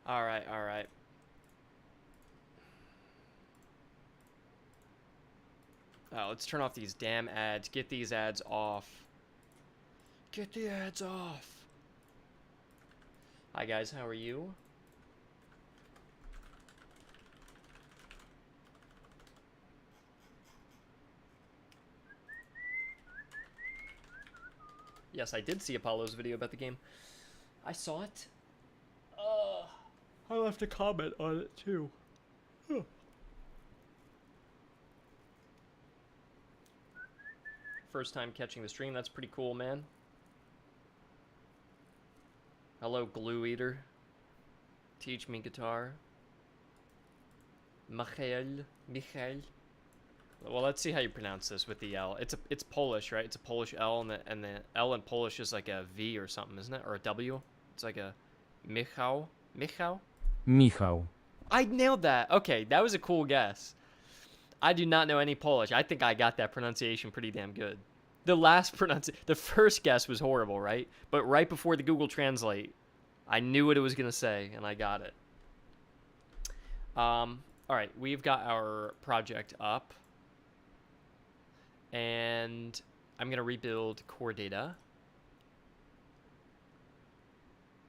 Alright, alright. Let's turn off these damn ads. Get these ads off. Get the ads off. Hi guys, how are you? Yes, I did see Apollo's video about the game. I saw it. I left a comment on it too. First time catching the stream. That's pretty cool, man. Hello, Glue Eater. Teach me guitar. Michael. Well, let's see how you pronounce this with the L. It's Polish, right? It's a Polish L, and the L in Polish is like a V or something, isn't it? Or a W? It's like a Michał. Michał? Michał. I nailed that. Okay, that was a cool guess. I do not know any Polish. I think I got that pronunciation pretty damn good. The first guess was horrible, right? But right before the Google Translate, I knew what it was going to say, and I got it. All right, we've got our project up. And I'm going to rebuild core data.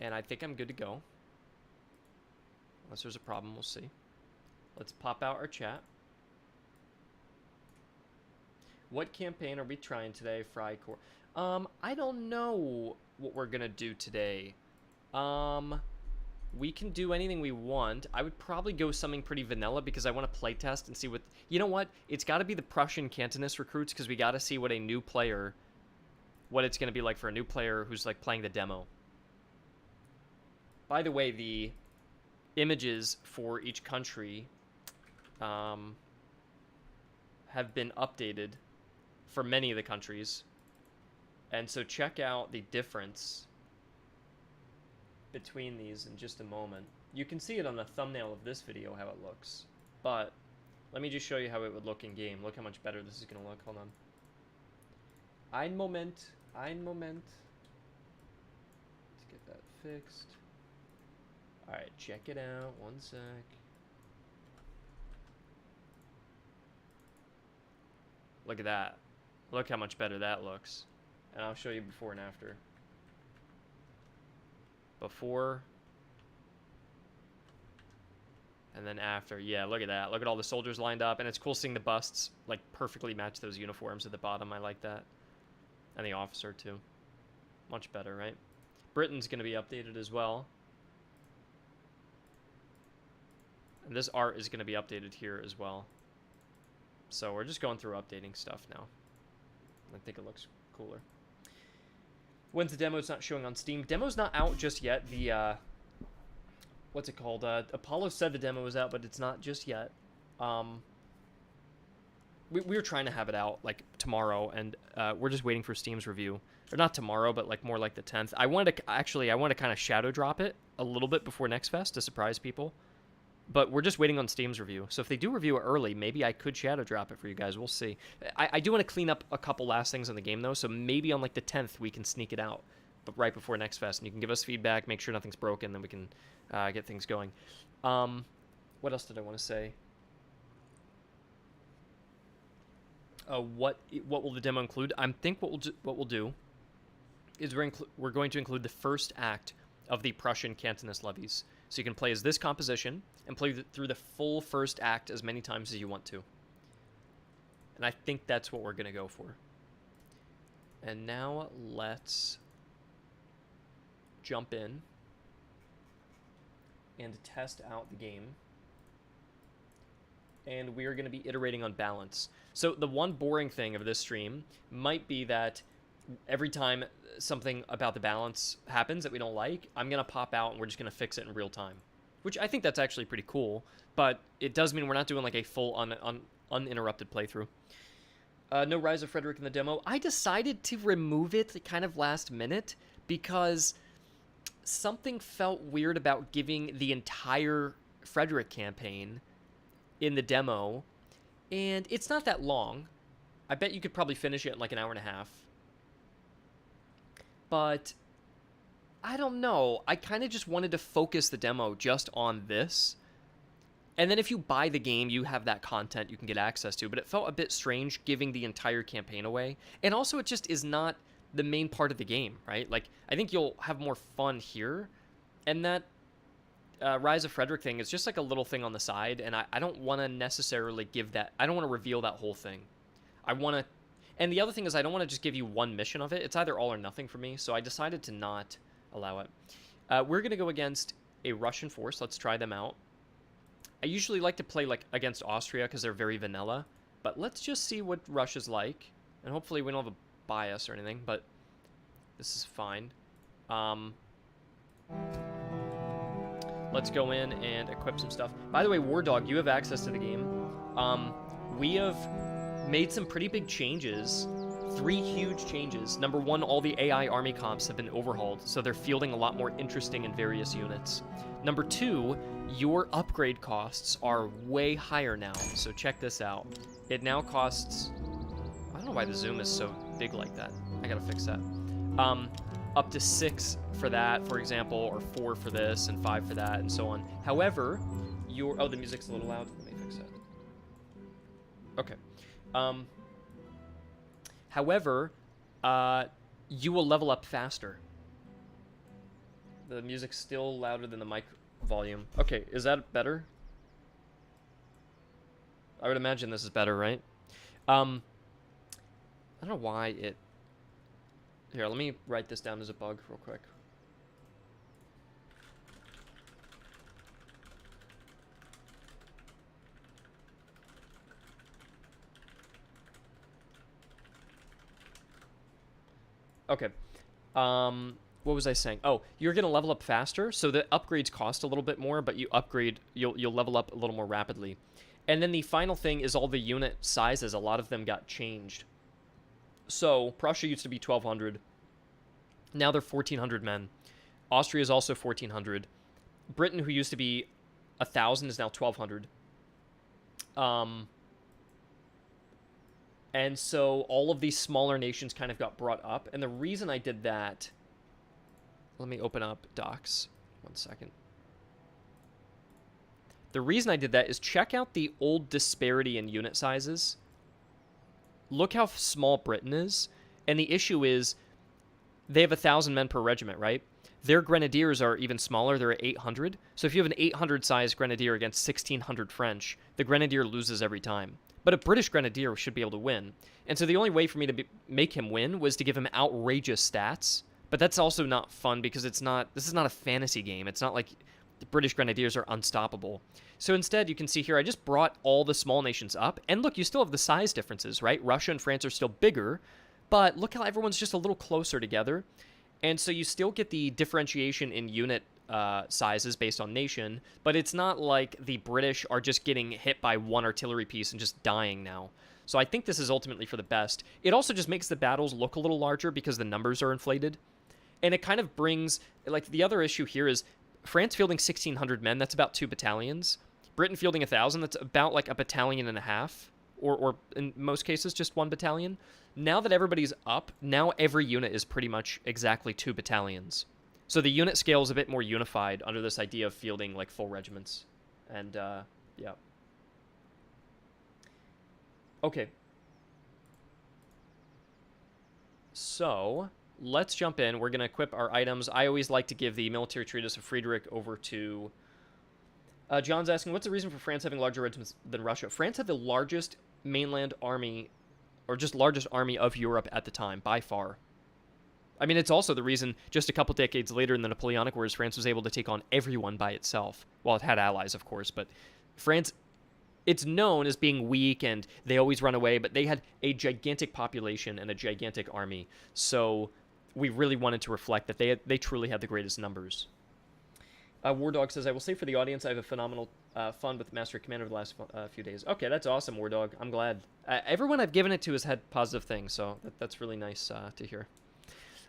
And I think I'm good to go. Unless there's a problem, we'll see. Let's pop out our chat. What campaign are we trying today? Fry core. I don't know what we're gonna do today. We can do anything we want. I would probably go something pretty vanilla because I want to playtest and see what... You know what? It's got to be the Prussian Cantonist recruits because we got to see what a new player... What it's going to be like for a new player who's like playing the demo. By the way, the images for each country have been updated for many of the countries. And so check out the difference between these in just a moment. You can see it on the thumbnail of this video how it looks, but let me just show you how it would look in game. Look how much better this is gonna look. Hold on. Ein Moment. Let's get that fixed. Alright, check it out. One sec. Look at that. Look how much better that looks. And I'll show you before and after. Before and then after. Yeah, look at that. Look at all the soldiers lined up, and it's cool seeing the busts like perfectly match those uniforms at the bottom. I like that. And the officer too. Much better, right? Britain's going to be updated as well. And this art is going to be updated here as well. So we're just going through updating stuff now. I think it looks cooler. When's the demo? It's not showing on Steam. Demo's not out just yet. The, what's it called? Apollo said the demo was out, but it's not just yet. We were trying to have it out, like, tomorrow, and we're just waiting for Steam's review. Or not tomorrow, but, like, more like the 10th. I wanted to kind of shadow drop it a little bit before Next Fest to surprise people. But we're just waiting on Steam's review. So if they do review it early, maybe I could shadow drop it for you guys. We'll see. I do want to clean up a couple last things in the game, though. So maybe on, like, the 10th, we can sneak it out. But right before Next Fest. And you can give us feedback, make sure nothing's broken, then we can get things going. What else did I want to say? What will the demo include? I think what we'll do is we're going to include the first act of the Prussian Cantonist levies. So you can play as this composition and play through the full first act as many times as you want to. And I think that's what we're going to go for. And now let's jump in and test out the game. And we are going to be iterating on balance. So the one boring thing of this stream might be that every time something about the balance happens that we don't like, I'm going to pop out and we're just going to fix it in real time. Which I think that's actually pretty cool, but it does mean we're not doing like a full uninterrupted playthrough. No Rise of Frederick in the demo. I decided to remove it kind of last minute because something felt weird about giving the entire Frederick campaign in the demo, and it's not that long. I bet you could probably finish it in like an hour and a half. But I don't know. I kind of just wanted to focus the demo just on this. And then if you buy the game, you have that content you can get access to. But it felt a bit strange giving the entire campaign away. And also, it just is not the main part of the game, right? Like, I think you'll have more fun here. And that Rise of Frederick thing is just like a little thing on the side. And I don't want to necessarily give that... I don't want to reveal that whole thing. I want to... And the other thing is I don't want to just give you one mission of it. It's either all or nothing for me. So I decided to not allow it. We're going to go against a Russian force. Let's try them out. I usually like to play like against Austria because they're very vanilla, but let's just see what Russia's like, and hopefully we don't have a bias or anything, but this is fine. Let's go in and equip some stuff. By the way, War Dog, you have access to the game. We have made some pretty big changes. 3 huge changes. Number 1, all the AI army comps have been overhauled, so they're fielding a lot more interesting and various units. Number 2, your upgrade costs are way higher now, so check this out. It now costs... I don't know why the zoom is so big like that. I gotta fix that. Up to 6 for that, for example, or 4 for this, and 5 for that, and so on. However, your... Oh, the music's a little loud. Let me fix that. Okay. However, you will level up faster. The music's still louder than the mic volume. Okay, is that better? I would imagine this is better, right? I don't know why it... Here, let me write this down as a bug real quick. Okay. What was I saying? Oh, you're going to level up faster, so the upgrades cost a little bit more, but you upgrade, you'll level up a little more rapidly. And then the final thing is all the unit sizes. A lot of them got changed. So, Prussia used to be 1,200. Now they're 1,400 men. Austria is also 1,400. Britain, who used to be 1,000, is now 1,200. And so all of these smaller nations kind of got brought up. And the reason I did that... Let me open up docs. 1 second. The reason I did that is check out the old disparity in unit sizes. Look how small Britain is. And the issue is they have 1,000 men per regiment, right? Their grenadiers are even smaller. They're at 800. So if you have an 800-sized grenadier against 1,600 French, the grenadier loses every time. But a British grenadier should be able to win. And so the only way for me to make him win was to give him outrageous stats. But that's also not fun because this is not a fantasy game. It's not like the British grenadiers are unstoppable. So instead, you can see here, I just brought all the small nations up. And look, you still have the size differences, right? Russia and France are still bigger. But look how everyone's just a little closer together. And so you still get the differentiation in unit sizes based on nation, but it's not like the British are just getting hit by one artillery piece and just dying now. So I think this is ultimately for the best. It also just makes the battles look a little larger because the numbers are inflated. And it kind of brings, like, the other issue here is France fielding 1,600 men, that's about 2 battalions. Britain fielding 1,000, that's about like a battalion and a half, or in most cases just 1 battalion. Now that everybody's up, now every unit is pretty much exactly 2 battalions. So the unit scale is a bit more unified under this idea of fielding like full regiments. And, yeah. Okay. So, let's jump in. We're going to equip our items. I always like to give the military treatise of Friedrich over to... John's asking, what's the reason for France having larger regiments than Russia? France had the largest mainland army, or just largest army of Europe at the time, by far. I mean, it's also the reason just a couple decades later in the Napoleonic Wars, France was able to take on everyone by itself. Well, it had allies, of course, but France, it's known as being weak and they always run away, but they had a gigantic population and a gigantic army. So we really wanted to reflect that they truly had the greatest numbers. War Dog says, I will say for the audience, I have a phenomenal fun with Master Commander over the last few days. Okay, that's awesome, War Dog. I'm glad. Everyone I've given it to has had positive things, so that's really nice to hear.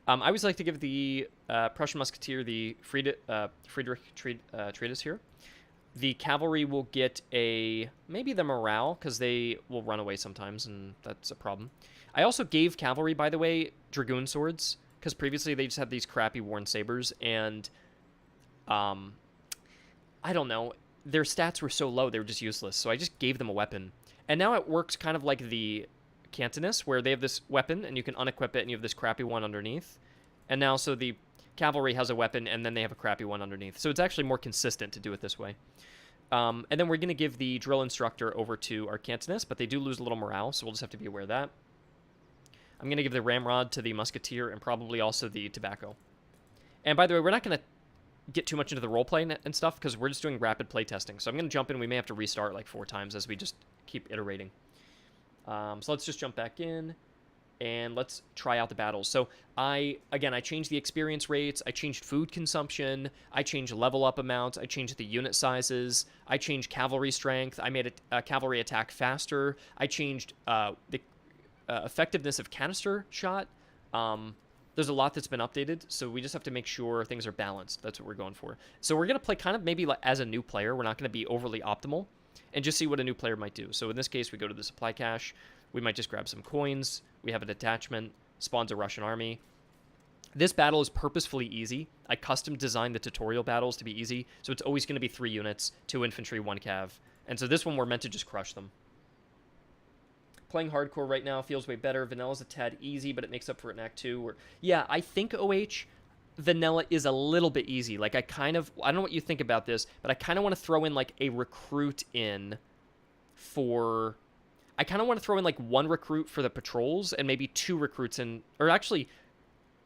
I always like to give the Prussian Musketeer the Friedrich treatise here. The Cavalry will get maybe the Morale, because they will run away sometimes, and that's a problem. I also gave Cavalry, by the way, Dragoon Swords, because previously they just had these crappy worn sabers, and I don't know, their stats were so low they were just useless. So I just gave them a weapon, and now it works kind of like the Cantonus, where they have this weapon and you can unequip it, and you have this crappy one underneath. And now so the Cavalry has a weapon, and then they have a crappy one underneath. So it's actually more consistent to do it this way. And then we're going to give the drill instructor over to our Cantonus, but they do lose a little morale, so we'll just have to be aware of that. I'm going to give the ramrod to the musketeer, and probably also the tobacco. And by the way, we're not going to get too much into the roleplay and stuff, because we're just doing rapid playtesting. So I'm going to jump in. We may have to restart like 4 times as we just keep iterating. So let's just jump back in, and let's try out the battles. So I changed the experience rates, I changed food consumption, I changed level up amounts, I changed the unit sizes, I changed cavalry strength, I made a cavalry attack faster, I changed the effectiveness of canister shot. There's a lot that's been updated, so we just have to make sure things are balanced. That's what we're going for. So we're going to play kind of maybe like as a new player. We're not going to be overly optimal, and just see what a new player might do. So in this case, we go to the supply cache. We might just grab some coins. We have a detachment. Spawns a Russian army. This battle is purposefully easy. I custom designed the tutorial battles to be easy, so it's always going to be 3 units, 2 infantry, 1 cav. And so this one, we're meant to just crush them. Playing hardcore right now feels way better. Vanilla's a tad easy, but it makes up for it in Act 2. Yeah, I think OH, vanilla is a little bit easy. Like, I don't know what you think about this, but I kind of want to throw in, like, a recruit in for... I kind of want to throw in, like, 1 recruit for the patrols and maybe 2 recruits in... Or actually,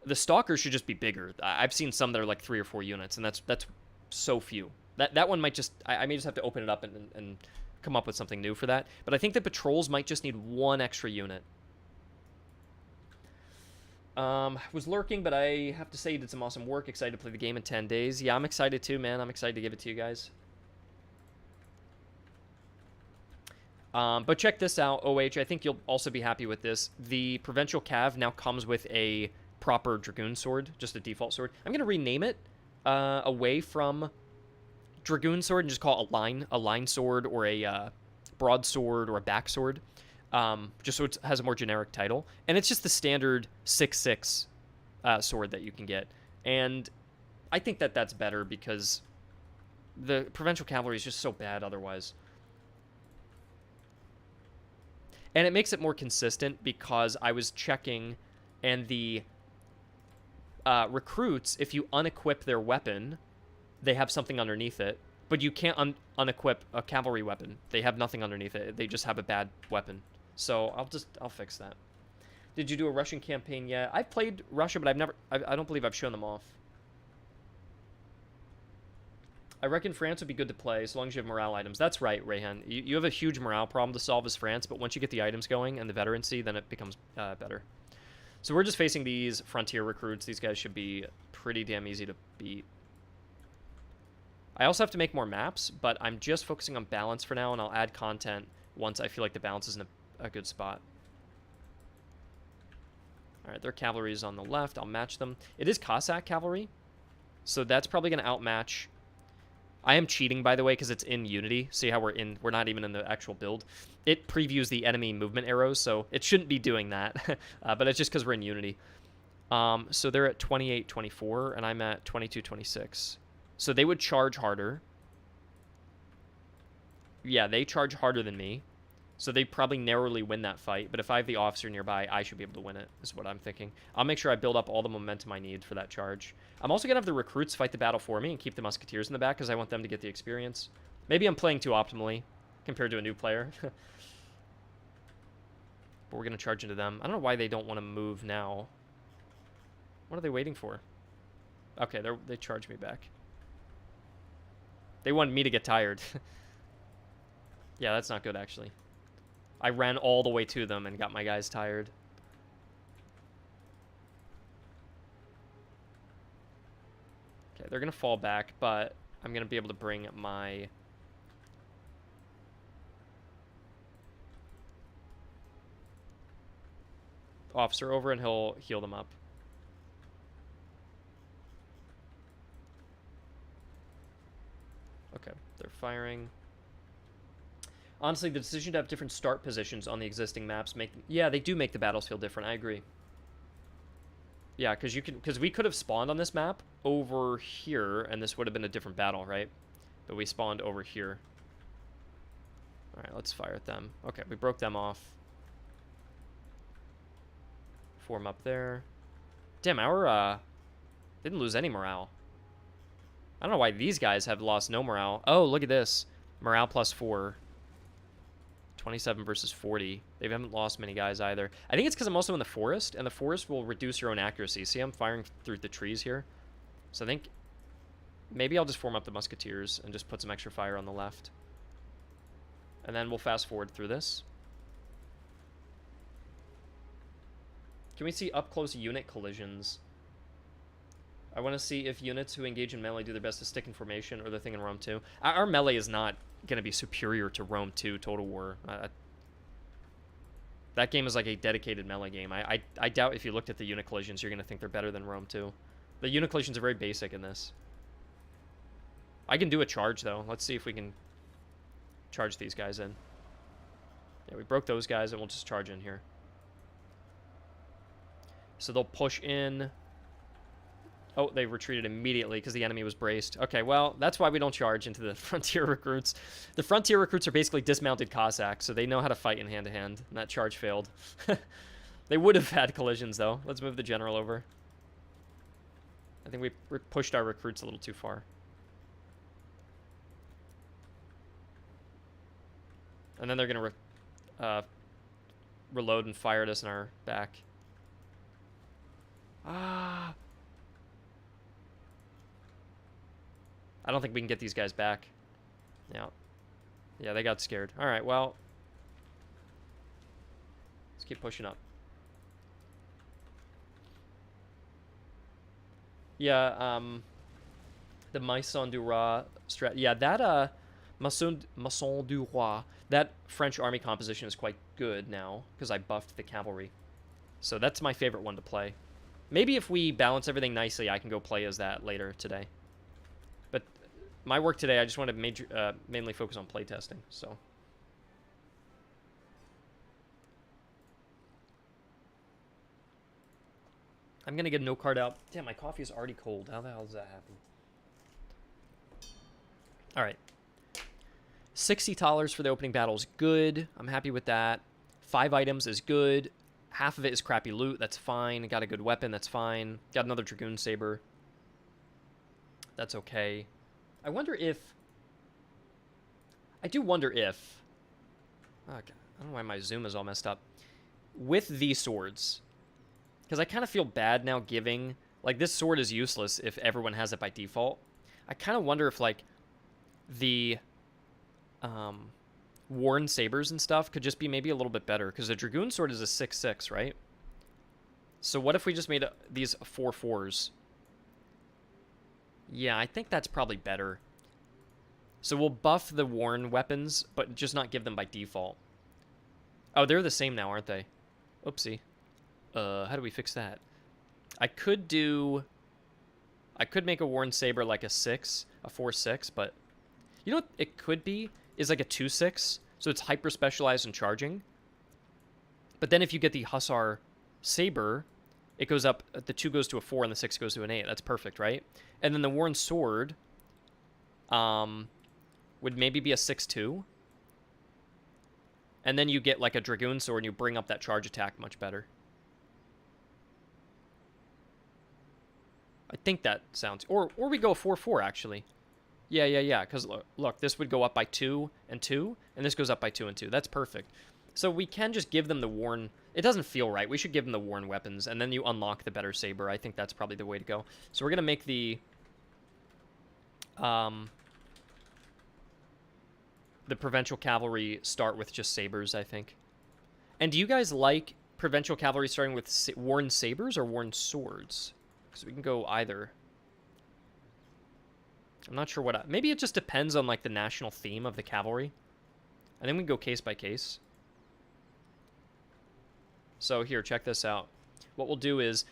the Stalkers should just be bigger. I've seen some that are, like, 3 or 4 units, and that's so few. That one might just... I may just have to open it up and come up with something new for that. But I think the patrols might just need 1 extra unit. Was lurking, but I have to say you did some awesome work. Excited to play the game in 10 days. Yeah, I'm excited too, man. I'm excited to give it to you guys. But check this out, OH. I think you'll also be happy with this. The Provincial Cav now comes with a proper Dragoon sword, just a default sword. I'm going to rename it away from Dragoon sword and just call it a line sword, or a broadsword, or a back sword. Just so it has a more generic title. And it's just the standard 6.6 sword that you can get. And I think that that's better because the Provincial Cavalry is just so bad otherwise. And it makes it more consistent because I was checking, and the recruits, if you unequip their weapon, they have something underneath it. But you can't unequip a cavalry weapon. They have nothing underneath it. They just have a bad weapon. So I'll fix that. Did you do a Russian campaign yet? I've played Russia, but I don't believe I've shown them off. I reckon France would be good to play as long as you have morale items. That's right, Rayhan. You have a huge morale problem to solve as France, but once you get the items going and the veterancy, then it becomes better. So we're just facing these frontier recruits. These guys should be pretty damn easy to beat. I also have to make more maps, but I'm just focusing on balance for now, and I'll add content once I feel like the balance is in a good spot. All right, their cavalry is on the left. I'll match them. It is Cossack cavalry, so that's probably going to outmatch. I am cheating, by the way, because it's in Unity. See how we're not even in the actual build. It previews the enemy movement arrows, so it shouldn't be doing that. But it's just because we're in Unity. So they're at 28-24, and I'm at 22-26. So they would charge harder. Yeah, they charge harder than me. So they probably narrowly win that fight. But if I have the officer nearby, I should be able to win it, is what I'm thinking. I'll make sure I build up all the momentum I need for that charge. I'm also going to have the recruits fight the battle for me and keep the musketeers in the back because I want them to get the experience. Maybe I'm playing too optimally compared to a new player. But we're going to charge into them. I don't know why they don't want to move now. What are they waiting for? Okay, they charge me back. They wanted me to get tired. Yeah, that's not good, actually. I ran all the way to them and got my guys tired. Okay, they're going to fall back, but I'm going to be able to bring my... officer over, and he'll heal them up. Okay, they're firing. Honestly, the decision to have different start positions on the existing maps yeah, they do make the battles feel different. I agree. Yeah, because we could have spawned on this map over here, and this would have been a different battle, right? But we spawned over here. All right, let's fire at them. Okay, we broke them off. Form up there. Damn, our didn't lose any morale. I don't know why these guys have lost no morale. Oh, look at this. Morale +4. 27 versus 40. They haven't lost many guys either. I think it's because I'm also in the forest, and the forest will reduce your own accuracy. See, I'm firing through the trees here. So I think maybe I'll just form up the musketeers and just put some extra fire on the left. And then we'll fast forward through this. Can we see up-close unit collisions? I want to see if units who engage in melee do their best to stick in formation or the thing in Rome 2. Our melee is not going to be superior to Rome 2 Total War. That game is like a dedicated melee game. I doubt if you looked at the unit collisions, you're going to think they're better than Rome 2. The unit collisions are very basic in this. I can do a charge, though. Let's see if we can charge these guys in. Yeah, we broke those guys, and we'll just charge in here. So they'll push in. Oh, they retreated immediately because the enemy was braced. Okay, well, that's why we don't charge into the frontier recruits. The frontier recruits are basically dismounted Cossacks, so they know how to fight in hand-to-hand, and that charge failed. They would have had collisions, though. Let's move the general over. I think we pushed our recruits a little too far. And then they're going to reload and fire at us in our back. Ah... I don't think we can get these guys back. Yeah. Yeah, they got scared. All right, well. Let's keep pushing up. Yeah, the Maison du Roi strat. Yeah, that Maison du Roi, that French army composition is quite good now because I buffed the cavalry. So that's my favorite one to play. Maybe if we balance everything nicely, I can go play as that later today. But my work today, I just want to mainly focus on playtesting, so. I'm going to get a note card out. Damn, my coffee is already cold. How the hell does that happen? All right. $60 for the opening battle is good. I'm happy with that. 5 items is good. Half of it is crappy loot. That's fine. Got a good weapon. That's fine. Got another Dragoon Saber. That's okay. I wonder if... I do wonder if... Oh, God. I don't know why my zoom is all messed up. With these swords... Because I kind of feel bad now giving... Like, this sword is useless if everyone has it by default. I kind of wonder if, like, the... worn sabers and stuff could just be maybe a little bit better. Because the Dragoon sword is a 6/6, right? So what if we just made these 4/4s? Yeah, I think that's probably better. So we'll buff the worn weapons, but just not give them by default. Oh, they're the same now, aren't they? Oopsie. How do we fix that? I could make a worn saber like a 6, a 4/6, but you know what it could be? Is like a 2/6, so it's hyper specialized in charging. But then if you get the Hussar saber, it goes up, the 2 goes to a 4 and the 6 goes to an 8. That's perfect, right? And then the worn sword would maybe be a 6/2. And then you get like a Dragoon sword and you bring up that charge attack much better. I think that sounds... Or we go 4/4, actually. Yeah. Because look, this would go up by 2 and 2, and this goes up by 2 and 2. That's perfect. So we can just give them the worn... It doesn't feel right. We should give them the worn weapons, and then you unlock the better saber. I think that's probably the way to go. So we're going to make the Provincial Cavalry start with just sabers, I think. And do you guys like Provincial Cavalry starting with worn sabers or worn swords? Because we can go either. I'm not sure what... Maybe it just depends on, like, the national theme of the cavalry. I think we can go case by case. So here, check this out. What we'll do is...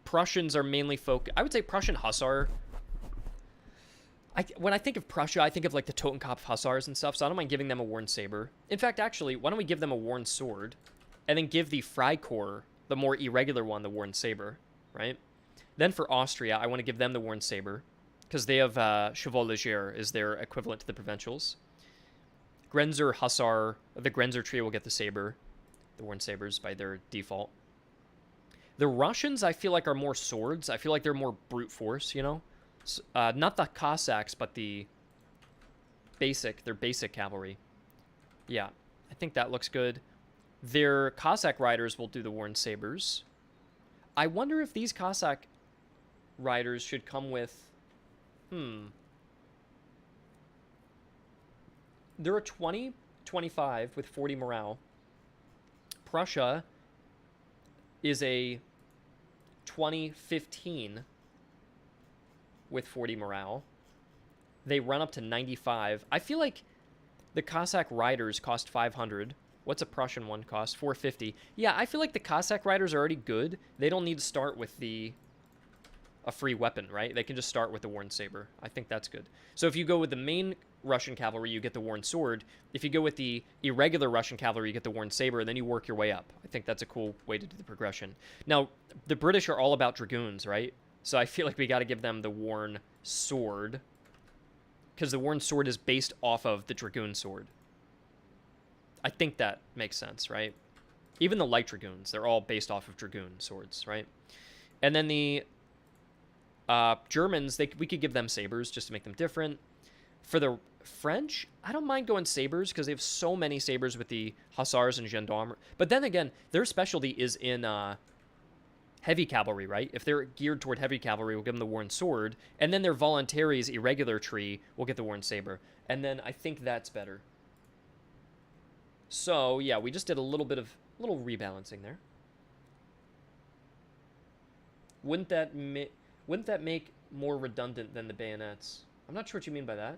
Prussians are mainly focused... I would say Prussian Hussar... When I think of Prussia, I think of, like, the Totenkopf Hussars and stuff, so I don't mind giving them a worn saber. In fact, actually, why don't we give them a worn sword, and then give the Freikorps, the more irregular one, the worn saber. right? Then for Austria, I want to give them the Worn Saber, because they have Chevaux Léger is their equivalent to the Provincials. Grenzer, Hussar, the Grenzer trio will get the Saber, the Worn Sabers by their default. The Russians, I feel like, are more swords. I feel like they're more brute force, you know? Not the Cossacks, but their basic cavalry. Yeah, I think that looks good. Their Cossack riders will do the Worn Sabers. I wonder if these Cossack riders should come with... They're a 20, 25 with 40 morale. Prussia is a 20, 15 with 40 morale. They run up to 95. I feel like the Cossack riders cost 500. What's a Prussian one cost? 450. Yeah, I feel like the Cossack riders are already good. They don't need to start with a free weapon, right? They can just start with the Worn Saber. I think that's good. So if you go with the main Russian cavalry, you get the Worn Sword. If you go with the irregular Russian cavalry, you get the Worn Saber, and then you work your way up. I think that's a cool way to do the progression. Now, the British are all about dragoons, right? So I feel like we got to give them the Worn Sword, because the Worn Sword is based off of the Dragoon Sword. I think that makes sense, right? Even the light dragoons, they're all based off of dragoon swords, right? And then the Germans, we could give them sabers just to make them different. For the French, I don't mind going sabers because they have so many sabers with the hussars and gendarmes. But then again, their specialty is in heavy cavalry, right? If they're geared toward heavy cavalry, we'll give them the Worn Sword. And then their voluntaries, irregular tree, will get the Worn Saber. And then I think that's better. So, yeah, we just did a little rebalancing there. Wouldn't that make more redundant than the bayonets? I'm not sure what you mean by that.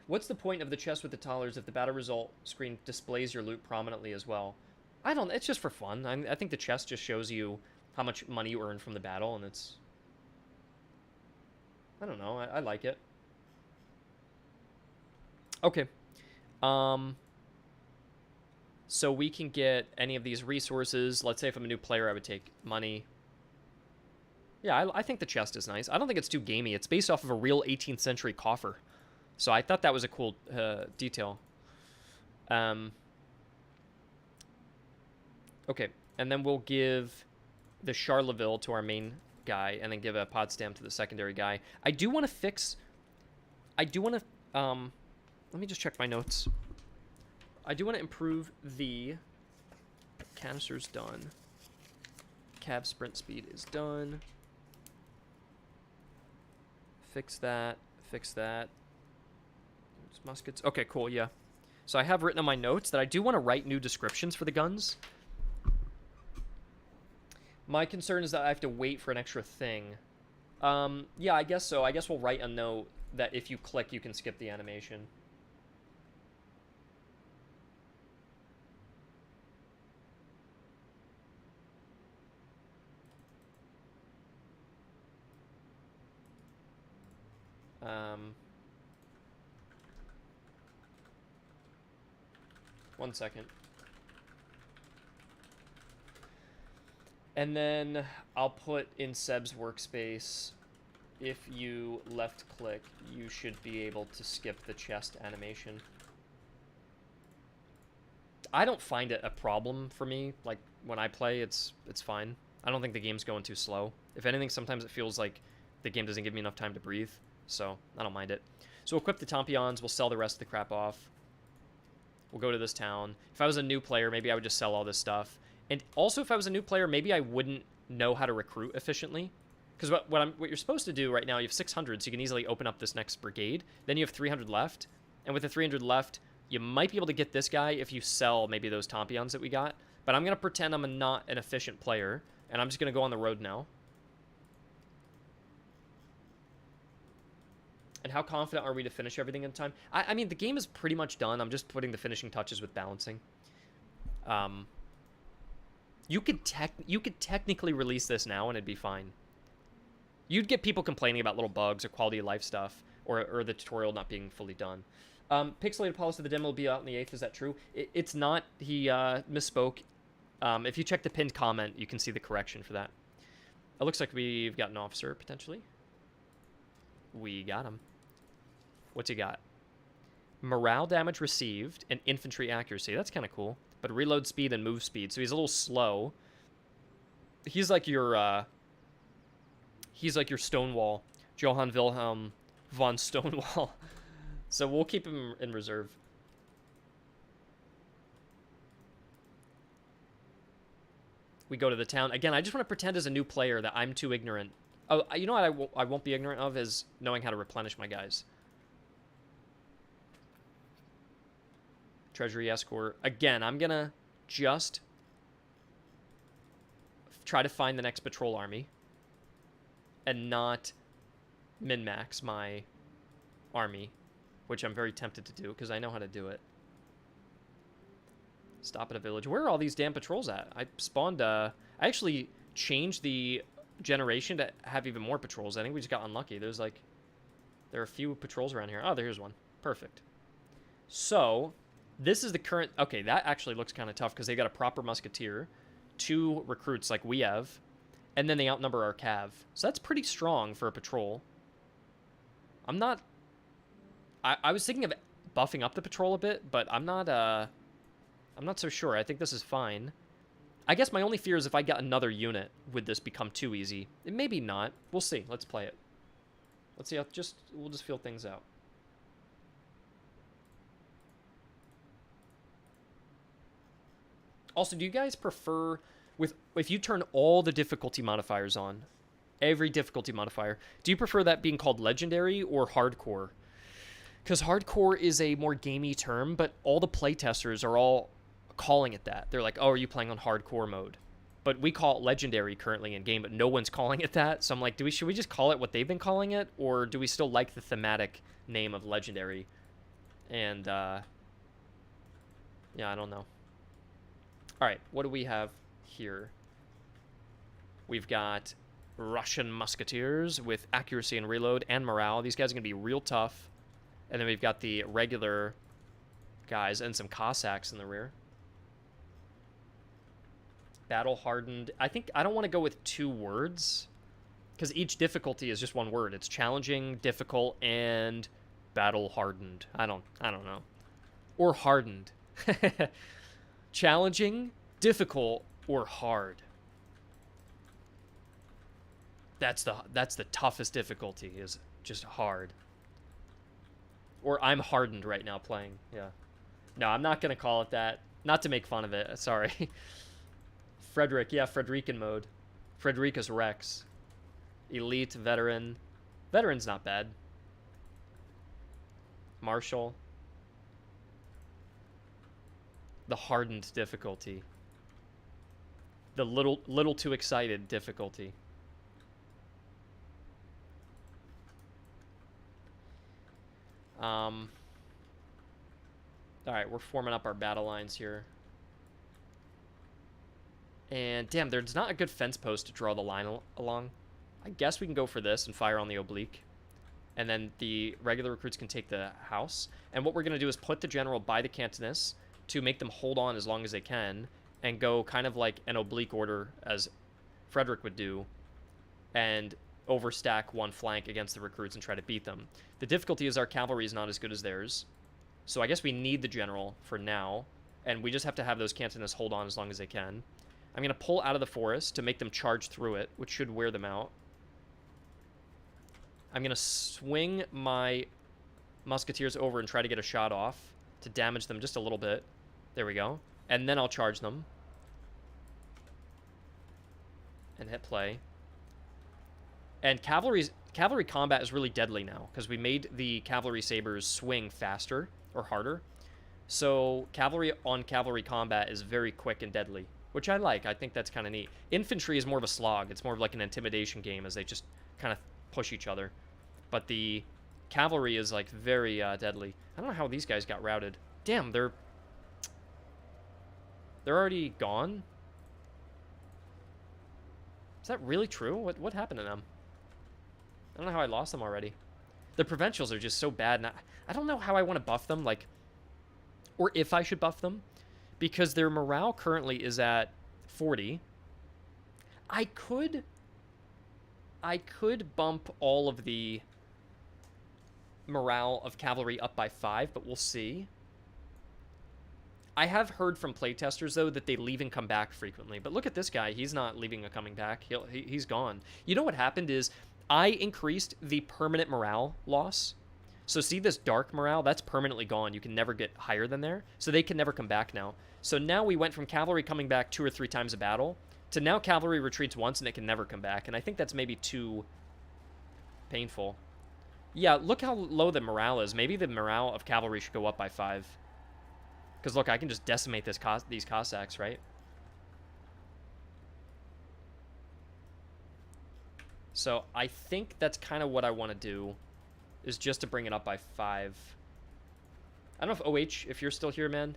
What's the point of the chest with the thalers if the battle result screen displays your loot prominently as well? It's just for fun. I think the chest just shows you how much money you earn from the battle, and it's... I don't know. I like it. Okay. So we can get any of these resources. Let's say if I'm a new player, I would take money. Yeah, I think the chest is nice. I don't think it's too gamey. It's based off of a real 18th century coffer. So I thought that was a cool detail. Okay, and then we'll give the Charleville to our main guy, and then give a Potsdam to the secondary guy. I do want to fix... let me just check my notes. I do want to improve the canisters done. Cav sprint speed is done. Fix that. Fix that. It's muskets. Okay, cool, yeah. So I have written on my notes that I do want to write new descriptions for the guns. My concern is that I have to wait for an extra thing. Yeah, I guess so. I guess we'll write a note that if you click, you can skip the animation. One second. And then I'll put in Seb's workspace, if you left click, you should be able to skip the chest animation. I don't find it a problem for me. Like, when I play, it's fine. I don't think the game's going too slow. If anything, sometimes it feels like the game doesn't give me enough time to breathe. So, I don't mind it. So, equip the Tompions. We'll sell the rest of the crap off. We'll go to this town. If I was a new player, maybe I would just sell all this stuff. And also, if I was a new player, maybe I wouldn't know how to recruit efficiently. Because what you're supposed to do right now, you have 600, so you can easily open up this next brigade. Then you have 300 left. And with the 300 left, you might be able to get this guy if you sell maybe those Tompions that we got. But I'm going to pretend I'm not an efficient player. And I'm just going to go on the road now. And how confident are we to finish everything in time? I mean, the game is pretty much done. I'm just putting the finishing touches with balancing. You could technically release this now and it'd be fine. You'd get people complaining about little bugs or quality of life stuff, or the tutorial not being fully done. Pixelated policy of the demo will be out on the 8th. Is that true? It's not. He misspoke. If you check the pinned comment, you can see the correction for that. It looks like we've got an officer, potentially. We got him. What's he got? Morale damage received and infantry accuracy. That's kind of cool. But reload speed and move speed. So he's a little slow. He's like your Stonewall. Johann Wilhelm von Stonewall. So we'll keep him in reserve. We go to the town. Again, I just want to pretend as a new player that I'm too ignorant. Oh, you know what I won't be ignorant of is knowing how to replenish my guys. Treasury escort. Again, I'm going to just try to find the next patrol army and not min-max my army, which I'm very tempted to do because I know how to do it. Stop at a village. Where are all these damn patrols at? I spawned, I actually changed the generation to have even more patrols. I think we just got unlucky. There are a few patrols around here. Oh, there's one. Perfect. So, this is the current, okay, that actually looks kind of tough because they got a proper musketeer, 2 recruits like we have, and then they outnumber our cav. So that's pretty strong for a patrol. I'm not, I was thinking of buffing up the patrol a bit, but I'm not so sure. I think this is fine. I guess my only fear is if I get another unit, would this become too easy? Maybe not. We'll see. Let's play it. Let's see. We'll just feel things out. Also, do you guys prefer if you turn all the difficulty modifiers on, every difficulty modifier, do you prefer that being called legendary or hardcore? Because hardcore is a more gamey term, but all the playtesters are all calling it that. They're like, oh, are you playing on hardcore mode? But we call it legendary currently in game, but no one's calling it that. So I'm like, should we just call it what they've been calling it? Or do we still like the thematic name of legendary? And, yeah, I don't know. All right, what do we have here? We've got Russian musketeers with accuracy and reload and morale. These guys are going to be real tough. And then we've got the regular guys and some Cossacks in the rear. Battle hardened. I don't want to go with 2 words because each difficulty is just one word. It's challenging, difficult, and battle hardened. I don't know. Or hardened. Challenging, difficult, or hard. That's the toughest difficulty, is just hard. Or I'm hardened right now playing. Yeah. No, I'm not going to call it that. Not to make fun of it. Sorry. Frederick. Yeah, Frederican mode. Frederica's Rex. Elite, veteran. Veteran's not bad. Marshal. The hardened difficulty. The little too excited difficulty. All right, we're forming up our battle lines here. And damn, there's not a good fence post to draw the line along. I guess we can go for this and fire on the oblique. And then the regular recruits can take the house. And what we're going to do is put the general by the cantonists to make them hold on as long as they can and go kind of like an oblique order as Frederick would do and overstack one flank against the recruits and try to beat them. The difficulty is our cavalry is not as good as theirs. So I guess we need the general for now, and we just have to have those cantonists hold on as long as they can. I'm going to pull out of the forest to make them charge through it, which should wear them out. I'm going to swing my musketeers over and try to get a shot off to damage them just a little bit. There we go. And then I'll charge them. And hit play. And cavalry combat is really deadly now, because we made the cavalry sabers swing faster or harder. So cavalry on cavalry combat is very quick and deadly, which I like. I think that's kind of neat. Infantry is more of a slog. It's more of like an intimidation game as they just kind of push each other. But the cavalry is like very deadly. I don't know how these guys got routed. Damn, they're already gone? Is that really true? What happened to them? I don't know how I lost them already. The provincials are just so bad, and I don't know how I want to buff them, like, or if I should buff them, because their morale currently is at 40. I could I could bump all of the morale of cavalry up by 5, but we'll see. I have heard from playtesters, though, that they leave and come back frequently. But look at this guy. He's not leaving and coming back. He's gone. You know what happened is I increased the permanent morale loss. So see this dark morale? That's permanently gone. You can never get higher than there. So they can never come back now. So now we went from cavalry coming back 2 or 3 times a battle to now cavalry retreats once and it can never come back. And I think that's maybe too painful. Yeah, look how low the morale is. Maybe the morale of cavalry should go up by 5. Because, look, I can just decimate these Cossacks, right? So I think that's kind of what I want to do, is just to bring it up by 5. I don't know if OH, if you're still here, man.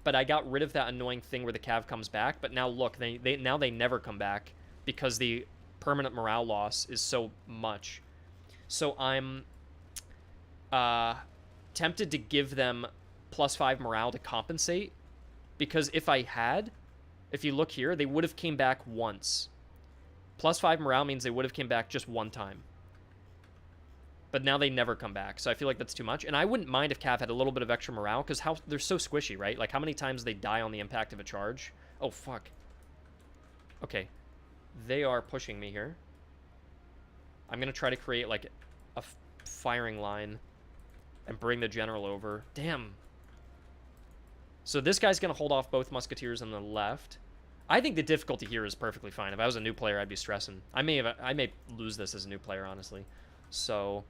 But I got rid of that annoying thing where the cav comes back. But now, look, now they never come back because the permanent morale loss is so much. So I'm tempted to give them +5 morale to compensate, because if you look here, they would have came back once. +5 morale means they would have came back just one time. But now they never come back, so I feel like that's too much. And I wouldn't mind if Cav had a little bit of extra morale, because they're so squishy, right? Like, how many times they die on the impact of a charge? Oh, fuck. Okay. They are pushing me here. I'm going to try to create, like, a firing line and bring the general over. Damn. So this guy's going to hold off both musketeers on the left. I think the difficulty here is perfectly fine. If I was a new player, I'd be stressing. I may lose this as a new player, honestly. So,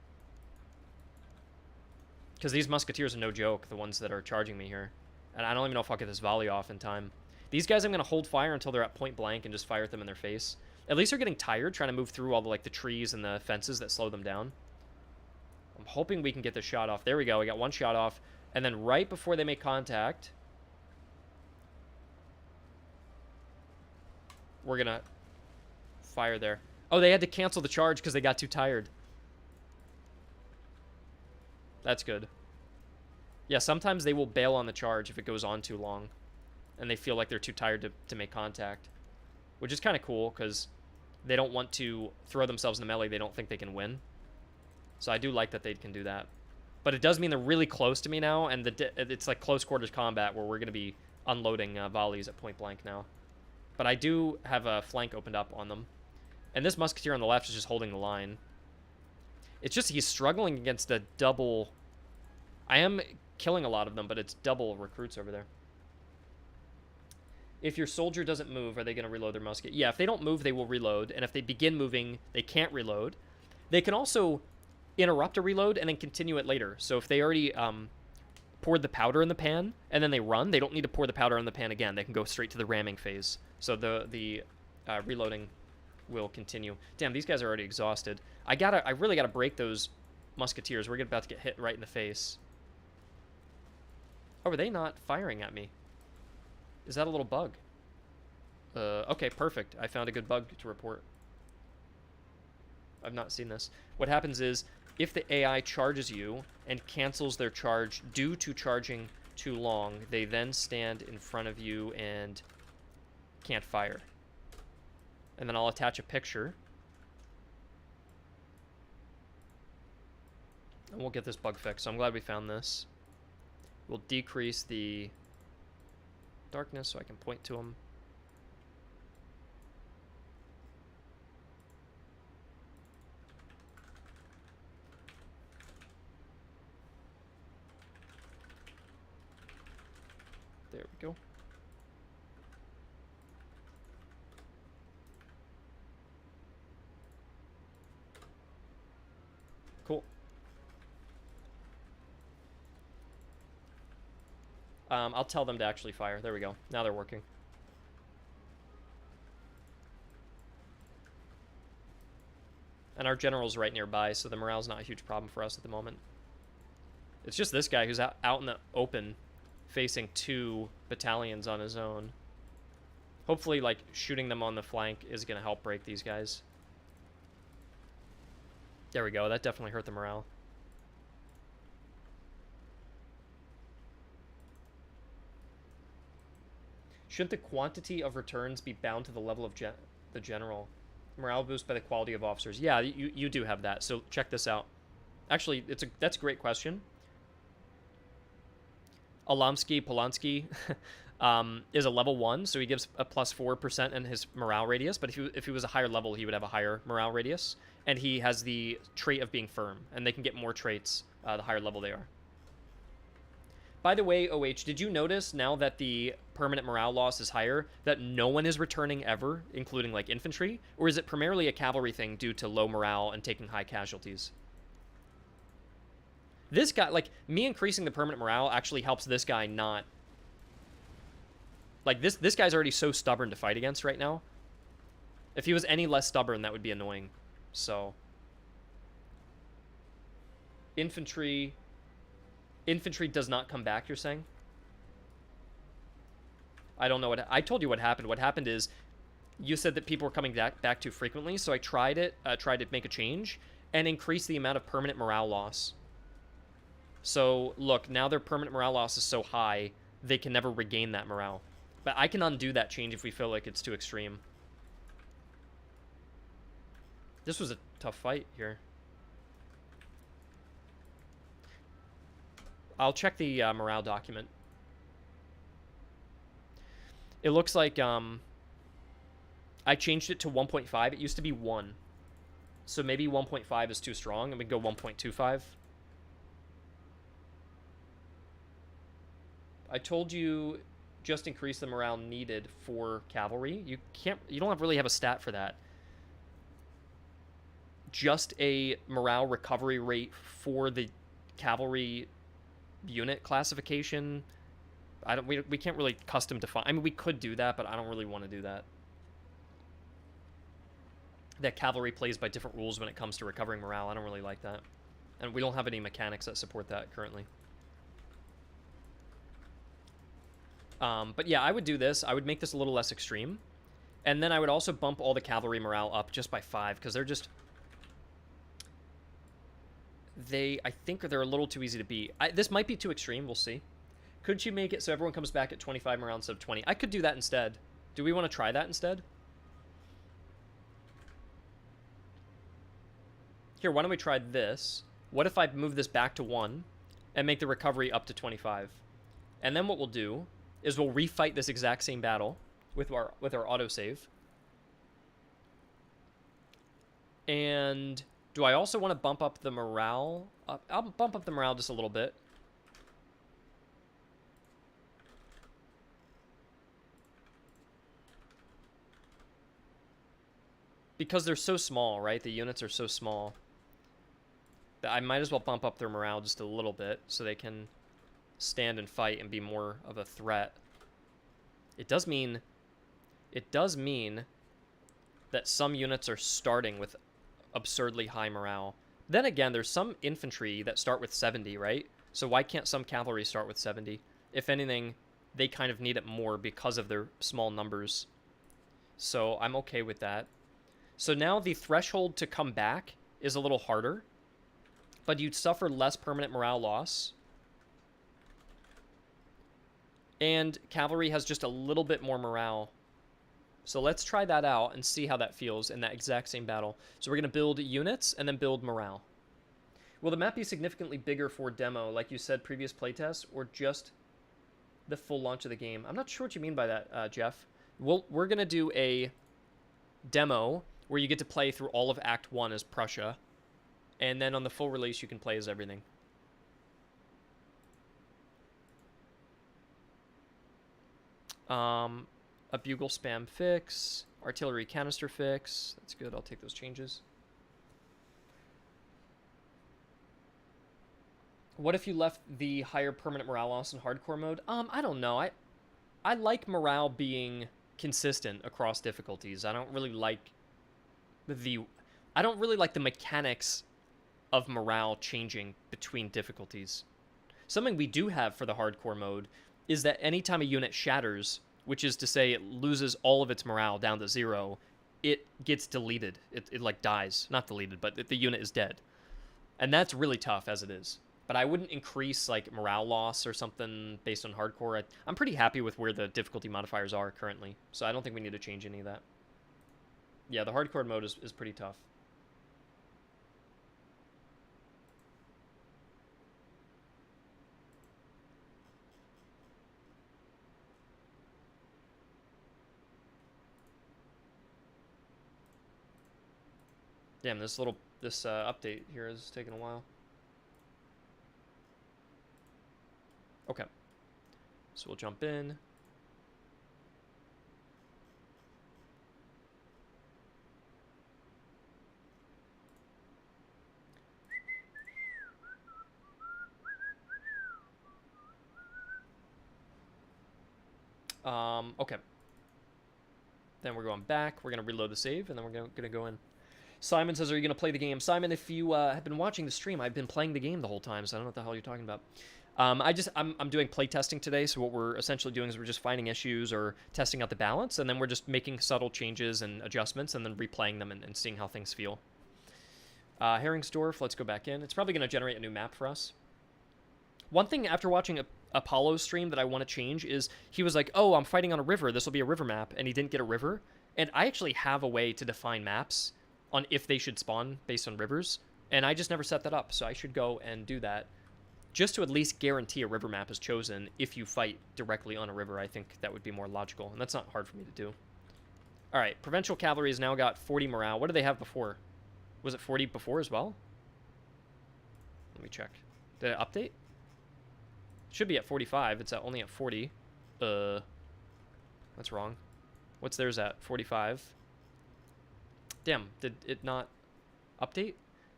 because these musketeers are no joke, the ones that are charging me here. And I don't even know if I'll get this volley off in time. These guys I'm going to hold fire until they're at point blank and just fire at them in their face. At least they're getting tired trying to move through all the, like, the trees and the fences that slow them down. I'm hoping we can get this shot off. There we go. We got one shot off. And then right before they make contact, we're going to fire there. Oh, they had to cancel the charge because they got too tired. That's good. Yeah, sometimes they will bail on the charge if it goes on too long. And they feel like they're too tired to make contact. Which is kind of cool because they don't want to throw themselves in the melee they don't think they can win. So I do like that they can do that. But it does mean they're really close to me now, and it's like close quarters combat where we're going to be unloading volleys at point blank now. But I do have a flank opened up on them. And this musketeer on the left is just holding the line. It's just he's struggling against a double... I am killing a lot of them, but it's double recruits over there. If your soldier doesn't move, are they going to reload their musket? Yeah, if they don't move, they will reload. And if they begin moving, they can't reload. They can also interrupt a reload and then continue it later. So if they already poured the powder in the pan and then they run, they don't need to pour the powder in the pan again. They can go straight to the ramming phase. So the reloading will continue. Damn, these guys are already exhausted. I really gotta break those musketeers. We're about to get hit right in the face. Oh, are they not firing at me? Is that a little bug? Okay, perfect. I found a good bug to report. I've not seen this. What happens is, if the AI charges you and cancels their charge due to charging too long, they then stand in front of you and can't fire. And then I'll attach a picture. And we'll get this bug fixed. So I'm glad we found this. We'll decrease the darkness so I can point to them. There we go. Cool. I'll tell them to actually fire. There we go. Now they're working. And our general's right nearby, so the morale's not a huge problem for us at the moment. It's just this guy who's out in the open, facing 2 battalions on his own. Hopefully, like, shooting them on the flank is going to help break these guys. There we go. That definitely hurt the morale. Shouldn't the quantity of returns be bound to the level of the general? Morale boost by the quality of officers. Yeah, you do have that. So check this out. Actually, that's a great question. Alamsky Polanski is a level 1, so he gives a plus 4% in his morale radius, but if he was a higher level, he would have a higher morale radius, and he has the trait of being firm, and they can get more traits the higher level they are. By the way, OH, did you notice now that the permanent morale loss is higher that no one is returning ever, including like infantry? Or is it primarily a cavalry thing due to low morale and taking high casualties? This guy, like, me increasing the permanent morale actually helps this guy not... Like, this guy's already so stubborn to fight against right now. If he was any less stubborn, that would be annoying. So... Infantry does not come back, you're saying? I don't know what... I told you what happened. What happened is, you said that people were coming back too frequently, so I tried to make a change, and increase the amount of permanent morale loss. So, look, now their permanent morale loss is so high, they can never regain that morale. But I can undo that change if we feel like it's too extreme. This was a tough fight here. I'll check the morale document. It looks like I changed it to 1.5. It used to be 1. So maybe 1.5 is too strong, and we go 1.25. I told you just increase the morale needed for cavalry. You don't really have a stat for that. Just a morale recovery rate for the cavalry unit classification. We can't really custom define. I mean, we could do that, but I don't really want to do that. That cavalry plays by different rules when it comes to recovering morale. I don't really like that. And we don't have any mechanics that support that currently. But yeah, I would do this. I would make this a little less extreme. And then I would also bump all the cavalry morale up just by 5, because they're just... I think they're a little too easy to beat. This might be too extreme, we'll see. Could you make it so everyone comes back at 25 morale instead of 20? I could do that instead. Do we want to try that instead? Here, why don't we try this? What if I move this back to 1 and make the recovery up to 25? And then what we'll do is we'll refight this exact same battle with our autosave. And do I also want to bump up the morale? I'll bump up the morale just a little bit. Because they're so small, right? The units are so small that I might as well bump up their morale just a little bit so they can stand and fight and be more of a threat. It does mean that some units are starting with absurdly high morale. Then again, there's some infantry that start with 70, right? So why can't some cavalry start with 70? If anything, they kind of need it more because of their small numbers. So I'm okay with that. So now the threshold to come back is a little harder, but you'd suffer less permanent morale loss. And cavalry has just a little bit more morale. So let's try that out and see how that feels in that exact same battle. So we're going to build units and then build morale. Will the map be significantly bigger for demo, like you said, previous playtests, or just the full launch of the game? I'm not sure what you mean by that, Jeff. We're going to do a demo where you get to play through all of Act 1 as Prussia, and then on the full release you can play as everything. A bugle spam fix, artillery canister fix. That's good. I'll take those changes. What if you left the higher permanent morale loss in hardcore mode? I don't know. I like morale being consistent across difficulties. I don't really like the mechanics of morale changing between difficulties. Something we do have for the hardcore mode is that anytime a unit shatters, which is to say it loses all of its morale down to 0, it gets deleted. It like dies. Not deleted, but the unit is dead. And that's really tough as it is. But I wouldn't increase like morale loss or something based on hardcore. I'm pretty happy with where the difficulty modifiers are currently, so I don't think we need to change any of that. Yeah, the hardcore mode is pretty tough. Damn, this update here is taking a while. Okay. So we'll jump in. Okay. Then we're going back. We're going to reload the save, and then we're going to go in. Simon says, are you going to play the game? Simon, if you have been watching the stream, I've been playing the game the whole time, so I don't know what the hell you're talking about. I'm doing playtesting today, so what we're essentially doing is we're just finding issues or testing out the balance, and then we're just making subtle changes and adjustments, and then replaying them and seeing how things feel. Herringsdorf, let's go back in. It's probably going to generate a new map for us. One thing after watching Apollo's stream that I want to change is he was like, oh, I'm fighting on a river. This will be a river map. And he didn't get a river. And I actually have a way to define maps on if they should spawn based on rivers. And I just never set that up. So I should go and do that just to at least guarantee a river map is chosen if you fight directly on a river. I think that would be more logical. And that's not hard for me to do. All right. Provincial Cavalry has now got 40 morale. What did they have before? Was it 40 before as well? Let me check. Did it update? Should be at 45. It's only at 40. That's wrong. What's theirs at? 45. Damn, did it not update?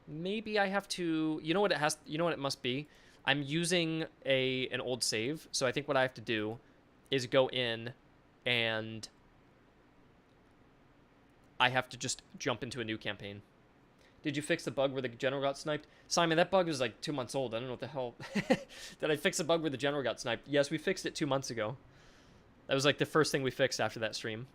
Maybe I have to... You know what it must be? I'm using an old save, so I think what I have to do is go in and I have to just jump into a new campaign. Did you fix the bug where the general got sniped? Simon, that bug was like 2 months old. I don't know what the hell. Did I fix the bug where the general got sniped? Yes, we fixed it 2 months ago. That was like the first thing we fixed after that stream.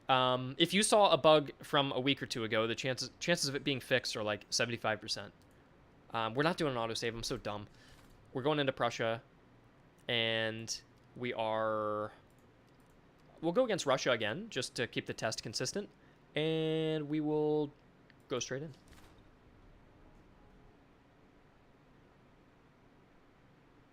If you saw a bug from a week or two ago, the chances of it being fixed are like 75%. We're not doing an autosave. I'm so dumb. We're going into Prussia, and we'll go against Russia again, just to keep the test consistent. And we will go straight in.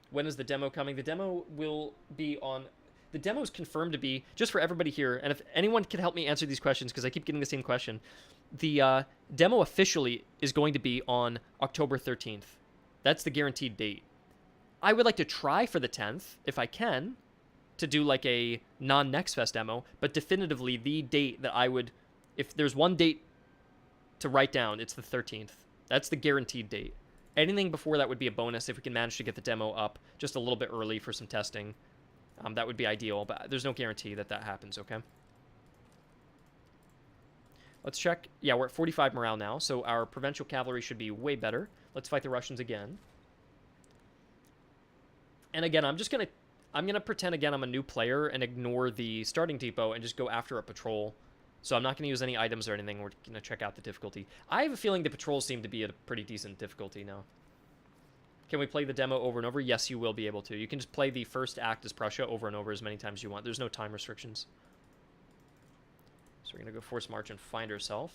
When is the demo coming? The demo will be on... The demo is confirmed to be, just for everybody here, and if anyone can help me answer these questions, because I keep getting the same question, the demo officially is going to be on October 13th. That's the guaranteed date. I would like to try for the 10th, if I can, to do like a non-NextFest demo, but definitively the date that I would... If there's one date to write down, it's the 13th. That's the guaranteed date. Anything before that would be a bonus if we can manage to get the demo up just a little bit early for some testing. That would be ideal, but there's no guarantee that that happens, okay? Let's check. Yeah, we're at 45 morale now, so our provincial cavalry should be way better. Let's fight the Russians again. And again, I'm gonna pretend again I'm a new player and ignore the starting depot and just go after a patrol. So I'm not going to use any items or anything. We're going to check out the difficulty. I have a feeling the patrols seem to be at a pretty decent difficulty now. Can we play the demo over and over? Yes, you will be able to. You can just play the first act as Prussia over and over as many times as you want. There's no time restrictions. So we're going to go force march and find herself.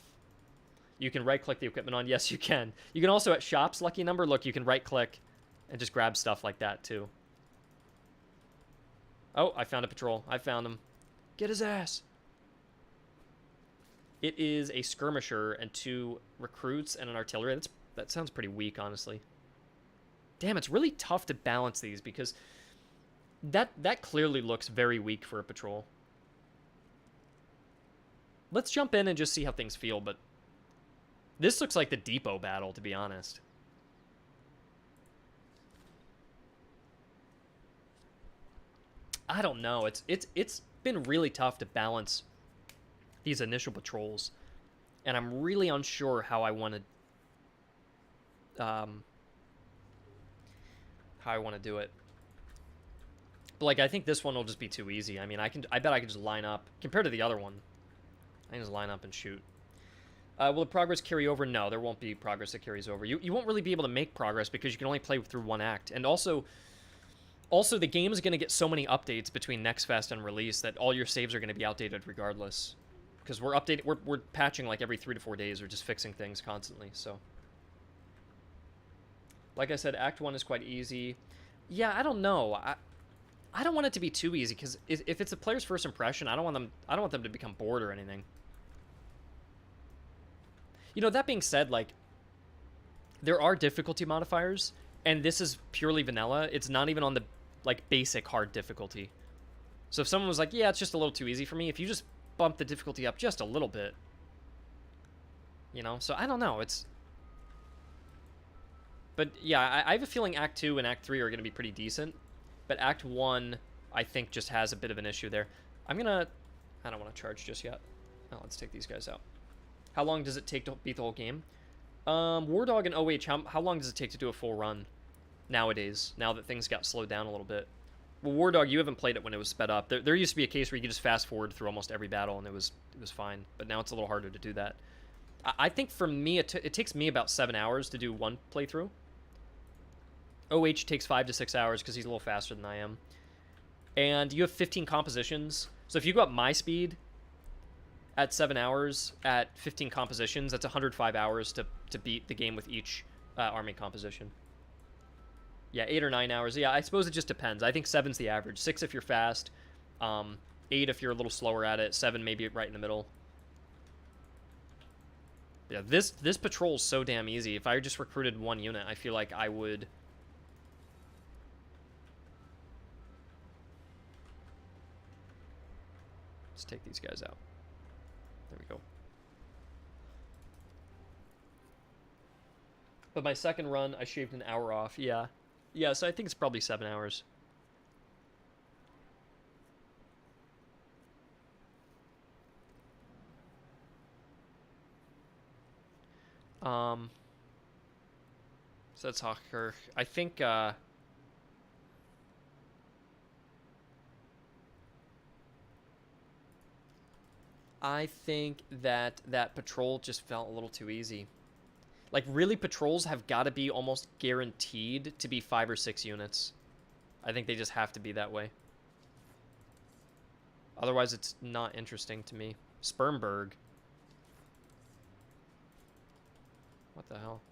You can right-click the equipment on. Yes, you can. You can also, at shops, lucky number, look, you can right-click and just grab stuff like that, too. Oh, I found a patrol. I found him. Get his ass. It is a skirmisher and 2 recruits and an artillery. That sounds pretty weak, honestly. Damn, it's really tough to balance these because that clearly looks very weak for a patrol. Let's jump in and just see how things feel, but this looks like the depot battle, to be honest. I don't know. It's been really tough to balance these initial patrols, and I'm really unsure how I want to do it. But like, I think this one will just be too easy. I mean, I bet I could just line up compared to the other one. I can just line up and shoot. Will the progress carry over? No, there won't be progress that carries over. You won't really be able to make progress because you can only play through one act, and also Also, the game is going to get so many updates between next fest and release that all your saves are going to be outdated regardless. Because we're patching like every 3 to 4 days or just fixing things constantly, so. Like I said, Act 1 is quite easy. Yeah, I don't know. I don't want it to be too easy, because if it's a player's first impression, I don't want them to become bored or anything. You know, that being said, like, there are difficulty modifiers, and this is purely vanilla. It's not even on the, like, basic hard difficulty. So if someone was like, yeah, it's just a little too easy for me, if you just bump the difficulty up just a little bit, you know? So I don't know, it's... But yeah, I have a feeling Act 2 and Act 3 are going to be pretty decent, but Act 1, I think, just has a bit of an issue there. I don't want to charge just yet. Oh, let's take these guys out. How long does it take to beat the whole game? War Dog and OH, how long does it take to do a full run nowadays, now that things got slowed down a little bit? Well, War Dog, you haven't played it when it was sped up. There used to be a case where you could just fast forward through almost every battle, and it was fine. But now it's a little harder to do that. I think for me, it takes me about 7 hours to do one playthrough. OH takes 5 to 6 hours because he's a little faster than I am. And you have 15 compositions. So if you go up my speed at 7 hours at 15 compositions, that's 105 hours to beat the game with each army composition. Yeah, 8 or 9 hours. Yeah, I suppose it just depends. I think 7's the average. 6 if you're fast. 8 if you're a little slower at it. 7 maybe right in the middle. Yeah, this patrol is so damn easy. If I just recruited one unit, I feel like I would... Let's take these guys out. There we go. But my second run, I shaved an hour off. Yeah. Yeah, so I think it's probably 7 hours. So that's Hawker. I think, that patrol just felt a little too easy. Like, really, patrols have got to be almost guaranteed to be 5 or 6 units. I think they just have to be that way. Otherwise, it's not interesting to me. Spermberg. What the hell?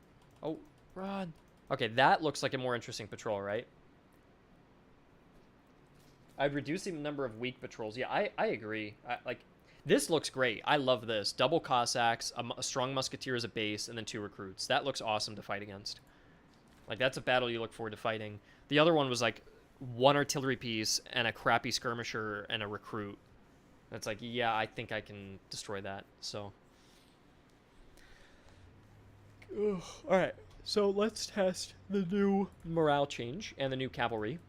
Oh, run. Okay, that looks like a more interesting patrol, right? I'd reduce the number of weak patrols. Yeah, I agree. This looks great. I love this. Double Cossacks, a strong musketeer as a base, and then 2 recruits. That looks awesome to fight against. Like, that's a battle you look forward to fighting. The other one was, like, 1 artillery piece and a crappy skirmisher and a recruit. That's like, yeah, I think I can destroy that, so... Ugh. All right, so let's test the new morale change and the new cavalry.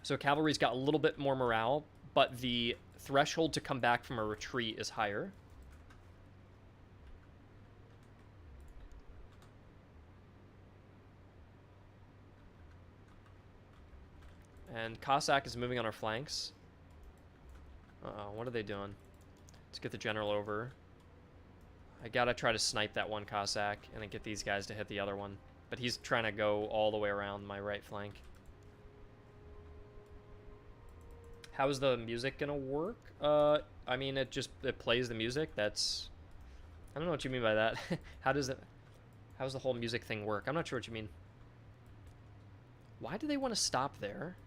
So cavalry's got a little bit more morale, but the threshold to come back from a retreat is higher. And Cossack is moving on our flanks. Uh-oh, what are they doing? Let's get the general over. I gotta try to snipe that one Cossack and then get these guys to hit the other one. But he's trying to go all the way around my right flank. How's the music gonna work? I mean, it plays the music. That's... I don't know what you mean by that. How's the whole music thing work? I'm not sure what you mean. Why do they want to stop there?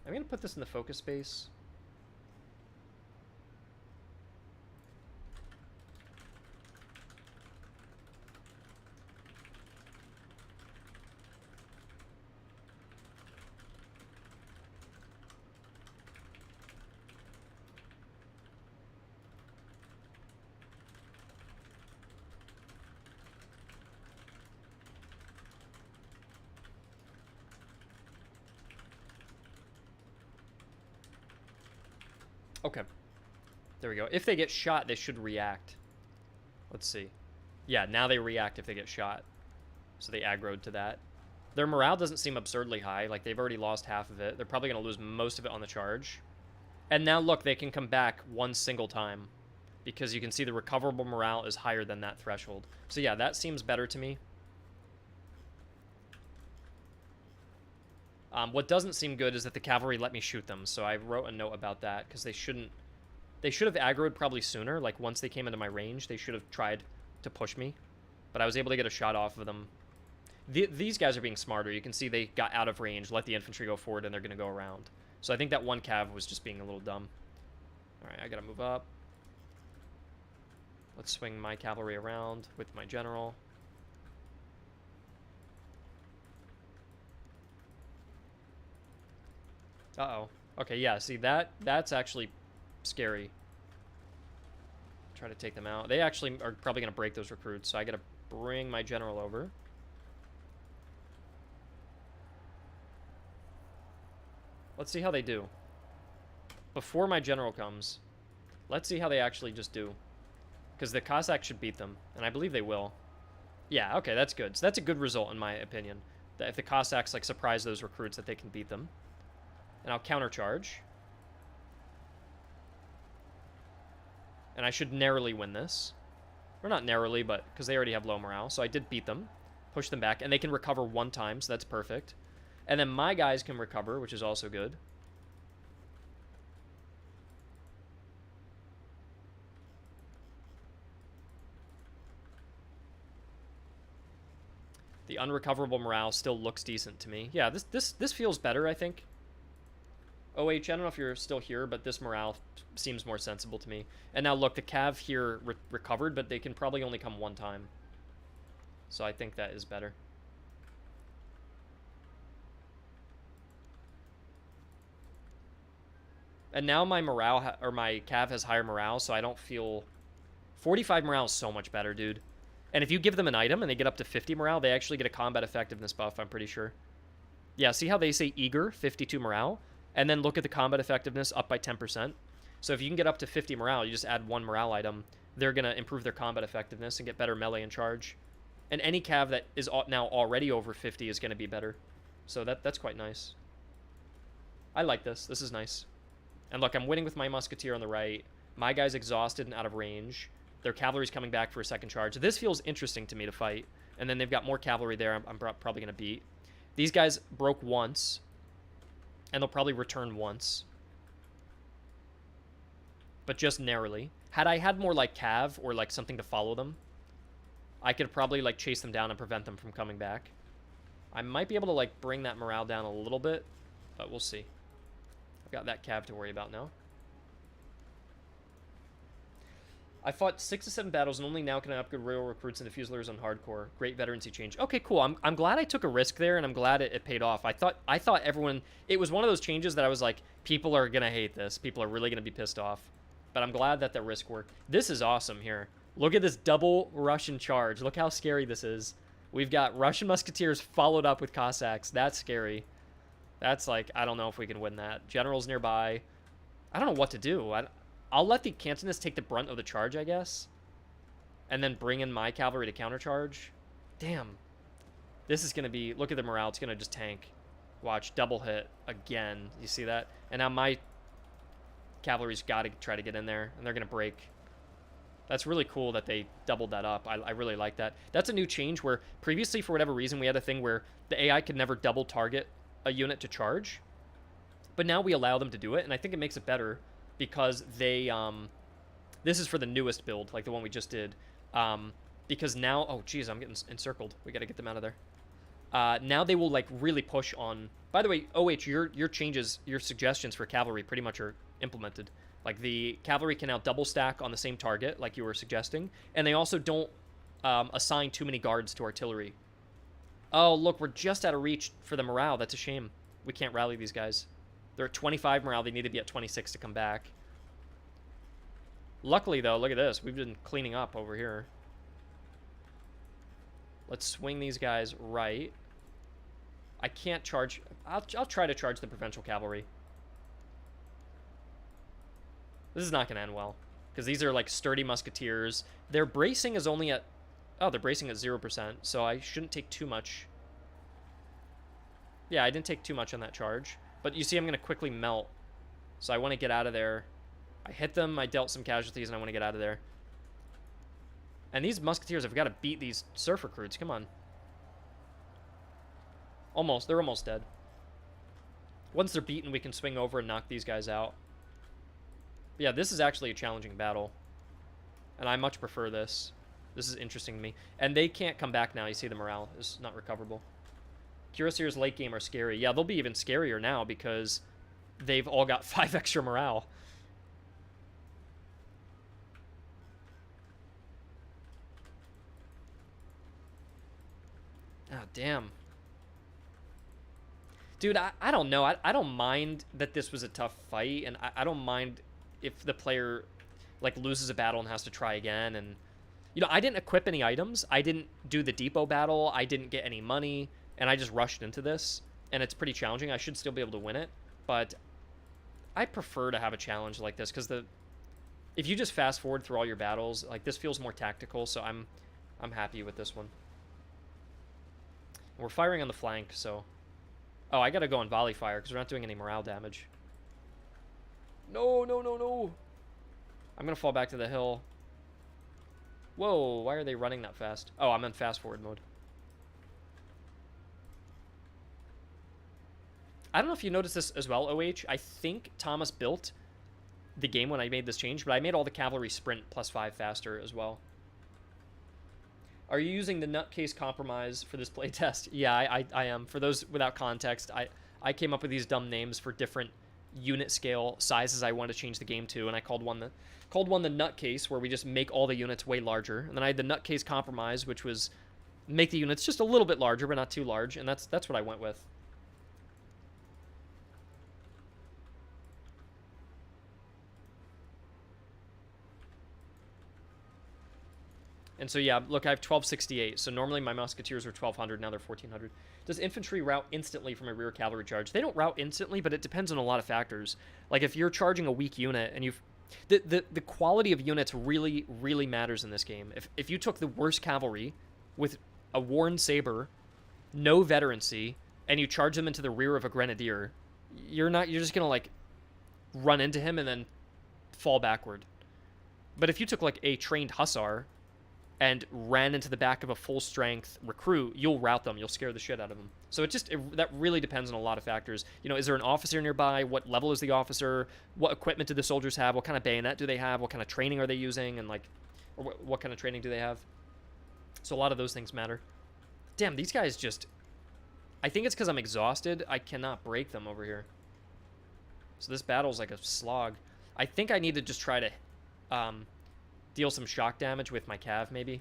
I'm going to put this in the focus space. Okay. There we go. If they get shot, they should react. Let's see. Yeah, now they react if they get shot. So they aggroed to that. Their morale doesn't seem absurdly high. Like, they've already lost half of it. They're probably going to lose most of it on the charge. And now look, they can come back one single time because you can see the recoverable morale is higher than that threshold. So yeah, that seems better to me. What doesn't seem good is that the cavalry let me shoot them, so I wrote a note about that because they should have aggroed probably sooner. Like once they came into my range, they should have tried to push me, but I was able to get a shot off of them. These guys are being smarter. You can see they got out of range, let the infantry go forward, and they're going to go around. So I think that one cav was just being a little dumb. All right, I got to move up. Let's swing my cavalry around with my general. Uh-oh. Okay, yeah, see, that's actually scary. Try to take them out. They actually are probably going to break those recruits, so I got to bring my general over. Let's see how they do. Before my general comes, let's see how they actually just do. Because the Cossacks should beat them, and I believe they will. Yeah, okay, that's good. So that's a good result, in my opinion. That if the Cossacks, like, surprise those recruits, that they can beat them. And I'll countercharge. And I should narrowly win this. Or not narrowly, but because they already have low morale. So I did beat them. Push them back. And they can recover one time, so that's perfect. And then my guys can recover, which is also good. The unrecoverable morale still looks decent to me. Yeah, this feels better, I think. OH, I don't know if you're still here, but this morale seems more sensible to me. And now look, the cav here recovered, but they can probably only come one time. So I think that is better. And now my morale, or my cav has higher morale, so I don't feel... 45 morale is so much better, dude. And if you give them an item and they get up to 50 morale, they actually get a combat effectiveness buff, I'm pretty sure. Yeah, see how they say eager, 52 morale? And then look at the combat effectiveness up by 10%. So if you can get up to 50 morale, you just add one morale item. They're going to improve their combat effectiveness and get better melee and charge. And any cav that is now already over 50 is going to be better. So that's quite nice. I like this. This is nice. And look, I'm winning with my musketeer on the right. My guy's exhausted and out of range. Their cavalry's coming back for a second charge. This feels interesting to me to fight. And then they've got more cavalry there I'm probably going to beat. These guys broke once. And they'll probably return once. But just narrowly. Had I had more like cav or like something to follow them, I could probably like chase them down and prevent them from coming back. I might be able to like bring that morale down a little bit, but we'll see. I've got that cav to worry about now. I fought 6 to 7 battles and only now can I upgrade royal recruits and fusiliers on hardcore. Great veterancy change. Okay, cool. I'm glad I took a risk there, and I'm glad it paid off. I thought everyone... It was one of those changes that I was like, people are going to hate this. People are really going to be pissed off. But I'm glad that the risk worked. This is awesome here. Look at this double Russian charge. Look how scary this is. We've got Russian musketeers followed up with Cossacks. That's scary. That's like, I don't know if we can win that. Generals nearby. I don't know what to do. I'll let the Cantonists take the brunt of the charge, I guess. And then bring in my cavalry to countercharge. Damn. This is going to be... Look at the morale. It's going to just tank. Watch. Double hit again. You see that? And now my cavalry's got to try to get in there. And they're going to break. That's really cool that they doubled that up. I really like that. That's a new change where previously, for whatever reason, we had a thing where the AI could never double target a unit to charge. But now we allow them to do it. And I think it makes it better. Because they, this is for the newest build, like the one we just did. Because now, oh geez, I'm getting encircled. We got to get them out of there. Now they will like really push on. By the way, OH, your changes, your suggestions for cavalry pretty much are implemented. Like the cavalry can now double stack on the same target, like you were suggesting, and they also don't assign too many guards to artillery. Oh look, we're just out of reach for the morale. That's a shame. We can't rally these guys. They're at 25 morale. They need to be at 26 to come back. Luckily, though, look at this. We've been cleaning up over here. Let's swing these guys right. I can't charge... I'll try to charge the provincial cavalry. This is not going to end well. Because these are, like, sturdy musketeers. Their bracing is only at... Oh, they're bracing at 0%. So I shouldn't take too much. Yeah, I didn't take too much on that charge. But you see I'm going to quickly melt So I want to get out of there. I hit them, I dealt some casualties, and I want to get out of there. And these musketeers have got to beat these surf recruits. Come on. Almost. They're almost dead. Once they're beaten, we can swing over and knock these guys out. But yeah, this is actually a challenging battle. And I much prefer this. This is interesting to me. And they can't come back now. You see the morale is not recoverable. Cuirassiers late game are scary. Yeah, they'll be even scarier now because they've all got 5 extra morale. Oh, damn. Dude, I don't know. I don't mind that this was a tough fight, and I don't mind if the player, like, loses a battle and has to try again. And, you know, I didn't equip any items. I didn't do the depot battle. I didn't get any money, and I just rushed into this. And it's pretty challenging. I should still be able to win it, but I prefer to have a challenge like this because if you just fast forward through all your battles, like, this feels more tactical. So I'm happy with this one. We're firing on the flank, so... Oh, I gotta go on volley fire because we're not doing any morale damage. No, no, no, no. I'm gonna fall back to the hill. Whoa, why are they running that fast? Oh, I'm in fast forward mode. I don't know if you noticed this as well, OH. I think Thomas built the game when I made this change, but I made all the cavalry sprint +5 faster as well. Are you using the nutcase compromise for this playtest? Yeah, I am. For those without context, I came up with these dumb names for different unit scale sizes I want to change the game to, and I called one the nutcase, where we just make all the units way larger, and then I had the nutcase compromise, which was make the units just a little bit larger, but not too large, and that's what I went with. And so, yeah, look, I have 1268. So normally my musketeers were 1200. Now they're 1400. Does infantry route instantly from a rear cavalry charge? They don't route instantly, but it depends on a lot of factors. Like, if you're charging a weak unit and you've... The quality of units really, really matters in this game. If you took the worst cavalry with a worn saber, no veterancy, and you charge them into the rear of a grenadier, you're just going to, like, run into him and then fall backward. But if you took, like, a trained hussar and ran into the back of a full-strength recruit, you'll rout them. You'll scare the shit out of them. So that really depends on a lot of factors. You know, is there an officer nearby? What level is the officer? What equipment do the soldiers have? What kind of bayonet do they have? What kind of training are they using? And, like, or what kind of training do they have? So a lot of those things matter. Damn, these guys just... I think it's because I'm exhausted. I cannot break them over here. So this battle's like a slog. I think I need to just try to... deal some shock damage with my cav, maybe.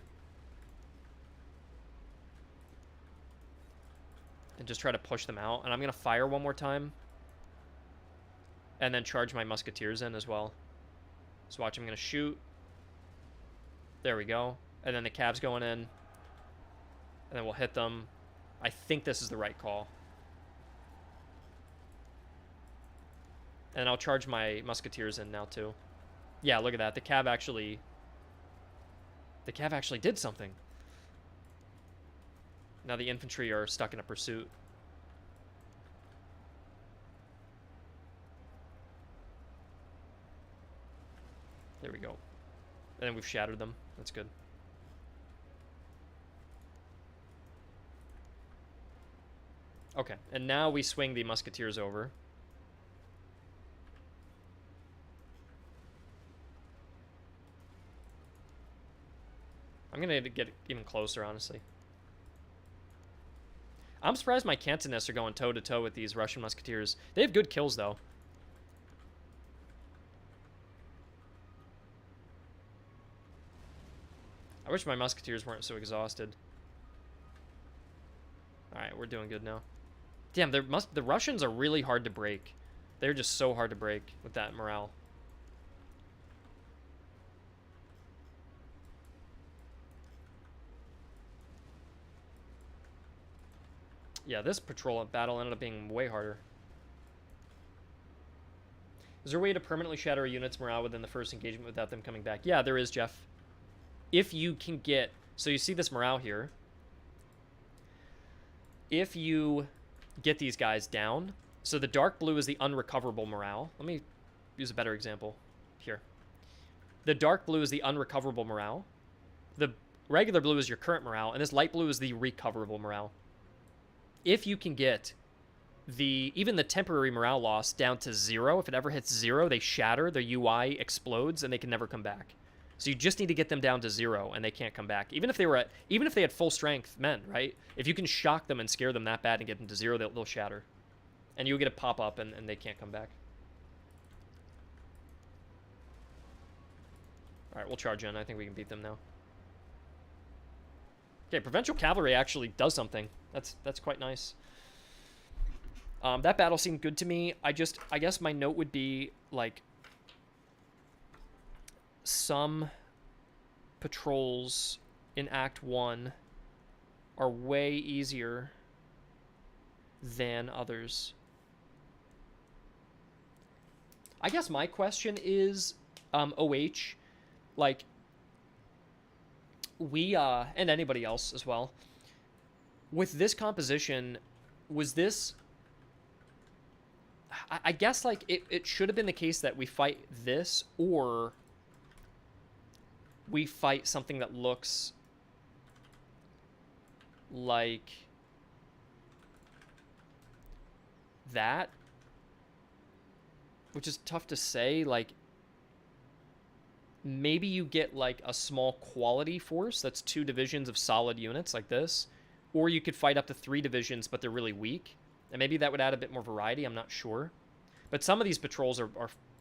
And just try to push them out. And I'm going to fire one more time. And then charge my musketeers in as well. So watch, I'm going to shoot. There we go. And then the cav's going in. And then we'll hit them. I think this is the right call. And I'll charge my musketeers in now, too. Yeah, look at that. The cav actually did something. Now the infantry are stuck in a pursuit. There we go. And then we've shattered them. That's good. Okay, and now we swing the musketeers over. I'm going to get even closer, honestly. I'm surprised my Cantonists are going toe-to-toe with these Russian musketeers. They have good kills, though. I wish my musketeers weren't so exhausted. Alright, we're doing good now. Damn, the Russians are really hard to break. They're just so hard to break with that morale. Yeah, this patrol battle ended up being way harder. Is there a way to permanently shatter a unit's morale within the first engagement without them coming back? Yeah, there is, Jeff. If you can get... So you see this morale here. If you get these guys down... So the dark blue is the unrecoverable morale. Let me use a better example here. The dark blue is the unrecoverable morale. The regular blue is your current morale, and this light blue is the recoverable morale. If you can get even the temporary morale loss down to 0, if it ever hits 0, they shatter, the UI explodes, and they can never come back. So you just need to get them down to 0, and they can't come back. Even if they had full strength men, right? If you can shock them and scare them that bad and get them to 0, they'll shatter. And you'll get a pop-up, and they can't come back. Alright, we'll charge in. I think we can beat them now. Okay, Provincial Cavalry actually does something. That's quite nice. That battle seemed good to me. I guess my note would be, like, some patrols in Act 1 are way easier than others. I guess my question is, OH, like, we, and anybody else as well, with this composition, was this... I guess, like, it should have been the case that we fight this, or we fight something that looks like that, which is tough to say. Like, maybe you get, like, a small quality force that's 2 divisions of solid units like this, or you could fight up to 3 divisions, but they're really weak. And maybe that would add a bit more variety, I'm not sure. But some of these patrols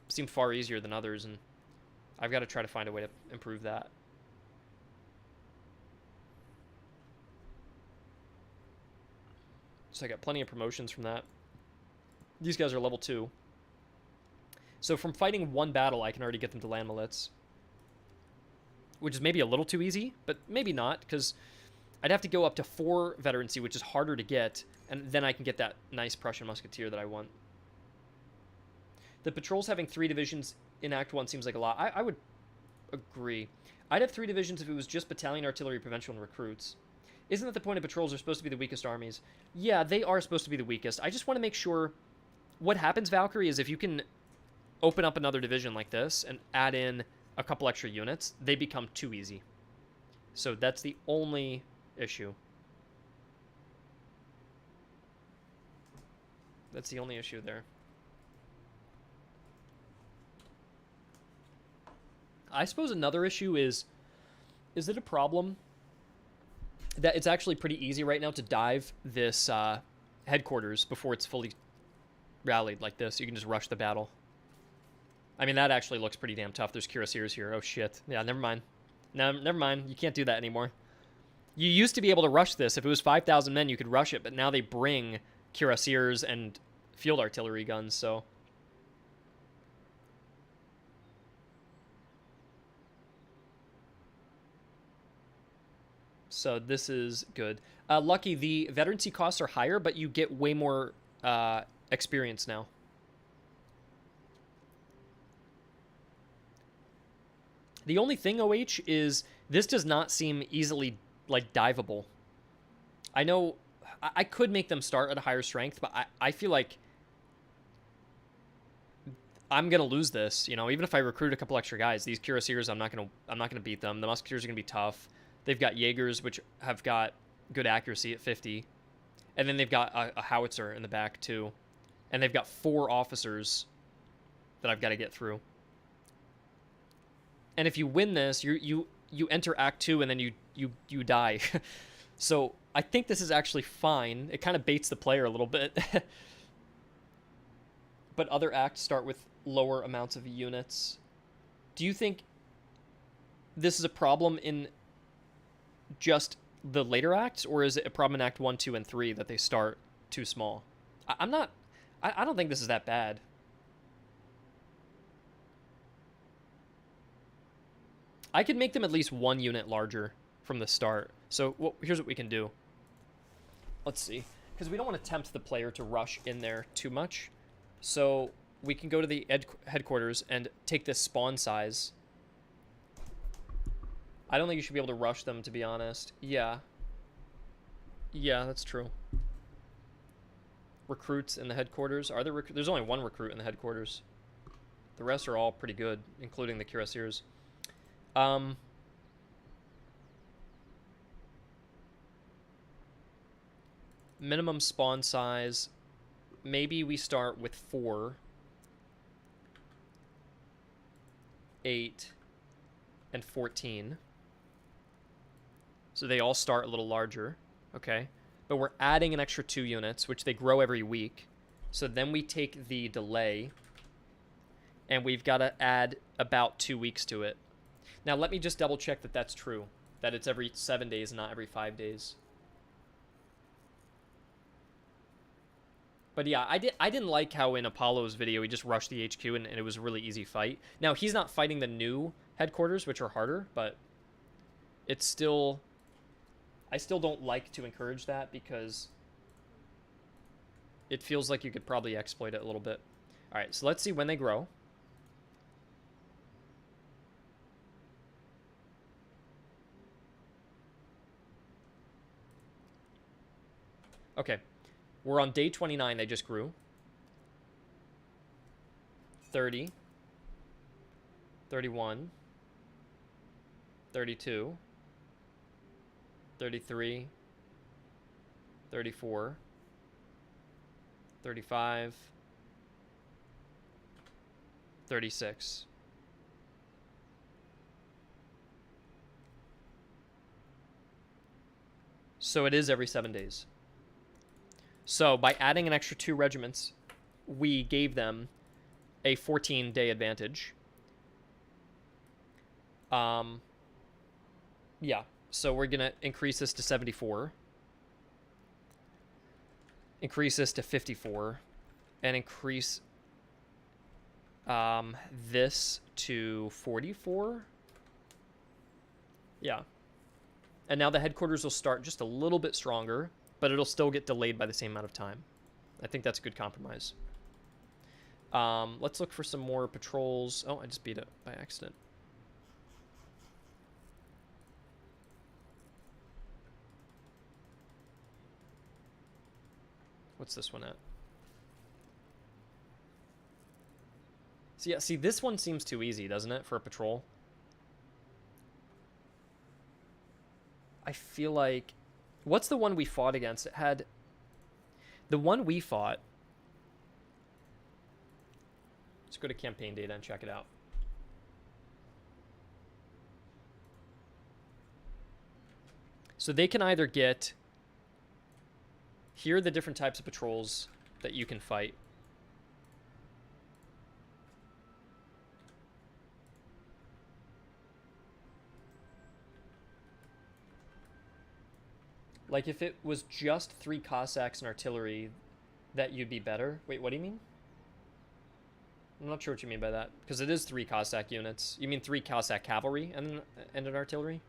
seem far easier than others, and I've got to try to find a way to improve that. So I got plenty of promotions from that. These guys are level 2. So from fighting 1 battle, I can already get them to land Milits. Which is maybe a little too easy, but maybe not, because I'd have to go up to 4 veterancy, which is harder to get, and then I can get that nice Prussian musketeer that I want. The patrols having 3 divisions in Act 1 seems like a lot. I would agree. I'd have 3 divisions if it was just battalion, artillery, provincial, and recruits. Isn't that the point of patrols are supposed to be the weakest armies? Yeah, they are supposed to be the weakest. I just want to make sure... What happens, Valkyrie, is if you can open up another division like this and add in a couple extra units, they become too easy. So that's the only issue. That's the only issue there. I suppose another issue is it a problem that it's actually pretty easy right now to dive this headquarters before it's fully rallied like this? You can just rush the battle. I mean, that actually looks pretty damn tough. There's cuirassiers here. Oh, shit. Yeah, never mind. No, never mind. You can't do that anymore. You used to be able to rush this. If it was 5,000 men, you could rush it, but now they bring cuirassiers and field artillery guns, so... So this is good. Lucky, the veterancy costs are higher, but you get way more experience now. The only thing, OH, is this does not seem easily, like, diveable. I know I could make them start at a higher strength, but I feel like I'm gonna lose this. You know, even if I recruit a couple extra guys, these cuirassiers, I'm not gonna beat them. The musketeers are gonna be tough. They've got Jaegers, which have got good accuracy at 50, and then they've got a howitzer in the back too, and they've got 4 officers that I've got to get through. And if you win this, you enter Act 2 and then you die. So I think this is actually fine. It kind of baits the player a little bit. But other acts start with lower amounts of units. Do you think this is a problem in just the later acts, or is it a problem in Act 1, 2, and 3 that they start too small? I don't think this is that bad. I could make them at least 1 unit larger from the start. So here's what we can do. Let's see. Because we don't want to tempt the player to rush in there too much. So we can go to the headquarters and take this spawn size. I don't think you should be able to rush them, to be honest. Yeah. Yeah, that's true. Recruits in the headquarters. Are there there's only 1 recruit in the headquarters. The rest are all pretty good, including the cuirassiers. Um, minimum spawn size. Maybe we start with 4, 8, and 14. So they all start a little larger. Okay. But we're adding an extra 2 units, which they grow every week. So then we take the delay, and we've got to add about 2 weeks to it. Now, let me just double check that that's true, that it's every 7 days, not every 5 days. But yeah, I didn't like how in Apollo's video he just rushed the HQ and it was a really easy fight. Now, he's not fighting the new headquarters, which are harder, but it's still... I still don't like to encourage that because it feels like you could probably exploit it a little bit. All right, so let's see when they grow. Okay, we're on day 29. They just grew. 30. 31. 32. 33. 34. 35. 36. So it is every 7 days. So by adding an extra 2 regiments, we gave them a 14-day advantage. Yeah, so we're going to increase this to 74. Increase this to 54. And increase this to 44. Yeah. And now the headquarters will start just a little bit stronger, but it'll still get delayed by the same amount of time. I think that's a good compromise. Let's look for some more patrols. Oh, I just beat it by accident. What's this one at? So yeah, see, this one seems too easy, doesn't it, for a patrol? I feel like... What's the one we fought against? It had... The one we fought... Let's go to campaign data and check it out. So they can either get... Here are the different types of patrols that you can fight. Like, if it was just 3 Cossacks and artillery, that you'd be better. Wait, what do you mean? I'm not sure what you mean by that. Because it is 3 Cossack units. You mean 3 Cossack cavalry and an artillery?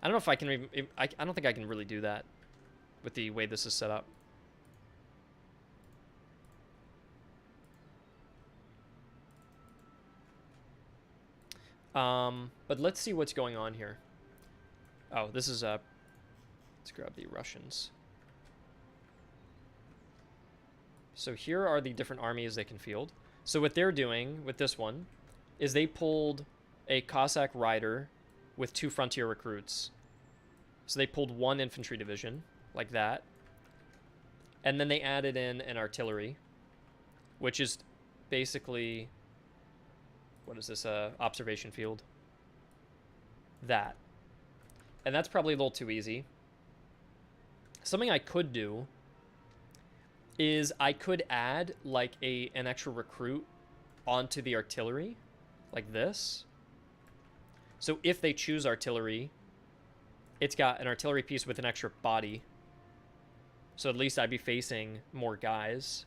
I don't know if I can... I don't think I can really do that with the way this is set up. But let's see what's going on here. Oh, this is a... Let's grab the Russians. So here are the different armies they can field. So what they're doing with this one is they pulled a Cossack rider with 2 frontier recruits. So they pulled 1 infantry division, like that. And then they added in an artillery, which is basically... What is this? Observation field. That. And that's probably a little too easy. Something I could do is I could add like an extra recruit onto the artillery, like this. So if they choose artillery, it's got an artillery piece with an extra body. So at least I'd be facing more guys.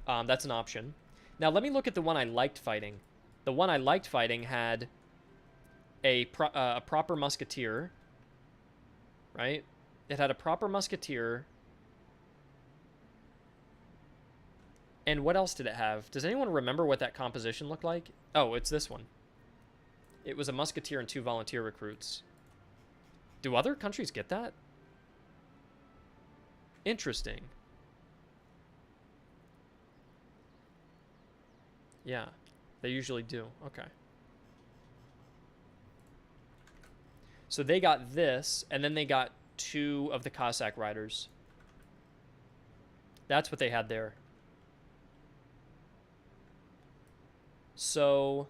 That's an option. Now let me look at the one I liked fighting. The one I liked fighting had a proper musketeer. Right? It had a proper musketeer. And what else did it have? Does anyone remember what that composition looked like? Oh, it's this one. It was a musketeer and 2 volunteer recruits. Do other countries get that? Interesting. Yeah, they usually do. Okay. So they got this, and then they got 2 of the Cossack riders. That's what they had there. So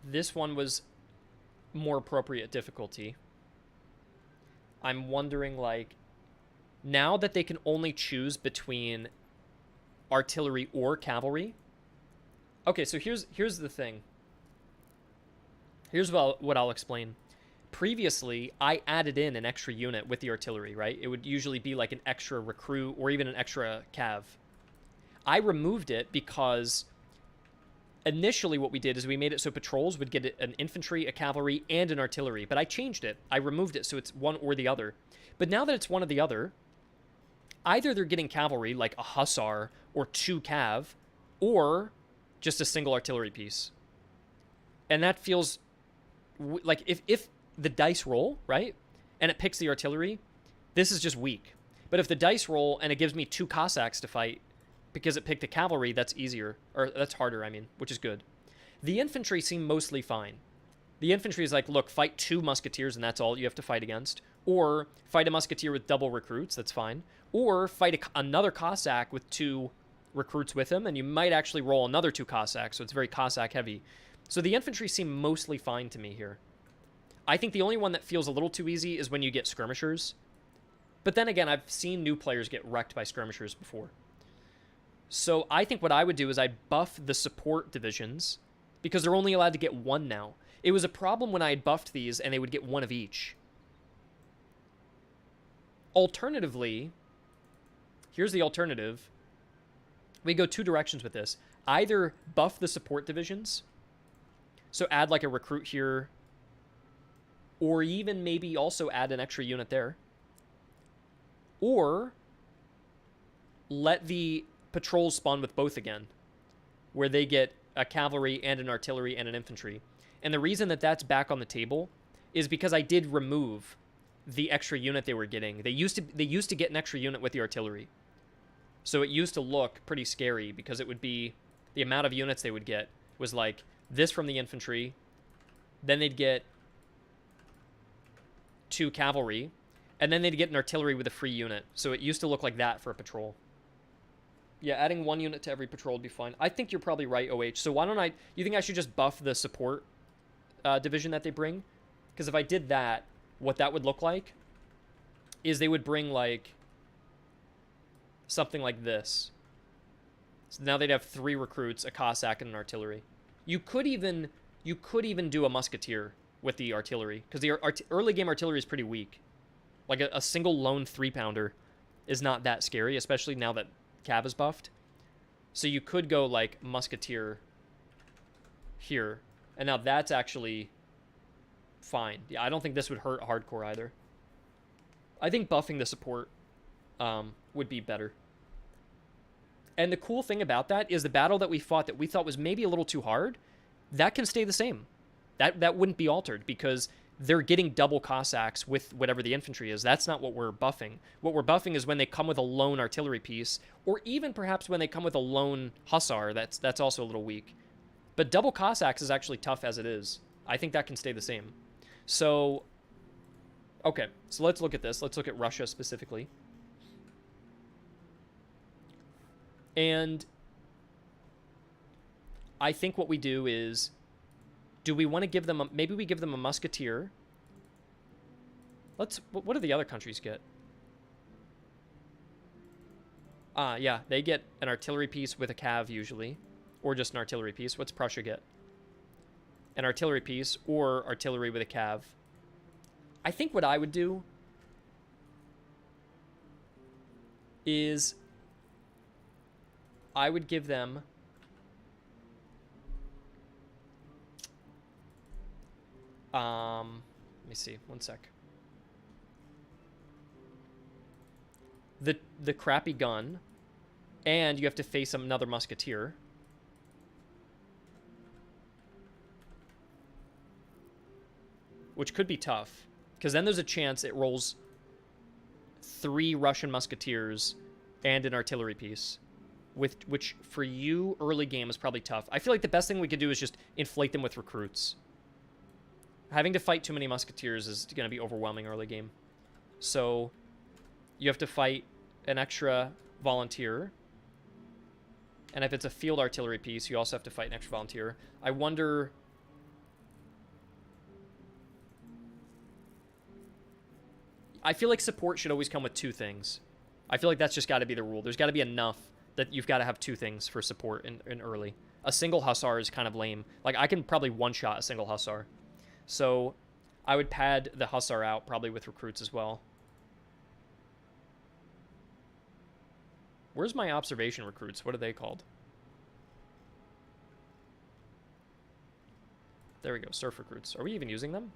this one was more appropriate difficulty. I'm wondering, like, now that they can only choose between artillery or cavalry. Okay, so here's the thing. Here's what I'll explain. Previously, I added in an extra unit with the artillery, right? It would usually be like an extra recruit or even an extra cav. I removed it because initially what we did is we made it so patrols would get an infantry, a cavalry, and an artillery. But I changed it. I removed it so it's one or the other. But now that it's one or the other, either they're getting cavalry, like a hussar or 2 cav, or just a single artillery piece. And that feels like if the dice roll, right, and it picks the artillery, this is just weak. But if the dice roll and it gives me 2 Cossacks to fight because it picked the cavalry, that's easier. Or that's harder, I mean, which is good. The infantry seem mostly fine. The infantry is like, look, fight 2 musketeers and that's all you have to fight against. Or fight a musketeer with double recruits, that's fine. Or fight another Cossack with 2 recruits with him, and you might actually roll another 2 Cossacks, so it's very Cossack heavy. So the infantry seem mostly fine to me here. I think the only one that feels a little too easy is when you get skirmishers. But then again, I've seen new players get wrecked by skirmishers before. So I think what I would do is I'd buff the support divisions, because they're only allowed to get 1 now. It was a problem when I had buffed these and they would get 1 of each. Alternatively, here's the alternative. We go 2 directions with this. Either buff the support divisions, so add like a recruit here, or even maybe also add an extra unit there. Or let the patrols spawn with both again, where they get a cavalry and an artillery and an infantry. And the reason that that's back on the table is because I did remove the extra unit they were getting. They used to get an extra unit with the artillery. So it used to look pretty scary because it would be the amount of units they would get was like this from the infantry, then they'd get 2 cavalry, and then they'd get an artillery with a free unit. So it used to look like that for a patrol. Yeah, adding 1 unit to every patrol would be fine. I think you're probably right, OH. So why don't you think I should just buff the support division that they bring? Because if I did that, what that would look like is they would bring like something like this. So now they'd have 3 recruits, a Cossack, and an artillery. You could even do a musketeer with the artillery, because the early game artillery is pretty weak. Like a single lone 3-pounder is not that scary, especially now that Cav is buffed. So you could go like musketeer here, and now that's actually fine. Yeah, I don't think this would hurt hardcore either. I think buffing the support would be better. And the cool thing about that is the battle that we fought that we thought was maybe a little too hard, that can stay the same. That wouldn't be altered because they're getting double Cossacks with whatever the infantry is. That's not what we're buffing. What we're buffing is when they come with a lone artillery piece, or even perhaps when they come with a lone hussar. That's also a little weak. But double Cossacks is actually tough as it is. I think that can stay the same. So, okay, so let's look at this. Let's look at Russia specifically. And I think what we do is, do we want to give them maybe we give them a musketeer. What do the other countries get? Yeah, they get an artillery piece with a cav usually, or just an artillery piece. What's Prussia get? An artillery piece or artillery with a cav. I think what I would do is I would give them let me see, one sec. The crappy gun, and you have to face another musketeer. Which could be tough, because then there's a chance it rolls 3 Russian musketeers and an artillery piece, which for you early game is probably tough. I feel like the best thing we could do is just inflate them with recruits. Having to fight too many musketeers is going to be overwhelming early game. So you have to fight an extra volunteer. And if it's a field artillery piece, you also have to fight an extra volunteer. I wonder... I feel like support should always come with 2 things. I feel like that's just got to be the rule. There's got to be enough that you've got to have 2 things for support in early. A single hussar is kind of lame. Like, I can probably one-shot a single hussar. So I would pad the hussar out probably with recruits as well. Where's my observation recruits? What are they called? There we go, surf recruits. Are we even using them?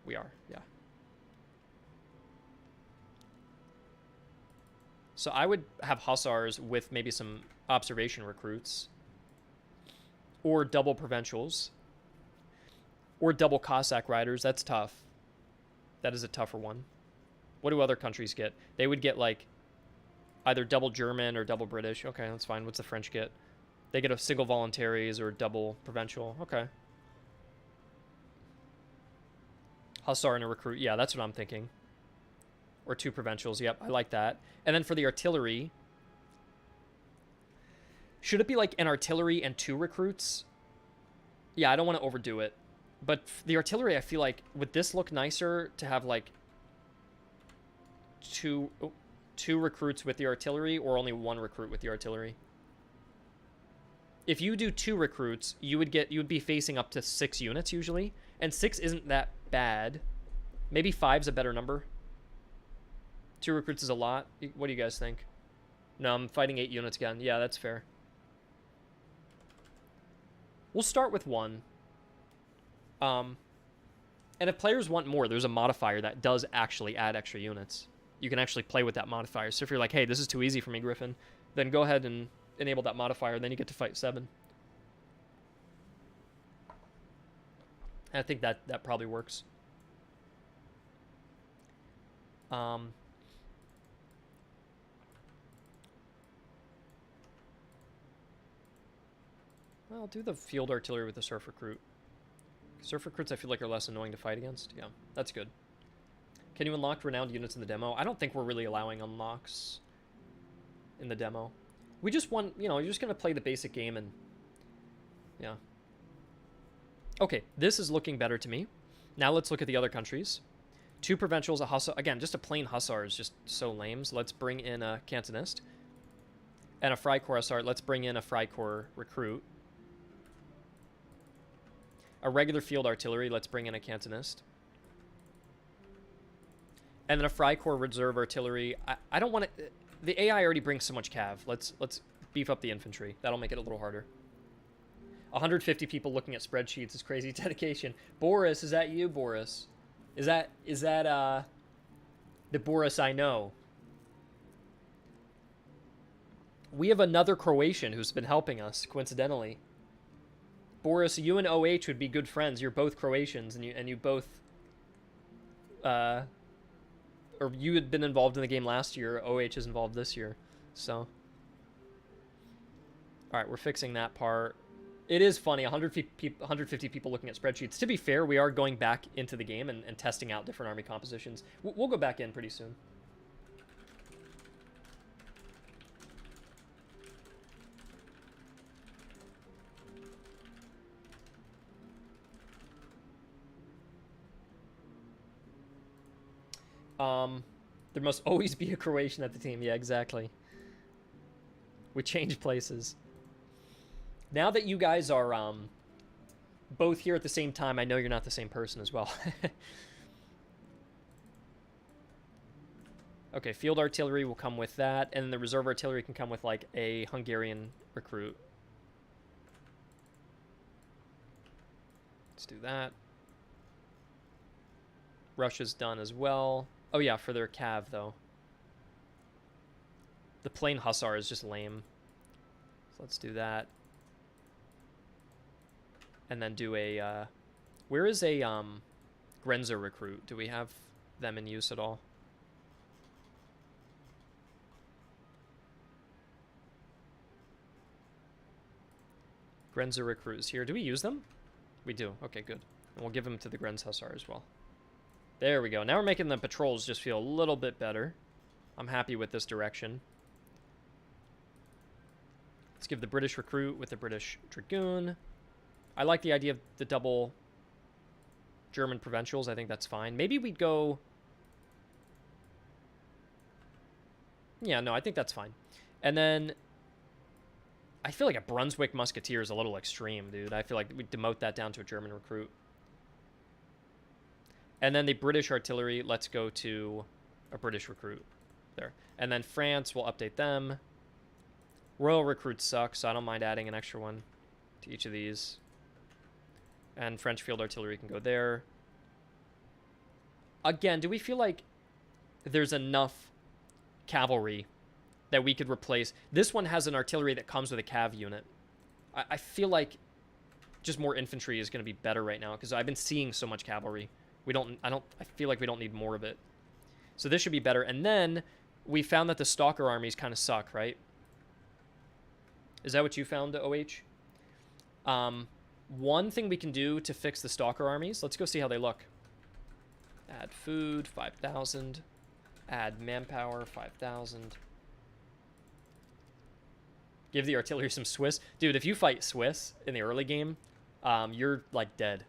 We are, yeah. So I would have hussars with maybe some observation recruits. Or double provincials. Or double Cossack riders. That's tough. That is a tougher one. What do other countries get? They would get like either double German or double British. Okay, that's fine. What's the French get? They get a single voluntaries or double provincial. Okay. Hussar and a recruit. Yeah, that's what I'm thinking. Or 2 provincials. Yep, I like that. And then for the artillery, should it be like an artillery and 2 recruits? Yeah, I don't want to overdo it. But the artillery, I feel like, would this look nicer to have like two recruits with the artillery, or only 1 recruit with the artillery? If you do 2 recruits, you would be facing up to 6 units usually, and 6 isn't that bad. Maybe 5's a better number. 2 recruits is a lot. What do you guys think? No, I'm fighting 8 units again. Yeah, that's fair. We'll start with 1. And if players want more, there's a modifier that does actually add extra units. You can actually play with that modifier. So if you're like, hey, this is too easy for me, Griffin, then go ahead and enable that modifier, then you get to fight 7. And I think that probably works. I'll do the field artillery with the surf recruit. Surf recruits I feel like are less annoying to fight against. Yeah, that's good. Can you unlock renowned units in the demo? I don't think we're really allowing unlocks in the demo. We just want, you're just going to play the basic game and... yeah. Okay, this is looking better to me. Now let's look at the other countries. 2 provincials, a hussar. Again, just a plain hussar is just so lame. So let's bring in a cantonist. And a Freikorps hussar. Let's bring in a Freikorps recruit. A regular field artillery. Let's bring in a cantonist. And then a Freikorps reserve artillery. I don't want to... The AI already brings so much cav. Let's beef up the infantry. That'll make it a little harder. 150 people looking at spreadsheets is crazy dedication. Boris, is that you, Boris? Is that the Boris I know? We have another Croatian who's been helping us, coincidentally. Boris, you and OH would be good friends. You're both Croatians, and you both, or you had been involved in the game last year. OH is involved this year, so. All right, we're fixing that part. It is funny, 150 people looking at spreadsheets. To be fair, we are going back into the game and testing out different army compositions. We'll go back in pretty soon. There must always be a Croatian at the team. Yeah, exactly. We change places. Now that you guys are both here at the same time, I know you're not the same person as well. Okay, field artillery will come with that, and the reserve artillery can come with, like, a Hungarian recruit. Let's do that. Russia's done as well. Oh, yeah, for their cav, though. The plain hussar is just lame. So let's do that. And then do a, where is a, Grenzer recruit? Do we have them in use at all? Grenzer recruits here. Do we use them? We do. Okay, good. And we'll give them to the Grenz Hussar as well. There we go. Now we're making the patrols just feel a little bit better. I'm happy with this direction. Let's give the British recruit with the British Dragoon. I like the idea of the double German provincials. I think that's fine. Maybe we'd go... Yeah, no, I think that's fine. And then... I feel like a Brunswick Musketeer is a little extreme, dude. I feel like we demote that down to a German recruit. And then the British artillery, let's go to a British recruit. There. And then France, we'll update them. Royal recruits suck, so I don't mind adding an extra one to each of these. And French field artillery can go there. Again, do we feel like there's enough cavalry that we could replace? This one has an artillery that comes with a cav unit. I feel like just more infantry is going to be better right now because I've been seeing so much cavalry. I feel like we don't need more of it. So this should be better. And then we found that the Stalker armies kind of suck, right? Is that what you found, OH? One thing we can do to fix the Stalker armies, let's go see how they look. Add food, 5,000. Add manpower, 5,000. Give the artillery some Swiss. Dude, if you fight Swiss in the early game, you're, like, dead.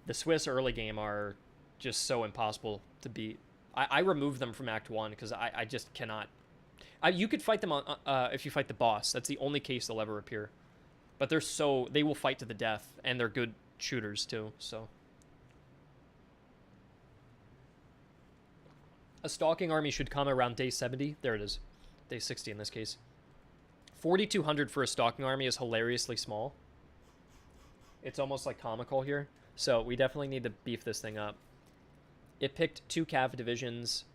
The Swiss early game are just so impossible to beat. I removed them from Act 1 because I just cannot. You could fight them on if you fight the boss. That's the only case they'll ever appear. But they will fight to the death, and they're good shooters too, so. A stalking army should come around day 70. There it is. Day 60 in this case. 4,200 for a stalking army is hilariously small. It's almost like comical here. So we definitely need to beef this thing up. It picked 2 cav divisions.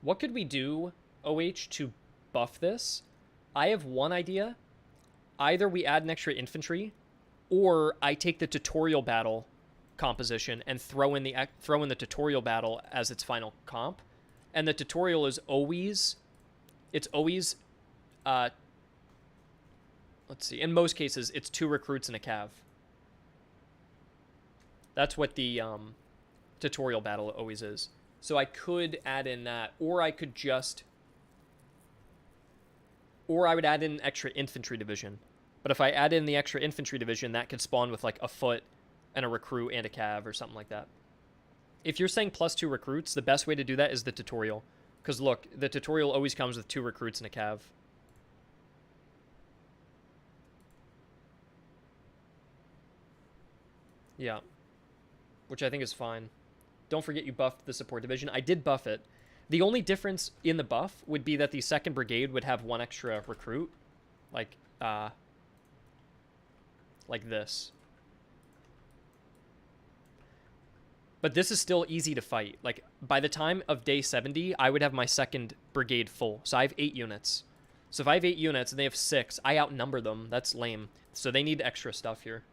What could we do, OH, to buff this? I have one idea. Either we add an extra infantry, or I take the tutorial battle composition and throw in the tutorial battle as its final comp. And the tutorial is always... It's always... let's see. In most cases, it's 2 recruits and a cav. That's what the tutorial battle always is. So I could add in that, or I could just... Or I would add in an extra infantry division. But if I add in the extra infantry division, that could spawn with like a foot and a recruit and a cav or something like that. If you're saying +2 recruits, the best way to do that is the tutorial. Because look, the tutorial always comes with 2 recruits and a cav. Yeah. Which I think is fine. Don't forget you buffed the support division. I did buff it. The only difference in the buff would be that the 2nd Brigade would have 1 extra recruit. Like this. But this is still easy to fight. Like, by the time of day 70, I would have my 2nd Brigade full. So I have 8 units. So if I have 8 units and they have 6, I outnumber them. That's lame. So they need extra stuff here.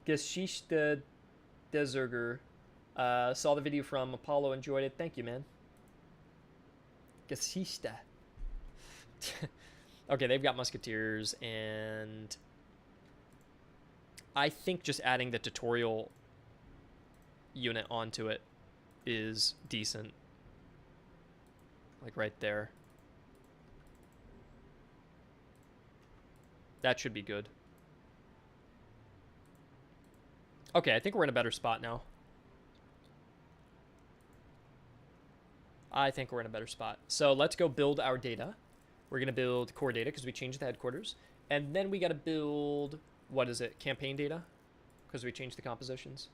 Geschichte Deserger. Saw the video from Apollo, enjoyed it. Thank you, man. Geschichte. Okay, they've got musketeers, and I think just adding the tutorial unit onto it is decent. Like right there. That should be good. Okay, I think we're in a better spot now. I think we're in a better spot. So let's go build our data. We're going to build core data because we changed the headquarters. And then we got to build, what is it, campaign data? Because we changed the compositions.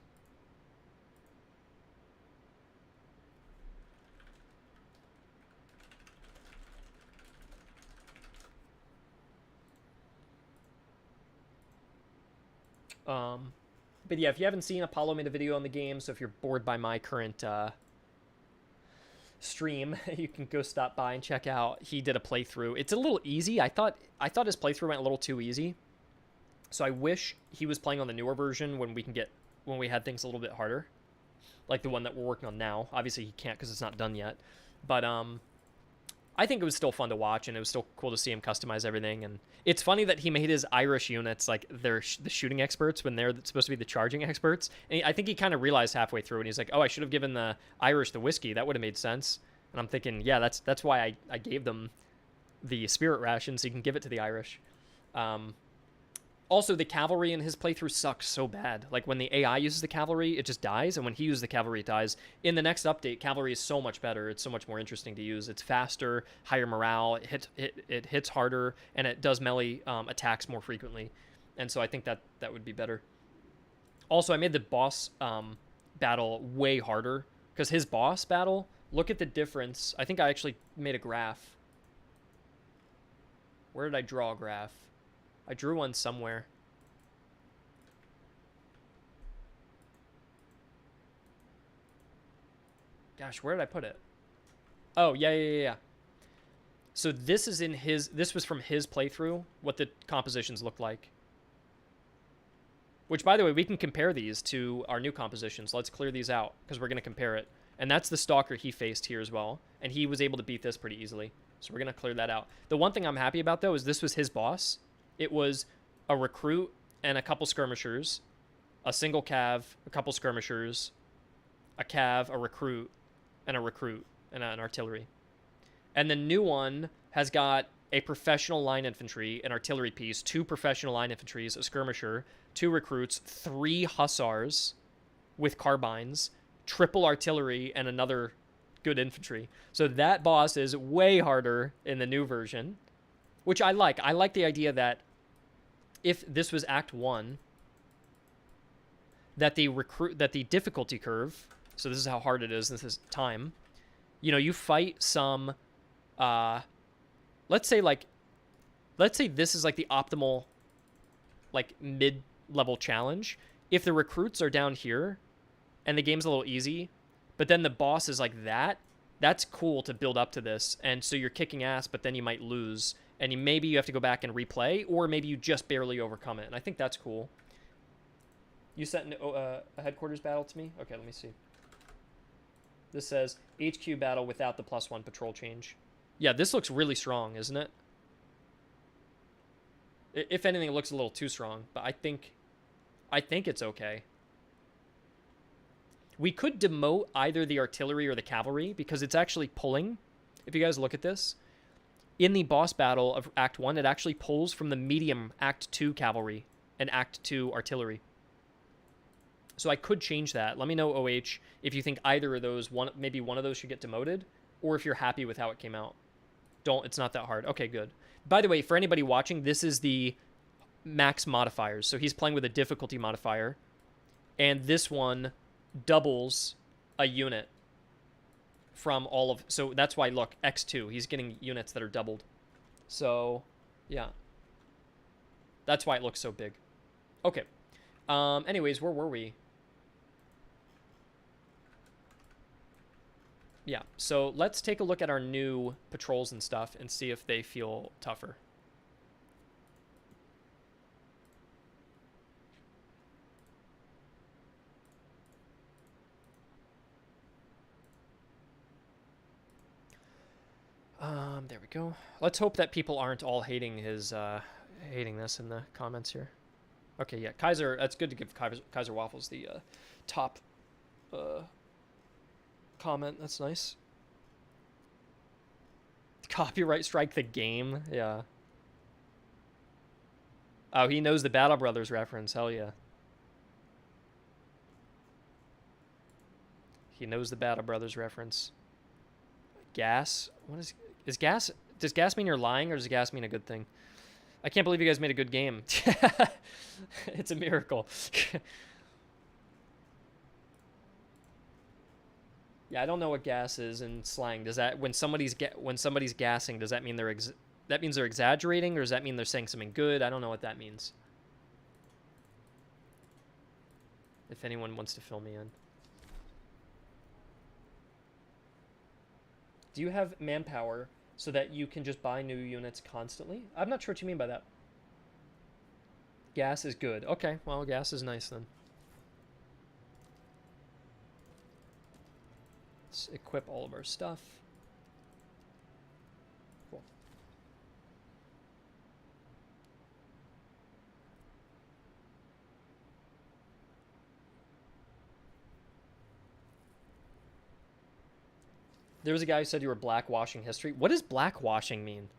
But yeah, if you haven't seen, Apollo made a video on the game, so if you're bored by my current stream, you can go stop by and check out. He did a playthrough. It's a little easy. I thought his playthrough went a little too easy. So I wish he was playing on the newer version when we had things a little bit harder. Like the one that we're working on now. Obviously he can't because it's not done yet. But I think it was still fun to watch, and it was still cool to see him customize everything. And it's funny that he made his Irish units like they're the shooting experts when they're supposed to be the charging experts. And I think he kind of realized halfway through, and he's like, "Oh, I should have given the Irish the whiskey. That would have made sense." And I'm thinking, yeah, that's why I gave them the spirit ration, so you can give it to the Irish. Also, the cavalry in his playthrough sucks so bad. Like, when the AI uses the cavalry, it just dies, and when he uses the cavalry, it dies. In the next update, cavalry is so much better. It's so much more interesting to use. It's faster, higher morale, it hits harder, and it does melee attacks more frequently. And so I think that would be better. Also, I made the boss battle way harder, because his boss battle, look at the difference. I think I actually made a graph. Where did I draw a graph? I drew one somewhere. Gosh, where did I put it? Oh, yeah. So this is in his, this was from his playthrough, what the compositions look like. Which, by the way, we can compare these to our new compositions. Let's clear these out, because we're going to compare it. And that's the Stalker he faced here as well. And he was able to beat this pretty easily. So we're going to clear that out. The one thing I'm happy about, though, is this was his boss. It was a recruit and a couple skirmishers, a single cav, a couple skirmishers, a cav, a recruit, and an artillery. And the new one has got a professional line infantry, an artillery piece, 2 professional line infantries, a skirmisher, 2 recruits, 3 hussars with carbines, triple artillery, and another good infantry. So that boss is way harder in the new version, which I like. I like the idea that if this was Act 1, that the difficulty curve, so this is how hard it is, this is time, you know, you fight some, let's say this is like the optimal, like, mid-level challenge. If the recruits are down here, and the game's a little easy, but then the boss is like that, that's cool to build up to this, and so you're kicking ass, but then you might lose, and maybe you have to go back and replay, or maybe you just barely overcome it, and I think that's cool. You sent a headquarters battle to me? Okay, let me see. This says, HQ battle without the +1 patrol change. Yeah, this looks really strong, isn't it? If anything, it looks a little too strong, but I think it's okay. We could demote either the artillery or the cavalry, because it's actually pulling. If you guys look at this, in the boss battle of Act 1, it actually pulls from the medium Act 2 cavalry and Act 2 artillery. So I could change that. Let me know, OH, if you think either of those, maybe one of those should get demoted, or if you're happy with how it came out. It's not that hard. Okay, good. By the way, for anybody watching, this is the max modifiers. So he's playing with a difficulty modifier, and this one doubles a unit from all of, so that's why, look, X2, he's getting units that are doubled. So yeah, that's why it looks so big. Okay, anyways, where were we? Yeah, so let's take a look at our new patrols and stuff and see if they feel tougher. There we go. Let's hope that people aren't all hating his, hating this in the comments here. Okay, yeah, Kaiser, that's good to give Kaiser Waffles the top comment. That's nice. Copyright strike the game. Yeah. Oh, he knows the Battle Brothers reference. Hell yeah. He knows the Battle Brothers reference. Gas? What is gas? Does gas mean you're lying, or does gas mean a good thing? I can't believe you guys made a good game. It's a miracle. Yeah, I don't know what gas is in slang. Does that, when somebody's gassing, does that mean that means they're exaggerating, or does that mean they're saying something good? I don't know what that means. If anyone wants to fill me in. Do you have manpower so that you can just buy new units constantly? I'm not sure what you mean by that. Gas is good. Okay, well, gas is nice then. Let's equip all of our stuff. There's a guy who said you were blackwashing history. What does blackwashing mean?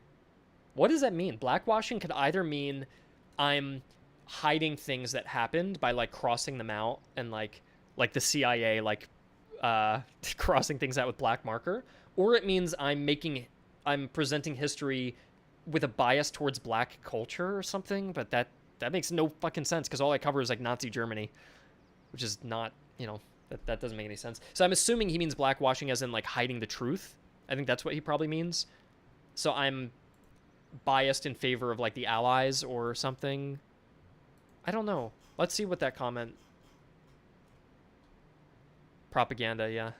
What does that mean? Blackwashing could either mean I'm hiding things that happened by like crossing them out and like the CIA like crossing things out with black marker, or it means I'm presenting history with a bias towards black culture or something, but that makes no fucking sense because all I cover is like Nazi Germany, which is not, that doesn't make any sense. So I'm assuming he means blackwashing as in like hiding the truth. I think that's what he probably means. So I'm biased in favor of like the Allies or something. I don't know. Let's see what that comment. Propaganda, yeah.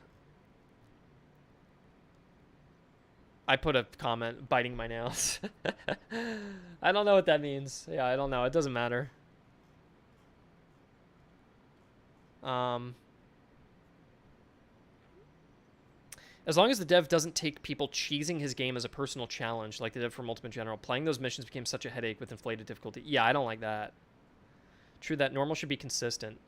I put a comment biting my nails. I don't know what that means. Yeah, I don't know. It doesn't matter. As long as the dev doesn't take people cheesing his game as a personal challenge, like the dev from Ultimate General, playing those missions became such a headache with inflated difficulty. Yeah, I don't like that. True that normal should be consistent.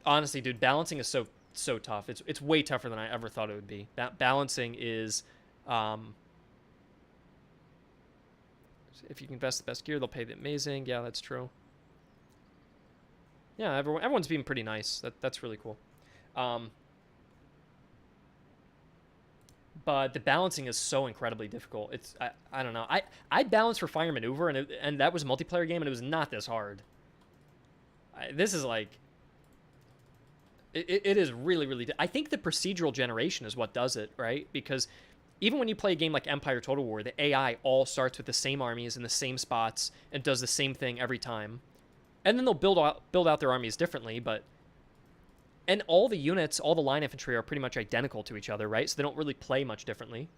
Honestly, dude, balancing is so tough. It's way tougher than I ever thought it would be. That balancing is, if you can invest the best gear, they'll pay the amazing. Yeah, that's true. Yeah, everyone's being pretty nice. That's really cool. But the balancing is so incredibly difficult. I don't know. I balanced for fire maneuver, and that was a multiplayer game, and it was not this hard. This is like, it is really, really. I think the procedural generation is what does it, right? Because even when you play a game like Empire Total War, the AI all starts with the same armies in the same spots and does the same thing every time. And then they'll build out their armies differently, and all the units, all the line infantry are pretty much identical to each other, right? So they don't really play much differently.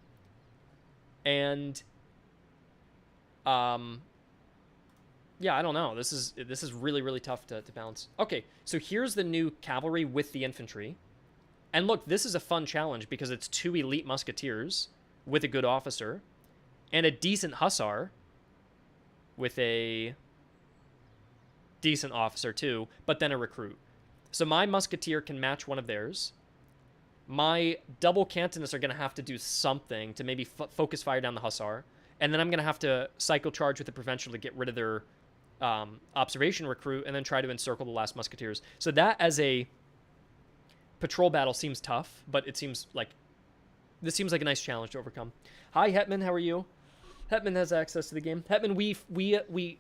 And yeah, I don't know. This is really, really tough to balance. Okay, so here's the new cavalry with the infantry. And look, this is a fun challenge because it's 2 elite musketeers with a good officer and a decent hussar with a decent officer too, but then a recruit. So my musketeer can match one of theirs. My double cantonists are going to have to do something to maybe focus fire down the hussar. And then I'm going to have to cycle charge with the provincial to get rid of their observation recruit and then try to encircle the last musketeers. So that as a patrol battle seems tough, but this seems like a nice challenge to overcome. Hi, Hetman. How are you? Hetman has access to the game. Hetman, we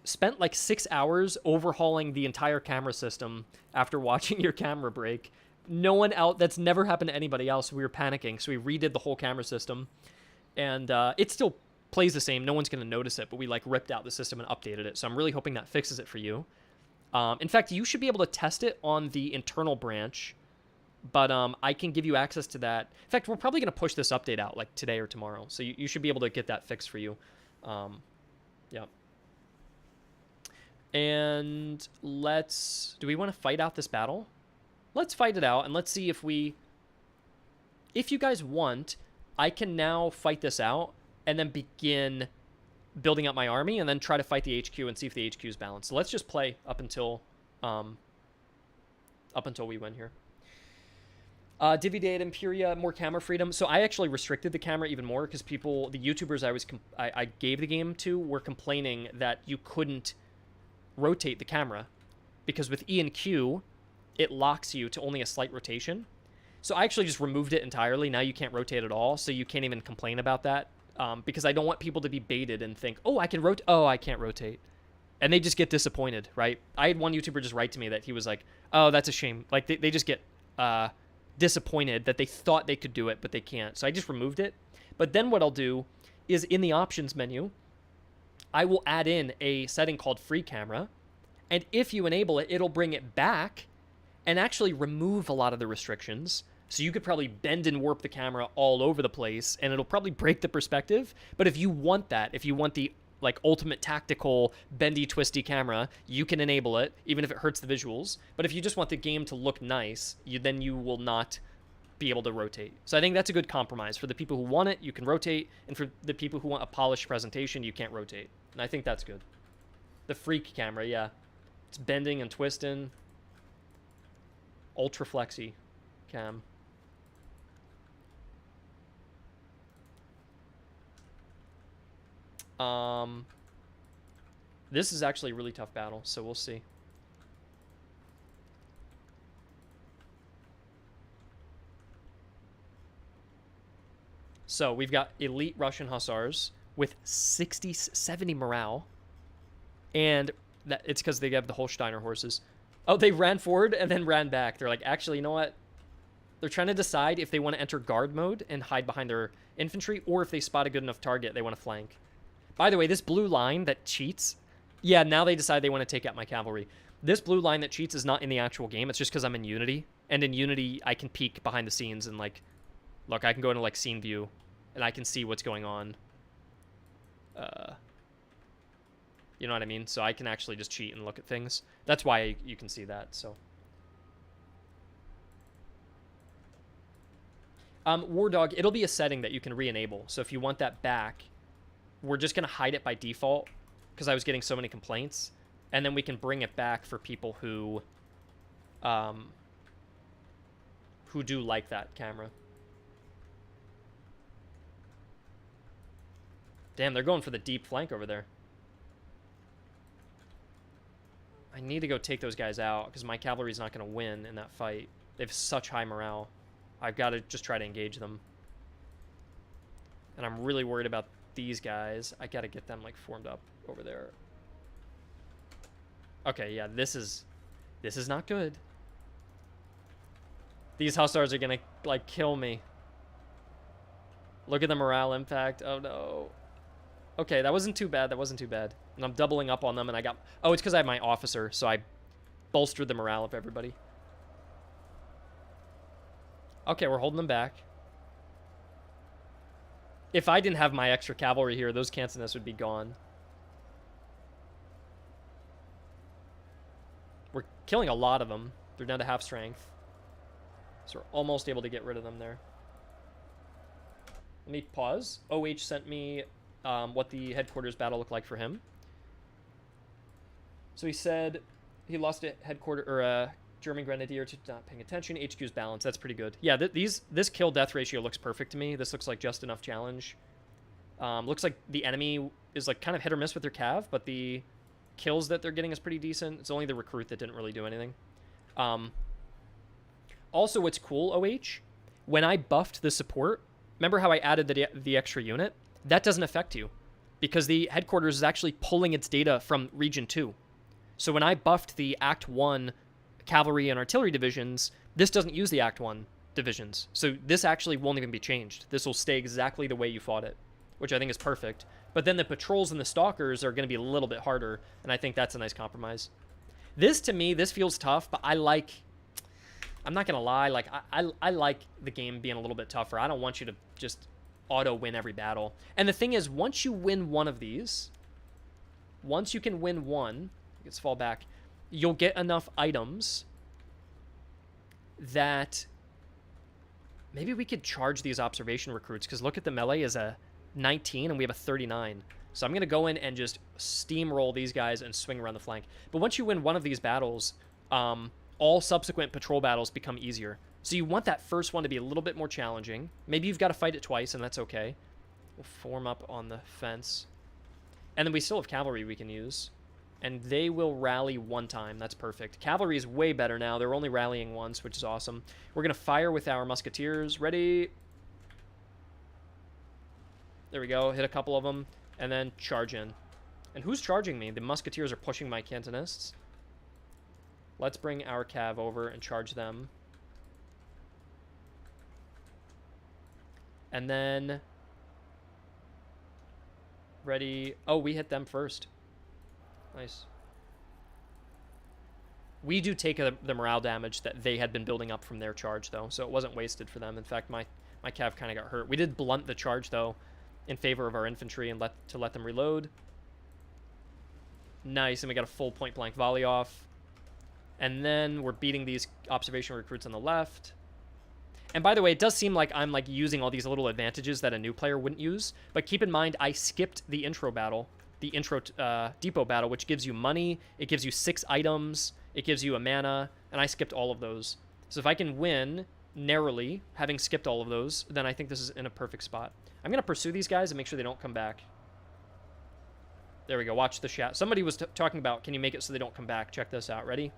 spent like 6 hours overhauling the entire camera system after watching your camera break. No one out, that's never happened to anybody else. We were panicking, so we redid the whole camera system. And it still plays the same. No one's going to notice it, but we like ripped out the system and updated it. So I'm really hoping that fixes it for you. In fact, you should be able to test it on the internal branch, but I can give you access to that. In fact, we're probably going to push this update out like today or tomorrow. So you should be able to get that fixed for you. Yeah. And do we want to fight out this battle? Let's fight it out and let's see if you guys want, I can now fight this out and then begin building up my army and then try to fight the HQ and see if the HQ is balanced. So let's just play up until we win here. Divi Day at Imperia, more camera freedom. So I actually restricted the camera even more because the YouTubers I gave the game to were complaining that you couldn't rotate the camera because with E and Q, it locks you to only a slight rotation. So I actually just removed it entirely. Now you can't rotate at all, so you can't even complain about that because I don't want people to be baited and think, oh, I can rotate. Oh, I can't rotate. And they just get disappointed, right? I had one YouTuber just write to me that he was like, oh, that's a shame. Like they just get disappointed that they thought they could do it, but they can't. So I just removed it. But then what I'll do is in the options menu, I will add in a setting called free camera. And if you enable it, it'll bring it back and actually remove a lot of the restrictions. So you could probably bend and warp the camera all over the place and it'll probably break the perspective. But if you want that, if you want the like ultimate tactical bendy twisty camera, you can enable it even if it hurts the visuals. But if you just want the game to look nice, then you will not be able to rotate. So I think that's a good compromise. For the people who want it, you can rotate, and for the people who want a polished presentation, you can't rotate. And I think that's good. The freak camera, yeah, it's bending and twisting. Ultra flexy cam. This is actually a really tough battle, so we'll see. So we've got elite Russian Hussars with 60, 70 morale. And it's because they have the Holsteiner horses. Oh, they ran forward and then ran back. They're like, actually, you know what? They're trying to decide if they want to enter guard mode and hide behind their infantry, or if they spot a good enough target, they want to flank. By the way, this blue line that cheats, yeah, now they decide they want to take out my cavalry. This blue line that cheats is not in the actual game. It's just because I'm in Unity. And in Unity, I can peek behind the scenes and, like, look, I can go into, like, scene view, and I can see what's going on. You know what I mean? So I can actually just cheat and look at things. That's why you can see that, so. War Dog, it'll be a setting that you can re-enable. So if you want that back, we're just going to hide it by default because I was getting so many complaints. And then we can bring it back for people who do like that camera. Damn, they're going for the deep flank over there. I need to go take those guys out because my cavalry's not going to win in that fight. They have such high morale. I've got to just try to engage them. And I'm really worried about these guys. I got to get them, like, formed up over there. Okay, yeah, this is not good. These Hussars are going to, like, kill me. Look at the morale impact. Oh, no. Okay, that wasn't too bad. That wasn't too bad. And I'm doubling up on them, and I got... Oh, it's because I have my officer, so I bolstered the morale of everybody. Okay, we're holding them back. If I didn't have my extra cavalry here, those Cansonists would be gone. We're killing a lot of them. They're down to half strength. So we're almost able to get rid of them there. Let me pause. OH sent me what the headquarters battle looked like for him. So he said he lost a German grenadier to not paying attention. HQ's balance. That's pretty good. Yeah, this kill-death ratio looks perfect to me. This looks like just enough challenge. Looks like the enemy is like kind of hit or miss with their cav, but the kills that they're getting is pretty decent. It's only the recruit that didn't really do anything. Also, what's cool, OH, when I buffed the support, remember how I added the extra unit? That doesn't affect you because the headquarters is actually pulling its data from Region 2. So when I buffed the Act 1 cavalry and artillery divisions, this doesn't use the Act 1 divisions. So this actually won't even be changed. This will stay exactly the way you fought it, which I think is perfect. But then the patrols and the stalkers are going to be a little bit harder, and I think that's a nice compromise. This, to me, this feels tough, but I'm not going to lie, like, I like the game being a little bit tougher. I don't want you to just auto-win every battle. And the thing is, once you win one of these, once you can win one, let's fall back, you'll get enough items that maybe we could charge these observation recruits, because look at the melee is a 19 and we have a 39. So I'm going to go in and just steamroll these guys and swing around the flank. But once you win one of these battles, all subsequent patrol battles become easier. So you want that first one to be a little bit more challenging. Maybe you've got to fight it twice, and that's okay. We'll form up on the fence. And then we still have cavalry we can use. And they will rally one time. That's perfect. Cavalry is way better now. They're only rallying once, which is awesome. We're going to fire with our musketeers. Ready? There we go. Hit a couple of them. And then charge in. And who's charging me? The musketeers are pushing my cantonists. Let's bring our cav over and charge them. And then... Ready? Oh, we hit them first. Nice. We do take the morale damage that they had been building up from their charge, though, so it wasn't wasted for them. In fact, my cav kind of got hurt. We did blunt the charge, though, in favor of our infantry and let them reload. Nice, and we got a full point-blank volley off. And then we're beating these observation recruits on the left. And by the way, it does seem like I'm like using all these little advantages that a new player wouldn't use. But keep in mind, I skipped the intro battle, the intro depot battle, which gives you money. It gives you 6 items. It gives you a mana. And I skipped all of those. So if I can win narrowly, having skipped all of those, then I think this is in a perfect spot. I'm going to pursue these guys and make sure they don't come back. There we go. Watch the shot. Somebody was talking about, can you make it so they don't come back? Check this out. Ready?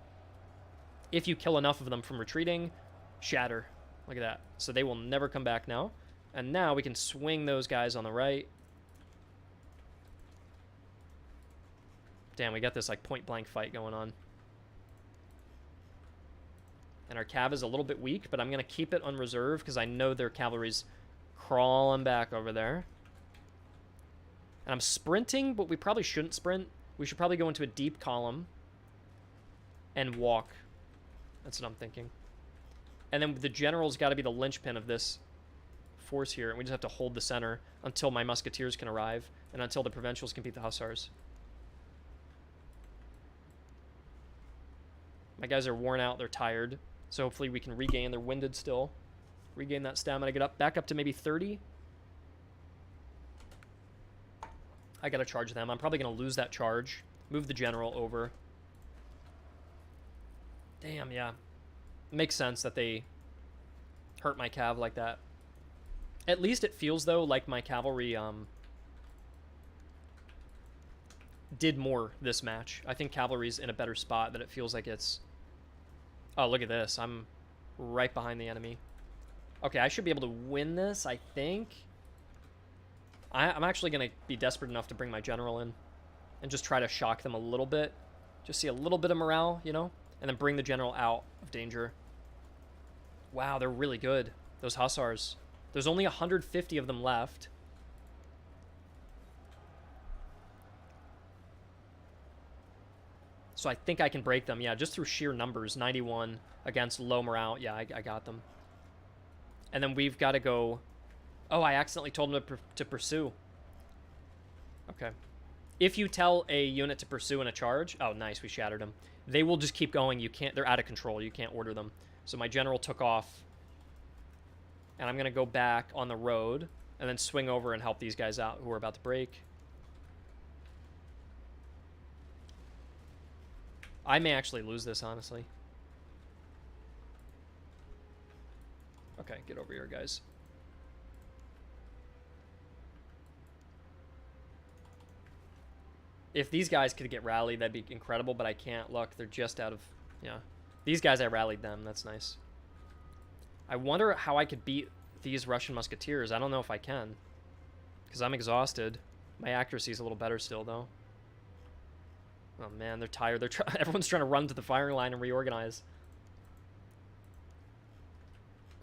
If you kill enough of them from retreating, shatter. Look at that. So they will never come back now. And now we can swing those guys on the right. Damn, we got this like point blank fight going on. And our cav is a little bit weak, but I'm going to keep it on reserve because I know their cavalry's crawling back over there. And I'm sprinting, but we probably shouldn't sprint. We should probably go into a deep column and walk. That's what I'm thinking. And then the general's got to be the linchpin of this force here. And we just have to hold the center until my musketeers can arrive and until the provincials can beat the hussars. My guys are worn out. They're tired. So hopefully we can regain. They're winded still. Regain that stamina. Get up, back up to maybe 30. I gotta charge them. I'm probably gonna lose that charge. Move the general over. Damn, yeah. Makes sense that they hurt my cav like that. At least it feels, though, like my cavalry did more this match. I think cavalry's in a better spot than it feels like it's... Oh, look at this. I'm right behind the enemy. Okay, I should be able to win this, I think. I'm actually going to be desperate enough to bring my general in and just try to shock them a little bit. Just see a little bit of morale, you know? And then bring the general out of danger. Wow, they're really good. Those hussars. There's only 150 of them left. So I think I can break them. Yeah, just through sheer numbers. 91 against low morale. Yeah, I got them. And then we've got to go... Oh, I accidentally told them to pursue. Okay. If you tell a unit to pursue in a charge... Oh, nice. We shattered them. They will just keep going. You can't... They're out of control. You can't order them. So my general took off. And I'm going to go back on the road. And then swing over and help these guys out who are about to break. I may actually lose this, honestly. Okay, get over here, guys. If these guys could get rallied, that'd be incredible, but I can't. Look, they're just out of... Yeah. These guys, I rallied them. That's nice. I wonder how I could beat these Russian musketeers. I don't know if I can. Because I'm exhausted. My accuracy's a little better still, though. Oh, man, they're tired. Everyone's trying to run to the firing line and reorganize.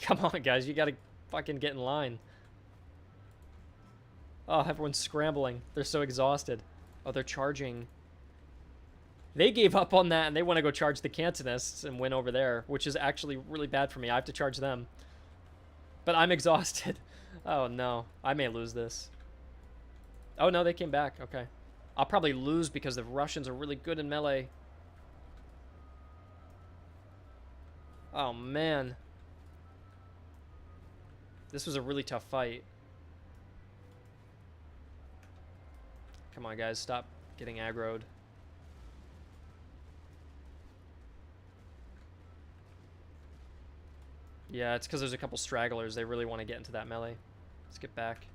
Come on, guys. You gotta fucking get in line. Oh, everyone's scrambling. They're so exhausted. Oh, they're charging. They gave up on that, and they want to go charge the Cantonists and win over there, which is actually really bad for me. I have to charge them. But I'm exhausted. Oh, no. I may lose this. Oh, no, they came back. Okay. I'll probably lose because the Russians are really good in melee. Oh, man. This was a really tough fight. Come on, guys. Stop getting aggroed. Yeah, it's because there's a couple stragglers. They really want to get into that melee. Let's get back.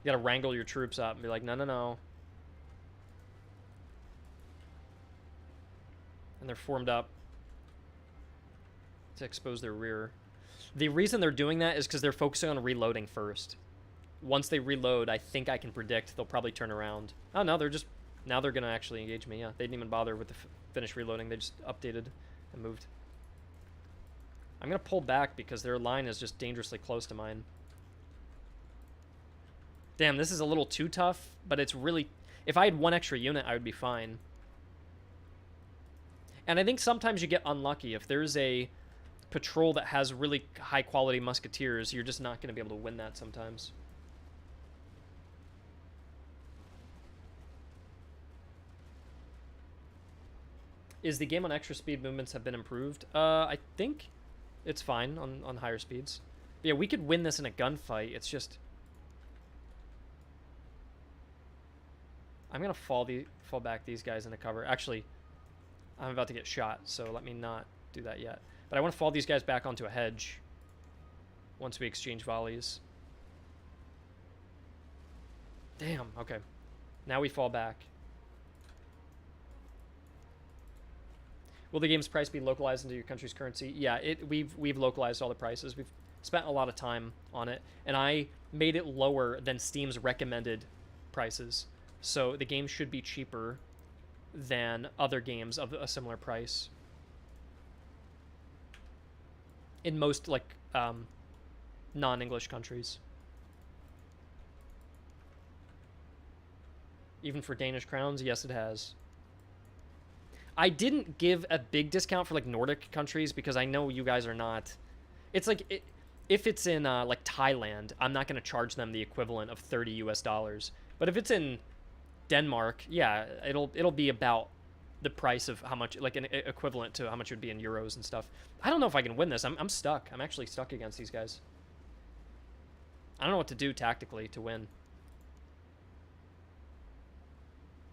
You gotta wrangle your troops up and be like, no, no, no. And they're formed up to expose their rear. The reason they're doing that is because they're focusing on reloading first. Once they reload, I think I can predict they'll probably turn around. Oh, no, they're just... Now they're going to actually engage me, yeah. They didn't even bother with the finish reloading. They just updated and moved. I'm going to pull back because their line is just dangerously close to mine. Damn, this is a little too tough, but it's really... If I had one extra unit, I would be fine. And I think sometimes you get unlucky. If there's a patrol that has really high-quality musketeers, you're just not going to be able to win that sometimes. Is the game on extra speed movements have been improved? I think it's fine on higher speeds. But yeah, we could win this in a gunfight. It's just... I'm going to fall back these guys into cover. Actually, I'm about to get shot, so let me not do that yet. But I want to fall these guys back onto a hedge once we exchange volleys. Damn, okay. Now we fall back. Will the game's price be localized into your country's currency? Yeah, we've localized all the prices. We've spent a lot of time on it, and I made it lower than Steam's recommended prices. So the game should be cheaper than other games of a similar price. In most, like, non-English countries. Even for Danish crowns, yes, it has. I didn't give a big discount for, like, Nordic countries because I know you guys are not. It's like, if it's in, like, Thailand, I'm not going to charge them the equivalent of $30 US. But if it's in Denmark, yeah, it'll be about the price of how much, like, an equivalent to how much it would be in euros and stuff. I don't know if I can win this. I'm stuck. I'm actually stuck against these guys. I don't know what to do tactically to win.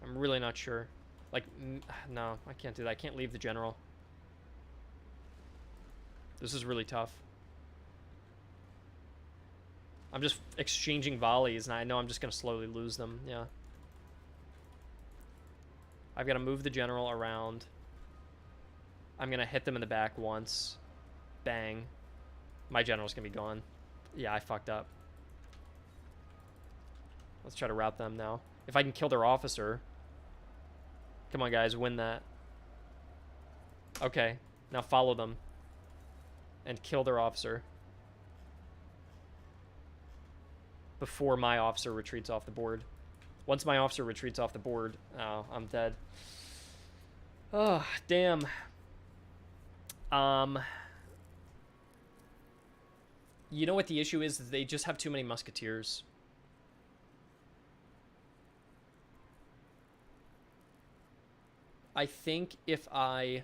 I'm really not sure. Like, no, I can't do that. I can't leave the general. This is really tough. I'm just exchanging volleys, and I know I'm just going to slowly lose them. Yeah. I've got to move the general around. I'm going to hit them in the back once. Bang. My general's going to be gone. Yeah, I fucked up. Let's try to rout them now. If I can kill their officer... Come on, guys, win that. Okay, now follow them. And kill their officer. Before my officer retreats off the board. Once my officer retreats off the board, oh, I'm dead. Oh, damn. You know what the issue is? They just have too many musketeers. I think if I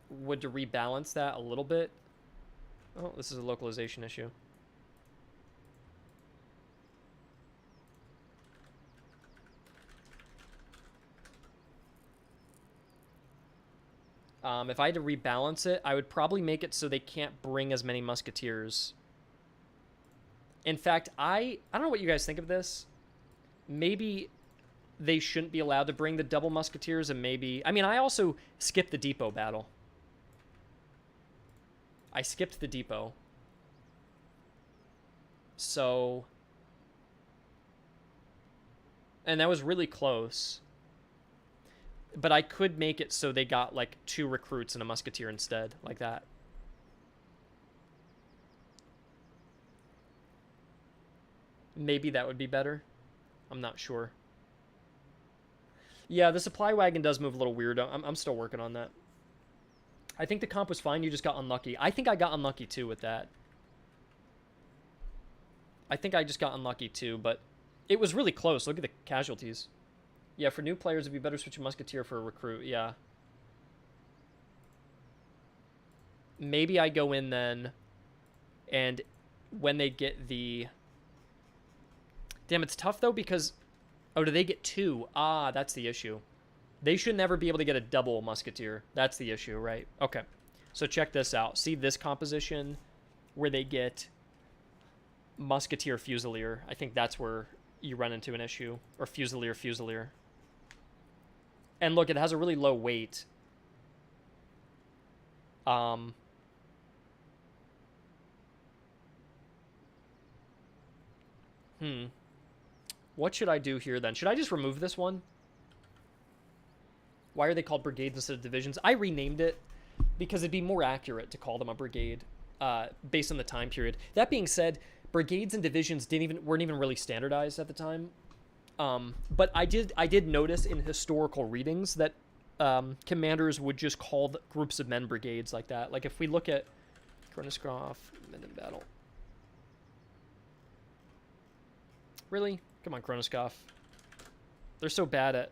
would to rebalance that a little bit... Oh, this is a localization issue. If I had to rebalance it, I would probably make it so they can't bring as many musketeers. In fact, I don't know what you guys think of this. Maybe... they shouldn't be allowed to bring the double musketeers, and maybe... I mean, I also skipped the depot battle. I skipped the depot. So... and that was really close. But I could make it so they got, like, 2 recruits and a musketeer instead, like that. Maybe that would be better. I'm not sure. Yeah, the supply wagon does move a little weird. I'm still working on that. I think the comp was fine. You just got unlucky. I think I got unlucky, too, with that. I think I just got unlucky, too, but it was really close. Look at the casualties. Yeah, for new players, it'd be better to switch a musketeer for a recruit. Yeah. Maybe I go in then, and when they get the... Damn, it's tough, though, because... Oh, do they get 2? Ah, that's the issue. They should never be able to get a double musketeer. That's the issue, right? Okay. So check this out. See this composition where they get musketeer fusilier? I think that's where you run into an issue. Or fusilier. And look, it has a really low weight. What should I do here, then? Should I just remove this one? Why are they called brigades instead of divisions? I renamed it because it'd be more accurate to call them a brigade based on the time period. That being said, brigades and divisions weren't even really standardized at the time. But I did notice in historical readings that commanders would just call groups of men brigades like that. Like if we look at Kronoskov, men in battle. Really? Come on, Kronoskov. They're so bad at...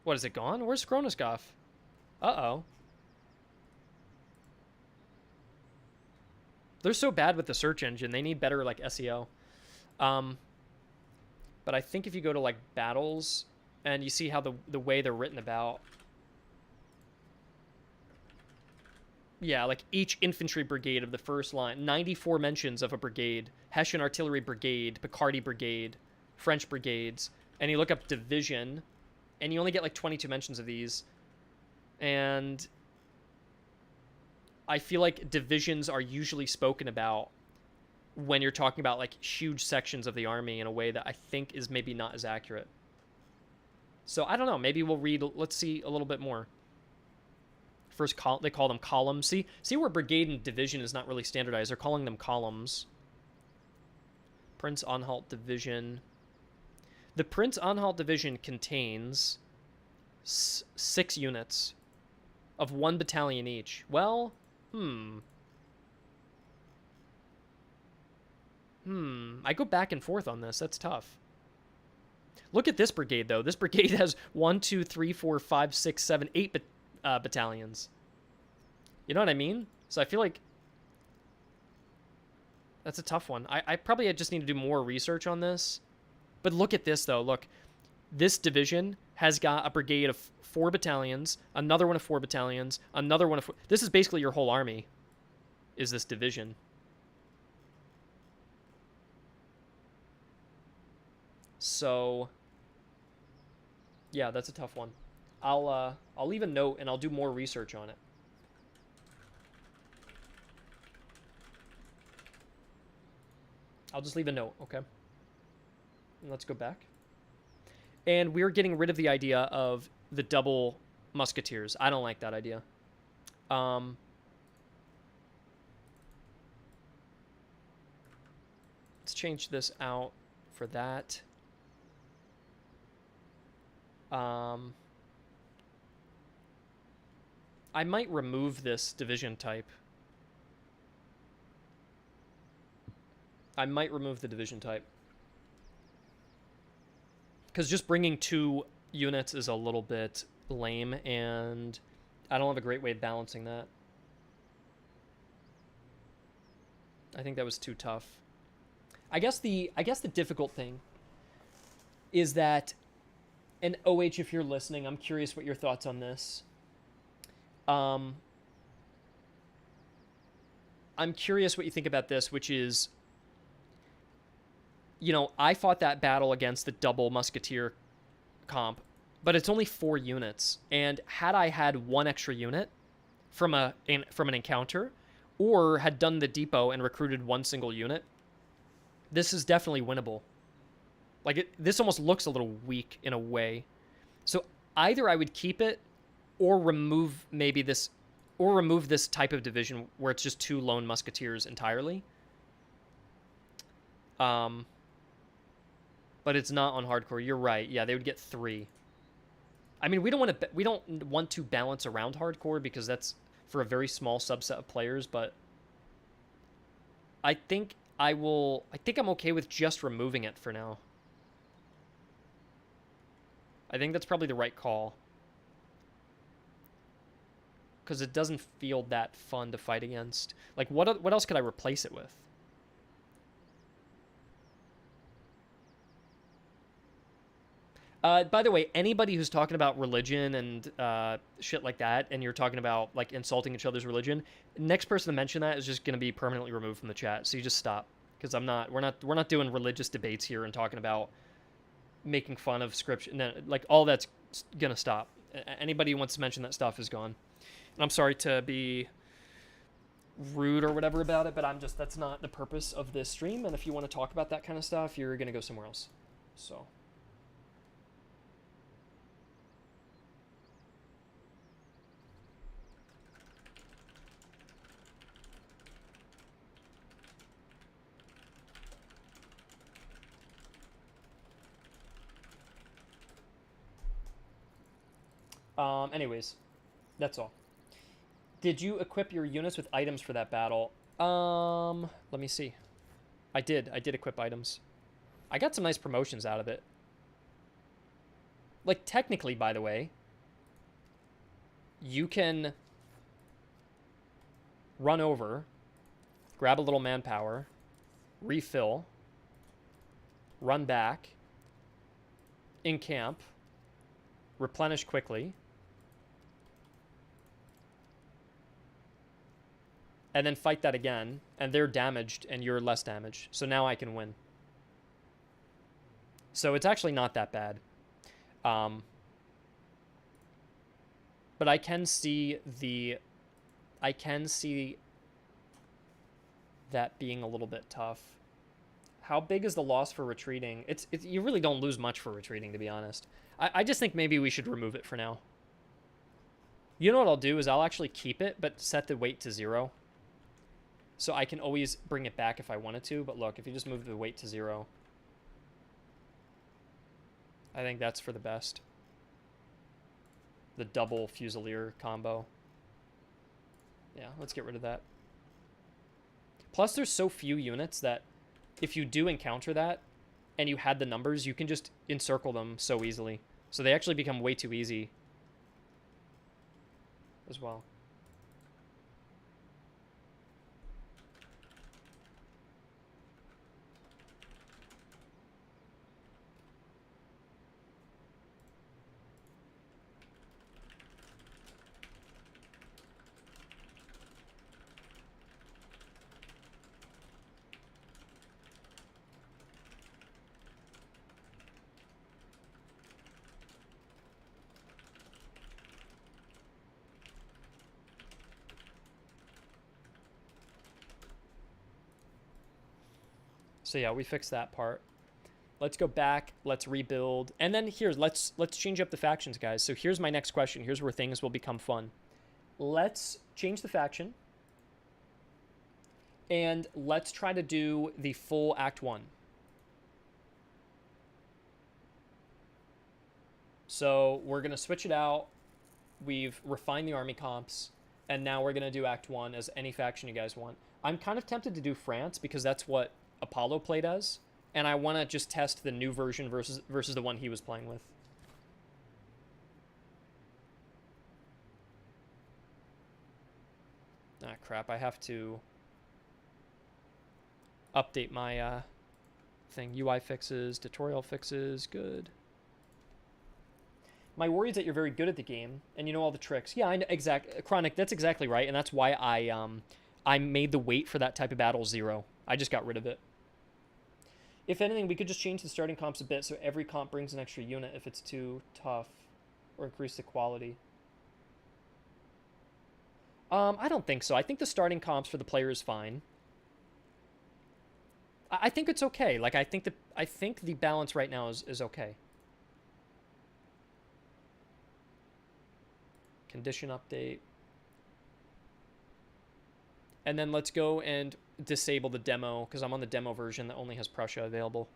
What, is it gone? Where's Kronoskov? Uh-oh. They're so bad with the search engine. They need better, like, SEO. But I think if you go to, like, battles, and you see how the way they're written about... Yeah, like each infantry brigade of the first line, 94 mentions of a brigade, Hessian artillery brigade, Picardy brigade, French brigades, and you look up division, and you only get like 22 mentions of these, and I feel like divisions are usually spoken about when you're talking about like huge sections of the army in a way that I think is maybe not as accurate. So I don't know, maybe we'll read, let's see a little bit more. First, they call them columns. See where brigade and division is not really standardized. They're calling them columns. Prince Anhalt Division. The Prince Anhalt Division contains 6 units of 1 battalion each. Well, I go back and forth on this. That's tough. Look at this brigade, though. This brigade has 1, 2, 3, 4, 5, 6, 7, 8 battalions. You know what I mean? So I feel like that's a tough one. I probably just need to do more research on this. But look at this, though. Look, this division has got a brigade of 4 battalions, another one of 4 battalions, another one of 4. This is basically your whole army, is this division. So, yeah, that's a tough one. I'll leave a note and I'll do more research on it. I'll just leave a note, okay? And let's go back. And we're getting rid of the idea of the double musketeers. I don't like that idea. Let's change this out for that. I might remove this division type. I might remove the division type. Because just bringing 2 units is a little bit lame, and I don't have a great way of balancing that. I think that was too tough. I guess the difficult thing is that, and OH, if you're listening, I'm curious what your thoughts on this. I'm curious what you think about this, which is, you know, I fought that battle against the double musketeer comp, but it's only 4 units. And had I had 1 extra unit from an encounter, or had done the depot and recruited 1 single unit, this is definitely winnable. Like, this almost looks a little weak in a way. So either I would keep it, or remove this type of division where it's just 2 lone musketeers entirely. But it's not on hardcore. You're right. Yeah, they would get 3. I mean, we don't want to balance around hardcore because that's for a very small subset of players, but I think I'm okay with just removing it for now. I think that's probably the right call. Because it doesn't feel that fun to fight against. Like, what else could I replace it with? By the way, anybody who's talking about religion and shit like that, and you're talking about like insulting each other's religion, next person to mention that is just going to be permanently removed from the chat. So you just stop, because we're not doing religious debates here and talking about making fun of scripture. No, like, all that's gonna stop. Anybody who wants to mention that stuff is gone. And I'm sorry to be rude or whatever about it, but that's not the purpose of this stream. And if you want to talk about that kind of stuff, you're going to go somewhere else. So. Anyways, that's all. Did you equip your units with items for that battle? Let me see. I did equip items. I got some nice promotions out of it. Like, technically, by the way, you can run over, grab a little manpower, refill, run back, encamp, replenish quickly, and then fight that again, and they're damaged and you're less damaged. So now I can win. So it's actually not that bad. But I can see that being a little bit tough. How big is the loss for retreating? You really don't lose much for retreating, to be honest. I just think maybe we should remove it for now. You know what I'll do is I'll actually keep it, but set the weight to 0. So I can always bring it back if I wanted to. But look, if you just move the weight to 0, I think that's for the best. The double Fusilier combo. Yeah, let's get rid of that. Plus, there's so few units that if you do encounter that and you had the numbers, you can just encircle them so easily. So they actually become way too easy as well. So yeah, we fixed that part. Let's go back, let's rebuild. And then let's change up the factions, guys. So here's my next question. Here's where things will become fun. Let's change the faction. And let's try to do the full Act 1. So we're going to switch it out. We've refined the army comps. And now we're going to do Act 1 as any faction you guys want. I'm kind of tempted to do France because that's what Apollo played as, and I want to just test the new version versus the one he was playing with. Ah, crap, I have to update my thing. UI fixes, tutorial fixes, good. My worry is that you're very good at the game and you know all the tricks. Yeah, I know, Chronic, that's exactly right, and that's why I made the weight for that type of battle 0. I just got rid of it. If anything, we could just change the starting comps a bit so every comp brings an extra unit if it's too tough, or increase the quality. I don't think so. I think the starting comps for the player is fine. I think it's okay. Like I think the balance right now is okay. Condition update. And then let's go and disable the demo, because I'm on the demo version that only has Prussia available.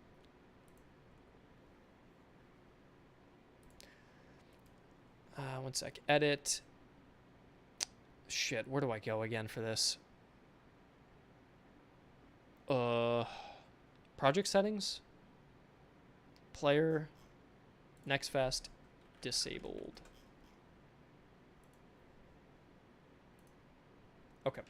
One sec. Edit. Shit, where do I go again for this? Project settings? Player. Next fest. Disabled. Okay.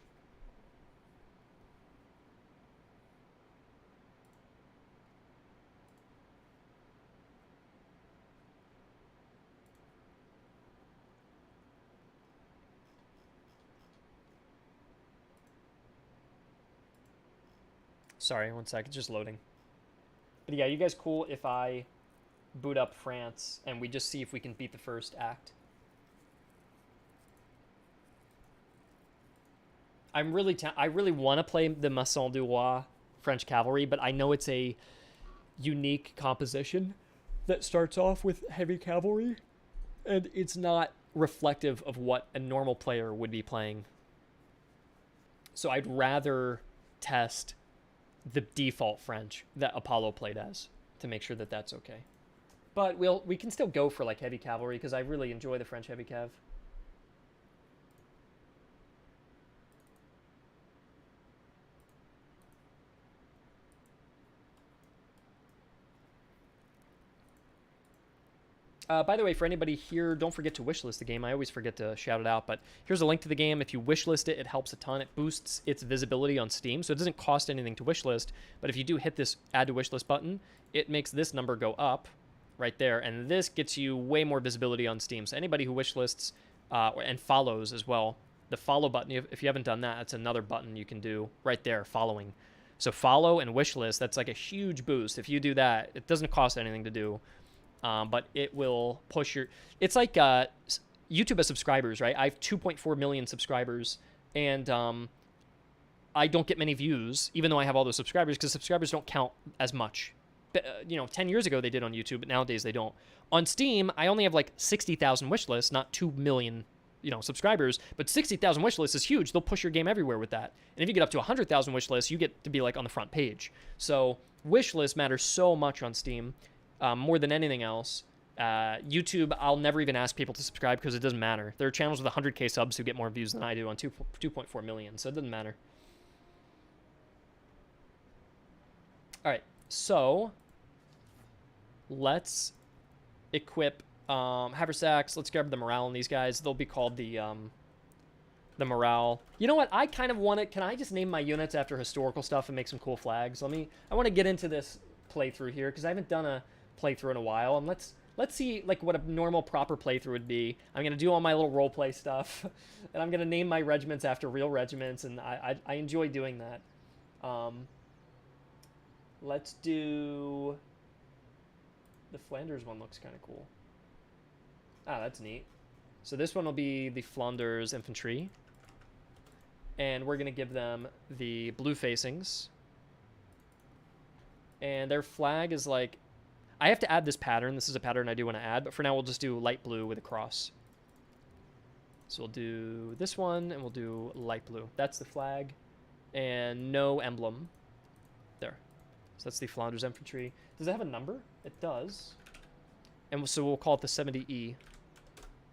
Sorry, one sec, it's just loading. But yeah, you guys cool if I boot up France and we just see if we can beat the first act? I really want to play the Masson du Roi French Cavalry, but I know it's a unique composition that starts off with heavy cavalry, and it's not reflective of what a normal player would be playing. So I'd rather test the default French that Apollo played as to make sure that that's okay. But we can still go for like heavy cavalry because I really enjoy the French heavy cav. By the way, for anybody here, don't forget to wishlist the game. I always forget to shout it out, but here's a link to the game. If you wishlist it, it helps a ton. It boosts its visibility on Steam, so it doesn't cost anything to wishlist. But if you do hit this add to wishlist button, it makes this number go up right there, and this gets you way more visibility on Steam. So anybody who wishlists and follows as well the follow button, if you haven't done that, that's another button you can do right there, following. So follow and wish list, that's like a huge boost. If you do that, it doesn't cost anything to do, but it will push your... It's like YouTube has subscribers, right? I have 2.4 million subscribers, and I don't get many views, even though I have all those subscribers, because subscribers don't count as much. But, 10 years ago they did on YouTube, but nowadays they don't. On Steam, I only have like 60,000 wish lists, not 2 million, subscribers, but 60,000 wish lists is huge. They'll push your game everywhere with that. And if you get up to 100,000 wish lists, you get to be like on the front page. So wish list matters so much on Steam, more than anything else. YouTube, I'll never even ask people to subscribe because it doesn't matter. There are channels with 100K subs who get more views than I do on 2.4 million, so it doesn't matter. All right, so let's equip haversacks. Let's grab the morale on these guys. They'll be called the morale. You know what? I kind of want it. Can I just name my units after historical stuff and make some cool flags? I want to get into this playthrough here because I haven't done a playthrough in a while, and let's see like what a normal proper playthrough would be. I'm gonna do all my little roleplay stuff, and I'm gonna name my regiments after real regiments, and I enjoy doing that. Let's do the Flanders one. Looks kind of cool. Ah, that's neat. So this one will be the Flanders infantry, and we're gonna give them the blue facings, and their flag is like, I have to add this pattern. This is a pattern I do want to add, but for now we'll just do light blue with a cross. So we'll do this one, and we'll do light blue. That's the flag, and no emblem. There. So that's the Flanders infantry. Does it have a number? It does. And so we'll call it the 70E.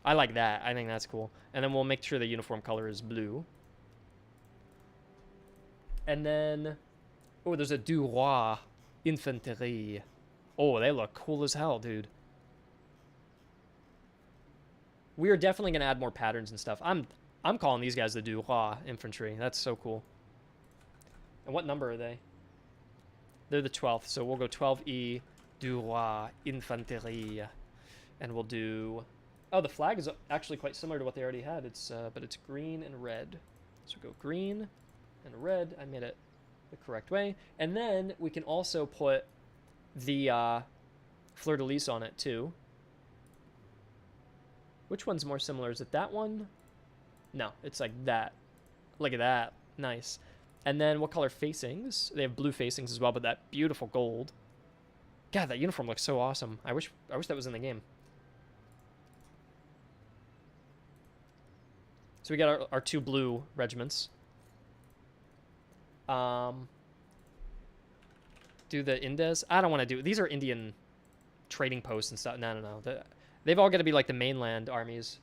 I like that. I think that's cool. And then we'll make sure the uniform color is blue. And then, oh, there's a Du Roi infantry. Oh, they look cool as hell, dude. We are definitely going to add more patterns and stuff. I'm calling these guys the Du Roi infantry. That's so cool. And what number are they? They're the 12th, so we'll go 12E Du Roi infantry. And we'll do... Oh, the flag is actually quite similar to what they already had. But it's green and red. So we'll go green and red. I made it the correct way. And then we can also put the fleur-de-lis on it too. Which one's more similar? Is it that one? No, it's like that. Look at that. Nice. And then what color facings? They have blue facings as well, but that beautiful gold. God, that uniform looks so awesome. I wish that was in the game. So we got our two blue regiments. Do the Indes? I don't want to do... These are Indian trading posts and stuff. No. They've all got to be like the mainland armies.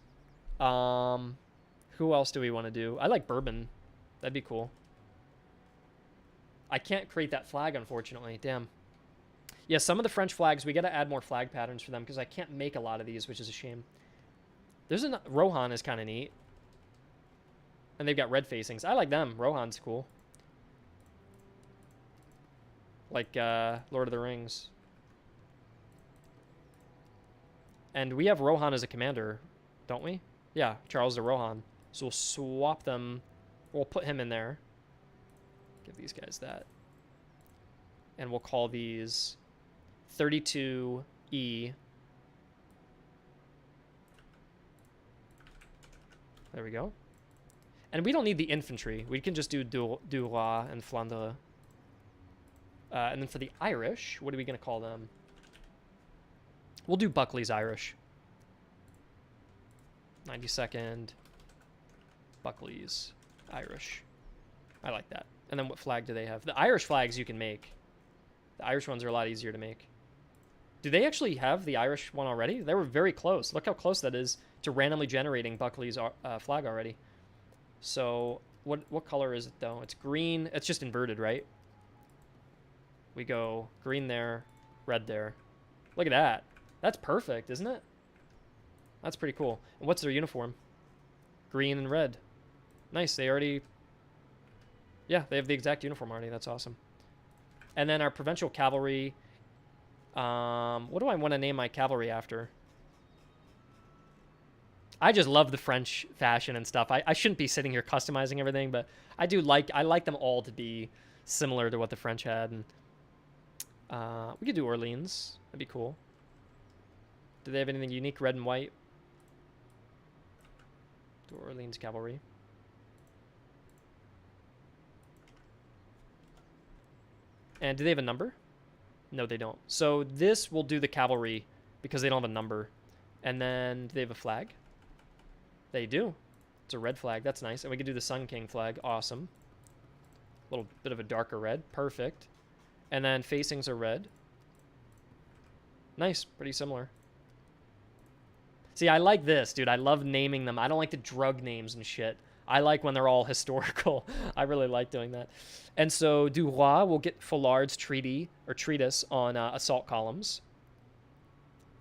Who else do we want to do? I like Bourbon. That'd be cool. I can't create that flag, unfortunately. Damn. Yeah, some of the French flags, we got to add more flag patterns for them because I can't make a lot of these, which is a shame. There's a... Rohan is kind of neat. And they've got red facings. I like them. Rohan's cool. Like Lord of the Rings. And we have Rohan as a commander, don't we? Yeah, Charles de Rohan. So we'll swap them. We'll put him in there. Give these guys that. And we'll call these 32E. There we go. And we don't need the infantry. We can just do Du Roi and Flandre. And then for the Irish, what are we going to call them? We'll do Buckley's Irish. 92nd. Buckley's Irish. I like that. And then what flag do they have? The Irish flags you can make. The Irish ones are a lot easier to make. Do they actually have the Irish one already? They were very close. Look how close that is to randomly generating Buckley's flag already. So what color is it though? It's green. It's just inverted, right? We go green there, red there. Look at that. That's perfect, isn't it? That's pretty cool. And what's their uniform? Green and red. Nice. They already... Yeah, they have the exact uniform already. That's awesome. And then our provincial cavalry... what do I want to name my cavalry after? I just love the French fashion and stuff. I shouldn't be sitting here customizing everything, but I like them all to be similar to what the French had. And we could do Orleans. That'd be cool. Do they have anything unique, red and white? Do Orleans Cavalry. And do they have a number? No, they don't. So this will do the cavalry because they don't have a number. And then do they have a flag? They do. It's a red flag. That's nice. And we could do the Sun King flag. Awesome. A little bit of a darker red. Perfect. And then facings are red. Nice. Pretty similar. See, I like this, dude. I love naming them. I don't like the drug names and shit. I like when they're all historical. I really like doing that. And so Duroy will get Follard's treatise on assault columns.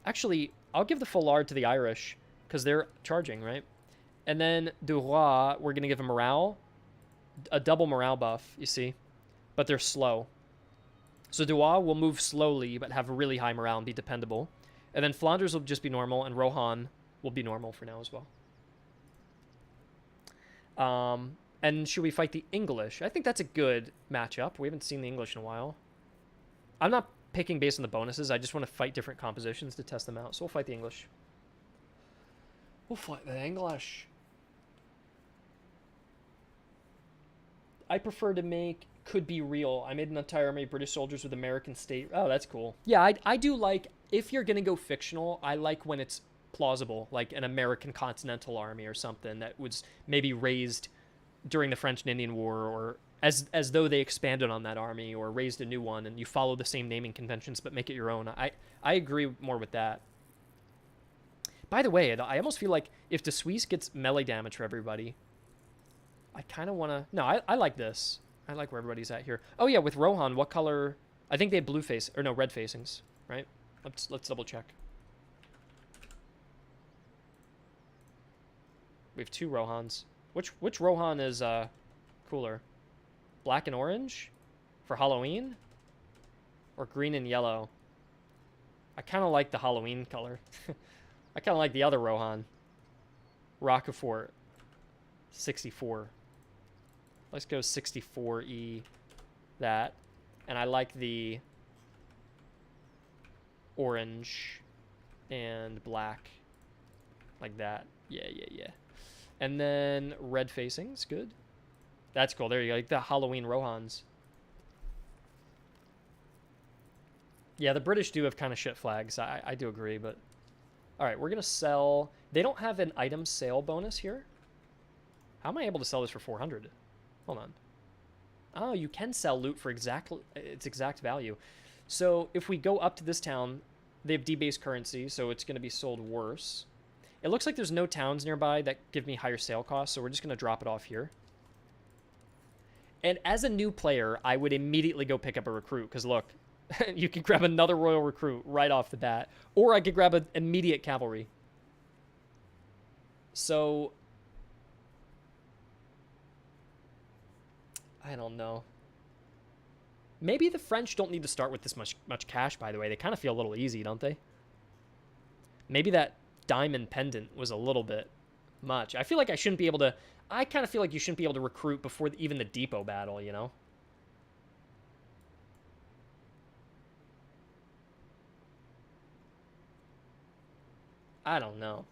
Actually, I'll give the Follard to the Irish because they're charging, right? And then Duroy, we're going to give him morale. A double morale buff, you see. But they're slow. So Duroy will move slowly but have really high morale and be dependable. And then Flanders will just be normal, and Rohan will be normal for now as well. And should we fight the English? I think that's a good matchup. We haven't seen the English in a while. I'm not picking based on the bonuses. I just want to fight different compositions to test them out. So we'll fight the English. We'll fight the English. I prefer to make could be real. I made an entire army of British soldiers with American state. Oh, that's cool. Yeah, I do like, if you're going to go fictional, I like when it's plausible, like an American Continental Army or something that was maybe raised during the French and Indian War, or as though they expanded on that army or raised a new one, and you follow the same naming conventions but make it your own. I agree more with that. By the way, I almost feel like if the Suisse gets melee damage for everybody, I kind of want to... No, I like this. I like where everybody's at here. Oh yeah, with Rohan, what color... I think they have blue face... Or no, red facings, right? Let's double check. We have two Rohans. Which Rohan is cooler? Black and orange for Halloween? Or green and yellow? I kind of like the Halloween color. I kind of like the other Rohan. Roquefort. 64. Let's go 64E. That. And I like the orange and black. Like that. Yeah. And then red facings, good. That's cool. There you go. Like the Halloween Rohans. Yeah, the British do have kind of shit flags. I do agree, but... Alright, we're going to sell... They don't have an item sale bonus here. How am I able to sell this for 400? Hold on. Oh, you can sell loot for its exact value. So if we go up to this town, they have debased currency, so it's going to be sold worse. It looks like there's no towns nearby that give me higher sale costs, so we're just going to drop it off here. And as a new player, I would immediately go pick up a recruit, because look, you can grab another royal recruit right off the bat, or I could grab an immediate cavalry. So, I don't know. Maybe the French don't need to start with this much cash, by the way. They kind of feel a little easy, don't they? Maybe that diamond pendant was a little bit much. I feel like I shouldn't be able to... I kind of feel like you shouldn't be able to recruit before even the depot battle, you know? I don't know.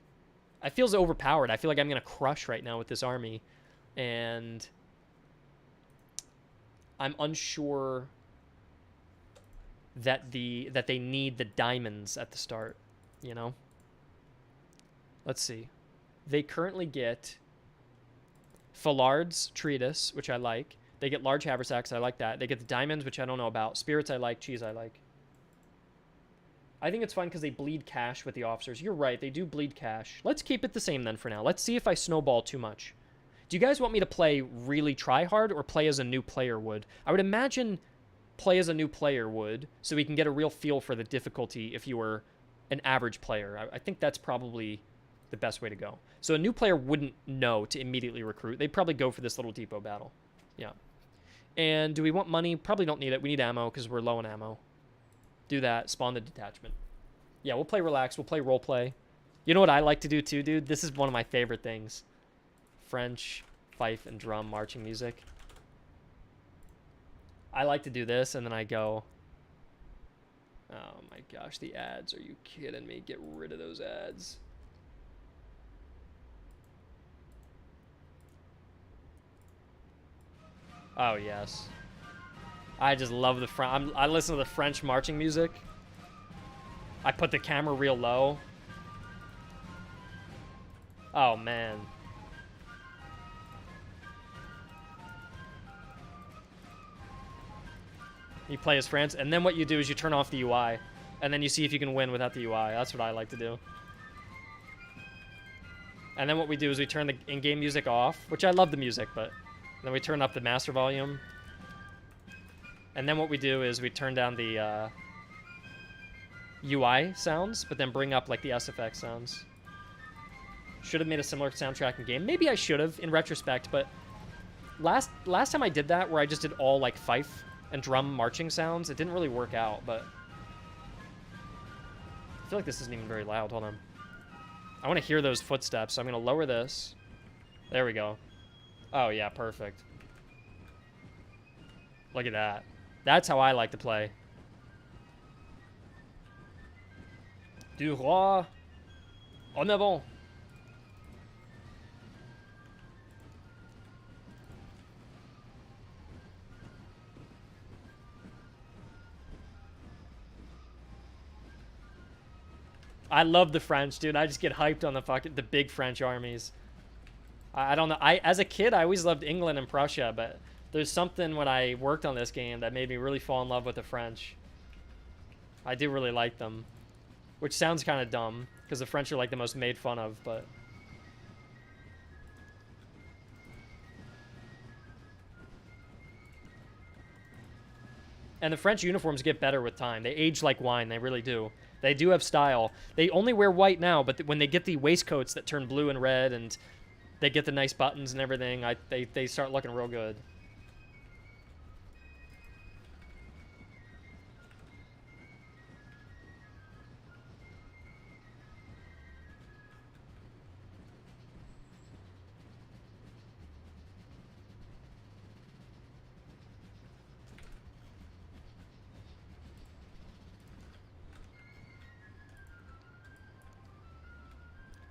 It feels overpowered. I feel like I'm going to crush right now with this army. And I'm unsure that they need the diamonds at the start, you know? Let's see. They currently get Follard's treatise, which I like. They get large haversacks. I like that. They get the diamonds, which I don't know about. Spirits I like. Cheese I like. I think it's fine because they bleed cash with the officers. You're right. They do bleed cash. Let's keep it the same then for now. Let's see if I snowball too much. Do you guys want me to play really try hard or play as a new player would? I would imagine play as a new player would, so we can get a real feel for the difficulty if you were an average player. I think that's probably the best way to go. So a new player wouldn't know to immediately recruit. They'd probably go for this little depot battle. Yeah. And do we want money? Probably don't need it. We need ammo because we're low on ammo. Do that. Spawn the detachment. Yeah, we'll play relax. We'll play role play. You know what I like to do too, dude? This is one of my favorite things. French fife and drum marching music. I like to do this, and then I go... Oh my gosh, the ads. Are you kidding me? Get rid of those ads. Oh, yes. I just love the I listen to the French marching music. I put the camera real low. Oh, man. You play as France, and then what you do is you turn off the UI, and then you see if you can win without the UI. That's what I like to do. And then what we do is we turn the in-game music off, which I love the music, but then we turn up the master volume. And then what we do is we turn down the UI sounds, but then bring up like the SFX sounds. Should have made a similar soundtrack in game. Maybe I should have in retrospect, but last time I did that, where I just did all like fife and drum marching sounds, it didn't really work out, but I feel like this isn't even very loud. Hold on. I want to hear those footsteps, so I'm going to lower this. There we go. Oh, yeah, perfect. Look at that. That's how I like to play. Du roi en avant. I love the French, dude. I just get hyped on the big French armies. I don't know. As a kid, I always loved England and Prussia, but there's something when I worked on this game that made me really fall in love with the French. I do really like them, which sounds kind of dumb because the French are like the most made fun of, but and the French uniforms get better with time. They age like wine. They really do. They do have style. They only wear white now, but when they get the waistcoats that turn blue and red and they get the nice buttons and everything, they start looking real good.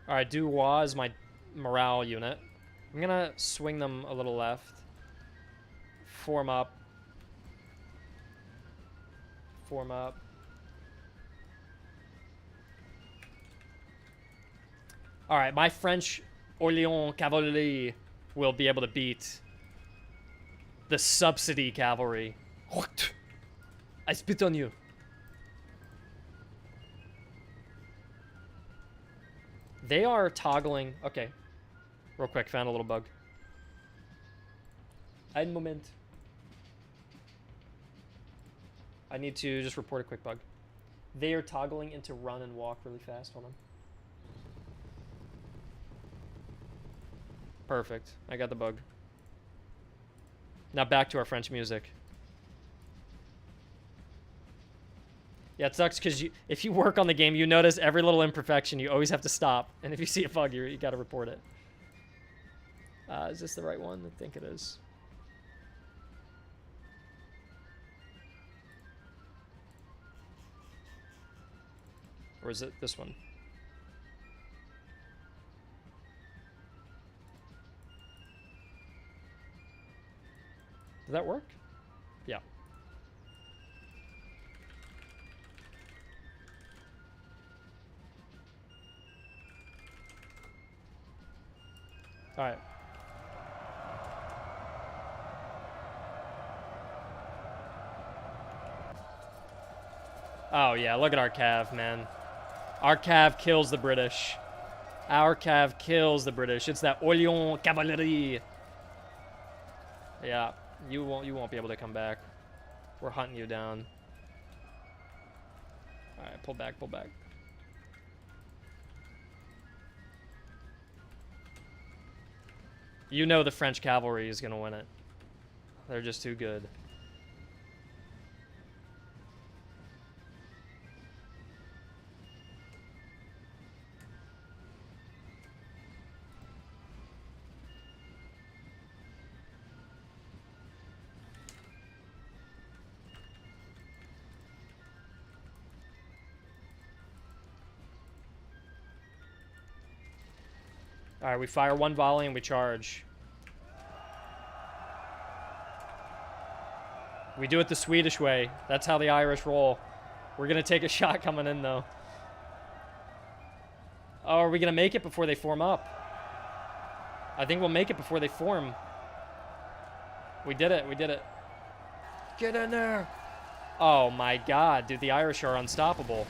Alright, Duois is my morale unit. I'm gonna swing them a little left. Form up. Form up. Alright, my French Orléans Cavalry will be able to beat the subsidy cavalry. I spit on you. They are toggling. Okay. Real quick, found a little bug. Ein Moment. I need to just report a quick bug. They are toggling into run and walk really fast. Hold on. Perfect. I got the bug. Now back to our French music. Yeah, it sucks because if you work on the game, you notice every little imperfection. You always have to stop. And if you see a bug, you got to report it. Is this the right one? I think it is. Or is it this one? Did that work? Yeah. All right. Oh, yeah. Look at our Cav, man. Our Cav kills the British. Our Cav kills the British. It's that Orléans Cavalry. Yeah. You won't be able to come back. We're hunting you down. All right. Pull back. Pull back. You know the French cavalry is going to win it. They're just too good. All right, we fire one volley and we charge. We do it the Swedish way. That's how the Irish roll. We're going to take a shot coming in, though. Oh, are we going to make it before they form up? I think we'll make it before they form. We did it. We did it. Get in there. Oh, my God. Dude, the Irish are unstoppable.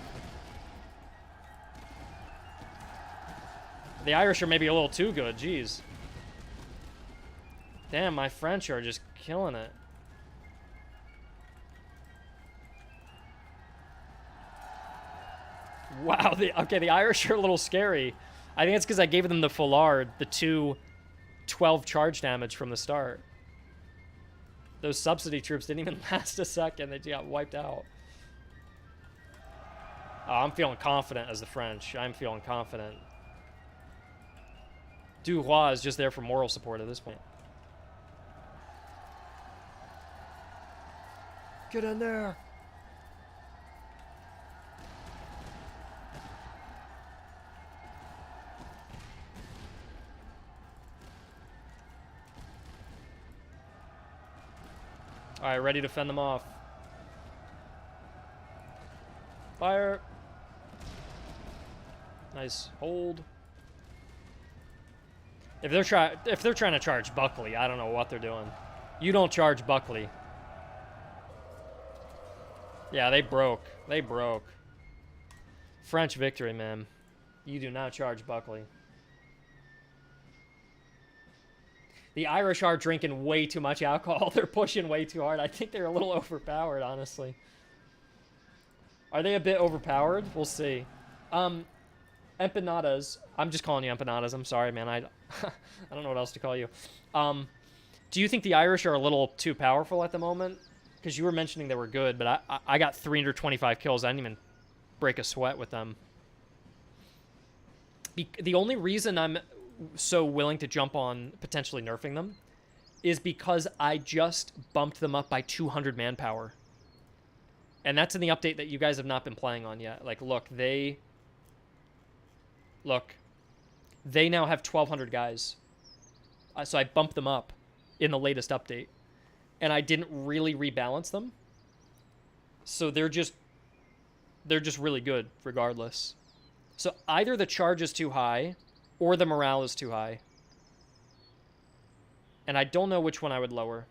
The Irish are maybe a little too good. Jeez. Damn, my French are just killing it. Wow, the Irish are a little scary. I think it's because I gave them the foulard, the 12 charge damage from the start. Those subsidy troops didn't even last a second. They got wiped out. Oh, I'm feeling confident as the French. I'm feeling confident. Duroy is just there for moral support at this point. Get in there. All right, ready to fend them off. Fire. Nice hold. If they're trying to charge Buckley, I don't know what they're doing. You don't charge Buckley. Yeah, they broke. They broke. French victory, man. You do not charge Buckley. The Irish are drinking way too much alcohol. They're pushing way too hard. I think they're a little overpowered, honestly. Are they a bit overpowered? We'll see. Empanadas. I'm just calling you empanadas. I'm sorry, man. I don't know what else to call you. Do you think the Irish are a little too powerful at the moment? Because you were mentioning they were good, but I got 325 kills. I didn't even break a sweat with them. The only reason I'm so willing to jump on potentially nerfing them is because I just bumped them up by 200 manpower. And that's in the update that you guys have not been playing on yet. Like, look, they now have 1,200 guys. So I bumped them up in the latest update. And I didn't really rebalance them. So they're just really good regardless. So either the charge is too high or the morale is too high. And I don't know which one I would lower.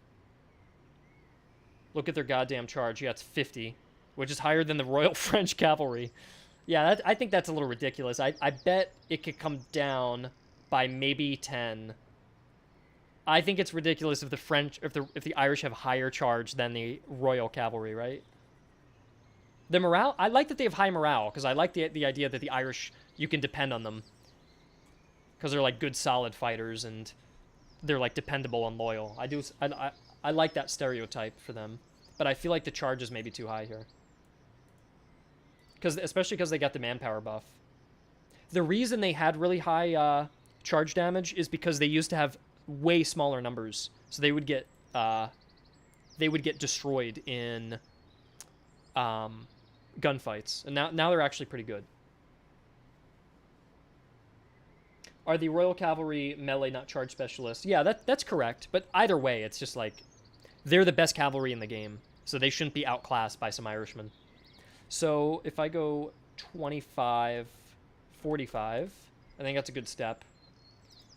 Look at their goddamn charge. Yeah, it's 50, which is higher than the Royal French Cavalry. Yeah, I think that's a little ridiculous. I bet it could come down by maybe 10. I think it's ridiculous if the Irish have higher charge than the Royal Cavalry, right? The morale, I like that they have high morale, because I like the idea that the Irish, you can depend on them. Because they're like good solid fighters and they're like dependable and loyal. I like that stereotype for them. But I feel like the charge is maybe too high here. Especially because they got the manpower buff. The reason they had really high charge damage is because they used to have way smaller numbers. So they would get destroyed in gunfights. And now they're actually pretty good. Are the Royal Cavalry melee not charge specialists? Yeah, that's correct. But either way, it's just like they're the best cavalry in the game. So they shouldn't be outclassed by some Irishmen. So if I go 25, 45, I think that's a good step.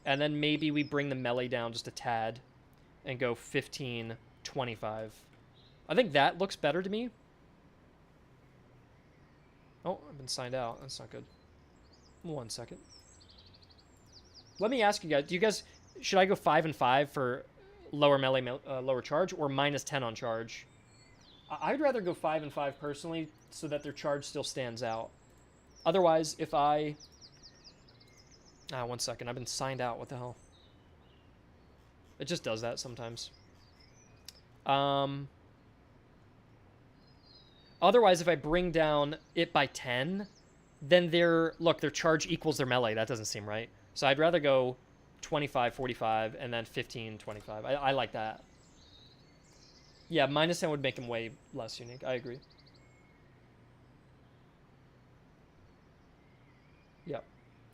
And then maybe we bring the melee down just a tad and go 15, 25. I think that looks better to me. Oh, I've been signed out. That's not good. 1 second. Let me ask you guys, should I go 5 and 5 for lower melee, lower charge, or -10 on charge? I'd rather go 5 and 5 personally, so that their charge still stands out. Otherwise, if I... 1 second, I've been signed out, what the hell? It just does that sometimes. Otherwise, if I bring down it by 10, then their charge equals their melee. That doesn't seem right. So I'd rather go 25, 45, and then 15, 25. I like that. Yeah, -10 would make him way less unique. I agree. Yep.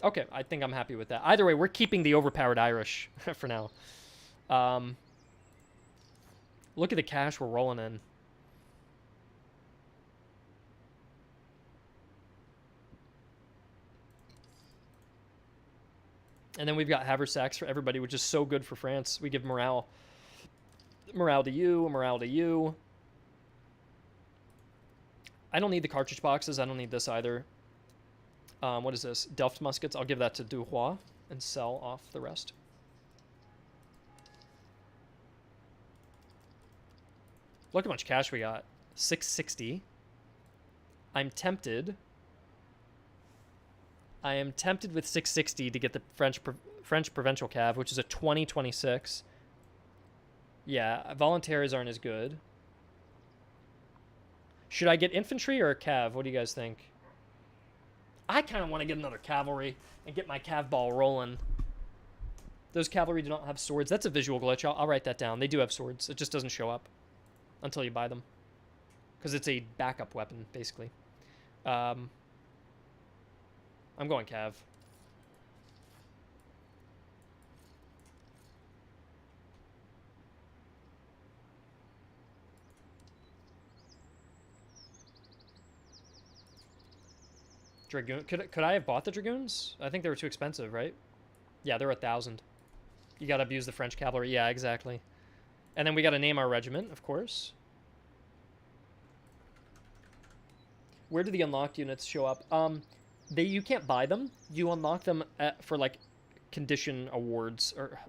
Okay, I think I'm happy with that. Either way, we're keeping the overpowered Irish for now. Look at the cash we're rolling in. And then we've got haversacks for everybody, which is so good for France. We give morale. Morale to you, morale to you. I don't need the cartridge boxes. I don't need this either. What is this? Delft muskets. I'll give that to Duroy and sell off the rest. Look how much cash we got. 660. I'm tempted. I am tempted with 660 to get the French provincial cav, which is a 2026. Yeah, volunteers aren't as good. Should I get infantry or a cav? What do you guys think? I kind of want to get another cavalry and get my cav ball rolling. Those cavalry do not have swords. That's a visual glitch. I'll write that down. They do have swords. It just doesn't show up until you buy them. Because it's a backup weapon, basically. I'm going cav. Dragoon. Could I have bought the dragoons? I think they were too expensive, right? Yeah, they're 1,000. You gotta abuse the French cavalry. Yeah, exactly. And then we gotta name our regiment, of course. Where do the unlocked units show up? You can't buy them. You unlock them for like condition awards, or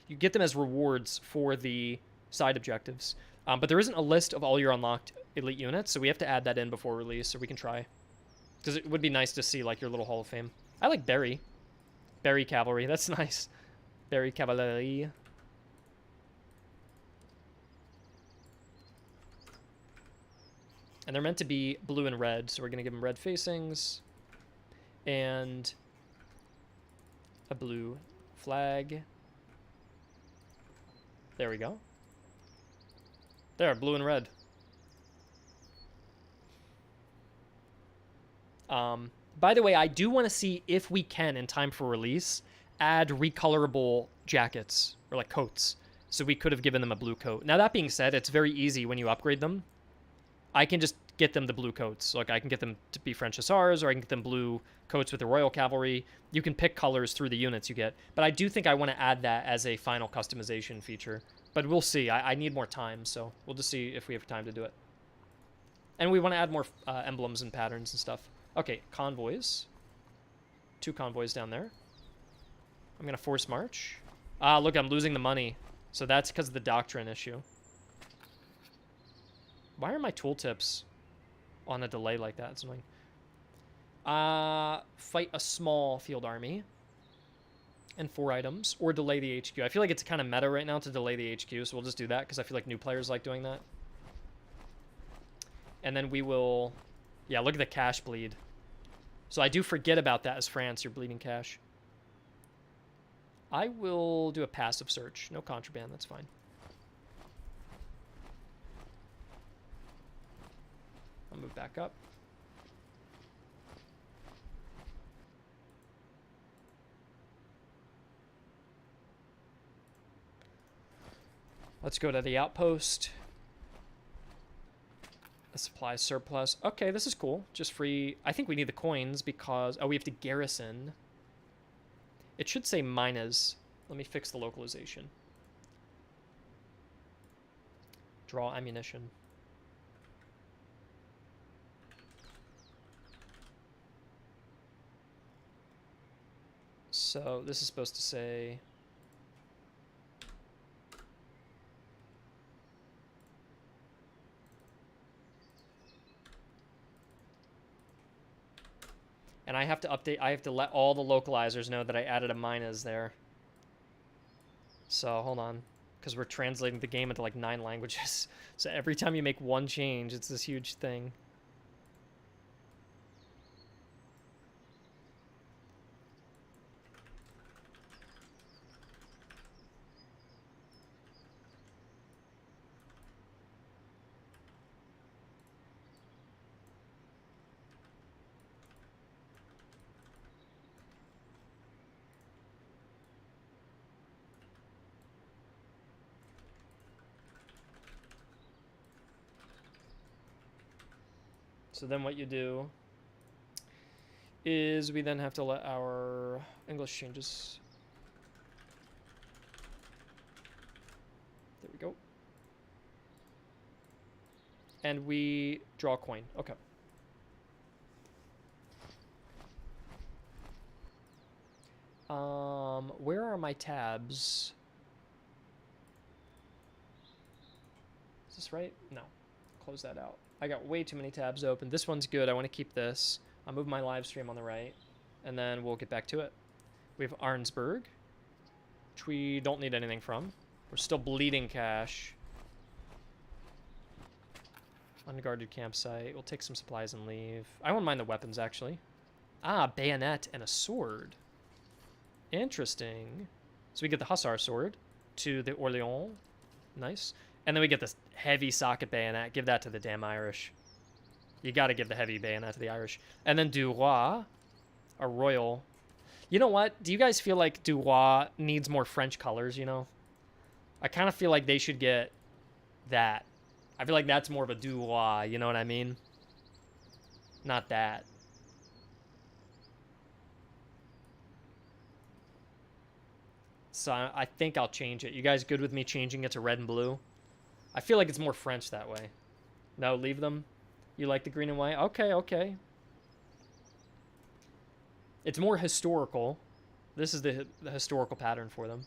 you get them as rewards for the side objectives. But there isn't a list of all your unlocked elite units, so we have to add that in before release, so we can try. Because it would be nice to see like your little Hall of Fame. I like Berry. Berry Cavalry. That's nice. Berry Cavalry. And they're meant to be blue and red, so we're going to give them red facings. And a blue flag. There we go. There, blue and red. By the way, I do want to see if we can, in time for release, add recolorable jackets, or like coats. So we could have given them a blue coat. Now, that being said, it's very easy when you upgrade them. I can just get them the blue coats. Like, I can get them to be French Hussars, or I can get them blue coats with the Royal Cavalry. You can pick colors through the units you get. But I do think I want to add that as a final customization feature. But we'll see. I need more time, so we'll just see if we have time to do it. And we want to add more emblems and patterns and stuff. Okay, convoys. 2 convoys down there. I'm going to force march. Ah, look, I'm losing the money. So that's because of the doctrine issue. Why are my tooltips on a delay like that? It's annoying. Fight a small field army. And 4 items. Or delay the HQ. I feel like it's kind of meta right now to delay the HQ, so we'll just do that because I feel like new players like doing that. And then we will... Yeah, look at the cash bleed. So I do forget about that as France. You're bleeding cash. I will do a passive search. No contraband. That's fine. I'll move back up. Let's go to the outpost. A supply surplus. Okay, this is cool. Just free. I think we need the coins because... Oh, we have to garrison. It should say minus. Let me fix the localization. Draw ammunition. So this is supposed to say... And I have to update, I have to let all the localizers know that I added a minus there. So, hold on. Because we're translating the game into like 9 languages. So every time you make one change, it's this huge thing. So then what you do is we then have to let our English changes. There we go. And we draw a coin. Okay. Where are my tabs? Is this right? No. Close that out. I got way too many tabs open. This one's good. I want to keep this. I'll move my live stream on the right, and then we'll get back to it. We have Arnsberg, which we don't need anything from. We're still bleeding cash. Unguarded campsite. We'll take some supplies and leave. I won't mind the weapons, actually. Ah, bayonet and a sword. Interesting. So we get the Hussar sword to the Orléans. Nice. And then we get this heavy socket bayonet. Give that to the damn Irish. You got to give the heavy bayonet to the Irish. And then Du Roi, a royal. You know what? Do you guys feel like Du Roi needs more French colors, you know? I kind of feel like they should get that. I feel like that's more of a Du Roi, you know what I mean? Not that. So I think I'll change it. You guys good with me changing it to red and blue? I feel like it's more French that way. No, leave them. You like the green and white? Okay, okay. It's more historical. This is the historical pattern for them.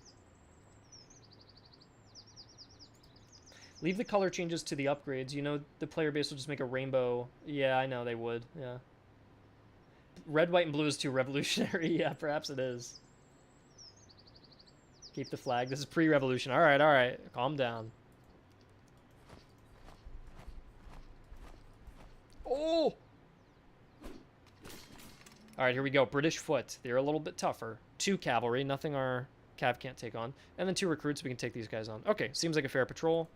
Leave the color changes to the upgrades. You know the player base will just make a rainbow. Yeah, I know they would. Yeah. Red, white, and blue is too revolutionary. Yeah, perhaps it is. Keep the flag. This is pre-revolution. All right, all right. Calm down. Oh! All right, here we go. British foot. They're a little bit tougher. 2 cavalry. Nothing our cav can't take on. And then 2 recruits. We can take these guys on. Okay, seems like a fair patrol.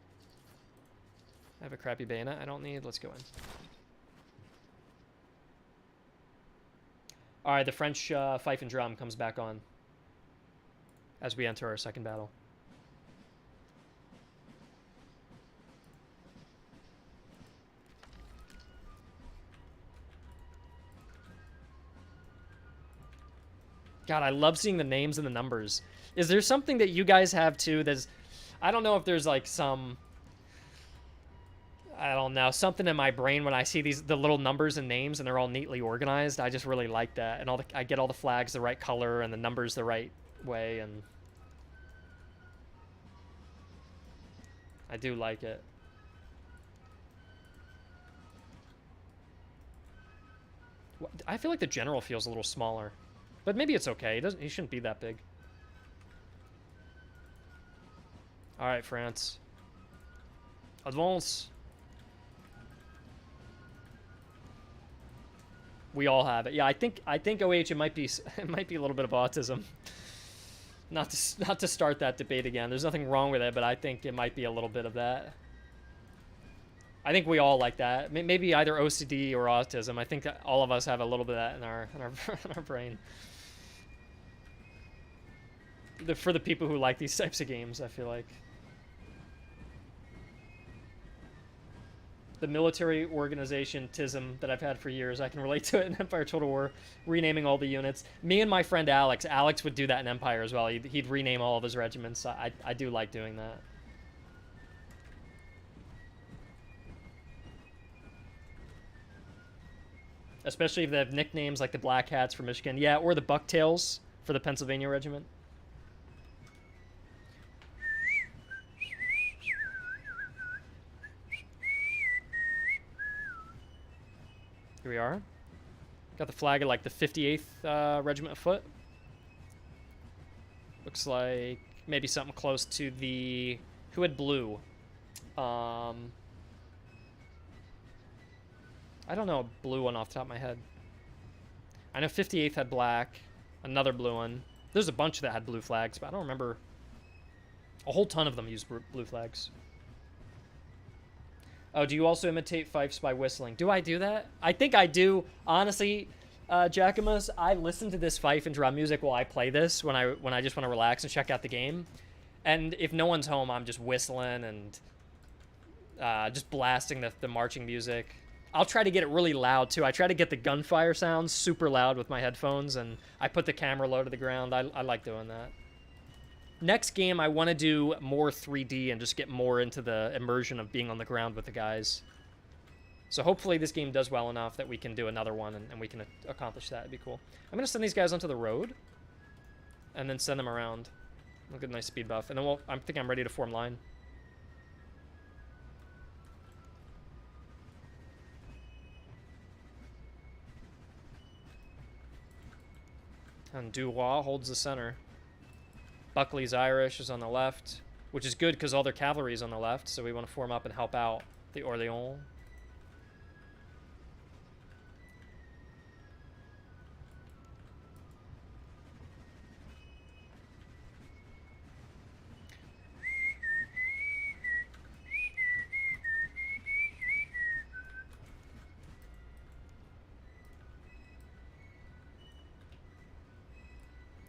I have a crappy bayonet I don't need. Let's go in. All right, the French fife and drum comes back on as we enter our second battle. God, I love seeing the names and the numbers. Is there something that you guys have too that's... I don't know if there's like some... I don't know, something in my brain when I see the little numbers and names and they're all neatly organized. I just really like that. And I get all the flags the right color and the numbers the right way, and I do like it. I feel like the general feels a little smaller, but maybe it's okay. He shouldn't be that big. All right, France. Advance. We all have it. Yeah, I think OH it might be a little bit of autism. Not to start that debate again. There's nothing wrong with it, but I think it might be a little bit of that. I think we all like that. Maybe either OCD or autism. I think that all of us have a little bit of that in our in our brain. For the people who like these types of games, I feel like. The military organization tism that I've had for years, I can relate to it in Empire Total War, renaming all the units. Me and my friend Alex would do that in Empire as well. He'd rename all of his regiments. I do like doing that. Especially if they have nicknames like the Black Hats for Michigan. Yeah, or the Bucktails for the Pennsylvania Regiment. Here we are. Got the flag of like the 58th Regiment of Foot. Looks like maybe something close to the... Who had blue? I don't know a blue one off the top of my head. I know 58th had black. Another blue one. There's a bunch that had blue flags, but I don't remember. A whole ton of them used blue flags. Oh, do you also imitate fifes by whistling? Do I do that? I think I do. Honestly, Jackamus, I listen to this fife and drum music while I play this when I just want to relax and check out the game. And if no one's home, I'm just whistling and just blasting the marching music. I'll try to get it really loud, too. I try to get the gunfire sounds super loud with my headphones, and I put the camera low to the ground. I like doing that. Next game, I want to do more 3D and just get more into the immersion of being on the ground with the guys. So hopefully this game does well enough that we can do another one and we can accomplish that. It'd be cool. I'm going to send these guys onto the road and then send them around. I'll get a nice speed buff. And then I think I'm ready to form line. And Dubois holds the center. Buckley's Irish is on the left, which is good because all their cavalry is on the left, so we want to form up and help out the Orléans.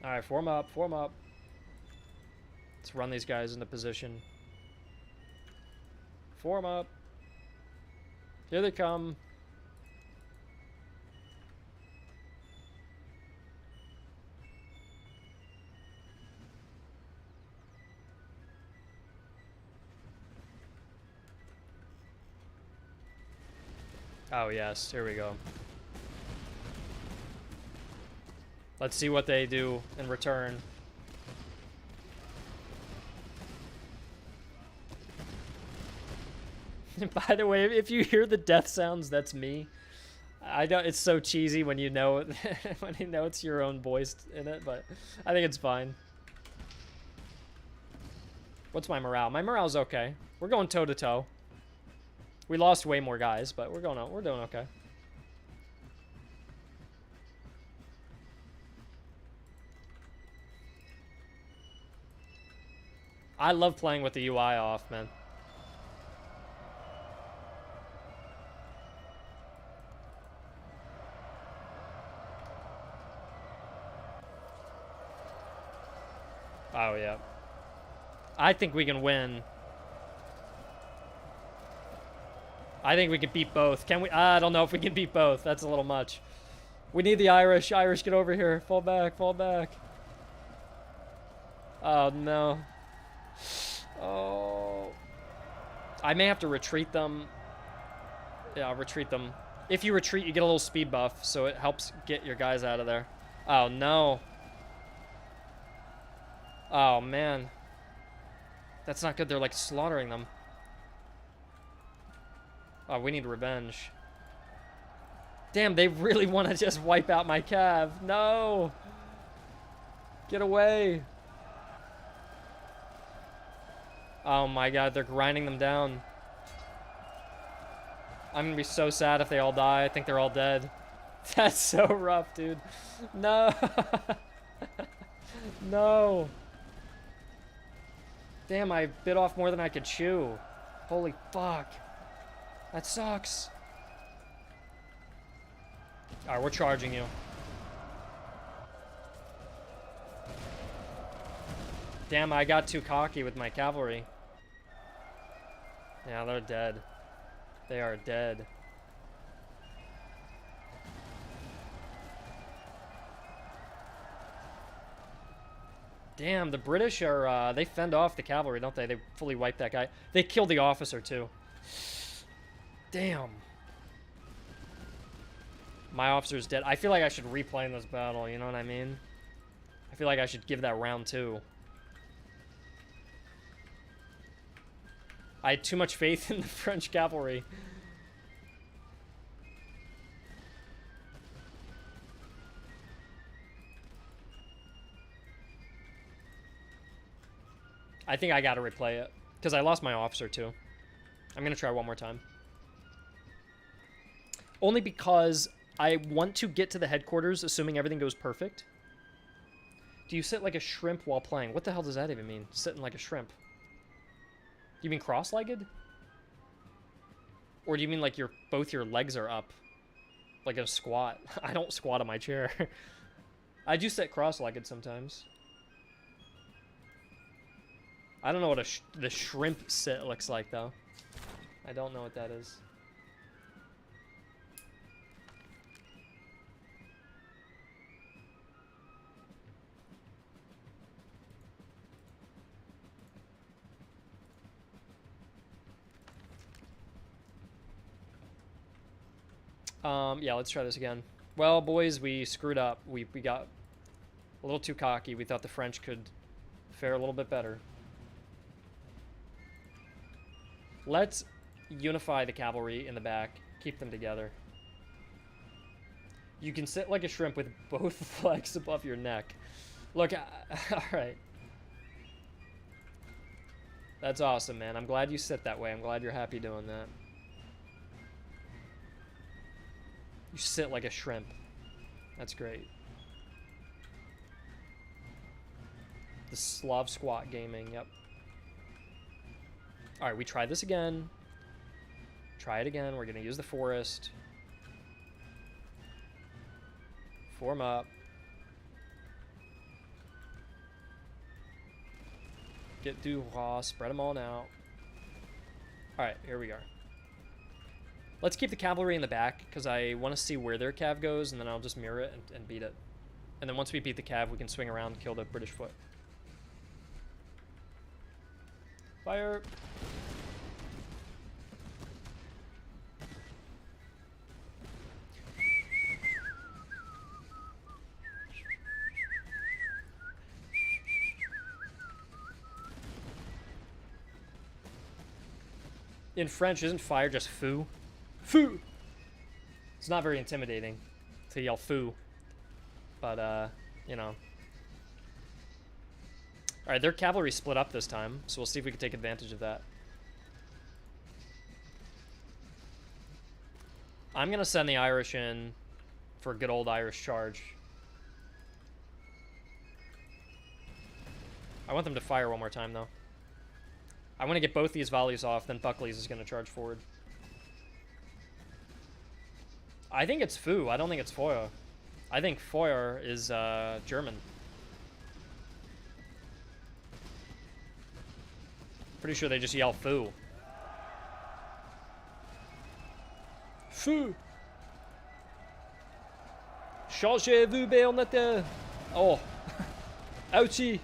All right, form up, form up. Let's run these guys into position. Form up. Here they come. Oh, yes. Here we go. Let's see what they do in return. By the way, if you hear the death sounds, that's me. I don't. It's so cheesy when you know when you know it's your own voice in it, but I think it's fine. What's my morale? My morale's okay. We're going toe to toe. We lost way more guys, but we're doing okay. I love playing with the UI off, man. Oh, yeah. I think we can win. I think we can beat both. Can we? I don't know if we can beat both. That's a little much. We need the Irish. Irish, get over here. Fall back, fall back. Oh, no. Oh. I may have to retreat them. Yeah, I'll retreat them. If you retreat, you get a little speed buff, so it helps get your guys out of there. Oh, no. Oh, man. That's not good. They're, like, slaughtering them. Oh, we need revenge. Damn, they really want to just wipe out my cav. No! Get away. Oh, my God. They're grinding them down. I'm going to be so sad if they all die. I think they're all dead. That's so rough, dude. No. No. Damn, I bit off more than I could chew. Holy fuck. That sucks. Alright, we're charging you. Damn, I got too cocky with my cavalry. Yeah, they're dead. They are dead. Damn, the British are, they fend off the cavalry, don't they? They fully wipe that guy. They killed the officer, too. Damn. My officer's dead. I feel like I should replay in this battle, you know what I mean? I feel like I should give that round 2. I had too much faith in the French cavalry. I think I gotta replay it. Because I lost my officer, too. I'm gonna try one more time. Only because I want to get to the headquarters, assuming everything goes perfect. Do you sit like a shrimp while playing? What the hell does that even mean? Sitting like a shrimp. Do you mean cross-legged? Or do you mean like both your legs are up? Like a squat? I don't squat on my chair. I do sit cross-legged sometimes. I don't know what the shrimp sit looks like, though. I don't know what that is. Yeah, let's try this again. Well, boys, we screwed up. We got a little too cocky. We thought the French could fare a little bit better. Let's unify the cavalry in the back. Keep them together. You can sit like a shrimp with both legs above your neck. Look, alright. That's awesome, man. I'm glad you sit that way. I'm glad you're happy doing that. You sit like a shrimp. That's great. The Slav Squat Gaming, yep. Alright, we try this again. Try it again. We're going to use the forest. Form up. Get du roi. Spread them all out. Alright, here we are. Let's keep the cavalry in the back, because I want to see where their cav goes, and then I'll just mirror it and beat it. And then once we beat the cav, we can swing around and kill the British foot. Fire! In French, isn't fire just foo? Foo! It's not very intimidating to yell foo. But, you know. Alright, their cavalry split up this time, so we'll see if we can take advantage of that. I'm going to send the Irish in for a good old Irish charge. I want them to fire one more time, though. I want to get both these volleys off, then Buckley's is going to charge forward. I think it's Foo. I don't think it's Feuer. I think Feuer is German. Pretty sure they just yell Foo. Foo! Changez-vous, bayonettes! Oh! Ouchie!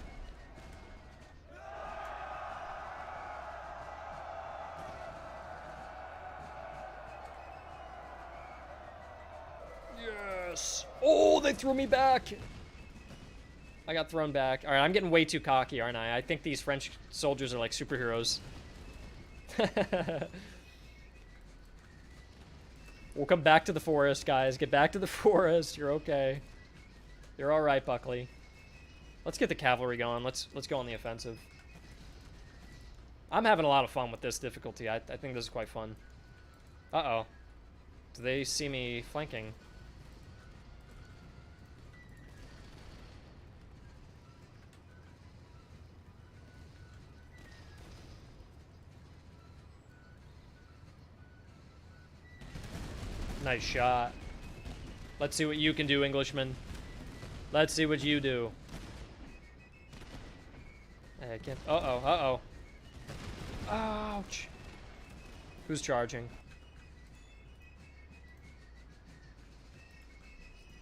Yes! Oh, they threw me back! I got thrown back. Alright, I'm getting way too cocky, aren't I? I think these French soldiers are like superheroes. We'll come back to the forest, guys. Get back to the forest. You're okay. You're alright, Buckley. Let's get the cavalry going. Let's go on the offensive. I'm having a lot of fun with this difficulty. I think this is quite fun. Uh-oh. Do they see me flanking? Nice shot. Let's see what you can do, Englishman. Let's see what you do. Uh-oh, uh-oh. Ouch. Who's charging?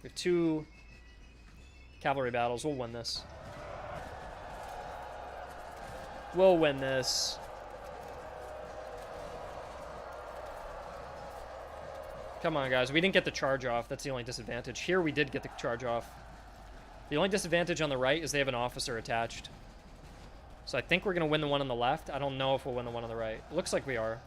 We have 2 cavalry battles. We'll win this. We'll win this. Come on, guys. We didn't get the charge off. That's the only disadvantage. Here, we did get the charge off. The only disadvantage on the right is they have an officer attached. So I think we're going to win the one on the left. I don't know if we'll win the one on the right. Looks like we are.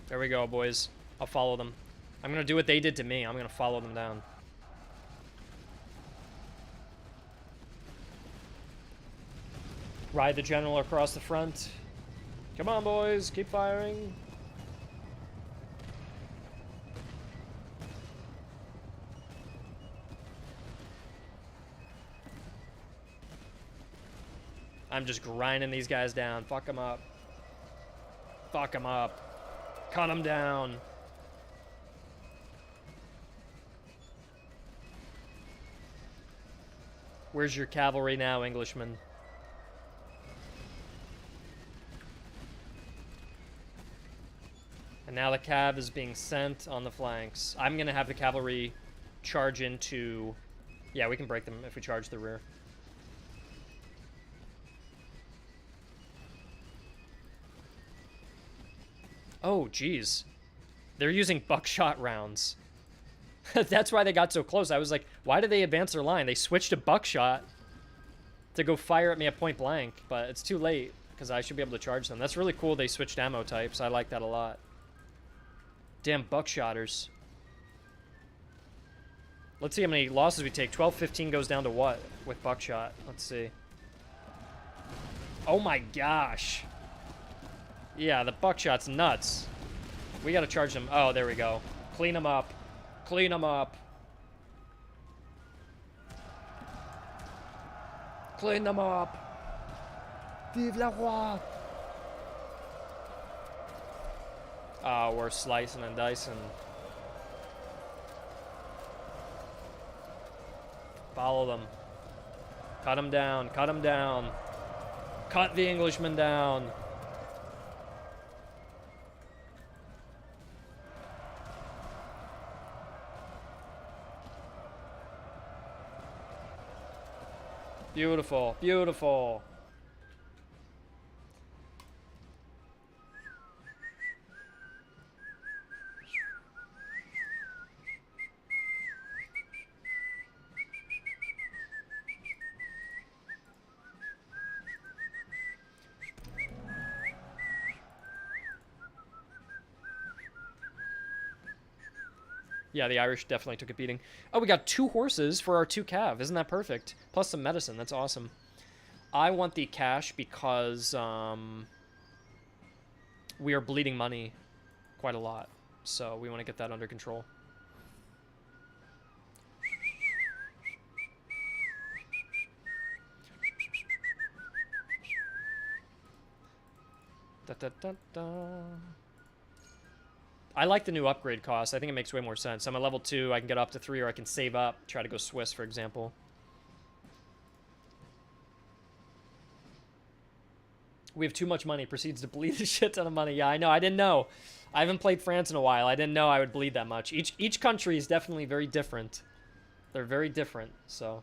There we go, boys. I'll follow them. I'm going to do what they did to me. I'm going to follow them down. Ride the general across the front. Come on, boys. Keep firing. I'm just grinding these guys down. Fuck them up. Fuck them up. Cut them down. Where's your cavalry now, Englishman? And now the cav is being sent on the flanks. I'm going to have the cavalry charge into... Yeah, we can break them if we charge the rear. Oh, jeez. They're using buckshot rounds. That's why they got so close. I was like, why did they advance their line? They switched to buckshot to go fire at me at point blank, but it's too late because I should be able to charge them. That's really cool they switched ammo types. I like that a lot. Damn buckshotters. Let's see how many losses we take. 12-15 goes down to what with buckshot? Let's see. Oh my gosh. Yeah, the buckshot's nuts. We gotta charge them. Oh, there we go. Clean them up. Clean them up. Clean them up. Vive la roi. Oh, we're slicing and dicing. Follow them. Cut them down. Cut them down. Cut the Englishman down. Beautiful, beautiful. Yeah, the Irish definitely took a beating. Oh, we got 2 horses for our 2 cav. Isn't that perfect? Plus some medicine. That's awesome. I want the cash because we are bleeding money quite a lot. So we want to get that under control. Da, da, da, da. I like the new upgrade cost. I think it makes way more sense. I'm at level 2. I can get up to 3, or I can save up. Try to go Swiss, for example. We have too much money. Proceeds to bleed a shit ton of money. Yeah, I know. I didn't know. I haven't played France in a while. I didn't know I would bleed that much. Each country is definitely very different. They're very different, so.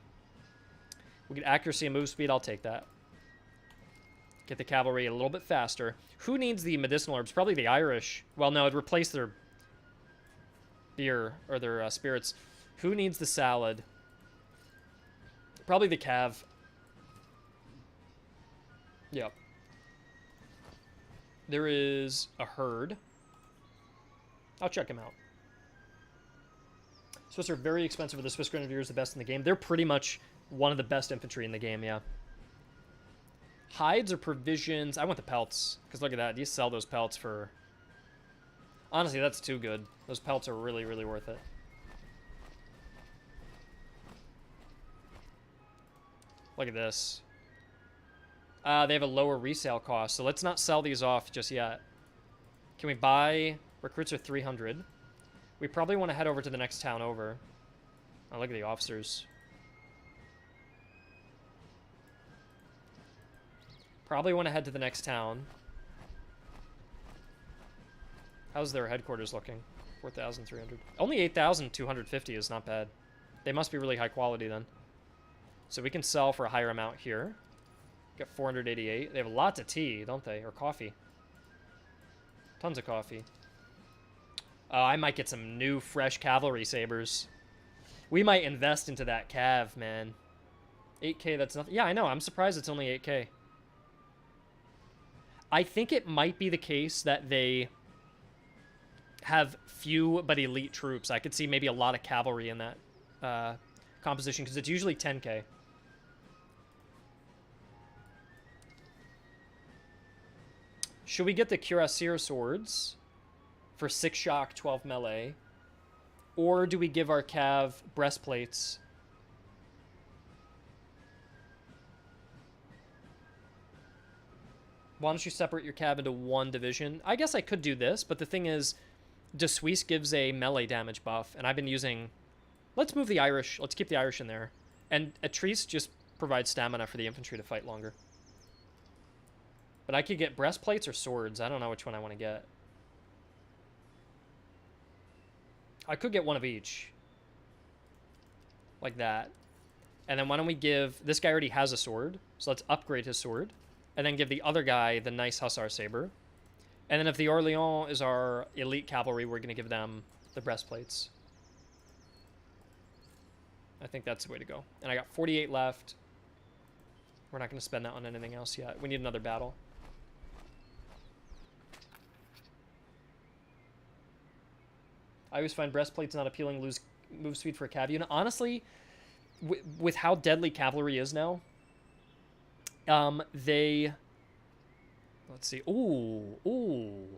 We get accuracy and move speed. I'll take that. Get the cavalry a little bit faster. Who needs the medicinal herbs? Probably the Irish. Well, no, it'd replace their beer or their spirits. Who needs the salad? Probably the cav. Yep. There is a herd. I'll check him out. Swiss are very expensive, but the Swiss Grenadiers the best in the game. They're pretty much one of the best infantry in the game, yeah. Hides or provisions? I want the pelts. Because look at that. You sell those pelts for... Honestly, that's too good. Those pelts are really, really worth it. Look at this. They have a lower resale cost, so let's not sell these off just yet. Can we buy... Recruits are 300. We probably want to head over to the next town over. Oh, look at the officers. Probably want to head to the next town. How's their headquarters looking? 4,300. Only 8,250 is not bad. They must be really high quality then. So we can sell for a higher amount here. Got 488. They have lots of tea, don't they? Or coffee. Tons of coffee. I might get some new, fresh cavalry sabers. We might invest into that cav, man. 8k, that's nothing. Yeah, I know. I'm surprised it's only 8k. I think it might be the case that they have few but elite troops. I could see maybe a lot of cavalry in that composition, because it's usually 10k. Should we get the cuirassier swords for 6 shock, 12 melee? Or do we give our cav breastplates? Why don't you separate your cav into 1 division? I guess I could do this, but the thing is, De Suisse gives a melee damage buff, and I've been using... Let's move the Irish. Let's keep the Irish in there. And Atrice just provides stamina for the infantry to fight longer. But I could get breastplates or swords. I don't know which one I want to get. I could get one of each. Like that. And then why don't we give... This guy already has a sword, so let's upgrade his sword. And then give the other guy the nice Hussar Saber. And then if the Orléans is our elite cavalry, we're going to give them the breastplates. I think that's the way to go. And I got 48 left. We're not going to spend that on anything else yet. We need another battle. I always find breastplates not appealing, lose move speed for a cav unit. Honestly, with how deadly cavalry is now, they... Let's see. Ooh.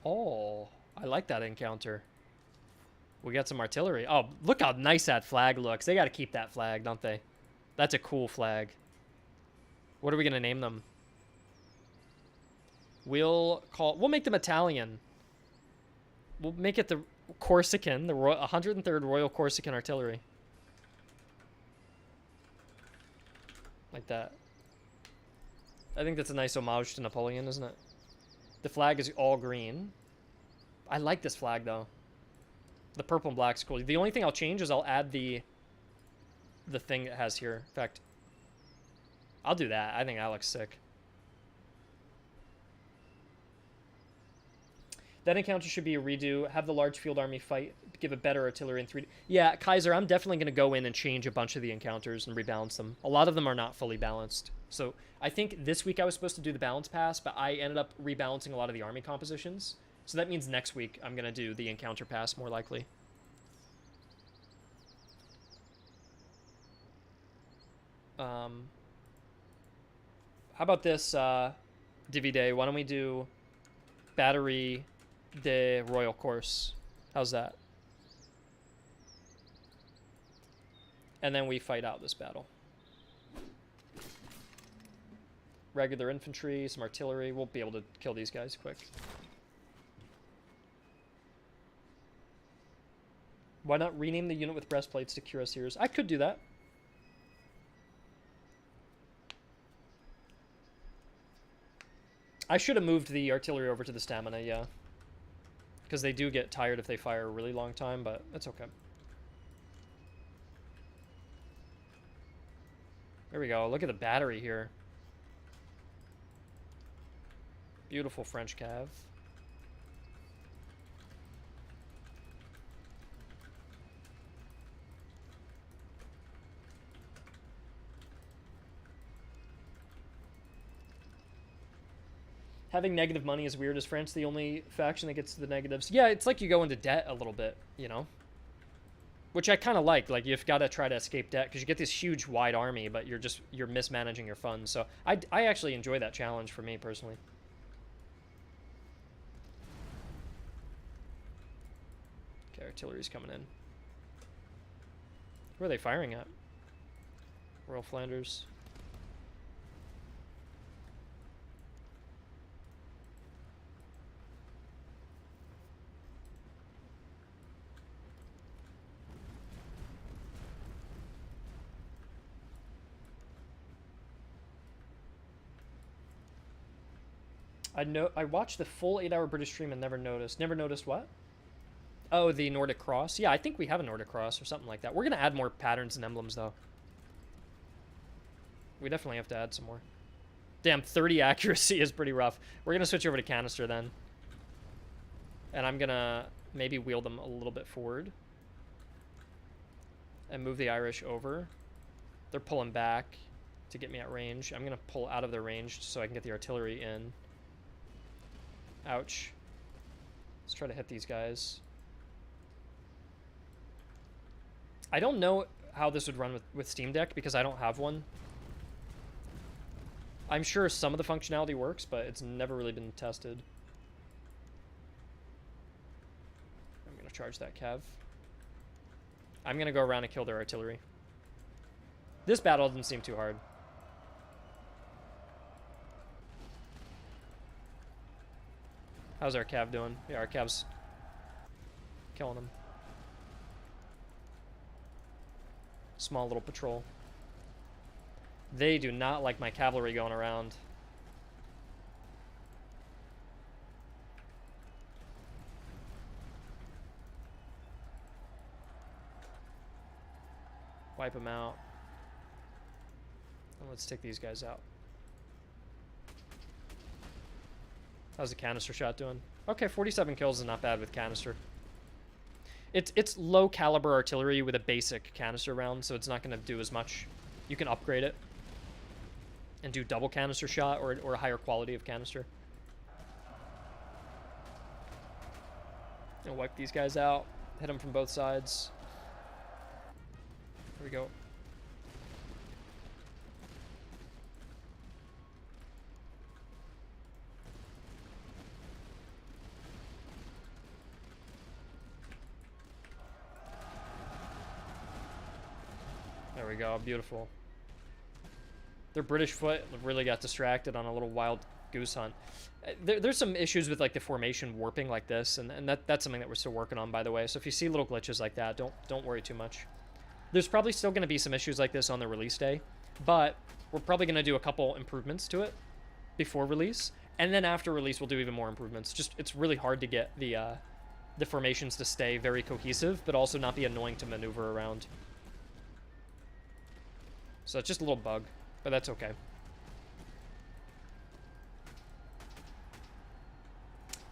Oh, I like that encounter. We got some artillery. Oh, look how nice that flag looks. They got to keep that flag, don't they? That's a cool flag. What are we going to name them? We'll make them Italian. We'll make it the Corsican, the 103rd Royal Corsican Artillery. Like that. I think that's a nice homage to Napoleon, isn't it? The flag is all green. I like this flag, though. The purple and black's cool. The only thing I'll change is I'll add the thing it has here. In fact, I'll do that. I think that looks sick. That encounter should be a redo. Have the large field army fight. Give a better artillery in 3D. Yeah, Kaiser, I'm definitely going to go in and change a bunch of the encounters and rebalance them. A lot of them are not fully balanced. So I think this week I was supposed to do the balance pass, but I ended up rebalancing a lot of the army compositions. So that means next week I'm going to do the encounter pass more likely. How about this Divi Day? Why don't we do Battery de Royal Course? How's that? And then we fight out this battle. Regular infantry, some artillery. We'll be able to kill these guys quick. Why not rename the unit with breastplates to cuirassiers? I could do that. I should have moved the artillery over to the stamina, yeah. Because they do get tired if they fire a really long time, but it's okay. There we go. Look at the battery here. Beautiful French cav. Having negative money is weird. Is France the only faction that gets the negatives? Yeah, it's like you go into debt a little bit, you know? Which I kind of like. Like, you've got to try to escape debt because you get this huge, wide army, but you're mismanaging your funds. So I actually enjoy that challenge for me, personally. Okay, artillery's coming in. Where are they firing at? Royal Flanders. I watched the full 8-hour British stream and never noticed. Never noticed what? Oh, the Nordic Cross. Yeah, I think we have a Nordic Cross or something like that. We're going to add more patterns and emblems, though. We definitely have to add some more. Damn, 30 accuracy is pretty rough. We're going to switch over to canister then. And I'm going to maybe wheel them a little bit forward. And move the Irish over. They're pulling back to get me at range. I'm going to pull out of their range so I can get the artillery in. Ouch. Let's try to hit these guys. I don't know how this would run with Steam Deck because I don't have one. I'm sure some of the functionality works, but it's never really been tested. I'm going to charge that cav. I'm going to go around and kill their artillery. This battle didn't seem too hard. How's our cav doing? Yeah, our cav's killing them. Small little patrol. They do not like my cavalry going around. Wipe them out. Let's take these guys out. How's the canister shot doing? Okay, 47 kills is not bad with canister. It's low caliber artillery with a basic canister round, so it's not going to do as much. You can upgrade it and do double canister shot or a higher quality of canister. And wipe these guys out. Hit them from both sides. Here we go. There we go, beautiful. Their British foot really got distracted on a little wild goose hunt. There's some issues with like the formation warping like this, and that's something that we're still working on, by the way. So if you see little glitches like that, don't worry too much. There's probably still going to be some issues like this on the release day, but we're probably going to do a couple improvements to it before release, and then after release we'll do even more improvements. Just it's really hard to get the formations to stay very cohesive, but also not be annoying to maneuver around. So it's just a little bug, but that's okay.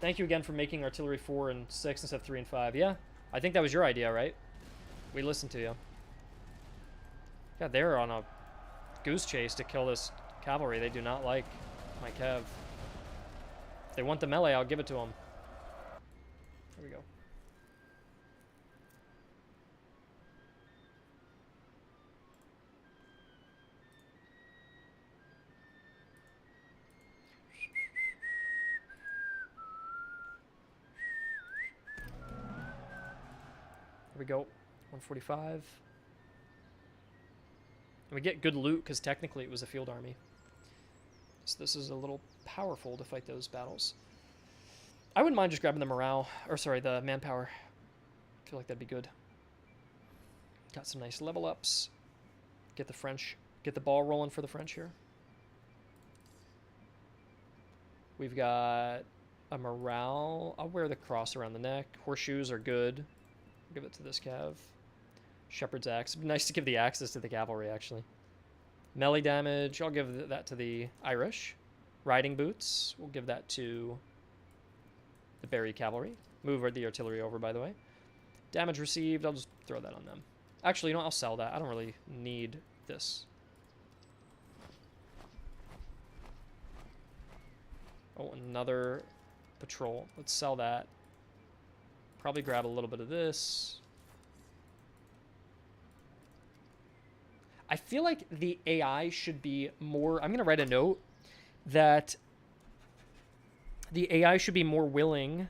Thank you again for making artillery 4 and 6 instead of 3 and 5. Yeah, I think that was your idea, right? We listened to you. Yeah, they're on a goose chase to kill this cavalry. They do not like my Kev. If they want the melee, I'll give it to them. There we go. Here we go. 145. And we get good loot because technically it was a field army. So this is a little powerful to fight those battles. I wouldn't mind just grabbing the morale, or sorry, the manpower. I feel like that'd be good. Got some nice level ups. Get the French, get the ball rolling for the French here. We've got a morale. I'll wear the cross around the neck. Horseshoes are good. Give it to this cav. Shepherd's axe. It'd be nice to give the axes to the cavalry, actually. Melee damage. I'll give that to the Irish. Riding boots. We'll give that to the Berry cavalry. Move the artillery over, by the way. Damage received. I'll just throw that on them. Actually, you know what? I'll sell that. I don't really need this. Oh, another patrol. Let's sell that. Probably grab a little bit of this. I feel like the AI should be more... I'm going to write a note that the AI should be more willing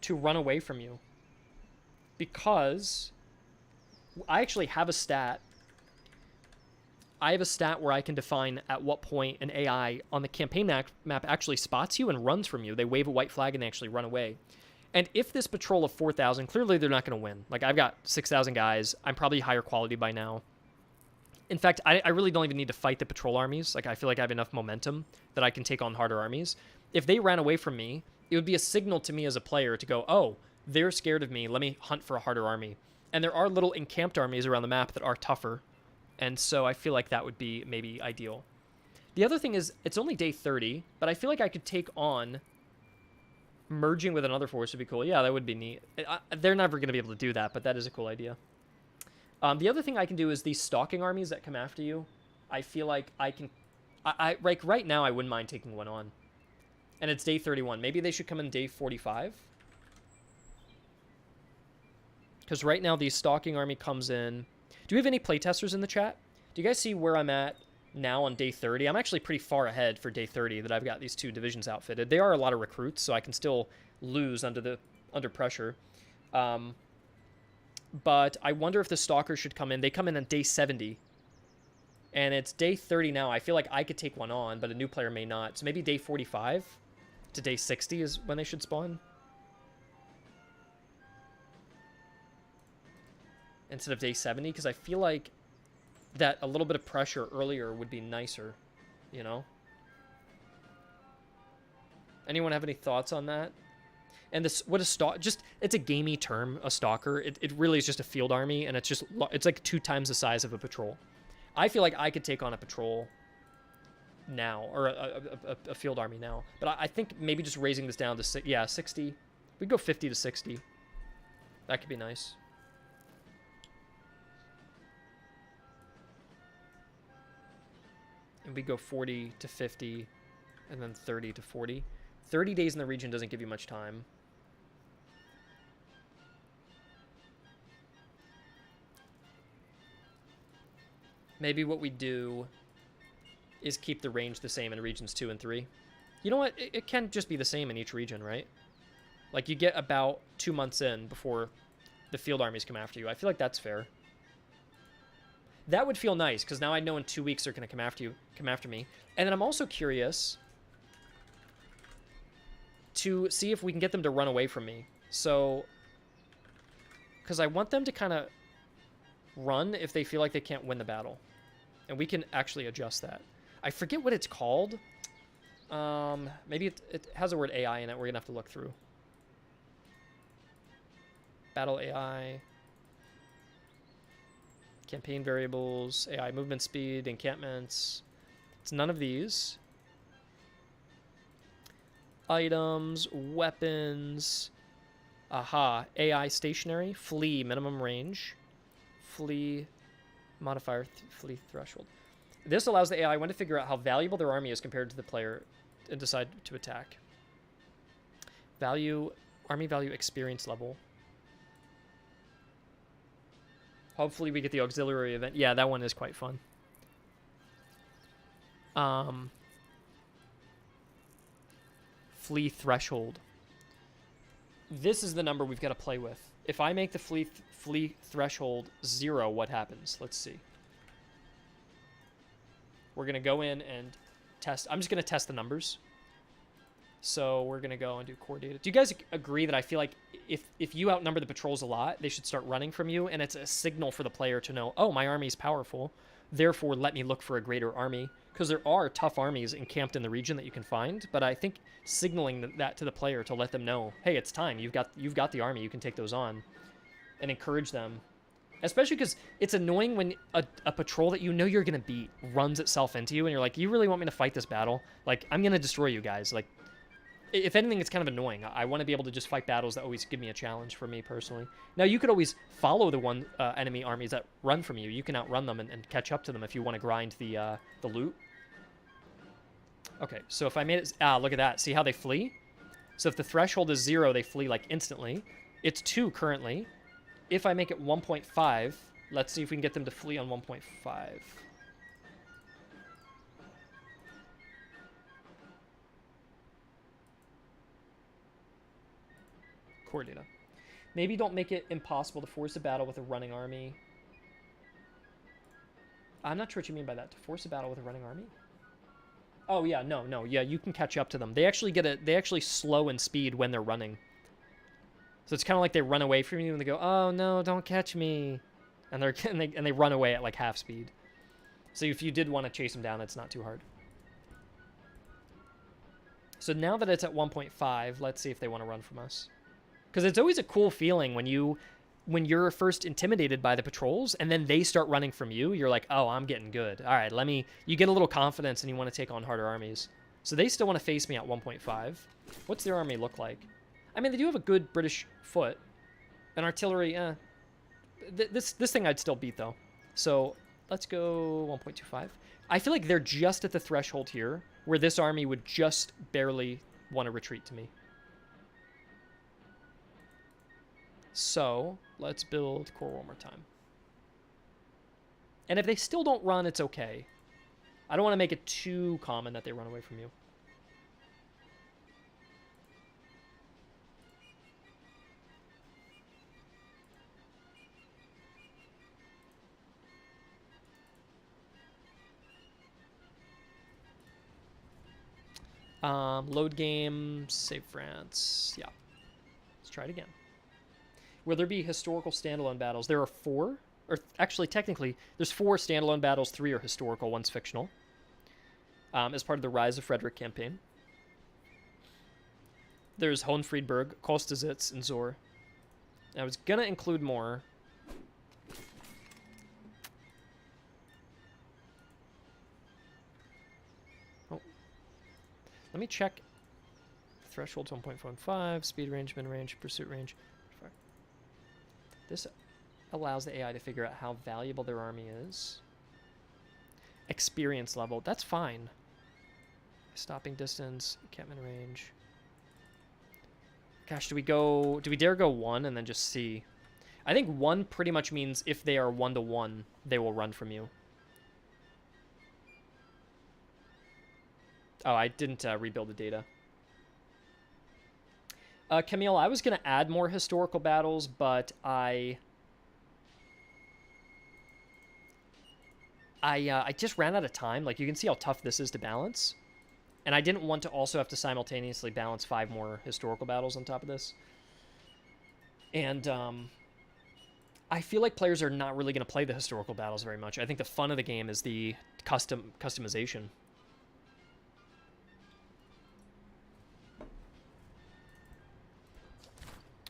to run away from you. Because I actually have a stat. I have a stat where I can define at what point an AI on the campaign map actually spots you and runs from you. They wave a white flag and they actually run away. And if this patrol of 4,000, clearly they're not going to win. Like, I've got 6,000 guys. I'm probably higher quality by now. In fact, I really don't even need to fight the patrol armies. Like, I feel like I have enough momentum that I can take on harder armies. If they ran away from me, it would be a signal to me as a player to go, oh, they're scared of me. Let me hunt for a harder army. And there are little encamped armies around the map that are tougher. And so I feel like that would be maybe ideal. The other thing is, it's only day 30, but I feel like I could take on... merging with another force would be cool. Yeah, that would be neat. They're never going to be able to do that, but that is a cool idea. The other thing I can do is these stalking armies that come after you. I feel like I can... like right now, I wouldn't mind taking one on. And it's day 31. Maybe they should come in day 45. Because right now, the stalking army comes in... Do we have any playtesters in the chat? Do you guys see where I'm at now on day 30? I'm actually pretty far ahead for day 30 that I've got these two divisions outfitted. They are a lot of recruits, so I can still lose under pressure. But I wonder if the Stalker should come in. They come in on day 70. And it's day 30 now. I feel like I could take one on, but a new player may not. So maybe day 45 to day 60 is when they should spawn. Instead of day 70, because I feel like that a little bit of pressure earlier would be nicer, you know? Anyone have any thoughts on that? And this, what a stalk, just, it's a gamey term, a stalker. It really is just a field army, and it's like 2 times the size of a patrol. I feel like I could take on a patrol now, or a field army now. But I think maybe just raising this down to 60. We'd go 50 to 60. That could be nice. And we go 40 to 50, and then 30 to 40. 30 days in the region doesn't give you much time. Maybe what we do is keep the range the same in regions 2 and 3. You know what? It can just be the same in each region, right? Like, you get about 2 months in before the field armies come after you. I feel like that's fair. That would feel nice, because now I know in 2 weeks they're going to come after me. And then I'm also curious to see if we can get them to run away from me. So, because I want them to kind of run if they feel like they can't win the battle. And we can actually adjust that. I forget what it's called. Maybe it has a word AI in it. We're going to have to look through. Battle AI. Campaign variables. AI movement speed. Encampments. It's none of these. Items. Weapons. Aha. AI stationary. Flee minimum range. Flee modifier. Flee threshold. This allows the AI when to figure out how valuable their army is compared to the player and decide to attack. Value. Army value experience level. Hopefully we get the auxiliary event. Yeah, that one is quite fun. Flee threshold. This is the number we've got to play with. If I make the flee threshold 0, what happens? Let's see. We're going to go in and test. I'm just going to test the numbers. So we're going to go and do core data. Do you guys agree that I feel like if you outnumber the patrols a lot, they should start running from you, and it's a signal for the player to know, oh, my army's powerful, therefore let me look for a greater army, because there are tough armies encamped in the region that you can find, but I think signaling that to the player to let them know, hey, it's time, you've got the army, you can take those on, and encourage them. Especially because it's annoying when a patrol that you know you're going to beat runs itself into you, and you're like, you really want me to fight this battle? Like, I'm going to destroy you guys. Like, if anything, it's kind of annoying. I want to be able to just fight battles that always give me a challenge for me personally. Now, you could always follow the enemy armies that run from you. You can outrun them and catch up to them if you want to grind the loot. Okay, so if I made it... look at that. See how they flee? So if the threshold is 0, they flee, like, instantly. It's 2 currently. If I make it 1.5, let's see if we can get them to flee on 1.5. Core data. Maybe don't make it impossible to force a battle with a running army. I'm not sure what you mean by that. To force a battle with a running army? Oh yeah, no. Yeah, you can catch up to them. They actually slow in speed when they're running. So it's kind of like they run away from you and they go, "Oh no, don't catch me," and they run away at like half speed. So if you did want to chase them down, it's not too hard. So now that it's at 1.5, let's see if they want to run from us. Because it's always a cool feeling when you're first intimidated by the patrols and then they start running from you. You're like, oh, I'm getting good. All right, you get a little confidence and you want to take on harder armies. So they still want to face me at 1.5. What's their army look like? I mean, they do have a good British foot. And artillery, this thing I'd still beat, though. So let's go 1.25. I feel like they're just at the threshold here where this army would just barely want to retreat to me. So let's build core one more time. And if they still don't run, it's okay. I don't want to make it too common that they run away from you. Load game, save France. Yeah. Let's try it again. Will there be historical standalone battles? There are 4. Or actually, technically, there's 4 standalone battles. 3 are historical. 1's fictional. As part of the Rise of Frederick campaign. There's Hohenfriedberg, Kostazitz, and Zor. I was gonna include more. Oh. Let me check. Threshold's 1.15, speed range, min range, pursuit range. This allows the AI to figure out how valuable their army is. Experience level, that's fine. Stopping distance, encampment range. Gosh, do we dare go 1 and then just see? I think 1 pretty much means if they are 1-to-1, they will run from you. Oh, I didn't rebuild the data. Camille, I was going to add more historical battles, but I just ran out of time. Like, you can see how tough this is to balance. And I didn't want to also have to simultaneously balance 5 more historical battles on top of this. And I feel like players are not really going to play the historical battles very much. I think the fun of the game is the customization.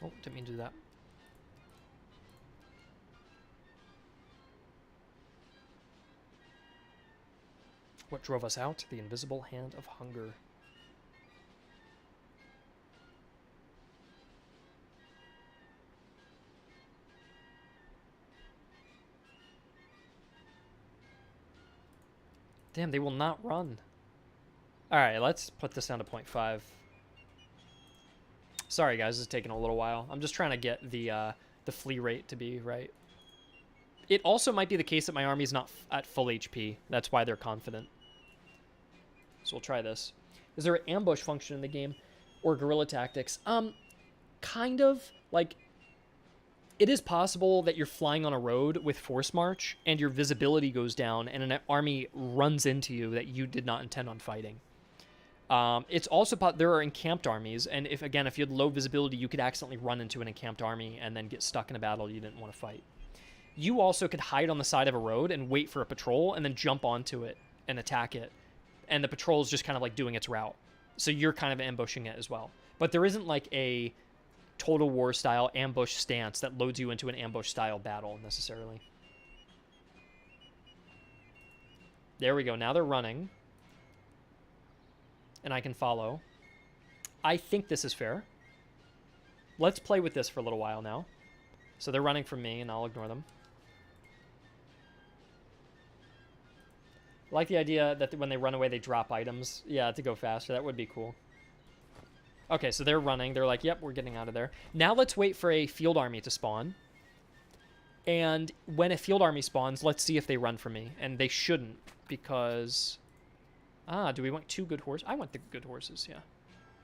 Oh, didn't mean to do that. What drove us out? The invisible hand of hunger. Damn, they will not run. Alright, let's put this down to 0.5. Sorry guys, this is taking a little while. I'm just trying to get the flee rate to be right. It also might be the case that my army is not at full HP. That's why they're confident. So we'll try this. Is there an ambush function in the game or guerrilla tactics? Kind of. Like, it is possible that you're flying on a road with force march and your visibility goes down and an army runs into you that you did not intend on fighting. It's also there are encamped armies, and if you had low visibility, you could accidentally run into an encamped army and then get stuck in a battle you didn't want to fight. You also could hide on the side of a road and wait for a patrol and then jump onto it and attack it. And the patrol is just kind of like doing its route. So you're kind of ambushing it as well. But there isn't like a Total War style ambush stance that loads you into an ambush style battle necessarily. There we go. Now they're running. And I can follow. I think this is fair. Let's play with this for a little while now. So they're running from me and I'll ignore them. I like the idea that when they run away, they drop items. Yeah, to go faster. That would be cool. Okay, so they're running. They're like, yep, we're getting out of there. Now let's wait for a field army to spawn. And when a field army spawns, let's see if they run from me. And they shouldn't, because... do we want 2 good horses? I want the good horses, yeah.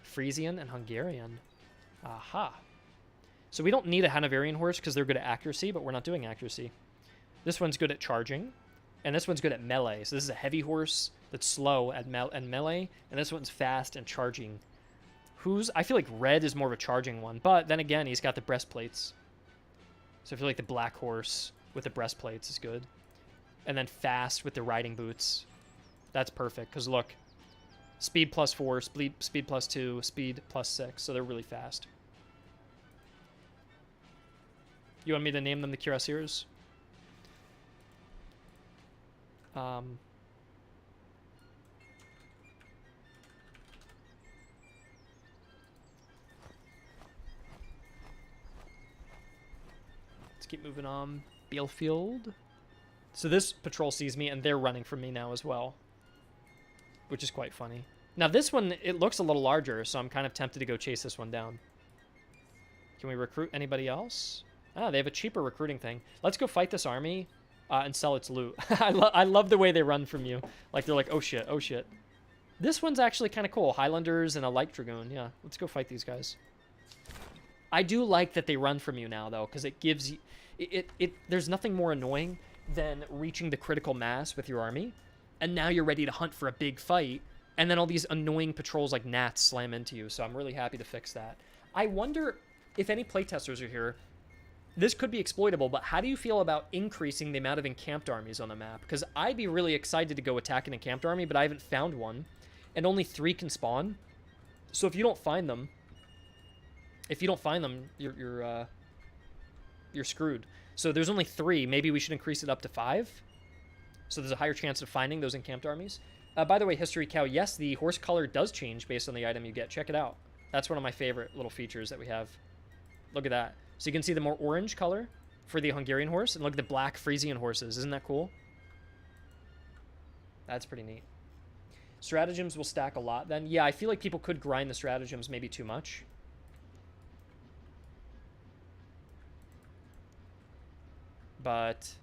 Frisian and Hungarian. Aha. So we don't need a Hanoverian horse because they're good at accuracy, but we're not doing accuracy. This one's good at charging. And this one's good at melee. So this is a heavy horse that's slow at melee. And this one's fast and charging. I feel like red is more of a charging one. But then again, he's got the breastplates. So I feel like the black horse with the breastplates is good. And then fast with the riding boots. That's perfect. Because look. Speed +4, speed +2, speed +6. So they're really fast. You want me to name them the cuirassiers? Let's keep moving on. Bielefeld. So this patrol sees me, and they're running from me now as well. Which is quite funny. Now this one, it looks a little larger, so I'm kind of tempted to go chase this one down. Can we recruit anybody else? They have a cheaper recruiting thing. Let's go fight this army and sell its loot. I love the way they run from you. Like, they're like, oh shit, oh shit. This one's actually kind of cool. Highlanders and a light dragoon. Yeah, let's go fight these guys. I do like that they run from you now, though, because it gives you... There's nothing more annoying than reaching the critical mass with your army, and now you're ready to hunt for a big fight, and then all these annoying patrols like gnats slam into you, so I'm really happy to fix that. I wonder if any playtesters are here. This could be exploitable, but how do you feel about increasing the amount of encamped armies on the map? Because I'd be really excited to go attack an encamped army, but I haven't found one, and only 3 can spawn. So if you don't find them, If you don't find them, you're screwed. So there's only 3. Maybe we should increase it up to 5. So there's a higher chance of finding those encamped armies. By the way, History Cow, yes, the horse color does change based on the item you get. Check it out. That's one of my favorite little features that we have. Look at that. So you can see the more orange color for the Hungarian horse, and look at the black Frisian horses. Isn't that cool? That's pretty neat. Stratagems will stack a lot then. Yeah, I feel like people could grind the stratagems maybe too much. But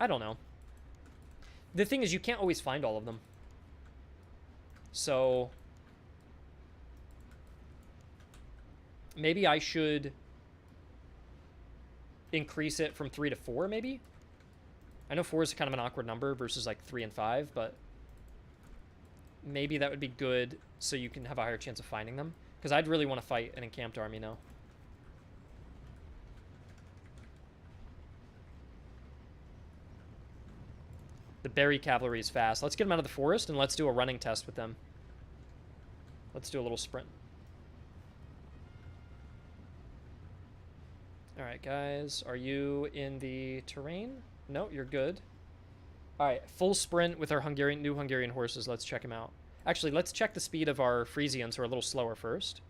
I don't know. The thing is, you can't always find all of them. So maybe I should increase it from 3 to 4, maybe? I know 4 is kind of an awkward number versus like 3 and 5, but maybe that would be good so you can have a higher chance of finding them. Because I'd really want to fight an encamped army now. The berry cavalry is fast. Let's get them out of the forest and let's do a running test with them. Let's do a little sprint. All right, guys. Are you in the terrain? No, you're good. All right, full sprint with our new Hungarian horses. Let's check them out. Actually, let's check the speed of our Frisians, who are a little slower first.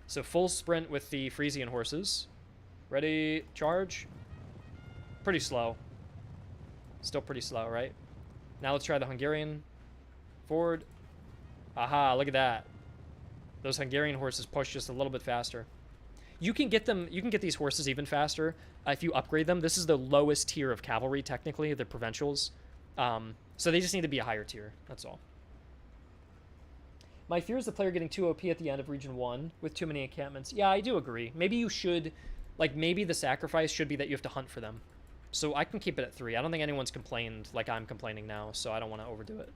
So full sprint with the Frisian horses. Ready, charge. Pretty slow. Still pretty slow, right? Now let's try the Hungarian. Forward. Aha, look at that. Those Hungarian horses push just a little bit faster. You can get them, you can get these horses even faster if you upgrade them. This is the lowest tier of cavalry, technically, the provincials. So they just need to be a higher tier, that's all. My fear is the player getting too OP at the end of Region 1 with too many encampments. Yeah, I do agree. Maybe you should, like, maybe the sacrifice should be that you have to hunt for them. So I can keep it at 3. I don't think anyone's complained like I'm complaining now, so I don't want to overdo it.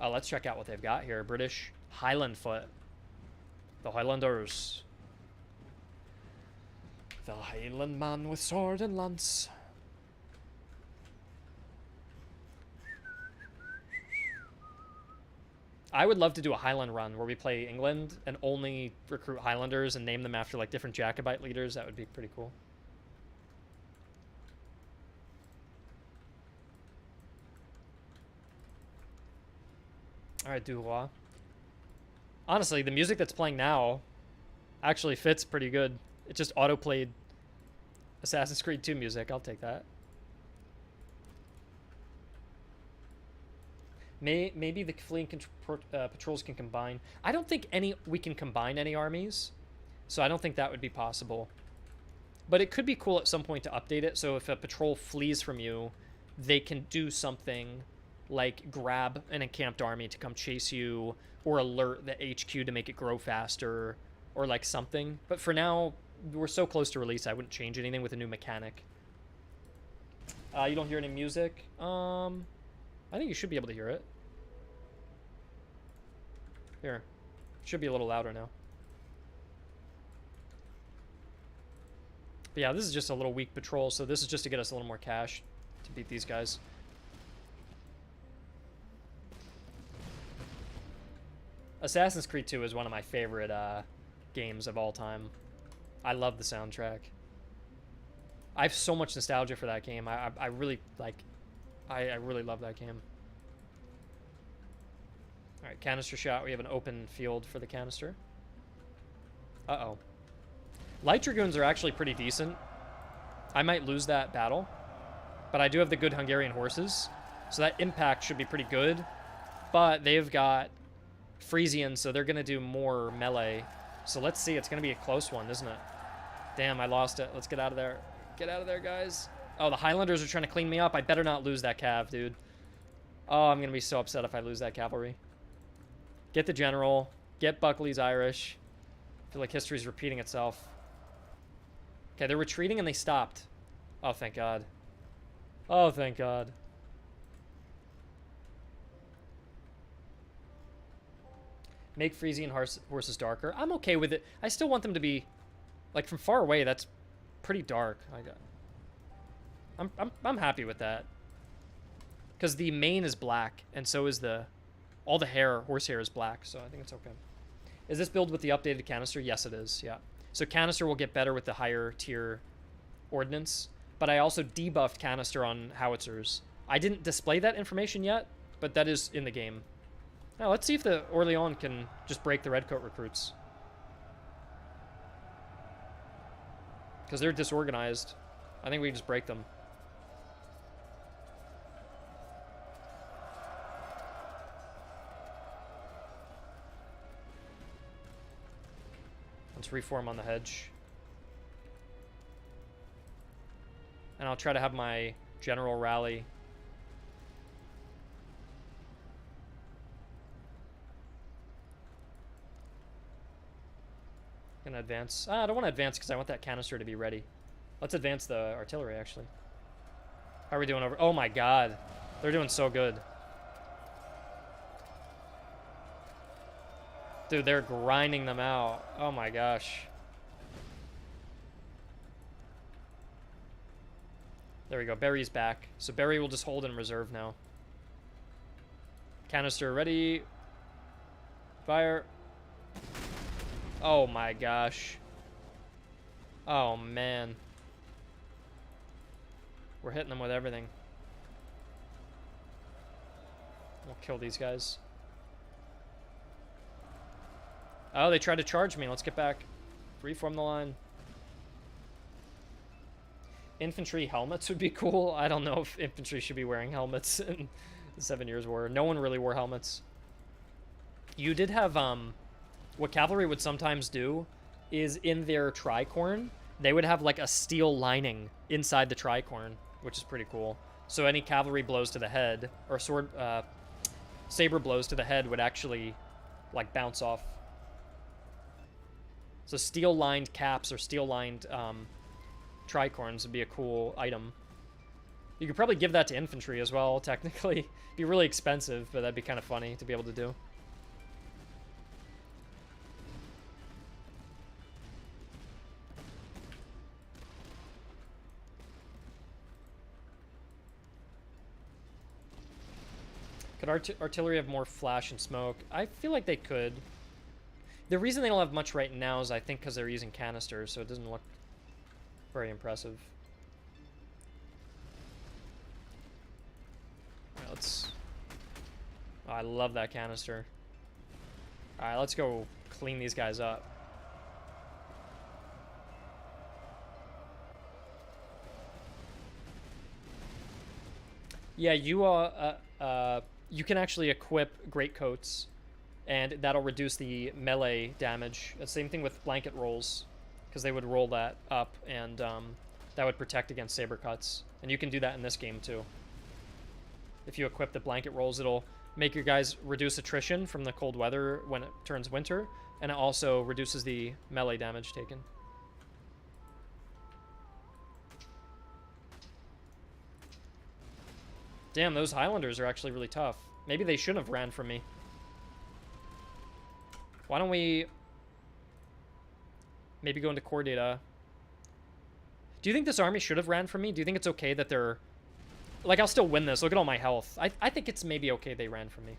Let's check out what they've got here. British Highland foot. The Highlanders. The Highland man with sword and lance. I would love to do a Highland run where we play England and only recruit Highlanders and name them after like different Jacobite leaders. That would be pretty cool. All right, Duroy. Honestly, the music that's playing now actually fits pretty good. It just auto-played Assassin's Creed 2 music. I'll take that. Maybe the fleeing patrols can combine. I don't think we can combine any armies, so I don't think that would be possible. But it could be cool at some point to update it, so if a patrol flees from you, they can do something like grab an encamped army to come chase you, or alert the HQ to make it grow faster, or like something. But for now, we're so close to release, I wouldn't change anything with a new mechanic. You don't hear any music? I think you should be able to hear it. Here. Should be a little louder now. But yeah, this is just a little weak patrol, so this is just to get us a little more cash to beat these guys. Assassin's Creed 2 is one of my favorite games of all time. I love the soundtrack. I have so much nostalgia for that game. I really I really love that game. All right, canister shot. We have an open field for the canister. Uh-oh. Light Dragoons are actually pretty decent. I might lose that battle, but I do have the good Hungarian horses, so that impact should be pretty good. But they've got Frisian, so they're going to do more melee. So let's see. It's going to be a close one, isn't it? Damn, I lost it. Let's get out of there. Get out of there, guys. Oh, the Highlanders are trying to clean me up. I better not lose that cav, dude. Oh, I'm going to be so upset if I lose that cavalry. Get the general. Get Buckley's Irish. I feel like history's repeating itself. Okay, they're retreating and they stopped. Oh, thank God. Oh, thank God. Make Frisian horses darker. I'm okay with it. I still want them to be, like, from far away, that's pretty dark. I'm happy with that. Because the mane is black, and so is the All the horsehair is black, so I think it's okay. Is this build with the updated canister? Yes, it is, yeah. So canister will get better with the higher tier ordnance, but I also debuffed canister on howitzers. I didn't display that information yet, but that is in the game. Now, let's see if the Orleans can just break the redcoat recruits. Because they're disorganized. I think we can just break them. Let's reform on the hedge. And I'll try to have my general rally. Gonna advance. I don't want to advance because I want that canister to be ready. Let's advance the artillery, actually. How are we doing over? Oh my god. They're doing so good. Dude, they're grinding them out. Oh my gosh. There we go. Barry's back. So Barry will just hold in reserve now. Canister ready. Fire. Oh my gosh. Oh man. We're hitting them with everything. We'll kill these guys. Oh, they tried to charge me. Let's get back. Reform the line. Infantry helmets would be cool. I don't know if infantry should be wearing helmets in the 7 Years' War. No one really wore helmets. You did have, what cavalry would sometimes do is in their tricorn, they would have like a steel lining inside the tricorn, which is pretty cool. So any cavalry blows to the head, or saber blows to the head would actually like bounce off. So steel-lined caps or steel-lined tricorns would be a cool item. You could probably give that to infantry as well, technically. It'd be really expensive, but that'd be kind of funny to be able to do. Could artillery have more flash and smoke? I feel like they could. The reason they don't have much right now is I think because they're using canisters, so it doesn't look very impressive. Alright, let's... Oh, I love that canister. Alright, let's go clean these guys up. Yeah, you can actually equip greatcoats, and that'll reduce the melee damage. The same thing with blanket rolls, because they would roll that up, and that would protect against saber cuts. And you can do that in this game too. If you equip the blanket rolls, it'll make your guys reduce attrition from the cold weather when it turns winter, and it also reduces the melee damage taken. Damn, those Highlanders are actually really tough. Maybe they shouldn't have ran from me. Why don't we maybe go into core data? Do you think this army should have ran from me? Do you think it's okay that they're... Like, I'll still win this. Look at all my health. I think it's maybe okay they ran from me.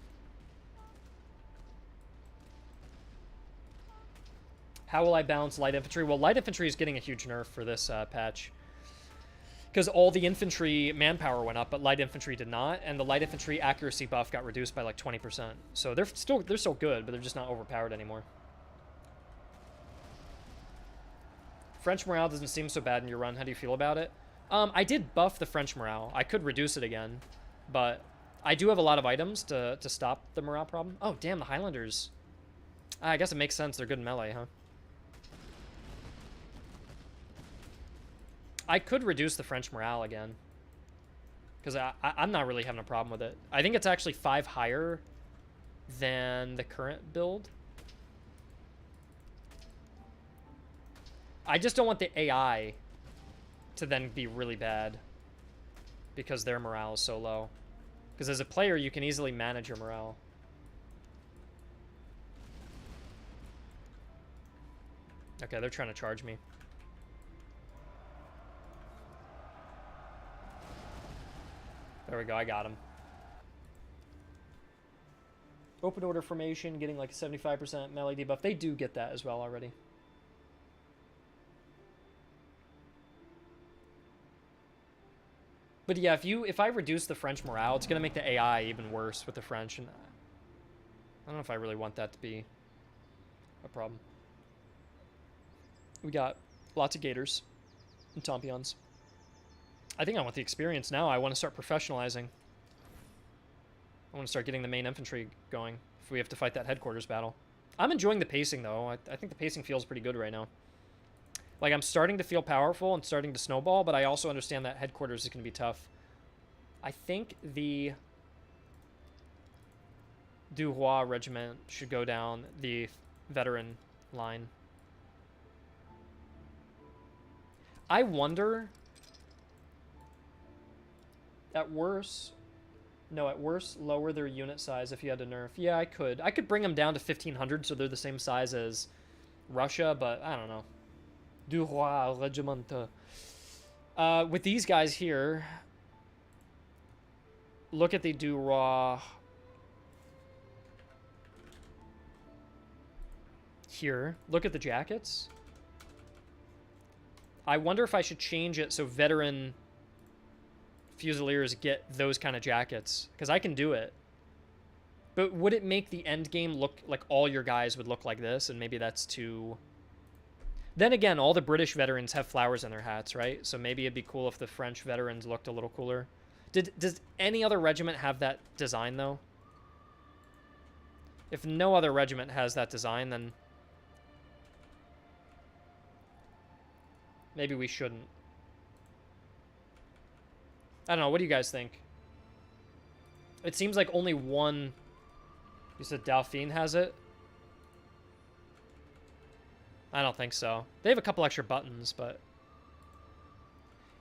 How will I balance light infantry? Well, light infantry is getting a huge nerf for this patch. Because all the infantry manpower went up, but light infantry did not, and the light infantry accuracy buff got reduced by like 20%. So they're still good, but they're just not overpowered anymore. French morale doesn't seem so bad in your run. How do you feel about it? I did buff the French morale. I could reduce it again, but I do have a lot of items to stop the morale problem. Oh, damn, the Highlanders. I guess it makes sense. They're good in melee, huh? I could reduce the French morale again, because I'm not really having a problem with it. I think it's actually 5 higher than the current build. I just don't want the AI to then be really bad because their morale is so low. Because as a player, you can easily manage your morale. Okay, they're trying to charge me. There we go, I got him. Open order formation, getting like a 75% melee debuff. They do get that as well already. But yeah, if I reduce the French morale, it's gonna make the AI even worse with the French, and I don't know if I really want that to be a problem. We got lots of gators and tompions. I think I want the experience now. I want to start professionalizing. I want to start getting the main infantry going if we have to fight that headquarters battle. I'm enjoying the pacing, though. I think the pacing feels pretty good right now. Like, I'm starting to feel powerful and starting to snowball, but I also understand that headquarters is going to be tough. I think the Du Roi regiment should go down the veteran line. I wonder... At worst, lower their unit size if you had to nerf. Yeah, I could. I could bring them down to 1,500 so they're the same size as Russia, but I don't know. Du Roi Regiment. With these guys here, look at the Du Roi here. Look at the jackets. I wonder if I should change it so veteran Fusiliers get those kind of jackets, because I can do it. But would it make the end game look like all your guys would look like this, and maybe that's too... Then again, all the British veterans have flowers in their hats, right? So maybe it'd be cool if the French veterans looked a little cooler. Does any other regiment have that design, though? If no other regiment has that design, then maybe we shouldn't. I don't know. What do you guys think? It seems like only one... You said Dauphine has it? I don't think so. They have a couple extra buttons, but...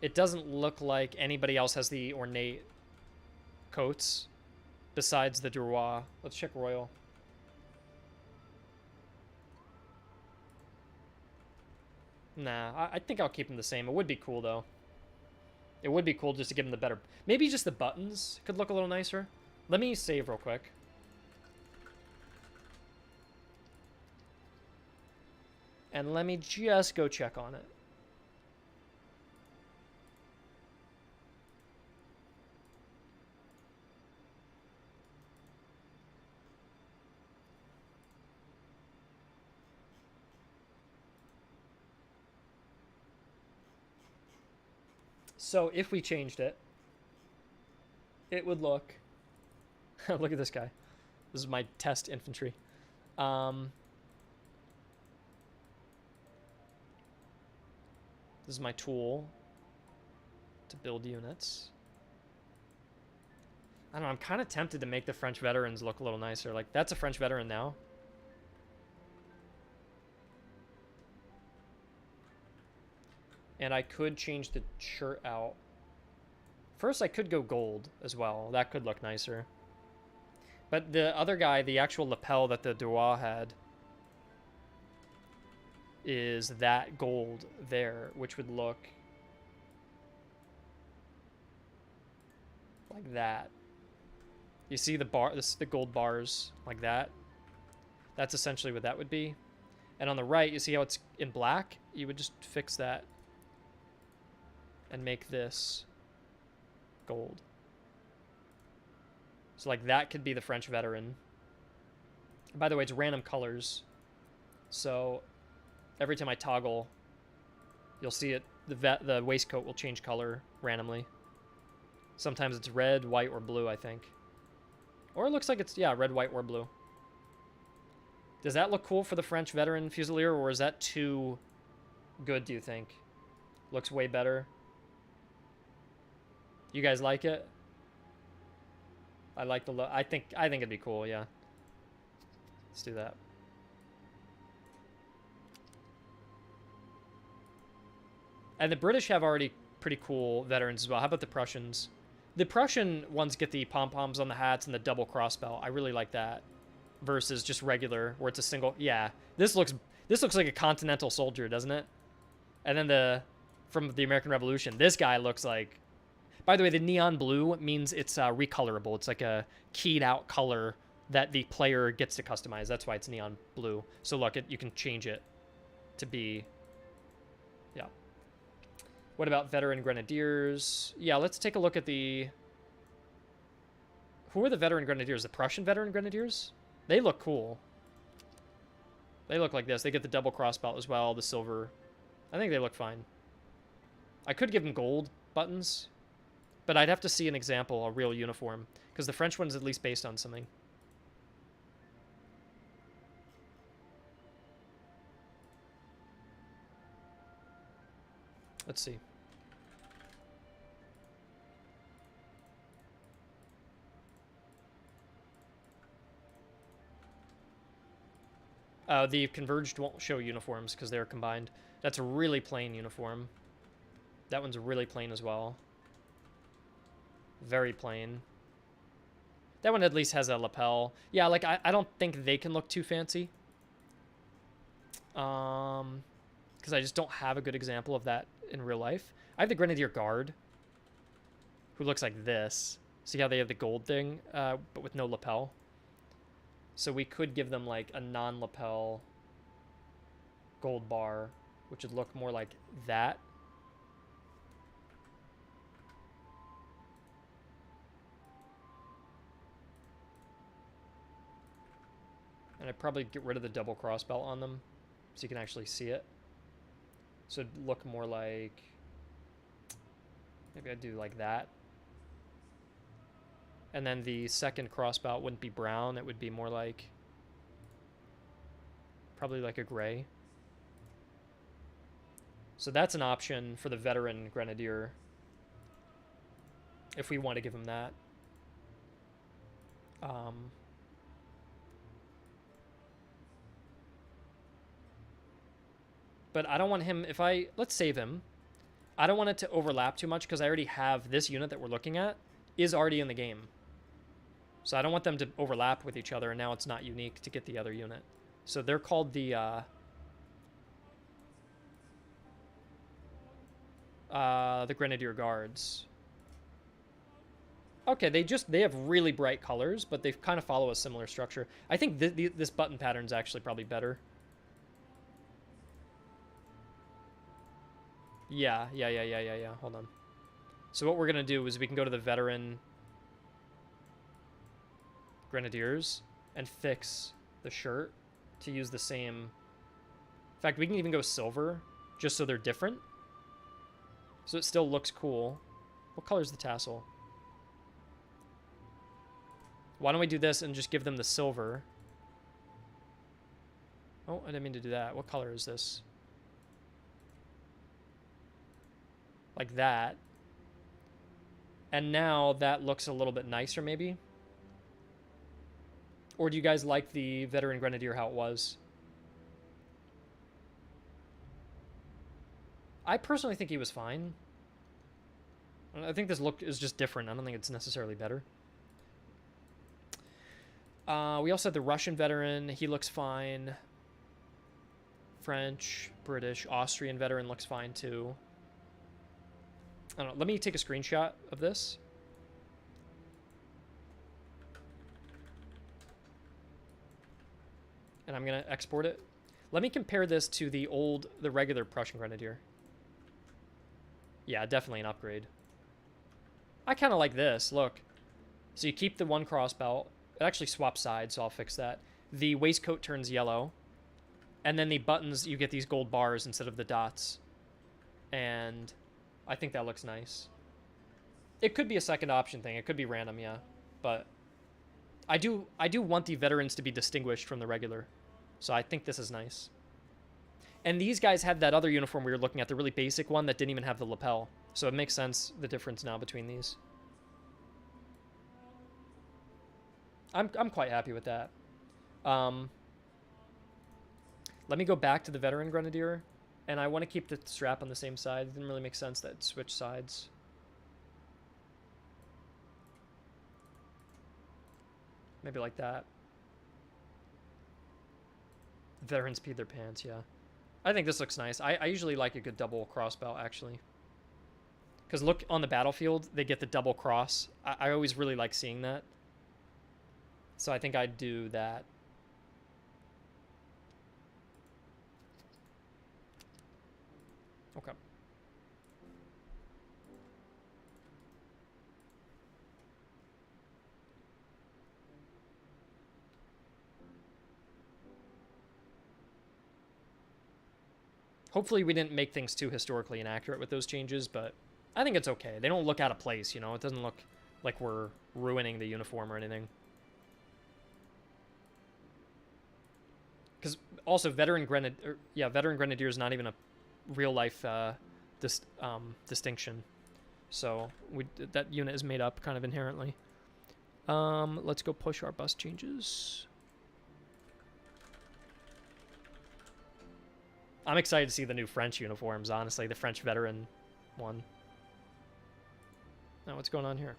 It doesn't look like anybody else has the ornate coats besides the Du Roi. Let's check Royal. Nah, I think I'll keep them the same. It would be cool, though. It would be cool just to give them the better... Maybe just the buttons could look a little nicer. Let me save real quick. And let me just go check on it. So if we changed it, it would look... Look at this guy. This is my test infantry. This is my tool to build units. I don't know, I'm kind of tempted to make the French veterans look a little nicer. Like, that's a French veteran now. And I could change the shirt out. First, I could go gold as well. That could look nicer. But the other guy, the actual lapel that the Du Roi had, is that gold there, which would look like that. You see the bar, the gold bars like that? That's essentially what that would be. And on the right, you see how it's in black? You would just fix that and make this gold. So like that could be the French veteran. By the way, it's random colors. So every time I toggle, you'll see it. The waistcoat will change color randomly. Sometimes it's red, white, or blue, I think. Or it looks like it's, yeah, red, white, or blue. Does that look cool for the French veteran Fusilier, or is that too good, do you think? Looks way better. You guys like it? I like the look. I think it'd be cool, yeah. Let's do that. And the British have already pretty cool veterans as well. How about the Prussians? The Prussian ones get the pom-poms on the hats and the double crossbelt. I really like that. Versus just regular, where it's a single... Yeah. This looks like a continental soldier, doesn't it? And then from the American Revolution, this guy looks like... By the way, the neon blue means it's recolorable. It's like a keyed out color that the player gets to customize. That's why it's neon blue. So look, you can change it to be, yeah. What about veteran grenadiers? Yeah, let's take a look at the... Who are the veteran grenadiers? The Prussian veteran grenadiers? They look cool. They look like this. They get the double crossbelt as well, the silver. I think they look fine. I could give them gold buttons, but I'd have to see an example, a real uniform, because the French one's at least based on something. Let's see. The converged won't show uniforms because they're combined. That's a really plain uniform. That one's really plain as well. Very plain. That one at least has a lapel. Yeah, like, I don't think they can look too fancy. Because I just don't have a good example of that in real life. I have the Grenadier Guard, who looks like this. See how they have the gold thing, but with no lapel? So we could give them, like, a non-lapel gold bar, which would look more like that. And I'd probably get rid of the double crossbelt on them so you can actually see it. So it'd look more like... Maybe I'd do like that. And then the second crossbelt wouldn't be brown. It would be more like... Probably like a gray. So that's an option for the veteran grenadier. If we want to give him that. But I don't want him... Let's save him. I don't want it to overlap too much because I already have this unit that we're looking at is already in the game. So I don't want them to overlap with each other, and now it's not unique to get the other unit. So they're called the Grenadier Guards. Okay, they have really bright colors, but they kind of follow a similar structure. I think this button pattern is actually probably better. Yeah. Hold on. So what we're going to do is we can go to the veteran Grenadiers and fix the shirt to use the same... In fact, we can even go silver just so they're different. So it still looks cool. What color is the tassel? Why don't we do this and just give them the silver? Oh, I didn't mean to do that. What color is this? Like that. And now that looks a little bit nicer, maybe? Or do you guys like the veteran Grenadier how it was? I personally think he was fine. I think this look is just different. I don't think it's necessarily better. We also have the Russian veteran. He looks fine. French, British, Austrian veteran looks fine too. I don't know. Let me take a screenshot of this. And I'm going to export it. Let me compare this to the regular Prussian Grenadier. Yeah, definitely an upgrade. I kind of like this. Look. So you keep the one crossbelt. It actually swaps sides, so I'll fix that. The waistcoat turns yellow. And then the buttons, you get these gold bars instead of the dots. And I think that looks nice. It could be a second option thing. It could be random, yeah. But I do want the veterans to be distinguished from the regular. So I think this is nice. And these guys had that other uniform we were looking at, the really basic one that didn't even have the lapel. So it makes sense, the difference now between these. I'm quite happy with that. Let me go back to the veteran Grenadier. And I want to keep the strap on the same side. It didn't really make sense that it switched sides. Maybe like that. Veterans peed their pants, yeah. I think this looks nice. I usually like a good double crossbelt, actually. Because look, on the battlefield, they get the double cross. I always really like seeing that. So I think I'd do that. Okay. Hopefully we didn't make things too historically inaccurate with those changes, but I think it's okay. They don't look out of place, you know? It doesn't look like we're ruining the uniform or anything. Because also, veteran grenadier is not even a real-life distinction. So that unit is made up kind of inherently. Let's go push our bus changes. I'm excited to see the new French uniforms, honestly. The French veteran one. Now, what's going on here?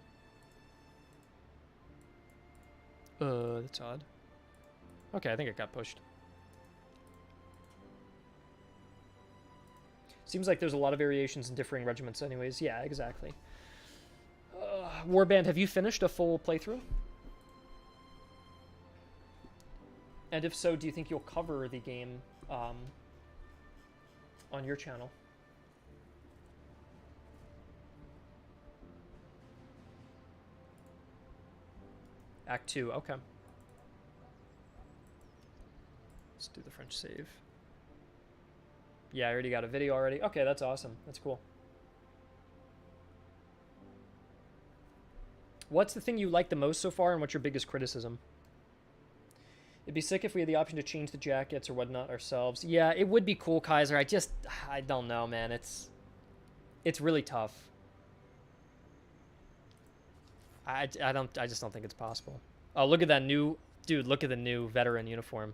That's odd. Okay, I think it got pushed. Seems like there's a lot of variations in differing regiments anyways. Yeah, exactly. Warband, have you finished a full playthrough? And if so, do you think you'll cover the game on your channel? Act 2, okay. Let's do the French save. Yeah, I already got a video already. Okay, that's awesome. That's cool. What's the thing you like the most so far, and what's your biggest criticism? It'd be sick if we had the option to change the jackets or whatnot ourselves. Yeah, it would be cool, Kaiser. I don't know, man. It's really tough. I just don't think it's possible. Oh, look at that new dude. Look at the new veteran uniform.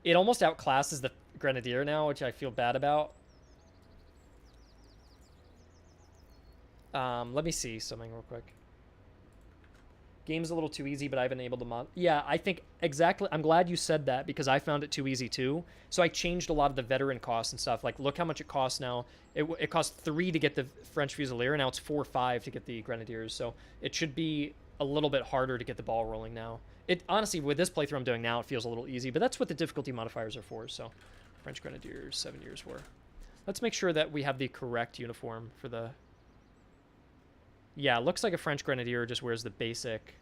It almost outclasses the Grenadier now, which I feel bad about. Let me see something real quick. Game's a little too easy, but I've been able to mod. Yeah, I think exactly. I'm glad you said that because I found it too easy too. So I changed a lot of the veteran costs and stuff. Like, look how much it costs now. It costs 3 to get the French Fusilier. Now it's 4 or 5 to get the Grenadiers. So it should be a little bit harder to get the ball rolling now. It honestly, with this playthrough I'm doing now, it feels a little easy. But that's what the difficulty modifiers are for. So French Grenadiers, 7 years war. Let's make sure that we have the correct uniform for the... Yeah, it looks like a French Grenadier just wears the basic...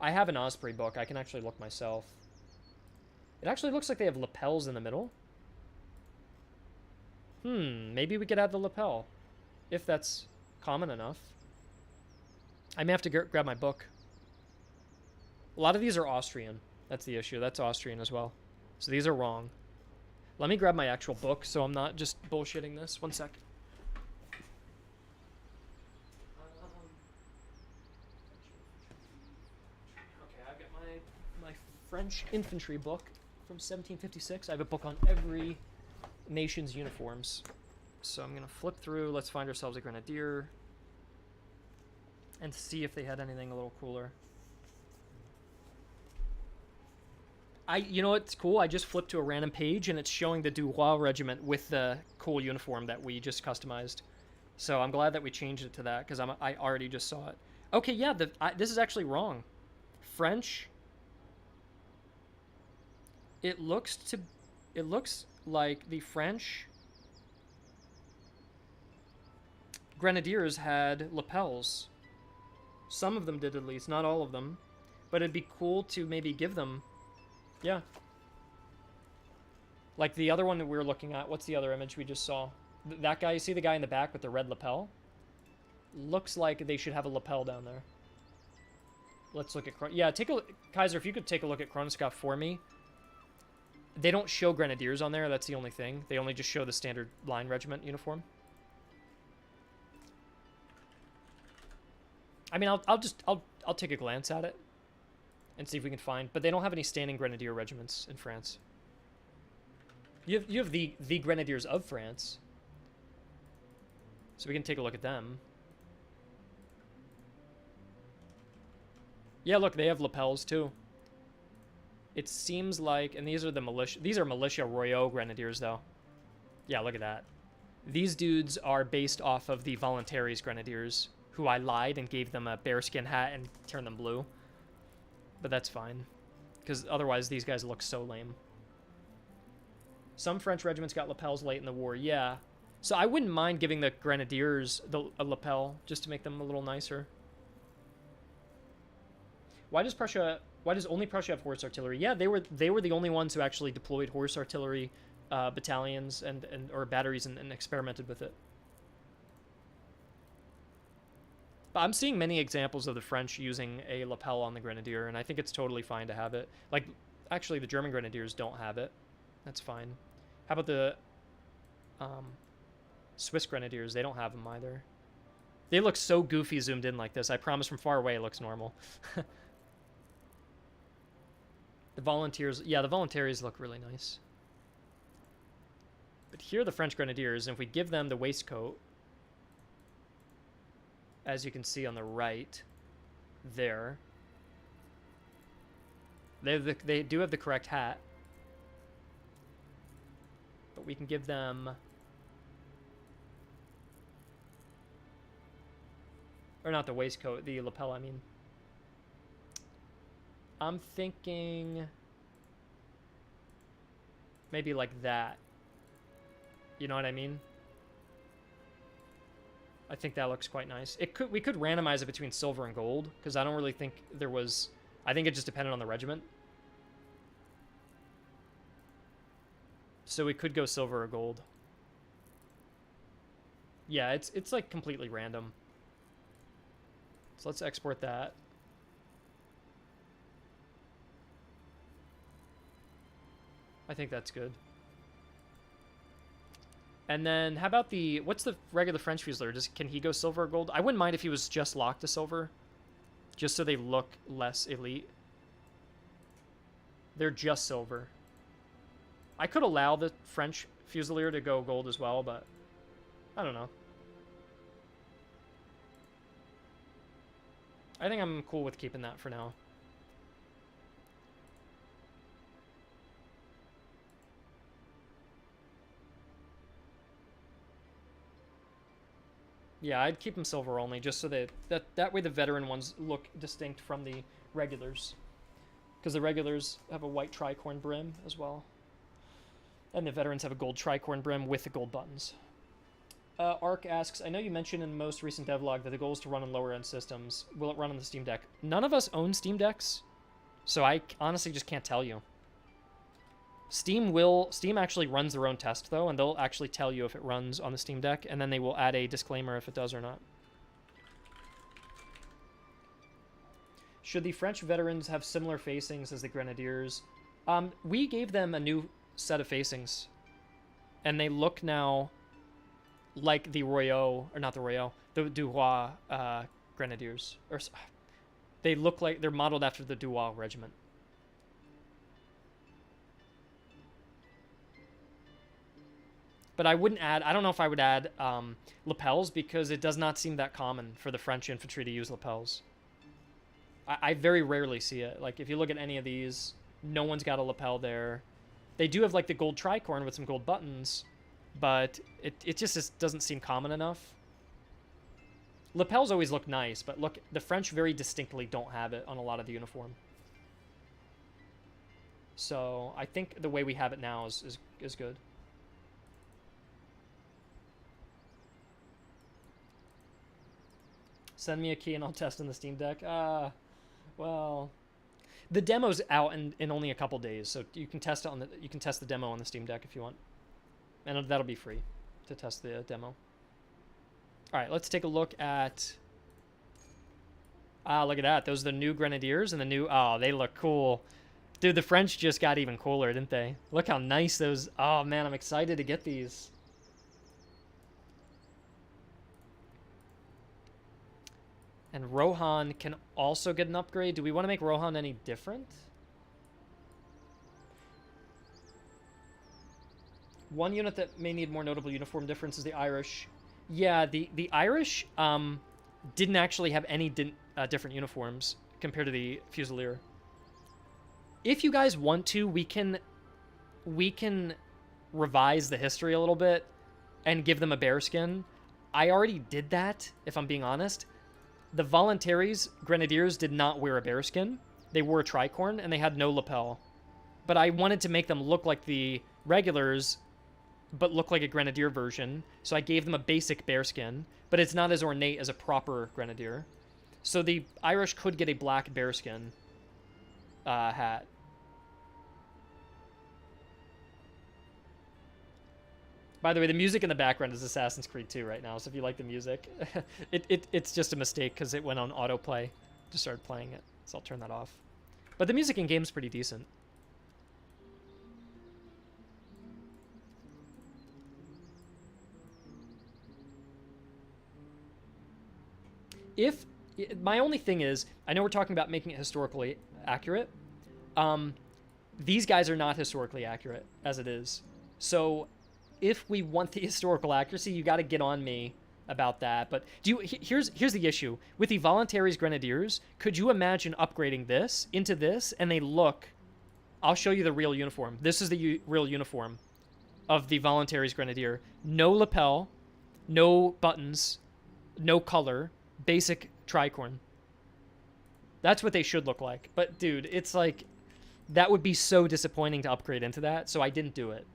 I have an Osprey book. I can actually look myself. It actually looks like they have lapels in the middle. Maybe we could add the lapel. If that's common enough. I may have to grab my book. A lot of these are Austrian. That's the issue. That's Austrian as well. So these are wrong. Let me grab my actual book so I'm not just bullshitting this. One sec. French infantry book from 1756. I have a book on every nation's uniforms. So I'm going to flip through. Let's find ourselves a Grenadier. And see if they had anything a little cooler. You know what's cool? I just flipped to a random page and it's showing the Duroy regiment with the cool uniform that we just customized. So I'm glad that we changed it to that because I already just saw it. Okay, yeah, this is actually wrong. French... It looks like the French Grenadiers had lapels. Some of them did at least, not all of them. But it'd be cool to maybe give them... Yeah. Like the other one that we were looking at. What's the other image we just saw? That guy, you see the guy in the back with the red lapel? Looks like they should have a lapel down there. Let's look at... Yeah, take a look... Kaiser, if you could take a look at Chronoscope for me. They don't show Grenadiers on there, that's the only thing. They only just show the standard line regiment uniform. I mean, I'll take a glance at it and see if we can find, but they don't have any standing Grenadier regiments in France. You have the Grenadiers of France. So we can take a look at them. Yeah, look, they have lapels too. It seems like, and these are the militia. These are militia Royaux Grenadiers, though. Yeah, look at that. These dudes are based off of the Volontaries Grenadiers. who I lied and gave them a bearskin hat and turned them blue. But that's fine, because otherwise these guys look so lame. Some French regiments got lapels late in the war. Yeah. So I wouldn't mind giving the Grenadiers a lapel just to make them a little nicer. Why does only Prussia have horse artillery? Yeah, they were the only ones who actually deployed horse artillery battalions or batteries and experimented with it. But I'm seeing many examples of the French using a lapel on the Grenadier, and I think it's totally fine to have it. Like, actually, the German Grenadiers don't have it. That's fine. How about the Swiss Grenadiers? They don't have them either. They look so goofy zoomed in like this. I promise from far away it looks normal. The Volunteers, yeah, the Volunteers look really nice. But here are the French Grenadiers, and if we give them the waistcoat, as you can see on the right there, they do have the correct hat. But we can give them... Or not the waistcoat, the lapel, I mean. I'm thinking... maybe like that. You know what I mean? I think that looks quite nice. We could randomize it between silver and gold, because I don't really think there was... I think it just depended on the regiment. So we could go silver or gold. Yeah, it's like completely random. So let's export that. I think that's good. And then how about what's the regular French Fusilier? Can he go silver or gold? I wouldn't mind if he was just locked to silver, just so they look less elite. They're just silver. I could allow the French Fusilier to go gold as well, but I don't know. I think I'm cool with keeping that for now. Yeah, I'd keep them silver only, just so that way the veteran ones look distinct from the regulars. Because the regulars have a white tricorn brim as well. And the veterans have a gold tricorn brim with the gold buttons. Ark asks, I know you mentioned in the most recent devlog that the goal is to run on lower end systems. Will it run on the Steam Deck? None of us own Steam Decks, so I honestly just can't tell you. Steam actually runs their own test though, and they'll actually tell you if it runs on the Steam Deck, and then they will add a disclaimer if it does or not. Should the French veterans have similar facings as the Grenadiers? We gave them a new set of facings, and they look now like the Royaux, or not the Royaux, the Duroy Grenadiers. They look like they're modeled after the Duroy regiment. But I wouldn't add, I don't know if I would add lapels, because it does not seem that common for the French infantry to use lapels. I very rarely see it. Like, if you look at any of these, no one's got a lapel there. They do have, like, the gold tricorn with some gold buttons, but it just doesn't seem common enough. Lapels always look nice, but look, the French very distinctly don't have it on a lot of the uniform. So I think the way we have it now is good. Send me a key and I'll test in the Steam Deck. Well, the demo's out in only a couple days, so you can test it you can test the demo on the Steam Deck if you want, and that'll be free to test the demo. All right, let's take a look at. Look at that. Those are the new Grenadiers and the new. Oh, they look cool, dude. The French just got even cooler, didn't they? Look how nice those. Oh man, I'm excited to get these. And Rohan can also get an upgrade. Do we want to make Rohan any different? One unit that may need more notable uniform difference is the Irish. Yeah, the Irish didn't actually have any different uniforms compared to the Fusilier. If you guys want to, we can revise the history a little bit and give them a bearskin. I already did that, if I'm being honest. The Voluntaries Grenadiers did not wear a bearskin. They wore a tricorn, and they had no lapel. But I wanted to make them look like the regulars, but look like a Grenadier version. So I gave them a basic bearskin, but it's not as ornate as a proper Grenadier. So the Irish could get a black bearskin hat. By the way, the music in the background is Assassin's Creed 2 right now, so if you like the music, it's just a mistake because it went on autoplay to start playing it, so I'll turn that off. But the music in game's pretty decent. My only thing is, I know we're talking about making it historically accurate. These guys are not historically accurate as it is. So if we want the historical accuracy, you got to get on me about that. But here's the issue. With the Voluntaries Grenadiers, could you imagine upgrading this into this and they look... I'll show you the real uniform. This is the real uniform of the Voluntaries Grenadier. No lapel, no buttons, no color, basic tricorn. That's what they should look like. But dude, it's like, that would be so disappointing to upgrade into that, so I didn't do it.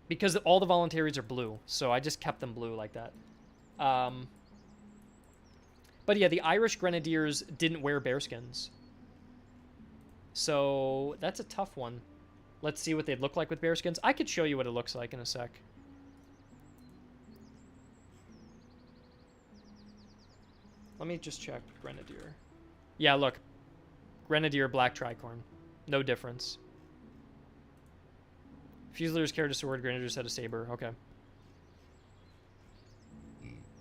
Because all the Voluntaries are blue, so I just kept them blue like that. But yeah, the Irish Grenadiers didn't wear bearskins. So that's a tough one. Let's see what they'd look like with bearskins. I could show you what it looks like in a sec. Let me just check Grenadier. Yeah, look. Grenadier, black tricorn. No difference. Fusiliers carried a sword, Grenadiers had a saber. Okay.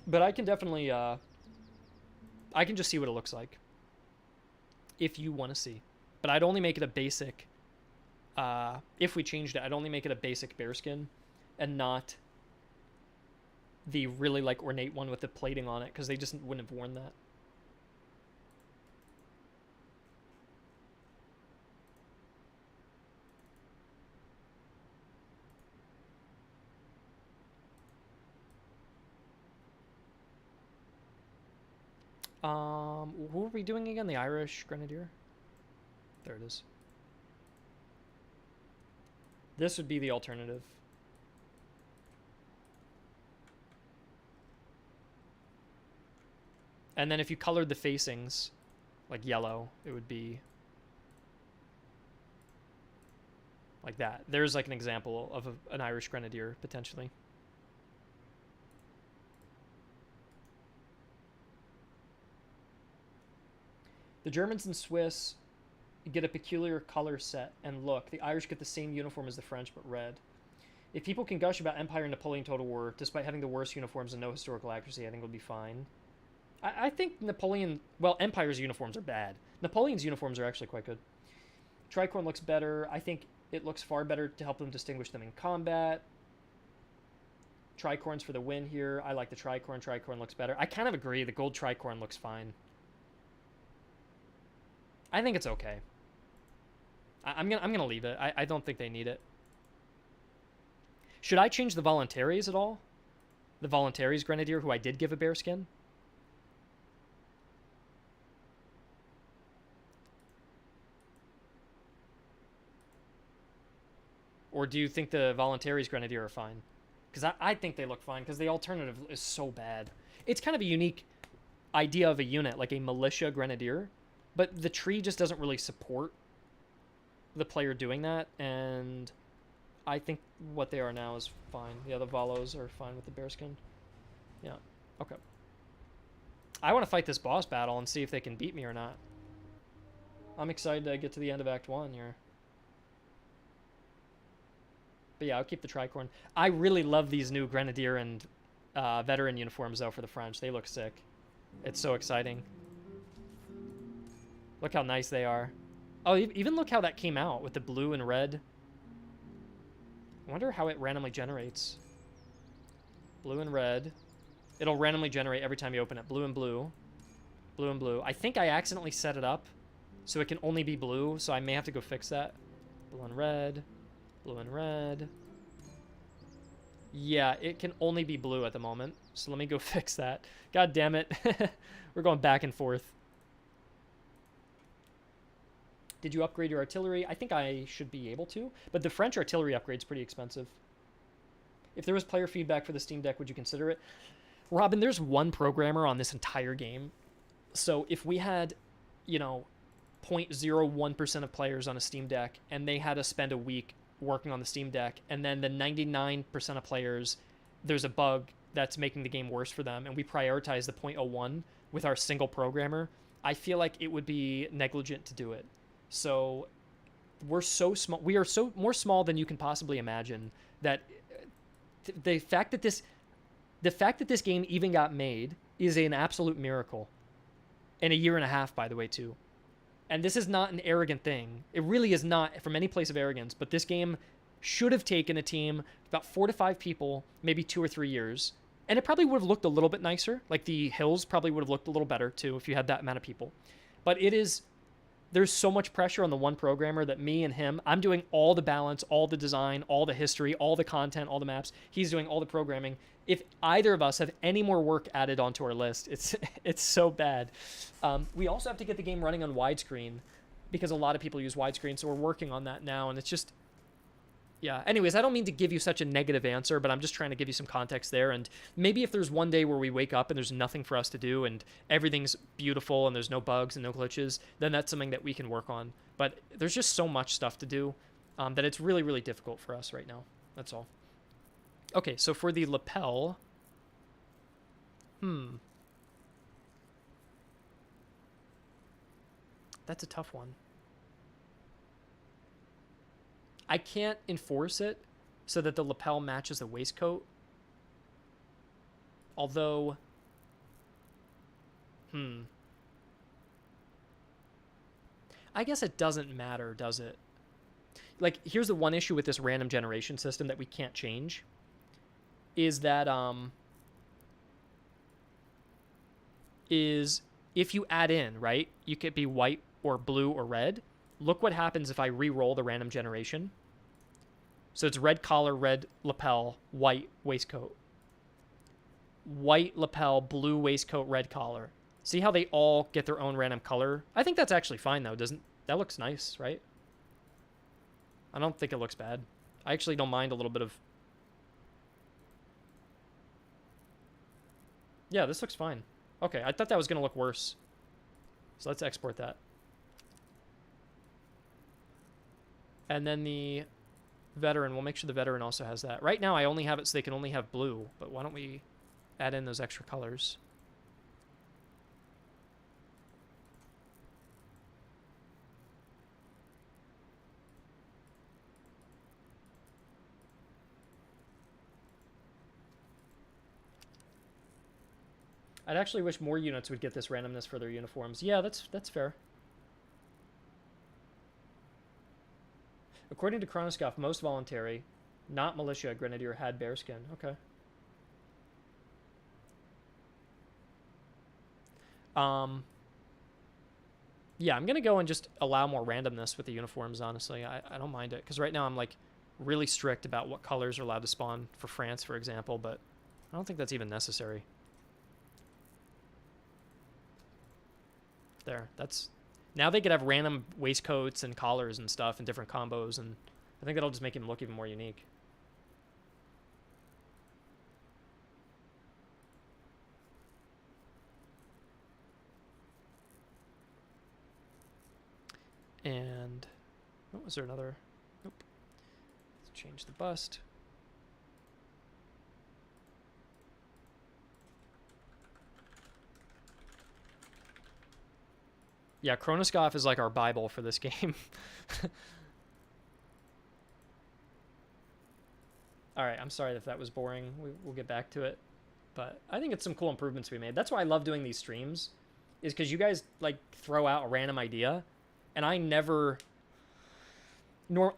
But I can definitely, I can just see what it looks like. If you want to see. But I'd only make it a basic, if we changed it, I'd only make it a basic bearskin and not the really, like, ornate one with the plating on it, because they just wouldn't have worn that. Who are we doing again? The Irish Grenadier? There it is. This would be the alternative. And then if you colored the facings, like yellow, it would be like that. There's like an example of an Irish Grenadier, potentially. The Germans and Swiss get a peculiar color set and look. The Irish get the same uniform as the French, but red. If people can gush about Empire and Napoleon Total War, despite having the worst uniforms and no historical accuracy, I think it'll be fine. I think Napoleon... Well, Empire's uniforms are bad. Napoleon's uniforms are actually quite good. Tricorn looks better. I think it looks far better to help them distinguish them in combat. Tricorns for the win here. I like the tricorn. Tricorn looks better. I kind of agree. The gold tricorn looks fine. I think it's okay. I'm gonna leave it. I don't think they need it. Should I change the Voluntaries at all? The Voluntaries Grenadier, who I did give a bearskin? Or do you think the Voluntaries Grenadier are fine? Because I think they look fine, because the alternative is so bad. It's kind of a unique idea of a unit, like a militia Grenadier. But the tree just doesn't really support the player doing that, and I think what they are now is fine. Yeah, the Volos are fine with the bearskin. Yeah, okay. I want to fight this boss battle and see if they can beat me or not. I'm excited to get to the end of Act 1 here. But yeah, I'll keep the tricorn. I really love these new Grenadier and veteran uniforms, though, for the French. They look sick. It's so exciting. Look how nice they are. Oh, even look how that came out with the blue and red. I wonder how it randomly generates. Blue and red. It'll randomly generate every time you open it. Blue and blue. Blue and blue. I think I accidentally set it up so it can only be blue, so I may have to go fix that. Blue and red. Blue and red. Yeah, it can only be blue at the moment. So let me go fix that. God damn it. We're going back and forth. Did you upgrade your artillery? I think I should be able to, but the French artillery upgrade's pretty expensive. If there was player feedback for the Steam Deck, would you consider it? Robin, there's one programmer on this entire game. So if we had, you know, 0.01% of players on a Steam Deck and they had to spend a week working on the Steam Deck, and then the 99% of players, there's a bug that's making the game worse for them, and we prioritize the 0.01 with our single programmer, I feel like it would be negligent to do it. So we're so small. We are so more small than you can possibly imagine that the fact that this game even got made is an absolute miracle. In a year and a half, by the way, too. And this is not an arrogant thing. It really is not from any place of arrogance, but this game should have taken a team, about 4 to 5 people, maybe 2 or 3 years. And it probably would have looked a little bit nicer. Like the hills probably would have looked a little better, too, if you had that amount of people. But there's so much pressure on the one programmer that me and him, I'm doing all the balance, all the design, all the history, all the content, all the maps. He's doing all the programming. If either of us have any more work added onto our list, it's so bad. We also have to get the game running on widescreen because a lot of people use widescreen, so we're working on that now, and it's just... Yeah, anyways, I don't mean to give you such a negative answer, but I'm just trying to give you some context there, and maybe if there's one day where we wake up and there's nothing for us to do and everything's beautiful and there's no bugs and no glitches, then that's something that we can work on. But there's just so much stuff to do that it's really, really difficult for us right now. That's all. Okay, so for the lapel... That's a tough one. I can't enforce it so that the lapel matches the waistcoat. Although... I guess it doesn't matter, does it? Like, here's the one issue with this random generation system that we can't change. Is that, is if you add in, right? You could be white or blue or red. Look what happens if I re-roll the random generation. So it's red collar, red lapel, white waistcoat. White lapel, blue waistcoat, red collar. See how they all get their own random color? I think that's actually fine, though. That looks nice, right? I don't think it looks bad. I actually don't mind a little bit of... Yeah, this looks fine. Okay, I thought that was going to look worse. So let's export that. And then the veteran, we'll make sure the veteran also has that. Right now I only have it so they can only have blue, but why don't we add in those extra colors? I'd actually wish more units would get this randomness for their uniforms. Yeah, that's fair. According to Chronoscope, most voluntary, not militia grenadier had bearskin. Okay. Yeah, I'm going to go and just allow more randomness with the uniforms, honestly. I don't mind it, because right now I'm, like, really strict about what colors are allowed to spawn for France, for example, but I don't think that's even necessary. There, that's... Now they could have random waistcoats and collars and stuff and different combos, and I think that'll just make him look even more unique. And... Oh, was there another? Nope. Let's change the bust. Yeah, Chronoscope is like our Bible for this game. Alright, I'm sorry if that was boring. We'll get back to it. But I think it's some cool improvements we made. That's why I love doing these streams. Is because you guys, like, throw out a random idea. And I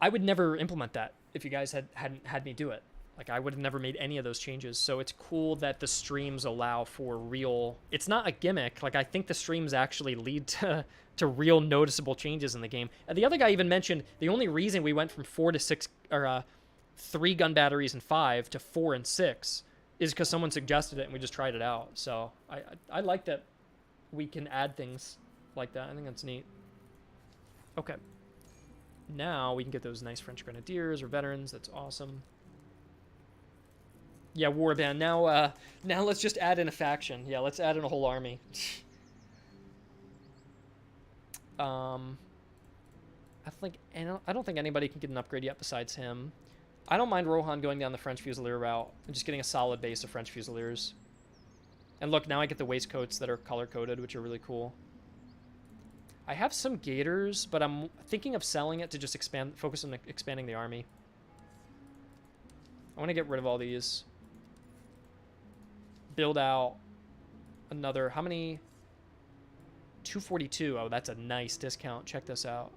would never implement that if you guys hadn't had me do it. Like, I would have never made any of those changes. So it's cool that the streams allow for real... It's not a gimmick. Like, I think the streams actually lead to real noticeable changes in the game. And the other guy even mentioned the only reason we went from 4 to 6... Or 3 gun batteries and 5 to 4 and 6 is because someone suggested it and we just tried it out. So I like that we can add things like that. I think that's neat. Okay. Now we can get those nice French Grenadiers or veterans. That's awesome. Yeah, warband. Now let's just add in a faction. Yeah, let's add in a whole army. I don't think anybody can get an upgrade yet besides him. I don't mind Rohan going down the French Fusilier route and just getting a solid base of French Fusiliers. And look, now I get the waistcoats that are color-coded, which are really cool. I have some Gators, but I'm thinking of selling it to just focus on expanding the army. I want to get rid of all these. Build out another, how many? 242. Oh, that's a nice discount. Check this out.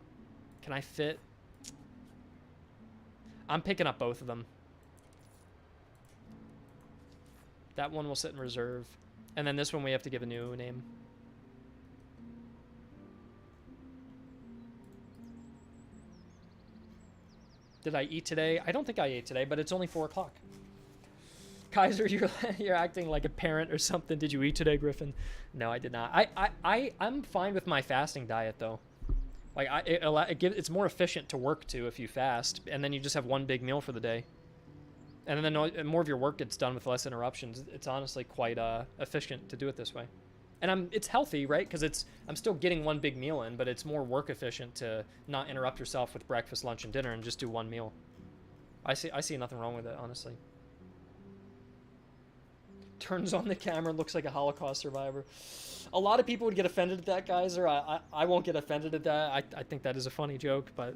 Can I fit? I'm picking up both of them. That one will sit in reserve. And then this one we have to give a new name. Did I eat today? I don't think I ate today, but it's only 4 o'clock. Kaiser, you're acting like a parent or something. Did you eat today, Griffin? No, I did not. I'm fine with my fasting diet though. Like it's more efficient to work to if you fast, and then you just have one big meal for the day, and then more of your work gets done with less interruptions. It's honestly quite efficient to do it this way, and it's healthy, right? Because I'm still getting one big meal in, but it's more work efficient to not interrupt yourself with breakfast, lunch, and dinner, and just do one meal. I see nothing wrong with it, honestly. Turns on the camera and looks like a Holocaust survivor. A lot of people would get offended at that, Geyser. I won't get offended at that. I think that is a funny joke, but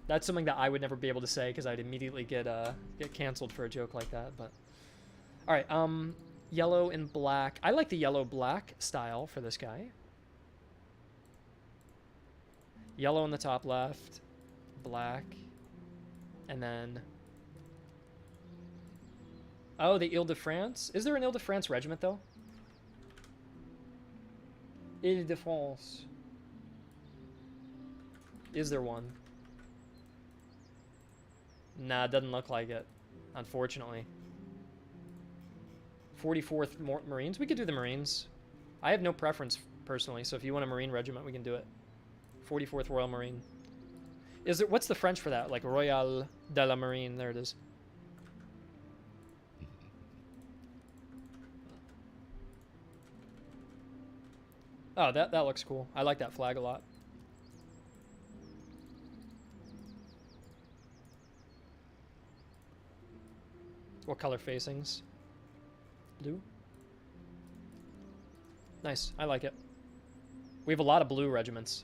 that's something that I would never be able to say because I'd immediately get canceled for a joke like that. But all right, yellow and black. I like the yellow-black style for this guy. Yellow in the top left, black, and then. Oh, the Ile-de-France. Is there an Ile-de-France regiment, though? Ile-de-France. Is there one? Nah, it doesn't look like it, unfortunately. 44th Marines? We could do the Marines. I have no preference, personally, so if you want a Marine regiment, we can do it. 44th Royal Marine. What's the French for that? Like Royal de la Marine. There it is. Oh, that looks cool. I like that flag a lot. What color facings? Blue? Nice. I like it. We have a lot of blue regiments.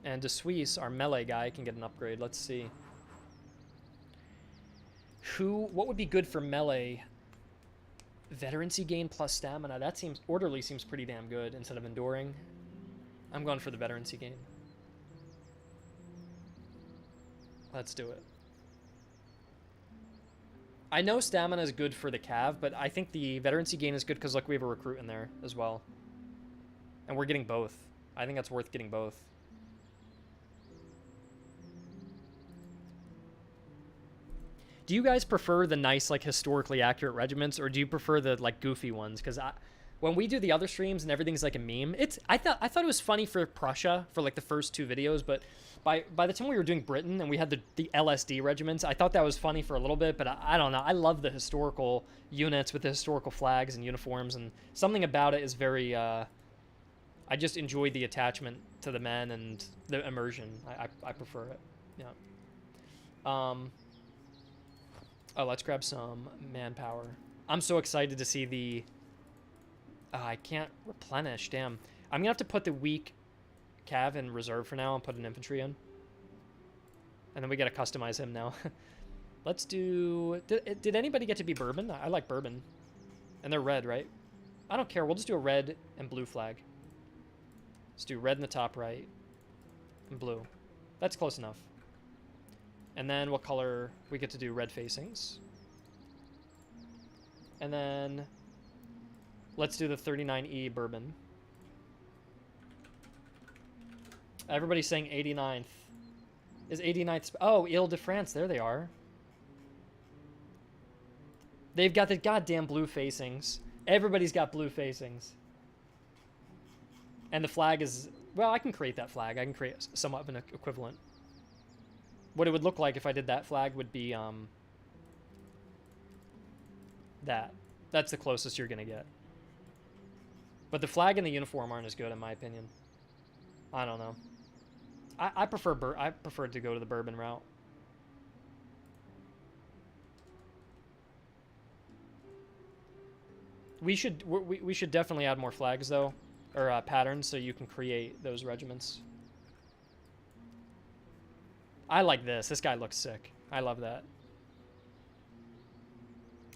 And De Suisse, our melee guy, can get an upgrade. Let's see. What would be good for melee? Veterancy gain plus stamina. That seems, orderly seems pretty damn good instead of enduring. I'm going for the veterancy gain. Let's do it. I know stamina is good for the cav, but I think the veterancy gain is good because, look, we have a recruit in there as well. And we're getting both. I think that's worth getting both. Do you guys prefer the nice, like, historically accurate regiments, or do you prefer the, like, goofy ones? Because when we do the other streams and everything's like a meme, I thought it was funny for Prussia for, like, the first 2 videos, but by the time we were doing Britain and we had the LSD regiments, I thought that was funny for a little bit, but I don't know. I love the historical units with the historical flags and uniforms, and something about it is very, I just enjoy the attachment to the men and the immersion. I prefer it. Yeah. Oh, let's grab some manpower. I'm so excited to see the... I can't replenish, damn. I'm going to have to put the weak cav in reserve for now and put an infantry in. And then we got to customize him now. Let's do... Did anybody get to be bourbon? I like bourbon. And they're red, right? I don't care. We'll just do a red and blue flag. Let's do red in the top right and blue. That's close enough. And then what color? We get to do red facings. And then let's do the 39E bourbon. Everybody's saying 89th. Is 89th... Oh, Ile-de-France. There they are. They've got the goddamn blue facings. Everybody's got blue facings. And the flag is... Well, I can create that flag. I can create somewhat of an equivalent. What it would look like if I did that flag would be... that. That's the closest you're going to get. But the flag and the uniform aren't as good, in my opinion. I don't know. I prefer to go to the bourbon route. We should definitely add more flags though, or patterns, so you can create those regiments. I like this. This guy looks sick. I love that.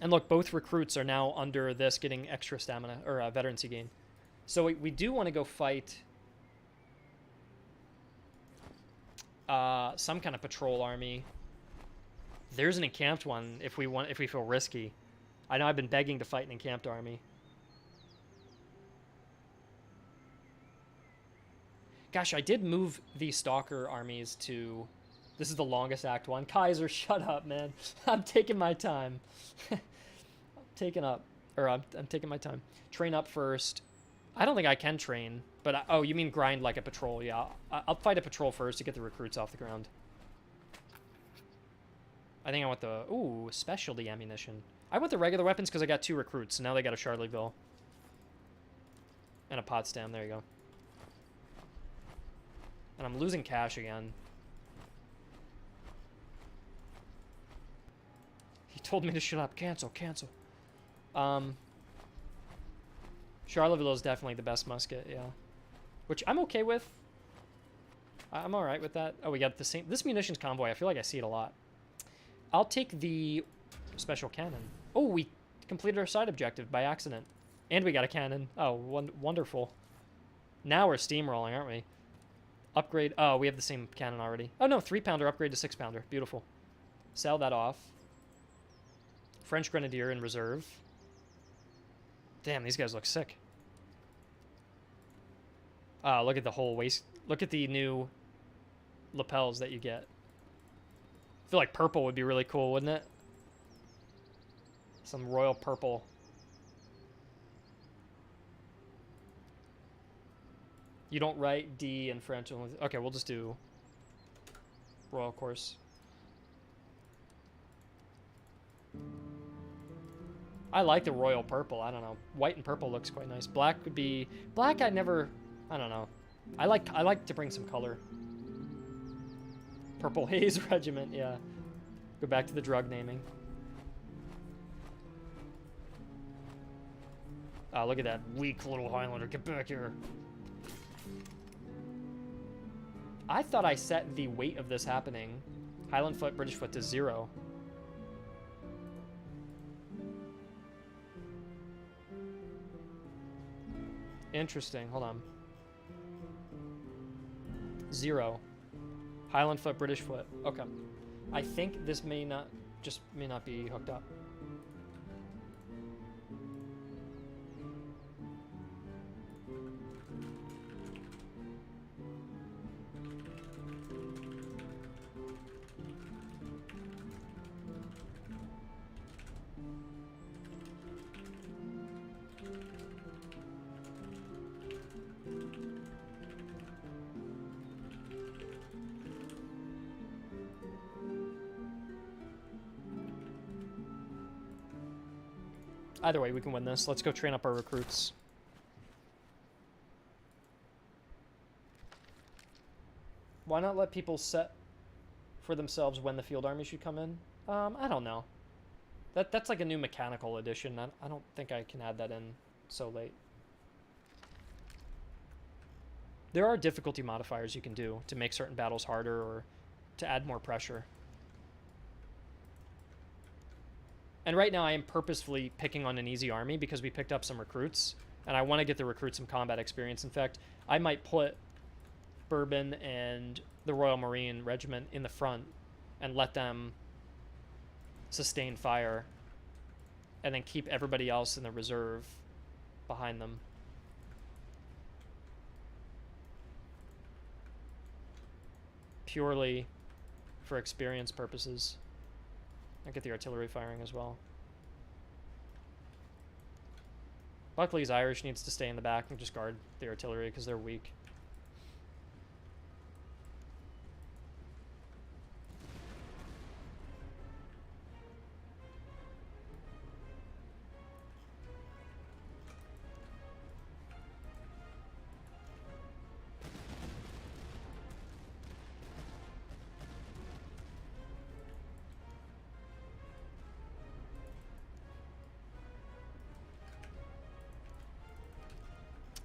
And look, both recruits are now under this, getting extra stamina or veterancy gain. So we do want to go fight some kind of patrol army. There's an encamped one if we feel risky. I know I've been begging to fight an encamped army. Gosh, I did move the Stalker armies to... This is the longest act one. Kaiser, shut up, man. I'm taking my time. I'm taking my time. Train up first. I don't think I can train, but... oh, you mean grind like a patrol. Yeah, I'll fight a patrol first to get the recruits off the ground. I think I want the... Ooh, specialty ammunition. I want the regular weapons because I got 2 recruits. So now they got a Charlottesville. And a Potsdam. There you go. And I'm losing cash again. He told me to shut up. Cancel, cancel. Charlottesville is definitely the best musket, yeah. Which I'm okay with. I'm alright with that. Oh, we got the same... This munitions convoy, I feel like I see it a lot. I'll take the special cannon. Oh, we completed our side objective by accident. And we got a cannon. Oh, wonderful. Now we're steamrolling, aren't we? Upgrade. Oh, we have the same cannon already. Oh, no, 3-pounder upgrade to 6-pounder. Beautiful. Sell that off. French Grenadier in reserve. Damn, these guys look sick. Look at the whole waist. Look at the new lapels that you get. I feel like purple would be really cool, wouldn't it? Some royal purple. You don't write D in French. Okay, we'll just do royal course. I like the royal purple. I don't know. White and purple looks quite nice. Black would be... Black I never... I don't know. I like to bring some color. Purple Haze Regiment, yeah. Go back to the drug naming. Oh, look at that weak little Highlander. Get back here. I thought I set the weight of this happening, Highland foot, British foot, to 0. Interesting. Hold on. 0. Highland foot, British foot. Okay. I think this may not be hooked up. Either way, we can win this. Let's go train up our recruits. Why not let people set for themselves when the field army should come in? I don't know. That's like a new mechanical addition. I don't think I can add that in so late. There are difficulty modifiers you can do to make certain battles harder or to add more pressure. And right now I am purposefully picking on an easy army because we picked up some recruits, and I want to get the recruits some combat experience. In fact, I might put Bourbon and the Royal Marine Regiment in the front and let them sustain fire, and then keep everybody else in the reserve behind them. purely for experience purposes. I get the artillery firing as well. Luckily, Irish needs to stay in the back and just guard the artillery because they're weak.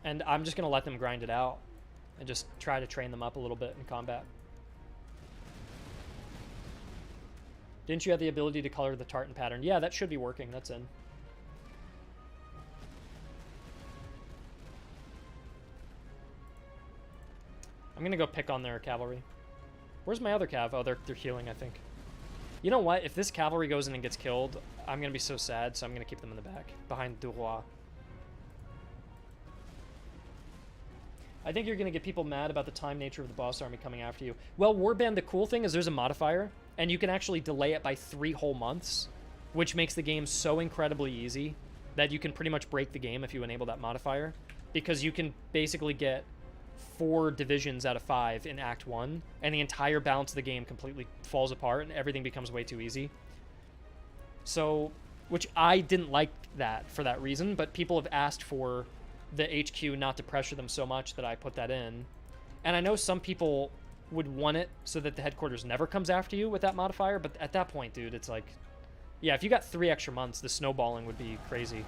And I'm just going to let them grind it out and just try to train them up a little bit in combat. Didn't you have the ability to color the tartan pattern? Yeah, that should be working. That's in. I'm going to go pick on their cavalry. Where's my other cav? Oh, they're healing, I think. You know what? If this cavalry goes in and gets killed, I'm going to be so sad, so I'm going to keep them in the back, behind Duroy. I think you're going to get people mad about the time nature of the boss army coming after you. Well, Warband, the cool thing is there's a modifier, and you can actually delay it by 3 whole months, which makes the game so incredibly easy that you can pretty much break the game if you enable that modifier, because you can basically get 4 divisions out of 5 in Act 1, and the entire balance of the game completely falls apart, and everything becomes way too easy. So, which I didn't like that for that reason, but people have asked for the HQ not to pressure them so much that I put that in. And I know some people would want it so that the headquarters never comes after you with that modifier, but at that point, dude, it's like, yeah, if you got 3 extra months, the snowballing would be crazy.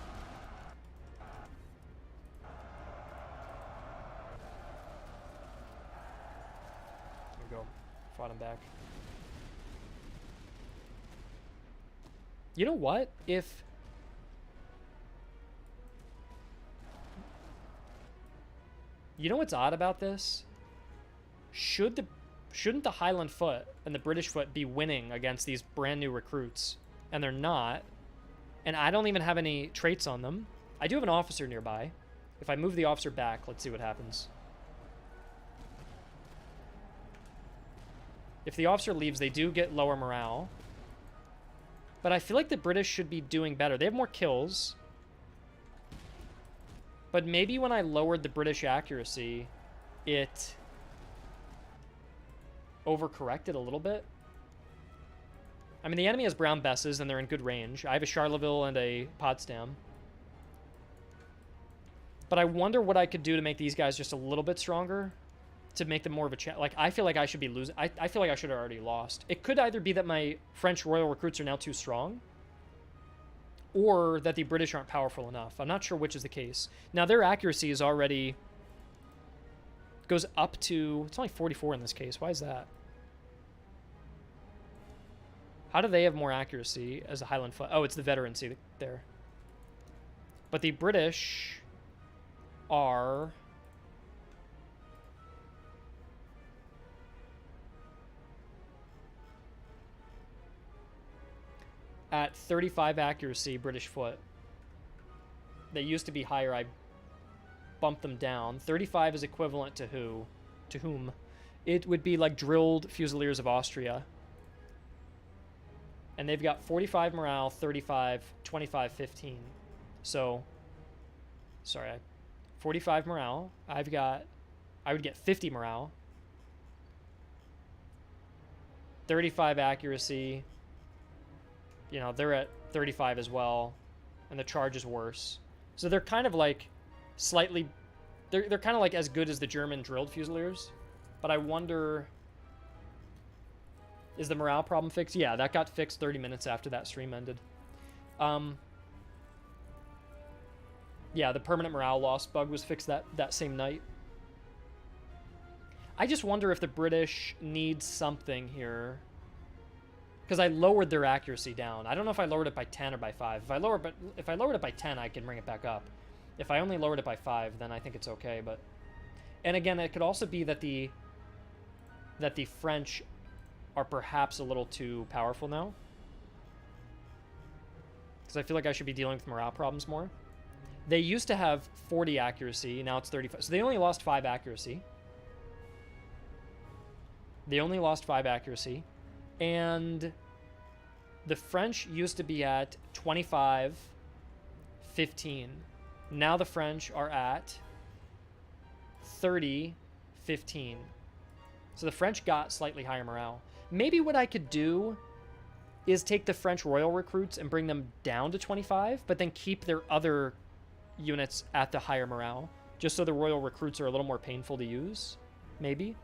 There we go. Fought him back. You know what? If... You know what's odd about this? Shouldn't the Highland Foot and the British Foot be winning against these brand new recruits? And they're not. And I don't even have any traits on them. I do have an officer nearby. If I move the officer back, let's see what happens. If the officer leaves, they do get lower morale. But I feel like the British should be doing better. They have more kills. But maybe when I lowered the British accuracy, it overcorrected a little bit. I mean, the enemy has brown besses, and they're in good range. I have a Charleville and a Potsdam. But I wonder what I could do to make these guys just a little bit stronger, to make them more of a challenge. Like, I feel like I should be losing. I feel like I should have already lost. It could either be that my French royal recruits are now too strong, or that the British aren't powerful enough. I'm not sure which is the case. Now, their accuracy is already... goes up to... It's only 44 in this case. Why is that? How do they have more accuracy as a Highland Foot? Oh, it's the veterancy there. But the British are... at 35 accuracy, British Foot. They used to be higher. I bumped them down. 35 is equivalent to who? To whom? It would be like drilled Fusiliers of Austria. And they've got 45 morale, 35, 25, 15. So, sorry, 45 morale. I would get 50 morale. 35 accuracy. You know, they're at 35 as well, and the charge is worse. So they're kind of like slightly... They're kind of like as good as the German drilled Fusiliers, but I wonder... Is the morale problem fixed? Yeah, that got fixed 30 minutes after that stream ended. Yeah, the permanent morale loss bug was fixed that same night. I just wonder if the British need something here. Because I lowered their accuracy down. I don't know if I lowered it by 10 or by 5. If I lowered it by 10, I can bring it back up. If I only lowered it by 5, then I think it's okay. But, and again, it could also be that the French are perhaps a little too powerful now. Because I feel like I should be dealing with morale problems more. They used to have 40 accuracy. Now it's 35. So they only lost 5 accuracy. They only lost 5 accuracy. And the French used to be at 25, 15. Now the French are at 30, 15. So the French got slightly higher morale. Maybe what I could do is take the French royal recruits and bring them down to 25, but then keep their other units at the higher morale, just so the royal recruits are a little more painful to use. Maybe.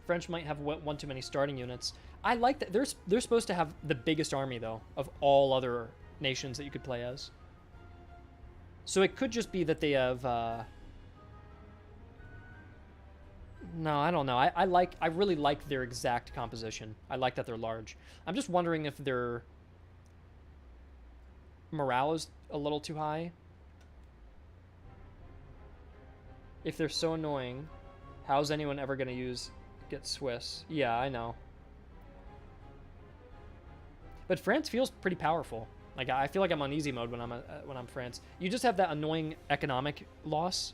French might have one too many starting units. I like that. They're supposed to have the biggest army, though, of all other nations that you could play as. So it could just be that they have... No, I don't know. I really like their exact composition. I like that they're large. I'm just wondering if their morale is a little too high. If they're so annoying, how's anyone ever going to get Swiss? Yeah, I know. But France feels pretty powerful. Like, I feel like I'm on easy mode when I'm France. You just have that annoying economic loss.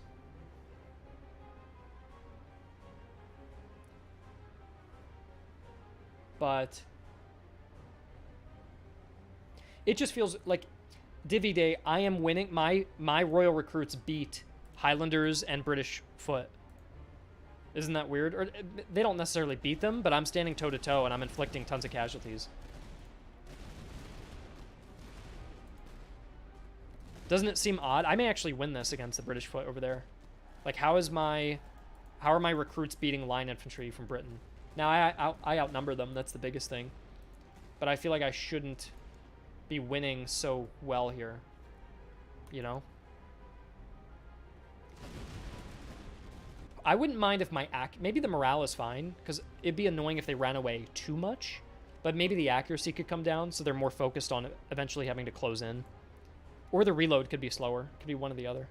But it just feels like Divvy Day, I am winning. My royal recruits beat Highlanders and British foot. Isn't that weird? Or they don't necessarily beat them, but I'm standing toe-to-toe and I'm inflicting tons of casualties. Doesn't it seem odd? I may actually win this against the British foot over there. Like, how are my recruits beating line infantry from Britain? Now, I outnumber them. That's the biggest thing. But I feel like I shouldn't be winning so well here. You know? I wouldn't mind if maybe the morale is fine, because it'd be annoying if they ran away too much. But maybe the accuracy could come down, so they're more focused on eventually having to close in. Or the reload could be slower. Could be one or the other.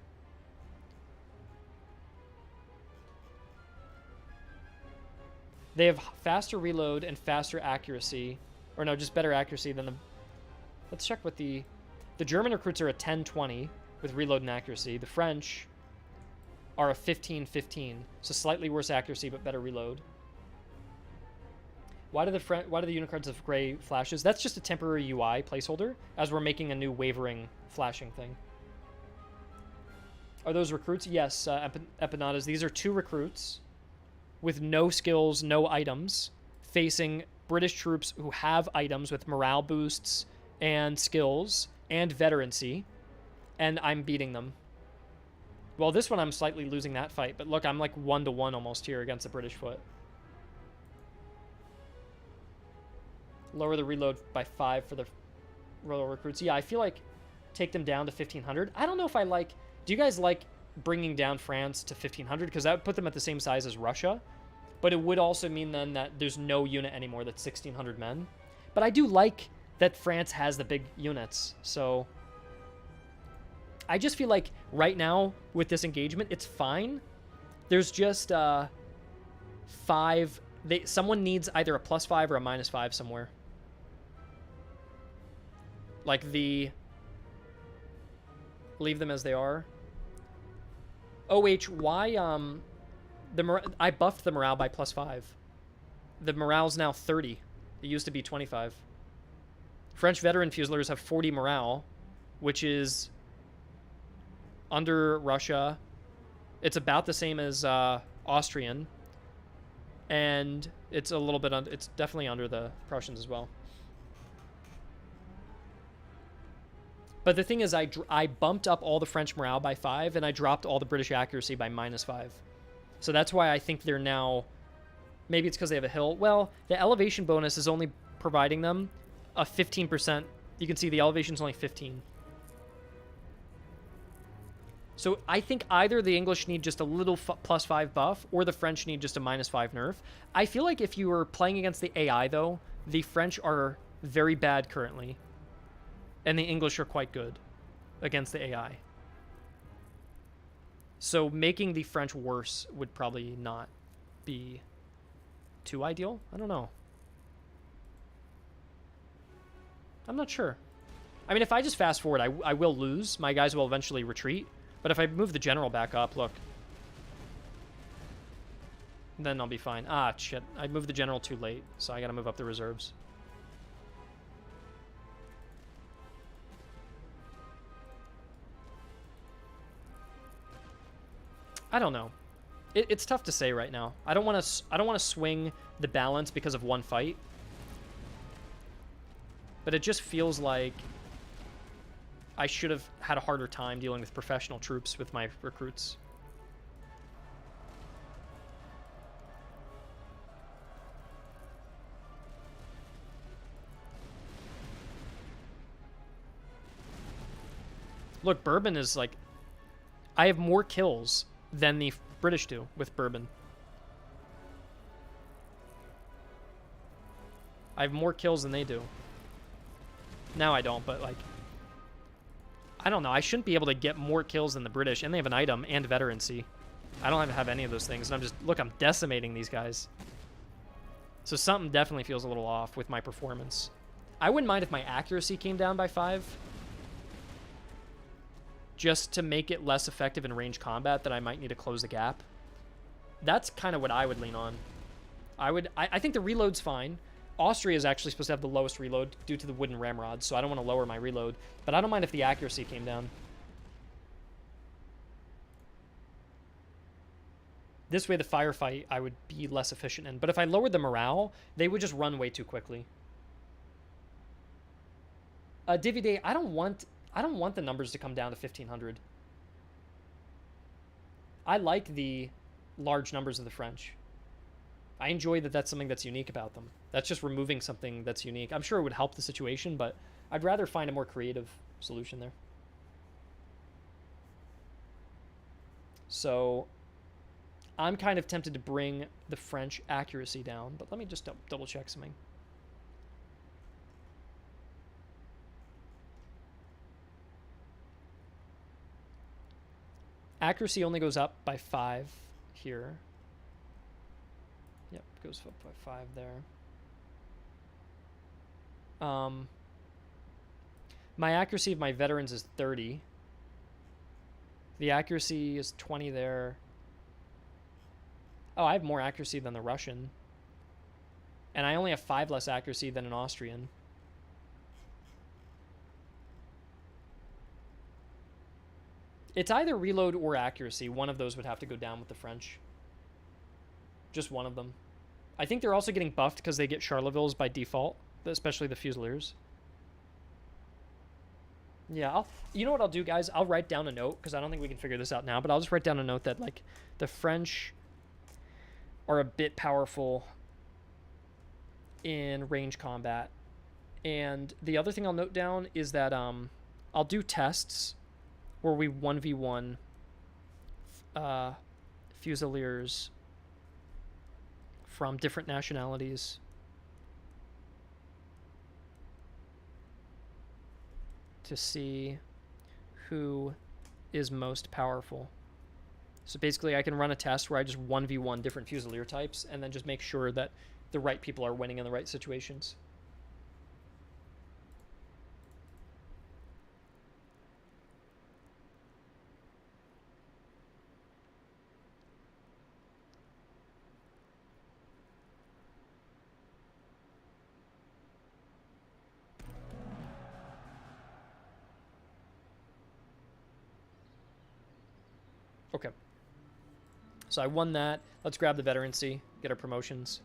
They have faster reload and faster accuracy. Or no, just better accuracy than the... Let's check what the German recruits are a 10-20 with reload and accuracy. The French are a 15-15. So slightly worse accuracy, but better reload. Why do the unicards have gray flashes? That's just a temporary UI placeholder, as we're making a new wavering flashing thing. Are those recruits? Yes, Empanadas. These are 2 recruits with no skills, no items, facing British troops who have items with morale boosts and skills and veterancy, and I'm beating them. Well, this one I'm slightly losing that fight, but look, I'm like 1-1 almost here against the British foot. Lower the reload by 5 for the royal recruits. Yeah, I feel like take them down to 1,500. I don't know if I like... Do you guys like bringing down France to 1,500? Because that would put them at the same size as Russia. But it would also mean then that there's no unit anymore that's 1,600 men. But I do like that France has the big units. So I just feel like right now with this engagement, it's fine. There's just 5... Someone needs either a +5 or a -5 somewhere. Like leave them as they are. OH, why, I buffed the morale by +5. The morale's now 30. It used to be 25. French veteran Fusiliers have 40 morale, which is under Russia. It's about the same as Austrian. And it's a little bit it's definitely under the Prussians as well. But the thing is, I bumped up all the French morale by 5, and I dropped all the British accuracy by -5. So that's why I think they're now... Maybe it's because they have a hill. Well, the elevation bonus is only providing them a 15%. You can see the elevation's only 15. So I think either the English need just a little +5 buff, or the French need just a -5 nerf. I feel like if you were playing against the AI, though, the French are very bad currently. And the English are quite good against the AI. So making the French worse would probably not be too ideal. I don't know. I'm not sure. I mean, if I just fast forward, I will lose. My guys will eventually retreat. But if I move the general back up, look. Then I'll be fine. Ah, shit. I moved the general too late, so I gotta move up the reserves. I don't know. It's tough to say right now. I don't want to swing the balance because of one fight. But it just feels like I should have had a harder time dealing with professional troops with my recruits. Look, Bourbon is like... I have more kills than the British do with Bourbon. I have more kills than they do. Now I don't, but like... I don't know. I shouldn't be able to get more kills than the British, and they have an item and veterancy. I don't have any of those things, and I'm just... Look, I'm decimating these guys. So something definitely feels a little off with my performance. I wouldn't mind if my accuracy came down by 5. Just to make it less effective in range combat, that I might need to close the gap. That's kind of what I would lean on. I think the reload's fine. Austria is actually supposed to have the lowest reload due to the wooden ramrods, so I don't want to lower my reload. But I don't mind if the accuracy came down. This way, the firefight I would be less efficient in. But if I lowered the morale, they would just run way too quickly. Divide, I don't want the numbers to come down to 1,500. I like the large numbers of the French. I enjoy that that's something that's unique about them. That's just removing something that's unique. I'm sure it would help the situation, but I'd rather find a more creative solution there. So I'm kind of tempted to bring the French accuracy down, but let me just double check something. Accuracy only goes up by 5 here. Yep, goes up by 5 there. My accuracy of my veterans is 30. The accuracy is 20 there. Oh, I have more accuracy than the Russian. And I only have 5 less accuracy than an Austrian. It's either reload or accuracy. One of those would have to go down with the French. Just one of them. I think they're also getting buffed because they get Charlevilles by default, especially the Fusiliers. Yeah, you know what I'll do, guys? I'll write down a note, because I don't think we can figure this out now, but I'll just write down a note that, like, the French are a bit powerful in range combat. And the other thing I'll note down is that I'll do tests where we 1v1 Fusiliers from different nationalities. To see who is most powerful. So basically I can run a test where I just 1v1 different Fusilier types and then just make sure that the right people are winning in the right situations. Okay. So I won that. Let's grab the veterancy, get our promotions.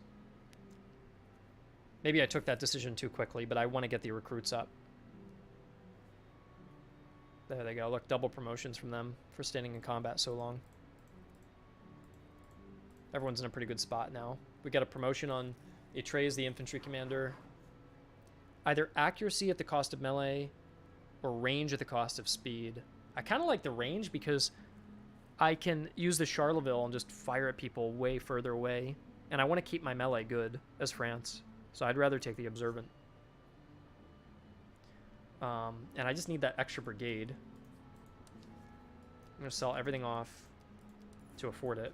Maybe I took that decision too quickly, but I want to get the recruits up. There they go. Look, double promotions from them for standing in combat so long. Everyone's in a pretty good spot now. We got a promotion on Iterative, the infantry commander. Either accuracy at the cost of melee or range at the cost of speed. I kind of like the range because I can use the Charleville and just fire at people way further away. And I want to keep my melee good as France. So I'd rather take the Observant. And I just need that extra brigade. I'm going to sell everything off to afford it.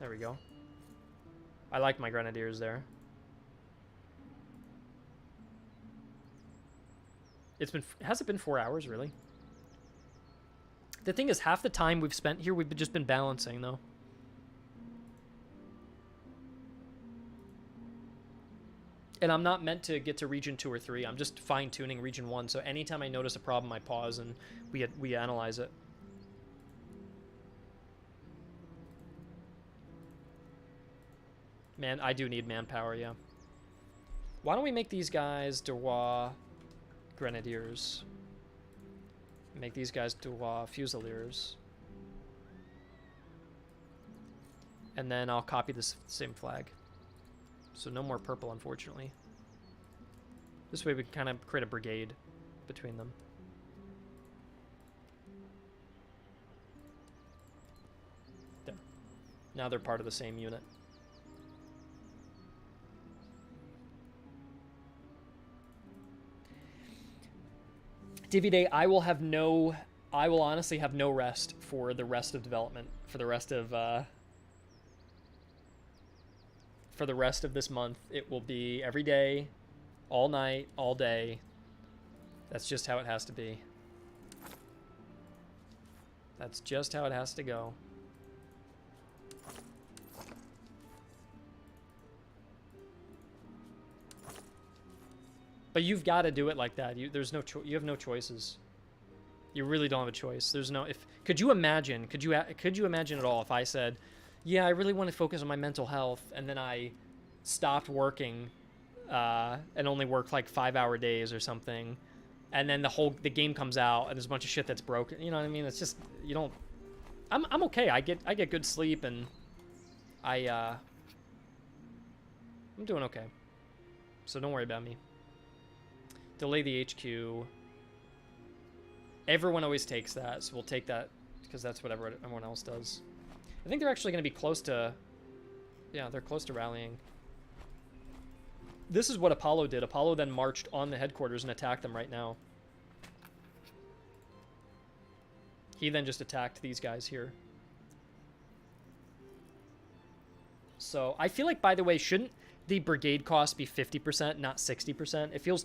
There we go. I like my Grenadiers there. Has it been 4 hours, really? The thing is, half the time we've spent here, we've just been balancing, though. And I'm not meant to get to region 2 or 3. I'm just fine-tuning region 1. So anytime I notice a problem, I pause and we analyze it. Man, I do need manpower, yeah. Why don't we make these guys Dewa Grenadiers? Make these guys Dewa Fusiliers. And then I'll copy this same flag. So no more purple, unfortunately. This way we can kind of create a brigade between them. There. Now they're part of the same unit. Divvy Day, I will honestly have no rest for the rest of development, for the rest of this month. It will be every day, all night, all day. That's just how it has to be. That's just how it has to go. But you've got to do it like that. You have no choices. You really don't have a choice. There's no could you imagine at all if I said, "Yeah, I really want to focus on my mental health," and then I stopped working and only worked like 5-hour days or something, and then the game comes out and there's a bunch of shit that's broken. You know what I mean? It's just you don't. I'm okay. I get good sleep and I'm doing okay. So don't worry about me. Delay the HQ. Everyone always takes that, so we'll take that because that's what everyone else does. I think they're actually going to be close to... Yeah, they're close to rallying. This is what Apollo did. Apollo then marched on the headquarters and attacked them right now. He then just attacked these guys here. So, I feel like, by the way, shouldn't the brigade cost be 50%, not 60%? It feels...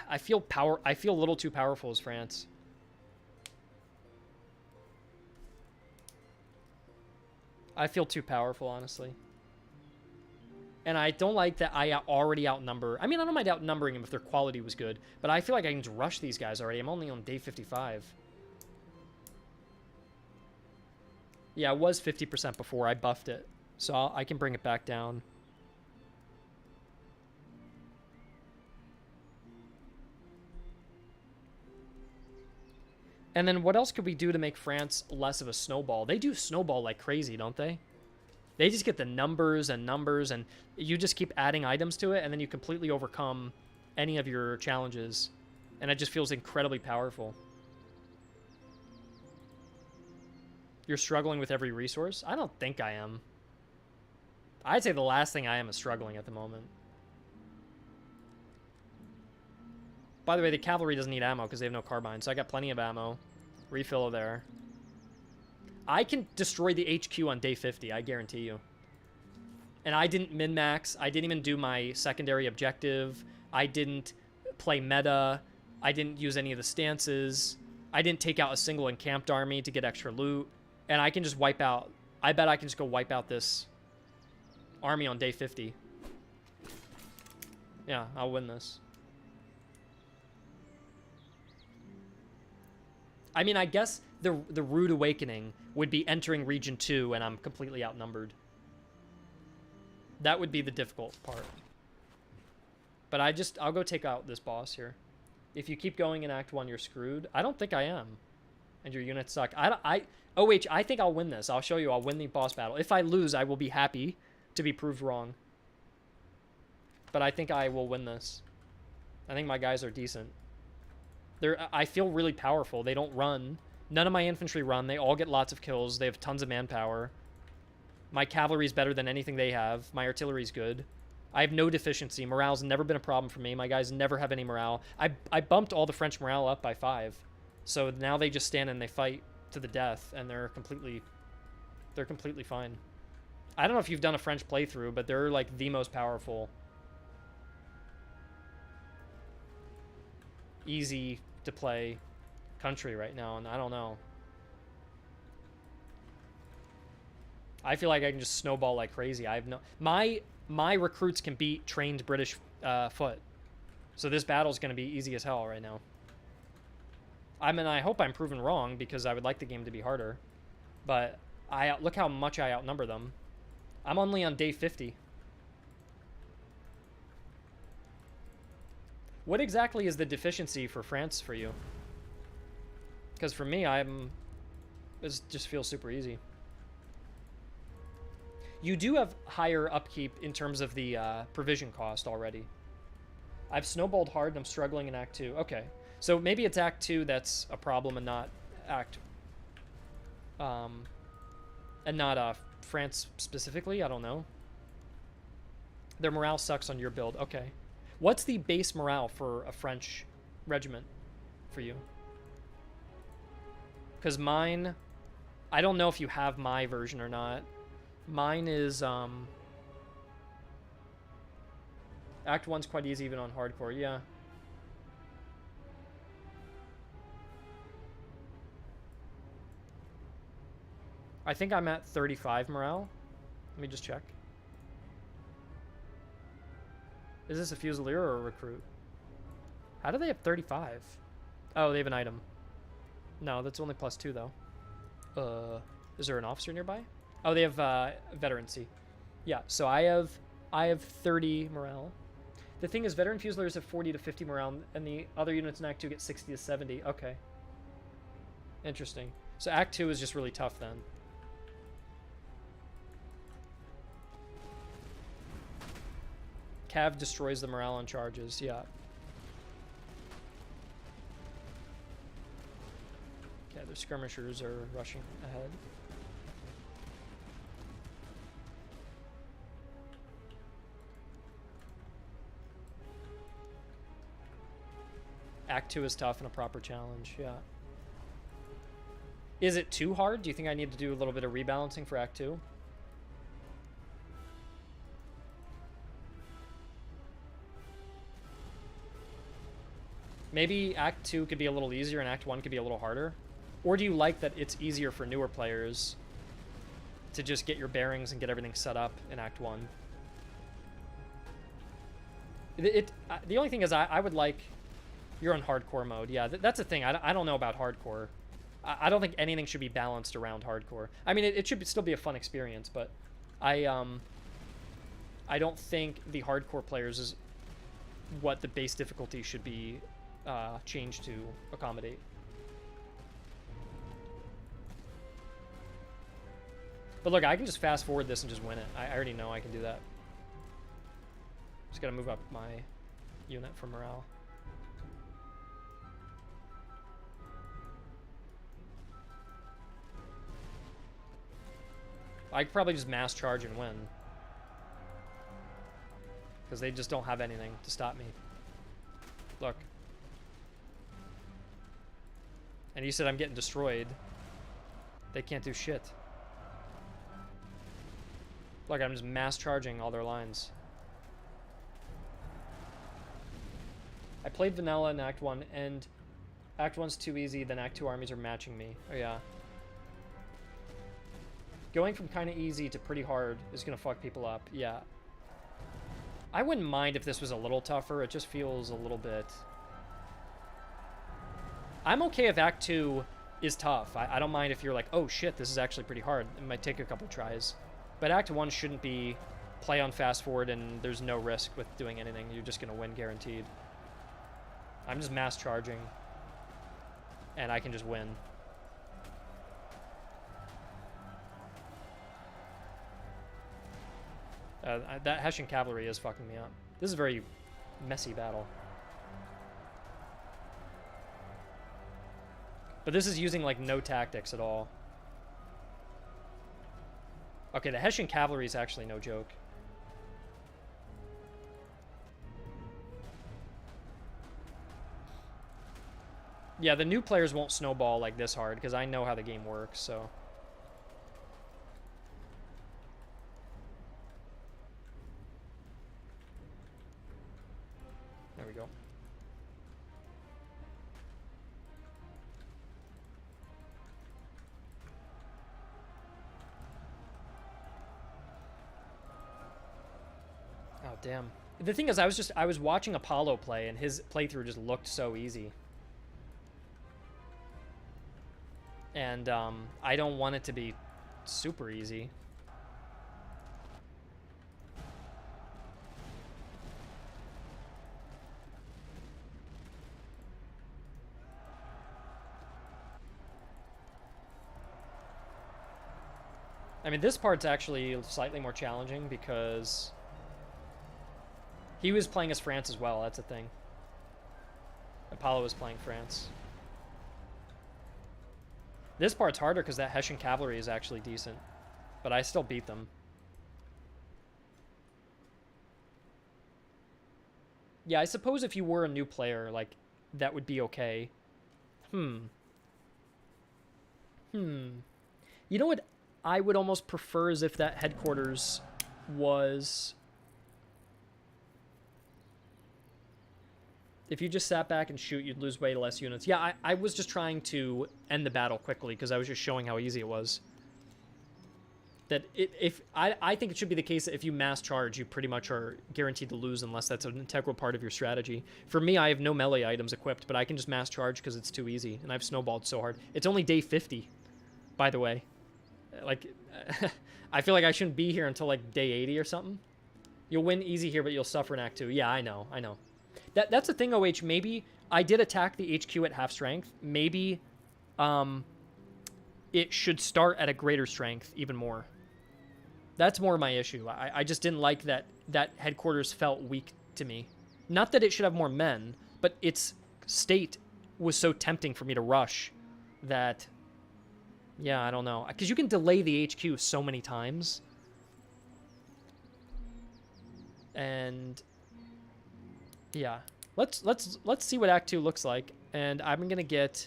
I feel a little too powerful as France. I feel too powerful, honestly. And I don't like that I already outnumber. I mean, I don't mind outnumbering them if their quality was good, but I feel like I can just rush these guys already. I'm only on day 55. Yeah, it was 50% before. I buffed it. So I can bring it back down. And then what else could we do to make France less of a snowball? They do snowball like crazy, don't they? They just get the numbers, and you just keep adding items to it, and then you completely overcome any of your challenges. And it just feels incredibly powerful. You're struggling with every resource? I don't think I am. I'd say the last thing I am is struggling at the moment. By the way, the cavalry doesn't need ammo because they have no carbine, so I got plenty of ammo. Refill there. I can destroy the HQ on day 50, I guarantee you. And I didn't min-max. I didn't even do my secondary objective. I didn't play meta. I didn't use any of the stances. I didn't take out a single encamped army to get extra loot. And I can just wipe out... I bet I can just go wipe out this army on day 50. Yeah, I'll win this. I mean, I guess the rude awakening would be entering region 2 and I'm completely outnumbered. That would be the difficult part. But I'll go take out this boss here. If you keep going in Act 1, you're screwed. I don't think I am. And your units suck. OH, I think I'll win this. I'll show you. I'll win the boss battle. If I lose, I will be happy to be proved wrong. But I think I will win this. I think my guys are decent. I feel really powerful. They don't run. None of my infantry run. They all get lots of kills. They have tons of manpower. My cavalry is better than anything they have. My artillery is good. I have no deficiency. Morale's never been a problem for me. My guys never have any morale. I bumped all the French morale up by 5. So now they just stand and they fight to the death, and they're completely fine. I don't know if you've done a French playthrough, but they're like the most powerful. Easy to play country right now, and I don't know. I feel like I can just snowball like crazy. I have no... My recruits can beat trained British foot. So this battle's going to be easy as hell right now. I hope I'm proven wrong, because I would like the game to be harder. But look how much I outnumber them. I'm only on day 50. What exactly is the deficiency for France for you? Because for me, it just feels super easy. You do have higher upkeep in terms of the provision cost already. I've snowballed hard and I'm struggling in Act 2. Okay. So maybe it's Act 2 that's a problem and not Act... and not France specifically? I don't know. Their morale sucks on your build. Okay. What's the base morale for a French regiment for you? Because mine... I don't know if you have my version or not. Mine is... Act 1's quite easy even on hardcore, yeah. I think I'm at 35 morale. Let me just check. Is this a Fusilier or a recruit? How do they have 35? Oh, they have an item. No, that's only +2 though. Is there an officer nearby? Oh, they have veterancy. Yeah, so I have 30 morale. The thing is, veteran Fusiliers have 40 to 50 morale, and the other units in Act 2 get 60 to 70. Okay. Interesting. So Act 2 is just really tough then. Cav destroys the morale on charges, yeah. Okay, their skirmishers are rushing ahead. Act 2 is tough and a proper challenge, yeah. Is it too hard? Do you think I need to do a little bit of rebalancing for Act 2? Maybe Act 2 could be a little easier and Act 1 could be a little harder? Or do you like that it's easier for newer players to just get your bearings and get everything set up in Act 1? The only thing is I would like... You're on hardcore mode. Yeah, that's the thing. I don't know about hardcore. I don't think anything should be balanced around hardcore. I mean, it should still be a fun experience, but I don't think the hardcore players is what the base difficulty should be changed to accommodate. But look, I can just fast forward this and just win it. I already know I can do that. Just gotta move up my unit for morale. I could probably just mass charge and win. Because they just don't have anything to stop me. Look. And you said I'm getting destroyed. They can't do shit. Look, I'm just mass charging all their lines. I played vanilla in Act 1, and Act 1's too easy, then Act 2 armies are matching me. Oh yeah. Going from kind of easy to pretty hard is going to fuck people up. Yeah. I wouldn't mind if this was a little tougher. It just feels a little bit... I'm okay if Act 2 is tough. I don't mind if you're like, oh shit, this is actually pretty hard. It might take a couple tries. But Act 1 shouldn't be play on fast forward and there's no risk with doing anything. You're just going to win guaranteed. I'm just mass charging. And I can just win. That Hessian cavalry is fucking me up. This is a very messy battle. But this is using, like, no tactics at all. Okay, the Hessian cavalry is actually no joke. Yeah, the new players won't snowball like this hard, because I know how the game works, so... There we go. Oh, damn. The thing is, I was watching Apollo play, and his playthrough just looked so easy. And I don't want it to be super easy. I mean, this part's actually slightly more challenging because he was playing as France as well. That's the thing. Apollo was playing France. This part's harder because that Hessian cavalry is actually decent, but I still beat them. Yeah, I suppose if you were a new player, like, that would be okay. You know what I would almost prefer is if that headquarters was... If you just sat back and shoot, you'd lose way less units. Yeah, I was just trying to end the battle quickly because I was just showing how easy it was. That I think it should be the case that if you mass charge, you pretty much are guaranteed to lose unless that's an integral part of your strategy. For me, I have no melee items equipped, but I can just mass charge because it's too easy, and I've snowballed so hard. It's only day 50, by the way. Like, I feel like I shouldn't be here until like day 80 or something. You'll win easy here, but you'll suffer in Act 2. Yeah, I know. That's the thing, OH. Maybe I did attack the HQ at half strength. Maybe it should start at a greater strength even more. That's more my issue. I just didn't like that headquarters felt weak to me. Not that it should have more men, but its state was so tempting for me to rush that, yeah, I don't know. Because you can delay the HQ so many times. And... yeah, let's see what Act 2 looks like, and I'm gonna get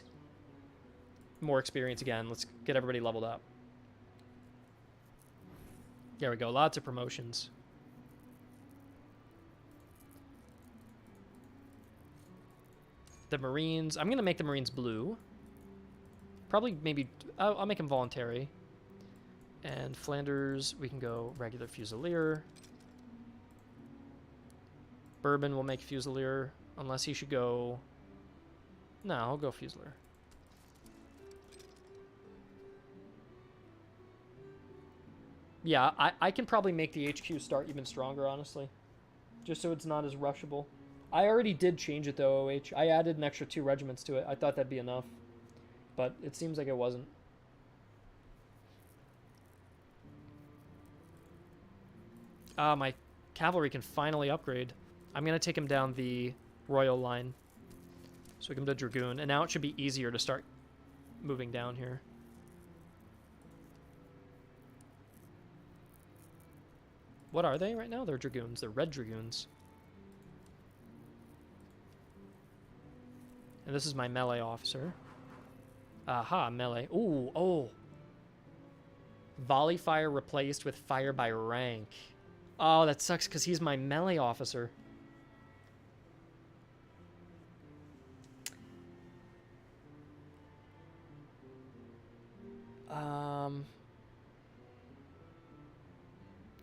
more experience again. Let's get everybody leveled up. There we go, lots of promotions. The Marines, I'm gonna make the Marines blue. Probably, maybe, I'll make them voluntary. And Flanders, we can go regular Fusilier. Bourbon will make Fusilier, unless he should go... No, I'll go Fusilier. Yeah, I can probably make the HQ start even stronger, honestly. Just so it's not as rushable. I already did change it, though, OH. I added an extra 2 regiments to it. I thought that'd be enough. But it seems like it wasn't. My cavalry can finally upgrade. I'm going to take him down the royal line. So we can do Dragoon. And now it should be easier to start moving down here. What are they right now? They're Dragoons. They're red Dragoons. And this is my melee officer. Aha, melee. Ooh, oh. Volley fire replaced with fire by rank. Oh, that sucks because he's my melee officer.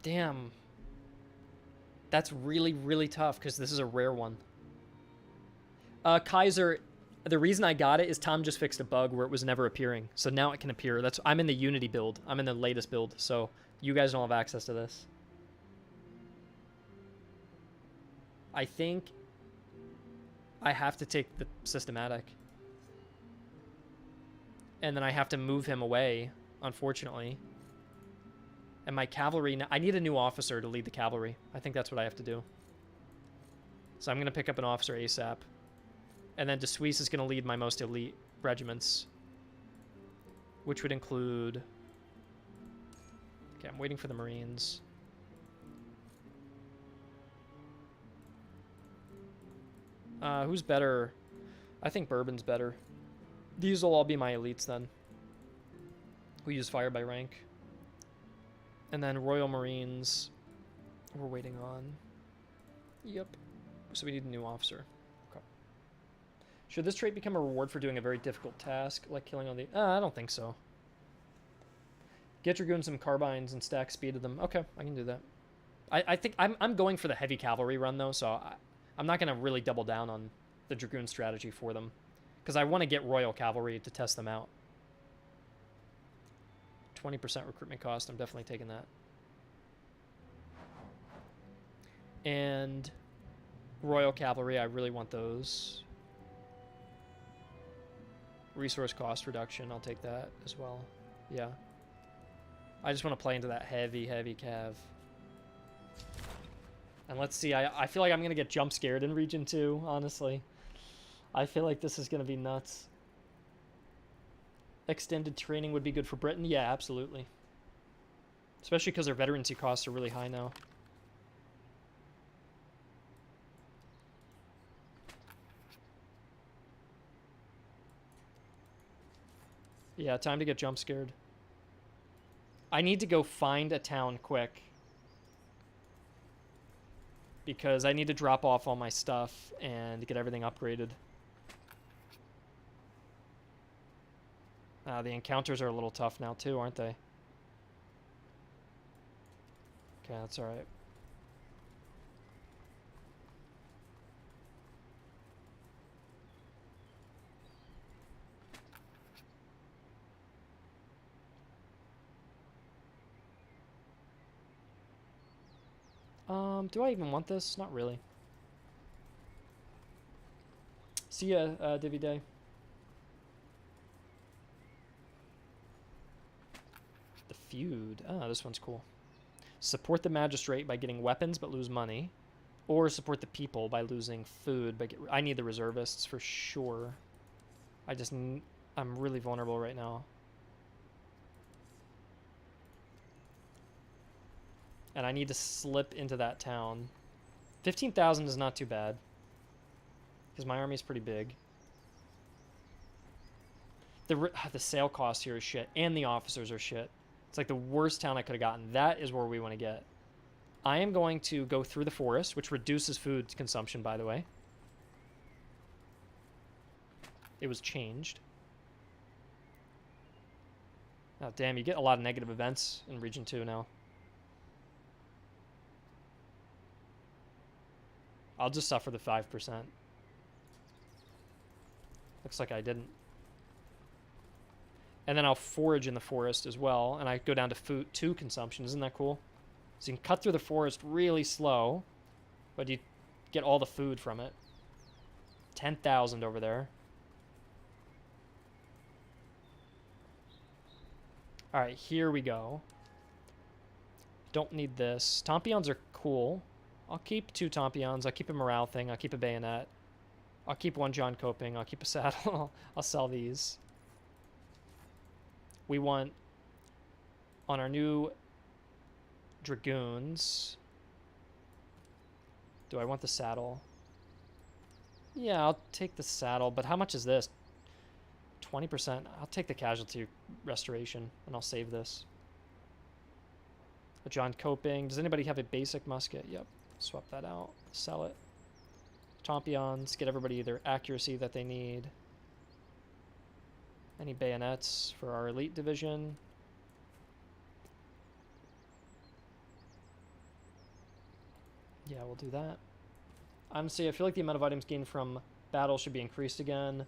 Damn. That's really, really tough because this is a rare one. Kaiser, the reason I got it is Tom just fixed a bug where it was never appearing. So now it can appear. I'm in the Unity build. I'm in the latest build. So you guys don't have access to this. I think I have to take the systematic. And then I have to move him away, unfortunately. And my cavalry... I need a new officer to lead the cavalry. I think that's what I have to do. So I'm going to pick up an officer ASAP. And then De Suisse is going to lead my most elite regiments. Which would include... Okay, I'm waiting for the Marines. Who's better? I think Bourbon's better. These will all be my elites then. We use fire by rank. And then Royal Marines, we're waiting on. Yep. So we need a new officer. Okay. Should this trait become a reward for doing a very difficult task, like killing on the... I don't think so. Get Dragoons some carbines and stack speed of them. Okay, I can do that. I think I'm going for the heavy cavalry run, though, so I'm not going to really double down on the Dragoon strategy for them. Because I want to get Royal Cavalry to test them out. 20% recruitment cost, I'm definitely taking that. And Royal Cavalry, I really want those. Resource cost reduction, I'll take that as well. Yeah. I just want to play into that heavy, heavy cav. And let's see, I feel like I'm going to get jump scared in Region 2, honestly. I feel like this is going to be nuts. Extended training would be good for Britain? Yeah, absolutely. Especially because their veterancy costs are really high now. Yeah, time to get jump scared. I need to go find a town quick. Because I need to drop off all my stuff and get everything upgraded. The encounters are a little tough now too, aren't they? Okay, that's alright. Do I even want this? Not really. See ya, Divvy Day. The feud. Oh, this one's cool. Support the magistrate by getting weapons but lose money. Or support the people by losing food. But I need the reservists for sure. I'm really vulnerable right now. And I need to slip into that town. 15,000 is not too bad. Because my army is pretty big. The sale cost here is shit. And the officers are shit. It's like the worst town I could have gotten. That is where we want to get. I am going to go through the forest, which reduces food consumption, by the way. It was changed. Oh, damn, you get a lot of negative events in Region 2 now. I'll just suffer the 5%. Looks like I didn't. And then I'll forage in the forest as well, and I go down to food 2 consumption. Isn't that cool? So you can cut through the forest really slow, but you get all the food from it. 10,000 over there. Alright, here we go. Don't need this. Tompions are cool. I'll keep 2 Tompions. I'll keep a morale thing. I'll keep a bayonet. I'll keep 1 John Coping. I'll keep a saddle. I'll sell these. We want, on our new Dragoons, do I want the saddle? Yeah, I'll take the saddle, but how much is this? 20%. I'll take the casualty restoration, and I'll save this. A John Coping. Does anybody have a basic musket? Yep. Swap that out. Sell it. Tompions. Get everybody their accuracy that they need. Any bayonets for our elite division? Yeah, we'll do that. Honestly, I feel like the amount of items gained from battle should be increased again.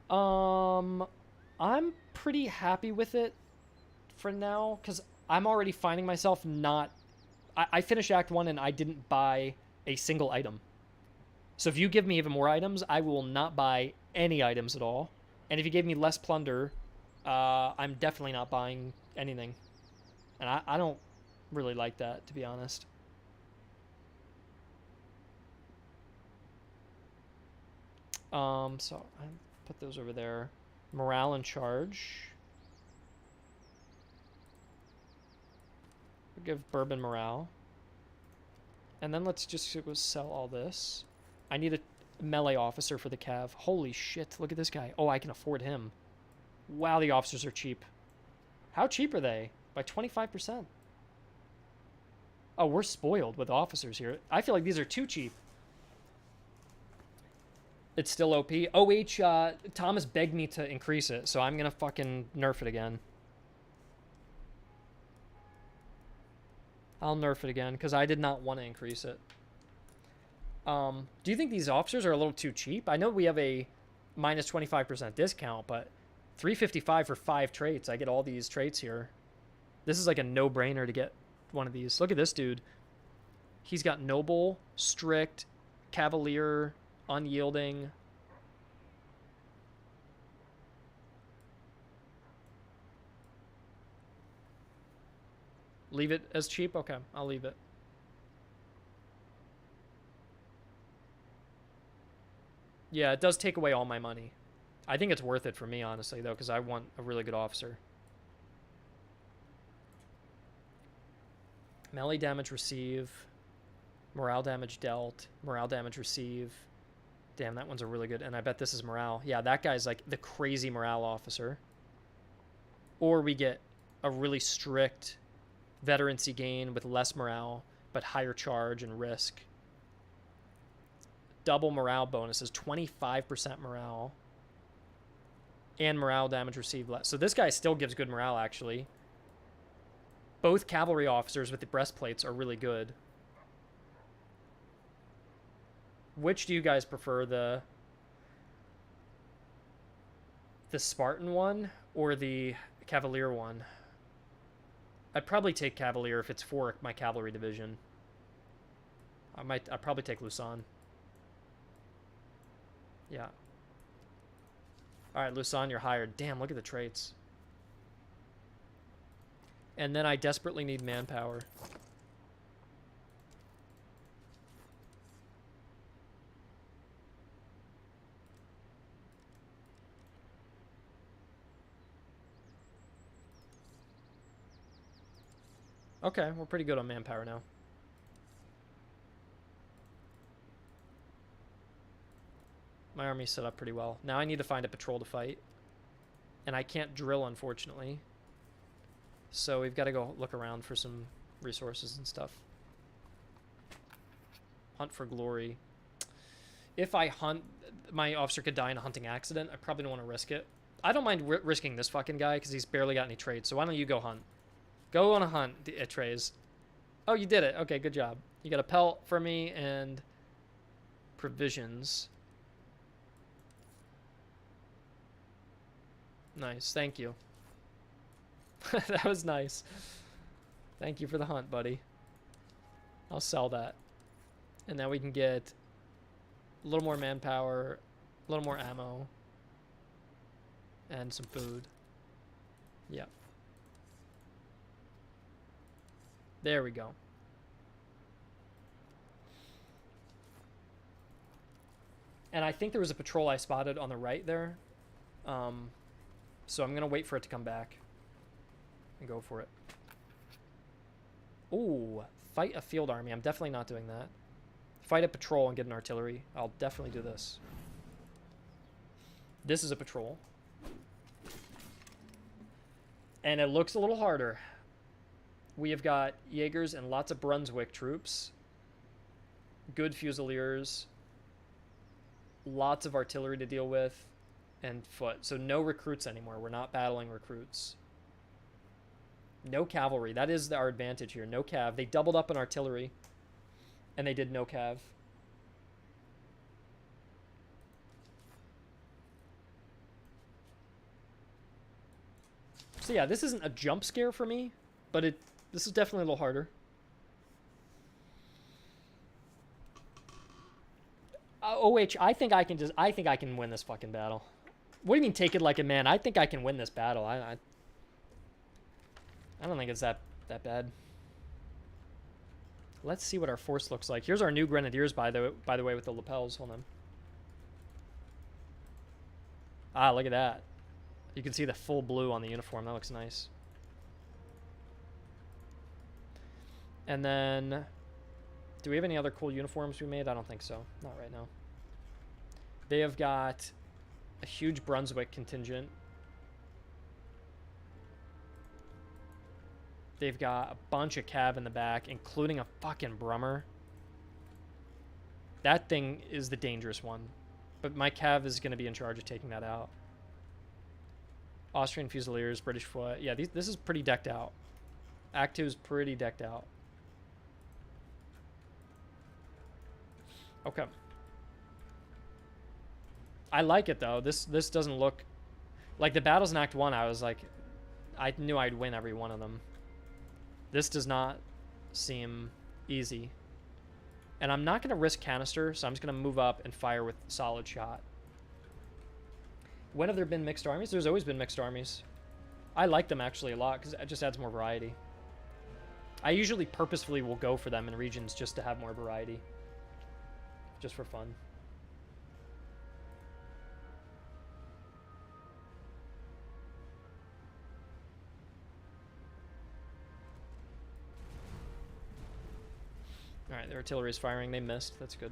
I'm pretty happy with it for now, because I'm already finding myself not... I finished Act 1 and I didn't buy a single item. So if you give me even more items, I will not buy any items at all. And if you gave me less plunder, I'm definitely not buying anything. And I don't really like that, to be honest. So I put those over there. Morale in charge. We'll give Bourbon morale. And then let's just go sell all this. I need a melee officer for the Cav. Holy shit, look at this guy. Oh, I can afford him. Wow, the officers are cheap. How cheap are they? By 25%. Oh, we're spoiled with officers here. I feel like these are too cheap. It's still OP. OH, Thomas begged me to increase it, so I'm gonna fucking nerf it again. I'll nerf it again because I did not want to increase it. Do you think these officers are a little too cheap? I know we have a minus 25% discount, but $355 for 5 traits. I get all these traits here. This is like a no-brainer to get one of these. Look at this dude. He's got Noble, Strict, Cavalier, Unyielding. Leave it as cheap? Okay, I'll leave it. Yeah, it does take away all my money. I think it's worth it for me, honestly, though, because I want a really good officer. Melee damage receive. Morale damage dealt. Morale damage receive. Damn, that one's a really good... And I bet this is morale. Yeah, that guy's like the crazy morale officer. Or we get a really strict veterancy gain with less morale, but higher charge and risk. Double morale bonuses, 25% morale. And morale damage received less. So this guy still gives good morale, actually. Both cavalry officers with the breastplates are really good. Which do you guys prefer, the Spartan one or the Cavalier one? I'd probably take Cavalier if it's for my cavalry division. I'd probably take Lusan. Yeah. Alright, Lusan, you're hired. Damn, look at the traits. And then I desperately need manpower. Okay, we're pretty good on manpower now. My army's set up pretty well. Now I need to find a patrol to fight. And I can't drill, unfortunately. So we've got to go look around for some resources and stuff. Hunt for glory. If I hunt, my officer could die in a hunting accident. I probably don't want to risk it. I don't mind risking this fucking guy because he's barely got any traits. So why don't you go hunt? Go on a hunt, Iterative. Oh, you did it. Okay, good job. You got a pelt for me and provisions. Nice, thank you. That was nice. Thank you for the hunt, buddy. I'll sell that. And now we can get a little more manpower, a little more ammo, and some food. Yep. There we go. And I think there was a patrol I spotted on the right there. So I'm going to wait for it to come back and go for it. Ooh, fight a field army. I'm definitely not doing that. Fight a patrol and get an artillery. I'll definitely do this. This is a patrol. And it looks a little harder. We have got Jaegers and lots of Brunswick troops. Good Fusiliers. Lots of artillery to deal with. And foot. So no recruits anymore. We're not battling recruits. No cavalry. That is our advantage here. No cav. They doubled up on artillery. And they did no cav. So yeah, this isn't a jump scare for me. But this is definitely a little harder. OH, I think I can win this fucking battle. What do you mean take it like a man? I think I can win this battle. I don't think it's that bad. Let's see what our force looks like. Here's our new grenadiers, by the way, with the lapels. Hold on. Ah, look at that. You can see the full blue on the uniform. That looks nice. And then, do we have any other cool uniforms we made? I don't think so. Not right now. They have got a huge Brunswick contingent. They've got a bunch of cav in the back, including a fucking Brummer. That thing is the dangerous one. But my cav is going to be in charge of taking that out. Austrian Fusiliers, British foot. Yeah, this is pretty decked out. Act 2 is pretty decked out. Okay. I like it though. This doesn't look like the battles in Act 1. I was like, I knew I'd win every one of them. This does not seem easy. And I'm not going to risk canister, so I'm just going to move up and fire with solid shot. When have there been mixed armies? There's always been mixed armies. I like them actually a lot because it just adds more variety. I usually purposefully will go for them in regions just to have more variety. Just for fun. Alright, their artillery is firing. They missed. That's good.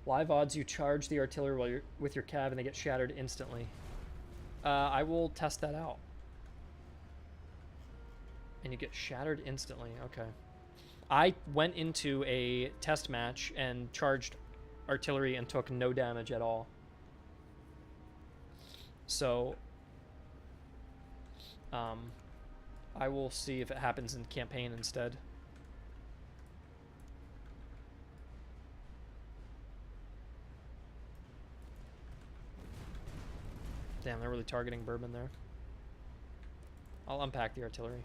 Live odds you charge the artillery while you're with your cav and they get shattered instantly. I will test that out. And you get shattered instantly. Okay. I went into a test match and charged artillery and took no damage at all. So, I will see if it happens in campaign instead. Damn, they're really targeting Bourbon there. I'll unpack the artillery.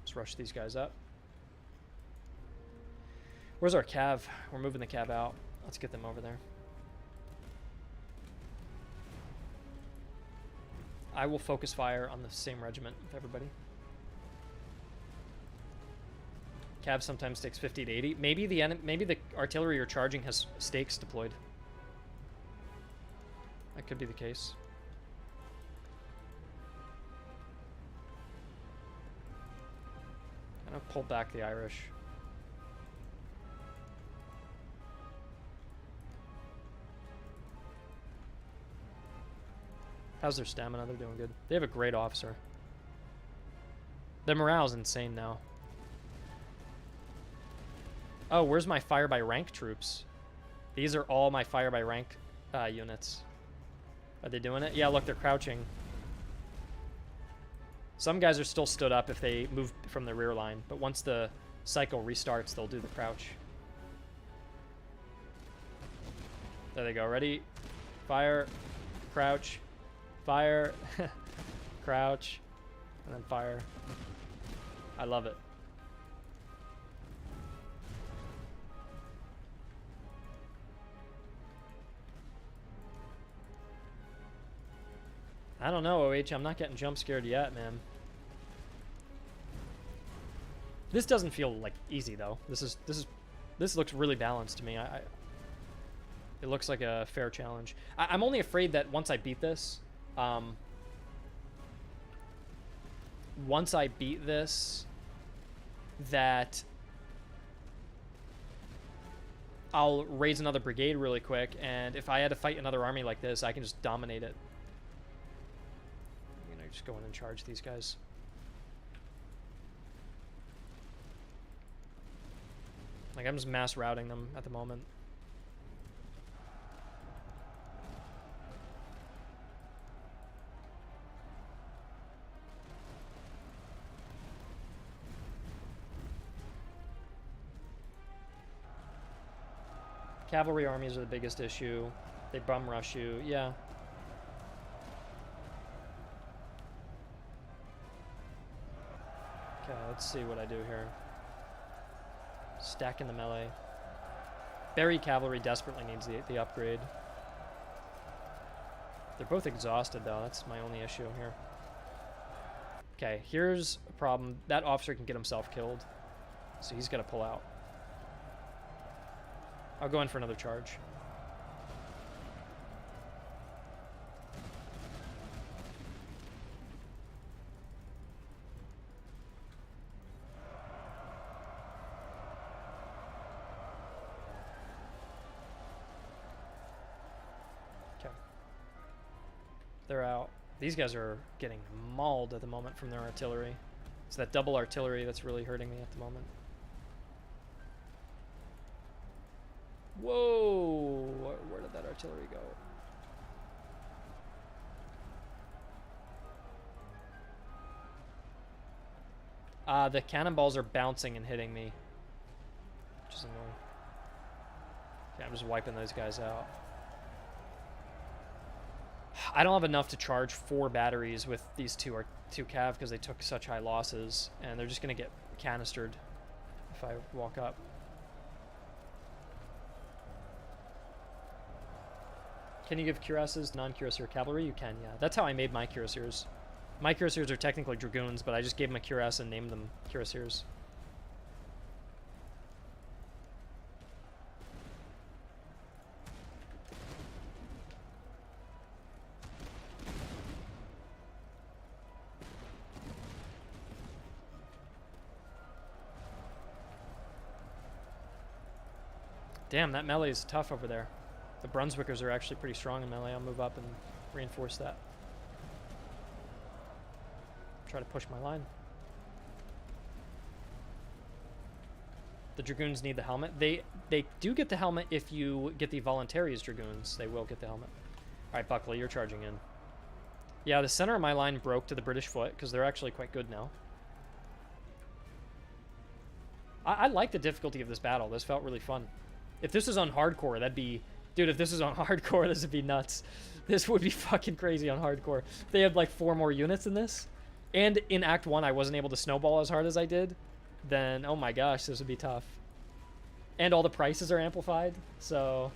Let's rush these guys up. Where's our cav? We're moving the cav out. Let's get them over there. I will focus fire on the same regiment with everybody. Cav sometimes takes 50 to 80. Maybe the artillery you're charging has stakes deployed. That could be the case. I'm gonna pull back the Irish. How's their stamina? They're doing good. They have a great officer. Their morale's insane now. Oh, where's my fire by rank troops? These are all my fire by rank units. Are they doing it? Yeah, look, they're crouching. Some guys are still stood up if they move from the rear line, but once the cycle restarts, they'll do the crouch. There they go. Ready? Fire. Crouch. Fire. Crouch. And then fire. I love it. I don't know, OH. I'm not getting jump scared yet, man. This doesn't feel like easy though. This looks really balanced to me. It looks like a fair challenge. I'm only afraid that once I beat this, that I'll raise another brigade really quick, and if I had to fight another army like this, I can just dominate it. I'm gonna just go in and charge these guys. Like, I'm just mass routing them at the moment. Cavalry armies are the biggest issue. They bum rush you. Yeah. Okay, let's see what I do here. Stacking the melee. Berry cavalry desperately needs the upgrade. They're both exhausted though. That's my only issue here. Okay, here's a problem. That officer can get himself killed, so he's got to pull out. I'll go in for another charge. Okay. They're out. These guys are getting mauled at the moment from their artillery. It's that double artillery that's really hurting me at the moment. Whoa! Where did that artillery go? The cannonballs are bouncing and hitting me, which is annoying. Yeah, I'm just wiping those guys out. I don't have enough to charge 4 batteries with these two cav because they took such high losses, and they're just gonna get canistered if I walk up. Can you give cuirasses non-cuirassier cavalry? You can, yeah. That's how I made my cuirassiers. My cuirassiers are technically dragoons, but I just gave them a cuirass and named them cuirassiers. Damn, that melee is tough over there. The Brunswickers are actually pretty strong in melee. I'll move up and reinforce that. Try to push my line. The Dragoons need the helmet. They do get the helmet if you get the Voluntaries Dragoons. They will get the helmet. Alright, Buckley, you're charging in. Yeah, the center of my line broke to the British foot, because they're actually quite good now. I like the difficulty of this battle. This felt really fun. If this was on hardcore, that'd be... Dude, if this was on hardcore, this would be nuts. This would be fucking crazy on hardcore. If they had like 4 more units in this, and in Act 1 I wasn't able to snowball as hard as I did, then oh my gosh, this would be tough. And all the prices are amplified, so...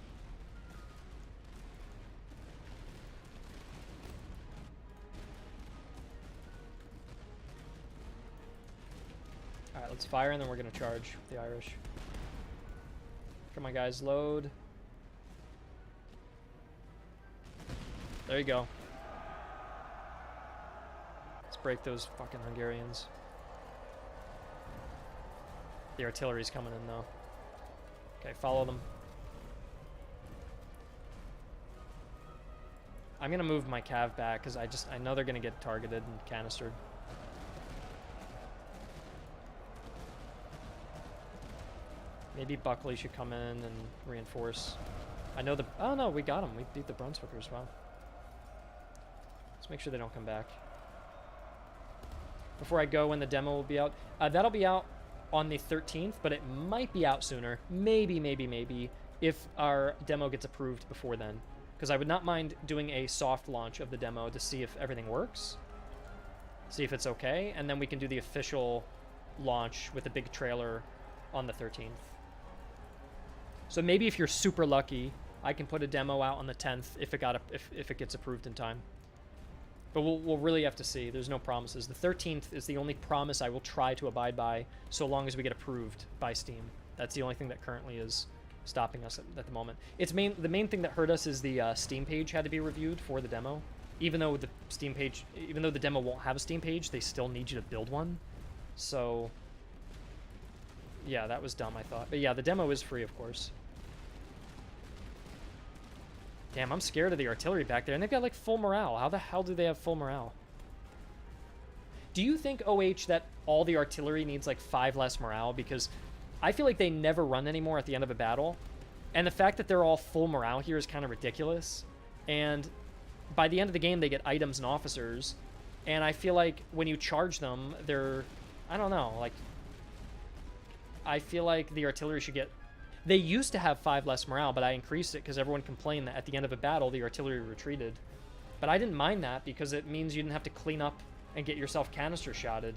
Alright, let's fire and then we're gonna charge the Irish. Come on guys, load. There you go. Let's break those fucking Hungarians. The artillery's coming in though. Okay, follow them. I'm gonna move my cav back because I know they're gonna get targeted and canistered. Maybe Buckley should come in and reinforce. I know the... Oh no, we got them. We beat the Brunswickers. Wow. Let's make sure they don't come back. Before I go, when the demo will be out. That'll be out on the 13th, but it might be out sooner. Maybe, if our demo gets approved before then. Because I would not mind doing a soft launch of the demo to see if everything works. See if it's okay. And then we can do the official launch with a big trailer on the 13th. So maybe if you're super lucky, I can put a demo out on the 10th if it gets approved in time. But we'll really have to see. There's no promises. The 13th is the only promise I will try to abide by so long as we get approved by Steam. That's the only thing that currently is stopping us at the moment. The main thing that hurt us is the Steam page had to be reviewed for the demo. Even though the demo won't have a Steam page, they still need you to build one. So yeah, that was dumb, I thought. But yeah, the demo is free, of course. Damn, I'm scared of the artillery back there. And they've got, like, full morale. How the hell do they have full morale? Do you think, OH, that all the artillery needs, like, 5 less morale? Because I feel like they never run anymore at the end of a battle. And the fact that they're all full morale here is kind of ridiculous. And by the end of the game, they get items and officers. And I feel like when you charge them, they're... I don't know, like... I feel like the artillery should get... They used to have 5 less morale, but I increased it because everyone complained that at the end of a battle, the artillery retreated. But I didn't mind that because it means you didn't have to clean up and get yourself canister shotted.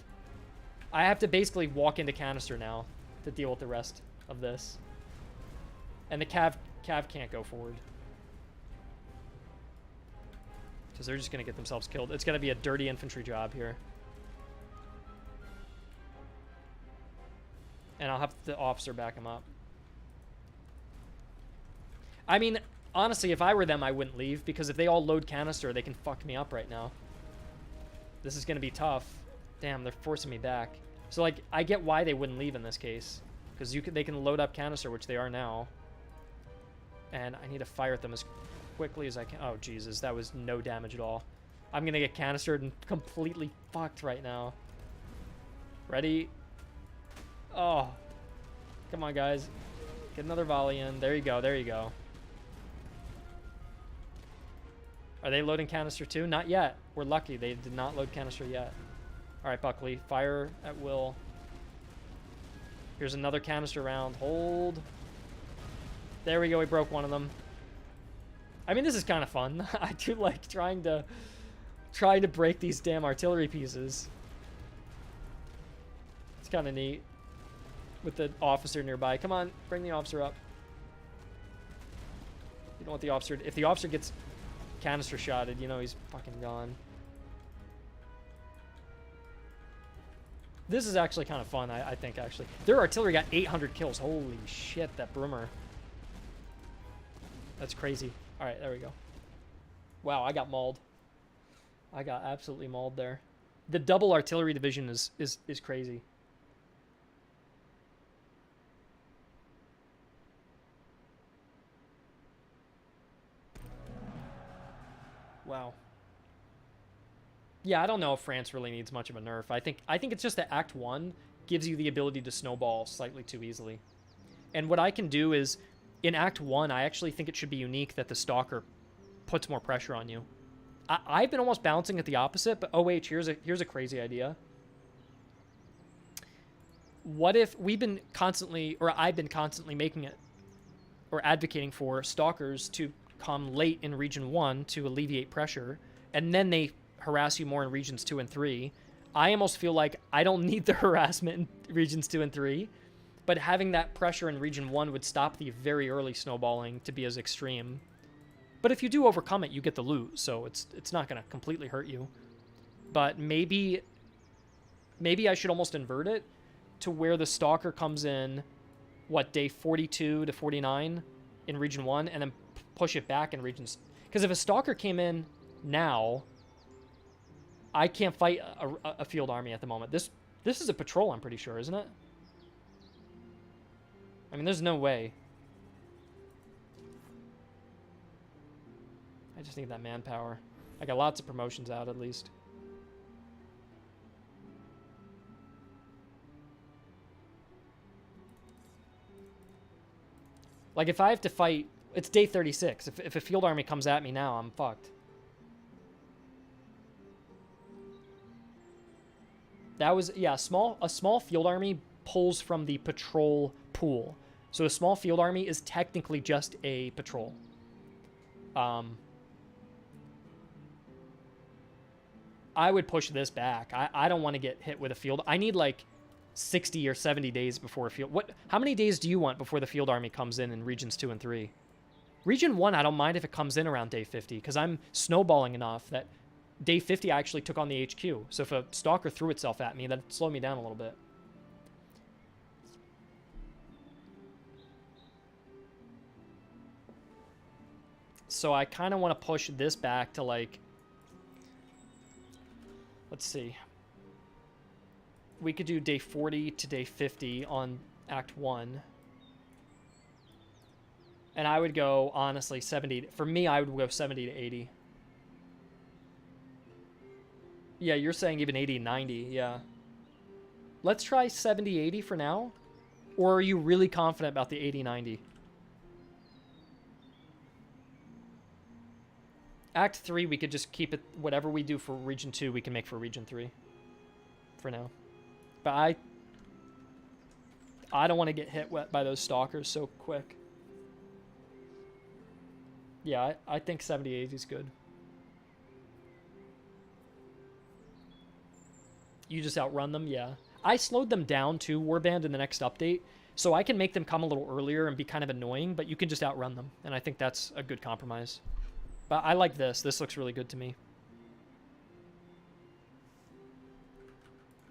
I have to basically walk into canister now to deal with the rest of this. And the cav can't go forward. Because they're just going to get themselves killed. It's going to be a dirty infantry job here. And I'll have the officer back him up. I mean, honestly, if I were them, I wouldn't leave. Because if they all load canister, they can fuck me up right now. This is going to be tough. Damn, they're forcing me back. So, like, I get why they wouldn't leave in this case. Because they can load up canister, which they are now. And I need to fire at them as quickly as I can. Oh, Jesus, that was no damage at all. I'm going to get canistered and completely fucked right now. Ready? Oh. Come on, guys. Get another volley in. There you go, there you go. Are they loading canister too? Not yet. We're lucky. They did not load canister yet. All right, Buckley. Fire at will. Here's another canister round. Hold. There we go. We broke one of them. I mean, this is kind of fun. I do like trying to break these damn artillery pieces. It's kind of neat. With the officer nearby. Come on, bring the officer up. You don't want the officer... If the officer gets canister shotted, you know he's fucking gone. This is actually kind of fun, I think, actually. Their artillery got 800 kills. Holy shit, that Brummer. That's crazy. Alright, there we go. Wow, I got mauled. I got absolutely mauled there. The double artillery division is crazy. Wow. Yeah, I don't know if France really needs much of a nerf. I think it's just that Act 1 gives you the ability to snowball slightly too easily. And what I can do is, in Act 1, I actually think it should be unique that the Stalker puts more pressure on you. I've been almost balancing it the opposite, but oh wait, here's a crazy idea. What if I've been constantly making it, or advocating for Stalkers to come late in Region 1 to alleviate pressure, and then they harass you more in Regions 2 and 3. I almost feel like I don't need the harassment in Regions 2 and 3, but having that pressure in Region 1 would stop the very early snowballing to be as extreme. But if you do overcome it, you get the loot, so it's not going to completely hurt you. But maybe I should almost invert it to where the Stalker comes in, what, day 42 to 49 in Region 1, and then push it back in Regions... Because if a Stalker came in now, I can't fight a field army at the moment. This is a patrol, I'm pretty sure, isn't it? I mean, there's no way. I just need that manpower. I got lots of promotions out, at least. Like, if I have to fight... It's day 36. If a field army comes at me now, I'm fucked. That was... Yeah, a small field army pulls from the patrol pool. So a small field army is technically just a patrol. I would push this back. I don't want to get hit with a field. I need like 60 or 70 days before a field... How many days do you want before the field army comes in Regions 2 and 3? Region 1, I don't mind if it comes in around day 50, because I'm snowballing enough that day 50 I actually took on the HQ. So if a Stalker threw itself at me, that'd slow me down a little bit. So I kind of want to push this back to like... Let's see. We could do day 40 to day 50 on Act 1. And I would go, honestly, 70... For me, I would go 70 to 80. Yeah, you're saying even 80, 90, yeah. Let's try 70, 80 for now. Or are you really confident about the 80, 90? Act 3, we could just keep it... Whatever we do for Region 2, we can make for Region 3. For now. But I don't want to get hit by those Stalkers so quick. Yeah, I think 70, 80 is good. You just outrun them? Yeah. I slowed them down too, Warband, in the next update. So I can make them come a little earlier and be kind of annoying, but you can just outrun them. And I think that's a good compromise. But I like this. This looks really good to me.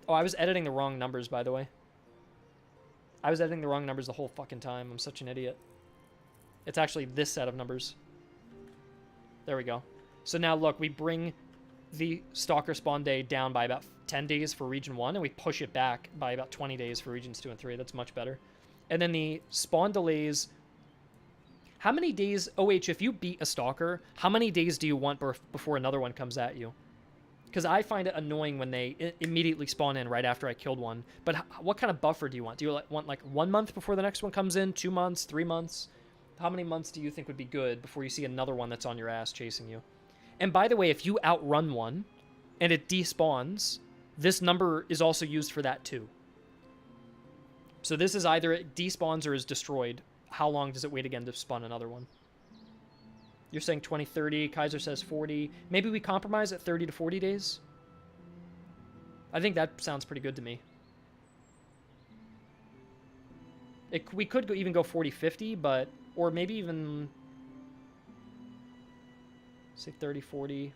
Oh, I was editing the wrong numbers, by the way. I was editing the wrong numbers the whole fucking time. I'm such an idiot. It's actually this set of numbers. There we go. So now, look, we bring the Stalker spawn day down by about 10 days for Region 1, and we push it back by about 20 days for Regions 2 and 3. That's much better. And then the spawn delays... How many days... OH, if you beat a Stalker, how many days do you want before another one comes at you? Because I find it annoying when they immediately spawn in right after I killed one. But what kind of buffer do you want? Do you want like 1 month before the next one comes in? 2 months? 3 months? How many months do you think would be good before you see another one that's on your ass chasing you? And by the way, if you outrun one and it despawns, this number is also used for that too. So this is either it despawns or is destroyed. How long does it wait again to spawn another one? You're saying 20, 30. Kaiser says 40. Maybe we compromise at 30 to 40 days? I think that sounds pretty good to me. We could even go 40, 50, but... Or maybe even... Say 30, 40.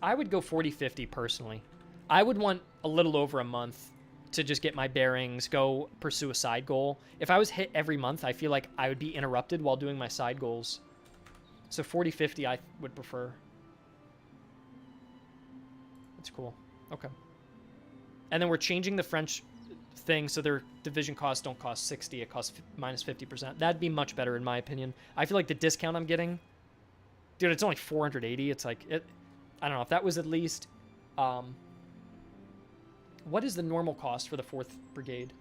I would go 40, 50 personally. I would want a little over a month to just get my bearings, go pursue a side goal. If I was hit every month, I feel like I would be interrupted while doing my side goals. So 40, 50 I would prefer. That's cool. Okay. And then we're changing the French thing so their division costs don't cost 60, it costs minus 50%. That'd be much better in my opinion. I feel like the discount I'm getting, dude, it's only 480. It's like, I don't know, if that was at least, what is the normal cost for the 4th Brigade?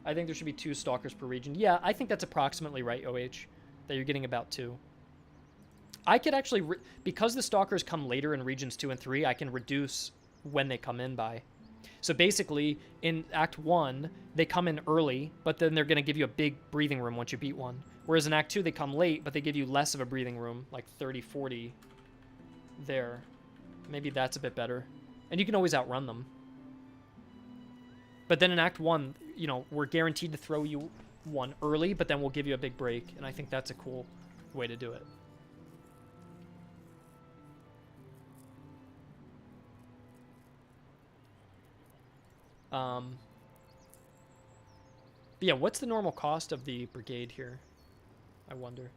I think there should be 2 Stalkers per region. Yeah, I think that's approximately right, OH, that you're getting about 2. I could actually, because the Stalkers come later in regions 2 and 3, I can reduce when they come in by. So basically, in Act 1, they come in early, but then they're going to give you a big breathing room once you beat one. Whereas in Act 2, they come late, but they give you less of a breathing room, like 30, 40 there. Maybe that's a bit better. And you can always outrun them. But then in Act 1, you know, we're guaranteed to throw you one early, but then we'll give you a big break. And I think that's a cool way to do it. But yeah, what's the normal cost of the brigade here? I wonder.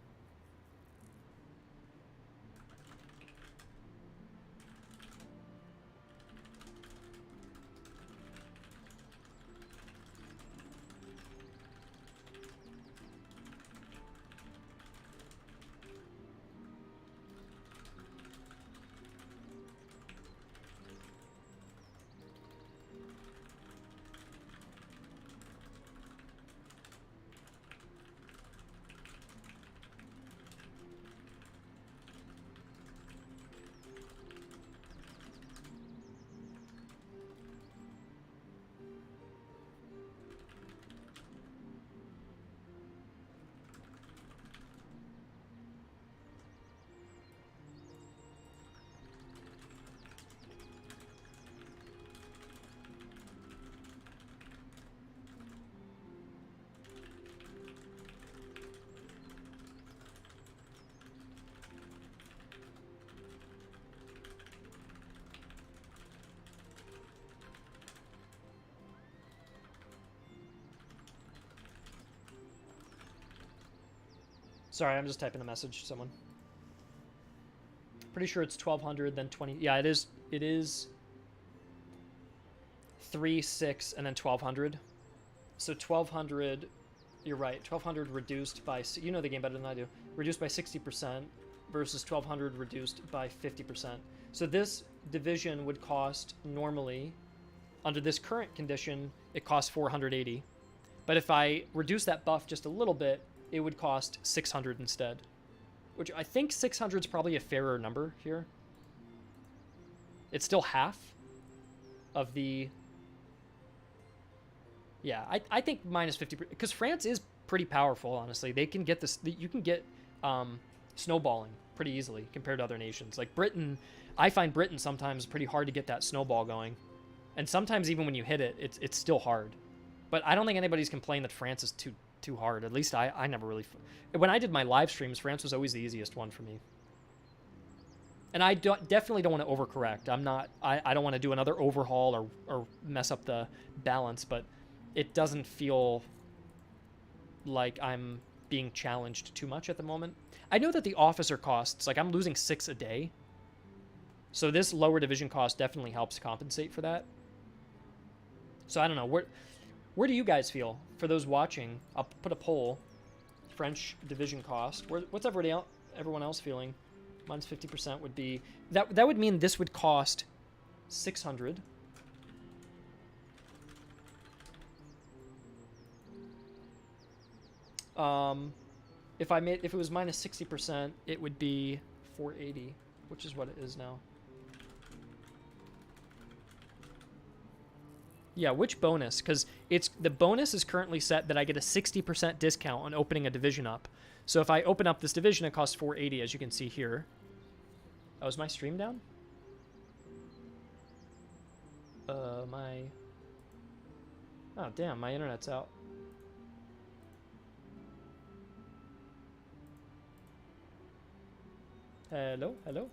Sorry, I'm just typing a message to someone. Pretty sure it's 1200, then 20. Yeah, it is. It is 3, 6, and then 1200. So 1200, you're right. 1200 reduced by, you know the game better than I do. Reduced by 60% versus 1200 reduced by 50%. So this division would cost normally, under this current condition, it costs 480. But if I reduce that buff just a little bit, it would cost 600 instead. Which I think 600 is probably a fairer number here. It's still half of the... Yeah, I think minus 50... Because France is pretty powerful, honestly. They can get this... You can get snowballing pretty easily compared to other nations. Like Britain, I find Britain sometimes pretty hard to get that snowball going. And sometimes even when you hit it, it's still hard. But I don't think anybody's complained that France is too hard. At least I never really... When I did my live streams, France was always the easiest one for me. And I definitely don't want to overcorrect. I don't want to do another overhaul or mess up the balance, but it doesn't feel like I'm being challenged too much at the moment. I know that the officer costs, like I'm losing 6 a day. So this lower division cost definitely helps compensate for that. So I don't know. Where do you guys feel? For those watching, I'll put a poll. French division cost. What's everyone else feeling? Minus 50% would be... That would mean this would cost 600. If it was minus 60%, it would be 480, which is what it is now. Yeah, which bonus? Because the bonus is currently set that I get a 60% discount on opening a division up. So if I open up this division, it costs 480, as you can see here. Oh, is my stream down? Oh, damn, my internet's out. Hello? Hello?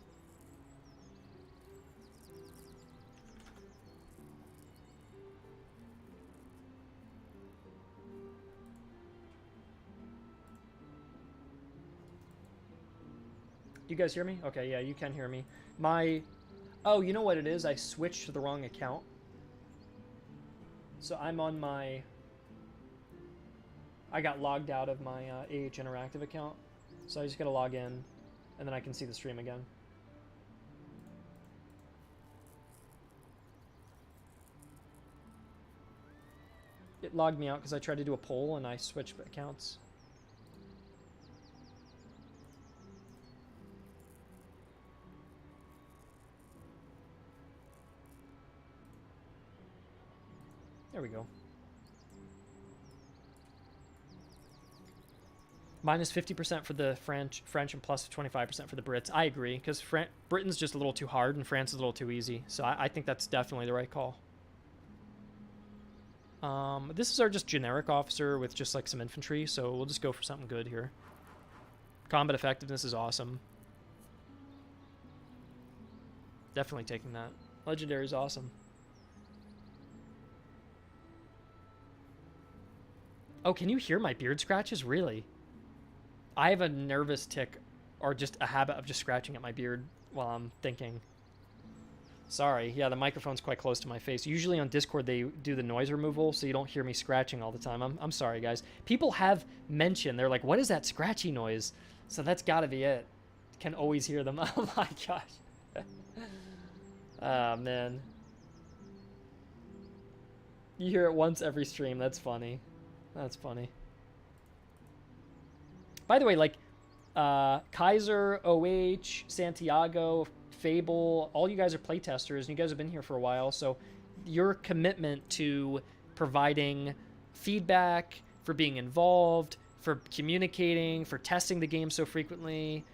You guys hear me? Okay, yeah, you can hear me. Oh, you know what it is? I switched to the wrong account. So I'm on I got logged out of my AH Interactive account. So I just gotta log in, and then I can see the stream again. It logged me out because I tried to do a poll and I switched accounts. There we go. Minus 50% for the French, and plus 25% for the Brits. I agree, because Britain's just a little too hard and France is a little too easy. So I think that's definitely the right call. This is our just generic officer with just like some infantry, so we'll just go for something good here. Combat effectiveness is awesome. Definitely taking that. Legendary is awesome. Oh, can you hear my beard scratches? Really? I have a nervous tick, or just a habit of just scratching at my beard while I'm thinking. Sorry. Yeah, the microphone's quite close to my face. Usually on Discord they do the noise removal, so you don't hear me scratching all the time. I'm sorry, guys. People have mentioned, they're like, what is that scratchy noise? So that's gotta be it. Can always hear them. Oh my gosh. Ah, man. You hear it once every stream. That's funny. That's funny. By the way, like, Kaiser, OH, Santiago, Fable, all you guys are playtesters, and you guys have been here for a while, so your commitment to providing feedback, for being involved, for communicating, for testing the game so frequently,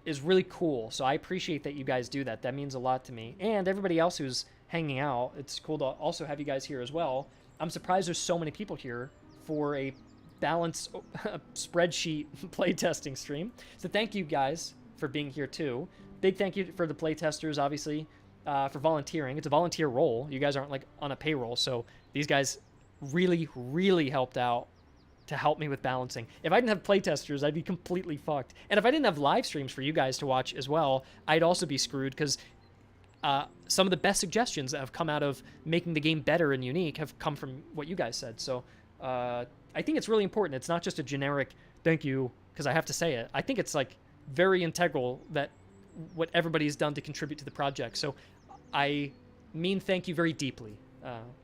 is really cool. So I appreciate that you guys do that. That means a lot to me. And everybody else who's hanging out, it's cool to also have you guys here as well. I'm surprised there's so many people here for a balanced spreadsheet playtesting stream. So thank you guys for being here too. Big thank you for the playtesters, obviously, for volunteering. It's a volunteer role. You guys aren't like on a payroll, so these guys really, really helped out to help me with balancing. If I didn't have playtesters, I'd be completely fucked. And if I didn't have live streams for you guys to watch as well, I'd also be screwed, because some of the best suggestions that have come out of making the game better and unique have come from what you guys said. So I think it's really important. It's not just a generic thank you because I have to say it. I think it's like very integral that what everybody's done to contribute to the project. So I mean thank you very deeply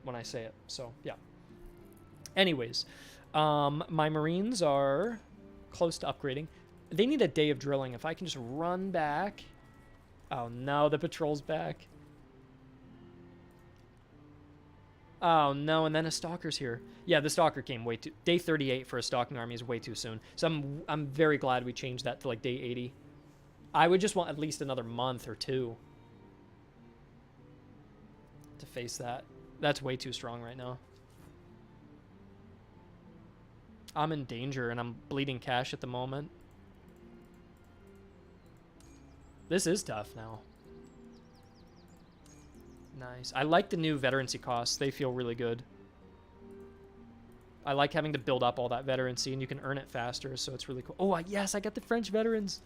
when I say it. So yeah. Anyways, my Marines are close to upgrading. They need a day of drilling. If I can just run back. Oh no, the patrol's back. Oh no, and then a Stalker's here. Yeah, the Stalker came way too... Day 38 for a stalking army is way too soon. So I'm very glad we changed that to like day 80. I would just want at least another month or two to face that. That's way too strong right now. I'm in danger and I'm bleeding cash at the moment. This is tough now. Nice. I like the new veterancy costs. They feel really good. I like having to build up all that veterancy, and you can earn it faster, so it's really cool. Oh, yes, I got the French veterans.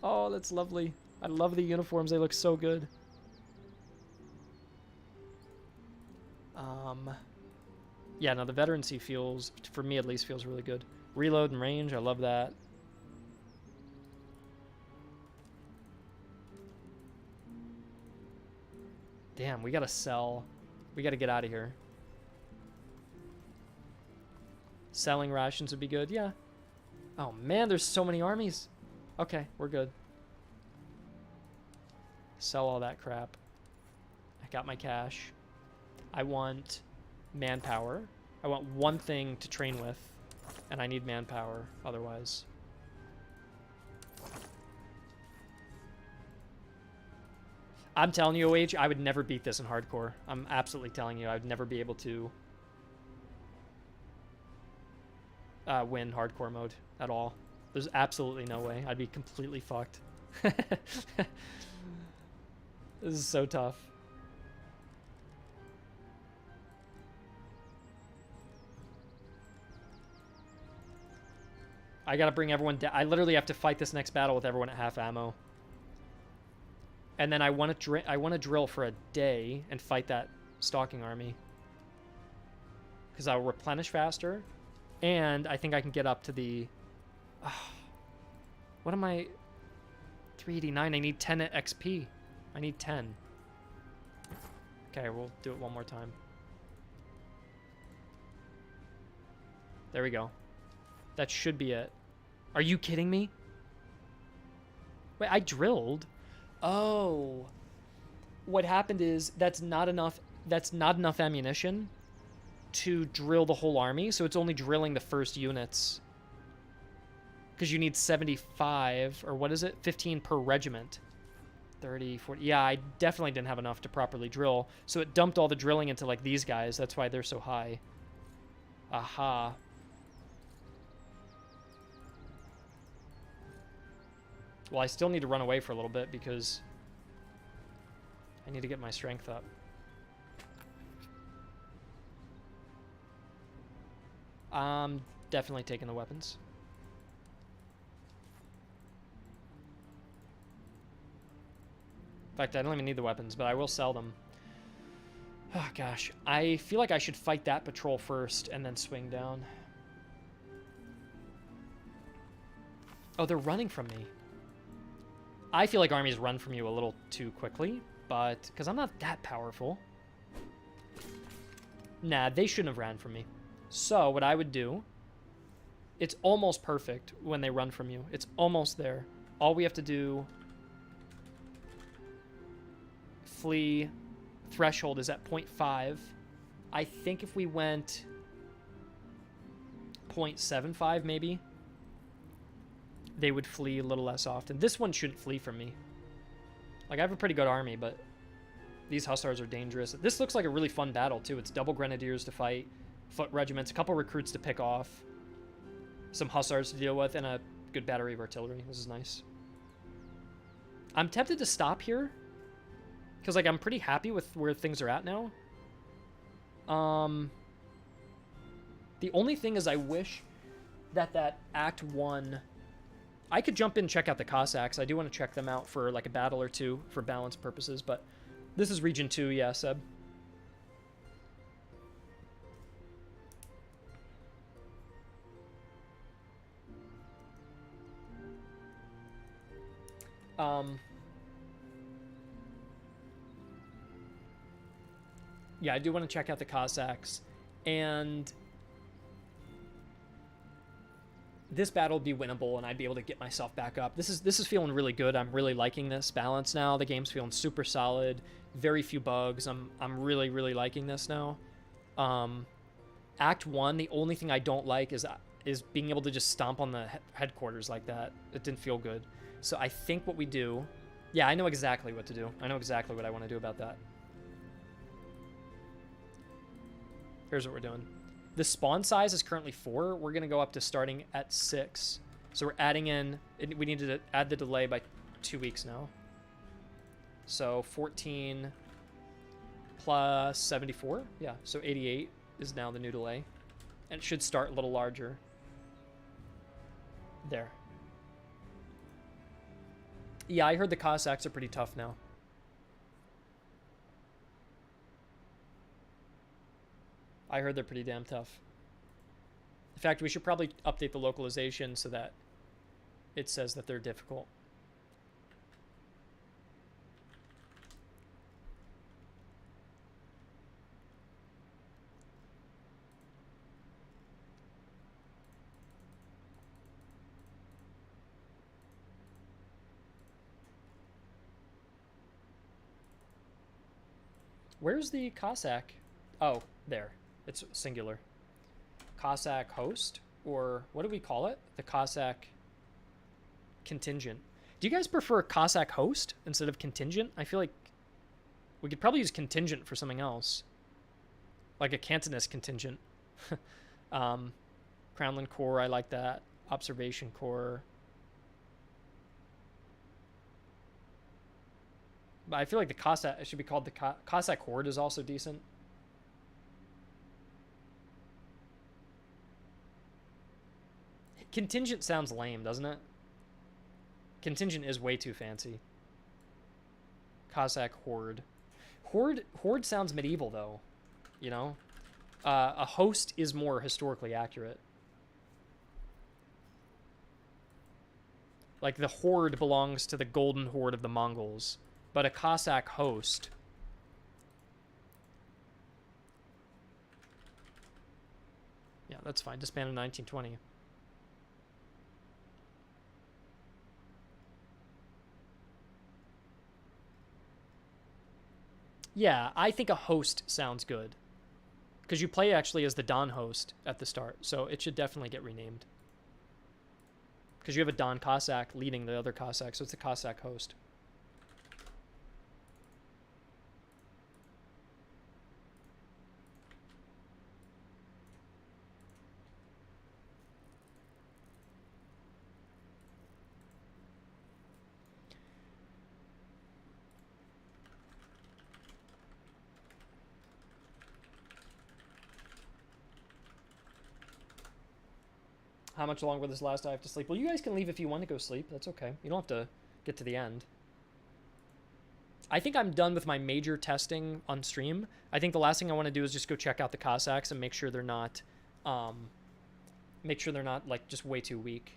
Oh, that's lovely. I love the uniforms. They look so good. Yeah, no, the veterancy feels, for me at least, feels really good. Reload and range, I love that. Damn, we gotta sell. We gotta get out of here. Selling rations would be good, yeah. Oh man, there's so many armies. Okay, we're good. Sell all that crap. I got my cash. I want manpower. I want one thing to train with, and I need manpower otherwise. I'm telling you, OH, I would never beat this in hardcore. I'm absolutely telling you, I would never be able to win hardcore mode at all. There's absolutely no way. I'd be completely fucked. This is so tough. I gotta bring everyone down. I literally have to fight this next battle with everyone at half ammo. And then I want to drill for a day and fight that stalking army. Because I'll replenish faster. And I think I can get up to the... what am I... 389. I need 10 XP. I need 10. Okay, we'll do it one more time. There we go. That should be it. Are you kidding me? Wait, I drilled. Oh. What happened is that's not enough ammunition to drill the whole army, so it's only drilling the first units. Because you need 75, or what is it? 15 per regiment. 30, 40. Yeah, I definitely didn't have enough to properly drill, so it dumped all the drilling into like these guys. That's why they're so high. Aha. Well, I still need to run away for a little bit because I need to get my strength up. I'm definitely taking the weapons. In fact, I don't even need the weapons, but I will sell them. Oh, gosh. I feel like I should fight that patrol first and then swing down. Oh, they're running from me. I feel like armies run from you a little too quickly, but... because I'm not that powerful. Nah, they shouldn't have ran from me. So, what I would do... it's almost perfect when they run from you. It's almost there. All we have to do... flee... threshold is at 0.5. I think if we went... 0.75 maybe... they would flee a little less often. This one shouldn't flee from me. Like, I have a pretty good army, but these hussars are dangerous. This looks like a really fun battle, too. It's double grenadiers to fight, foot regiments, a couple recruits to pick off, some hussars to deal with, and a good battery of artillery. This is nice. I'm tempted to stop here, because, like, I'm pretty happy with where things are at now. The only thing is I wish that Act 1... I could jump in and check out the Cossacks. I do want to check them out for like a battle or two for balance purposes, but this is Region 2, yeah, Seb. Yeah, I do want to check out the Cossacks, and this battle would be winnable, and I'd be able to get myself back up. This is feeling really good. I'm really liking this balance now. The game's feeling super solid. Very few bugs. I'm really, really liking this now. Act 1, the only thing I don't like is being able to just stomp on the headquarters like that. It didn't feel good. So I think what we do... yeah, I know exactly what to do. I know exactly what I want to do about that. Here's what we're doing. The spawn size is currently 4. We're going to go up to starting at 6. So we're adding in... we need to add the delay by 2 weeks now. So 14 plus 74. Yeah, so 88 is now the new delay. And it should start a little larger. There. Yeah, I heard the Cossacks are pretty tough now. I heard they're pretty damn tough. In fact, we should probably update the localization so that it says that they're difficult. Where's the Cossack? Oh, there. It's singular. Cossack host? Or what do we call it? The Cossack contingent. Do you guys prefer Cossack host instead of contingent? I feel like we could probably use contingent for something else. Like a Cantonist contingent. Crownland Corps, I like that. Observation Corps. But I feel like the Cossack, it should be called the Cossack Horde is also decent. Contingent sounds lame, doesn't it? Contingent is way too fancy. Cossack Horde. Horde sounds medieval, though. You know? A host is more historically accurate. Like, the Horde belongs to the Golden Horde of the Mongols. But a Cossack host... Yeah, that's fine. Disbanded in 1920. Yeah, I think a host sounds good. Because you play actually as the Don host at the start, so it should definitely get renamed. Because you have a Don Cossack leading the other Cossack, so it's a Cossack host. How much longer will this last? I have to sleep. Well, you guys can leave if you want to go sleep. That's okay. You don't have to get to the end. I think I'm done with my major testing on stream. I think the last thing I want to do is just go check out the Cossacks and make sure they're not, like just way too weak.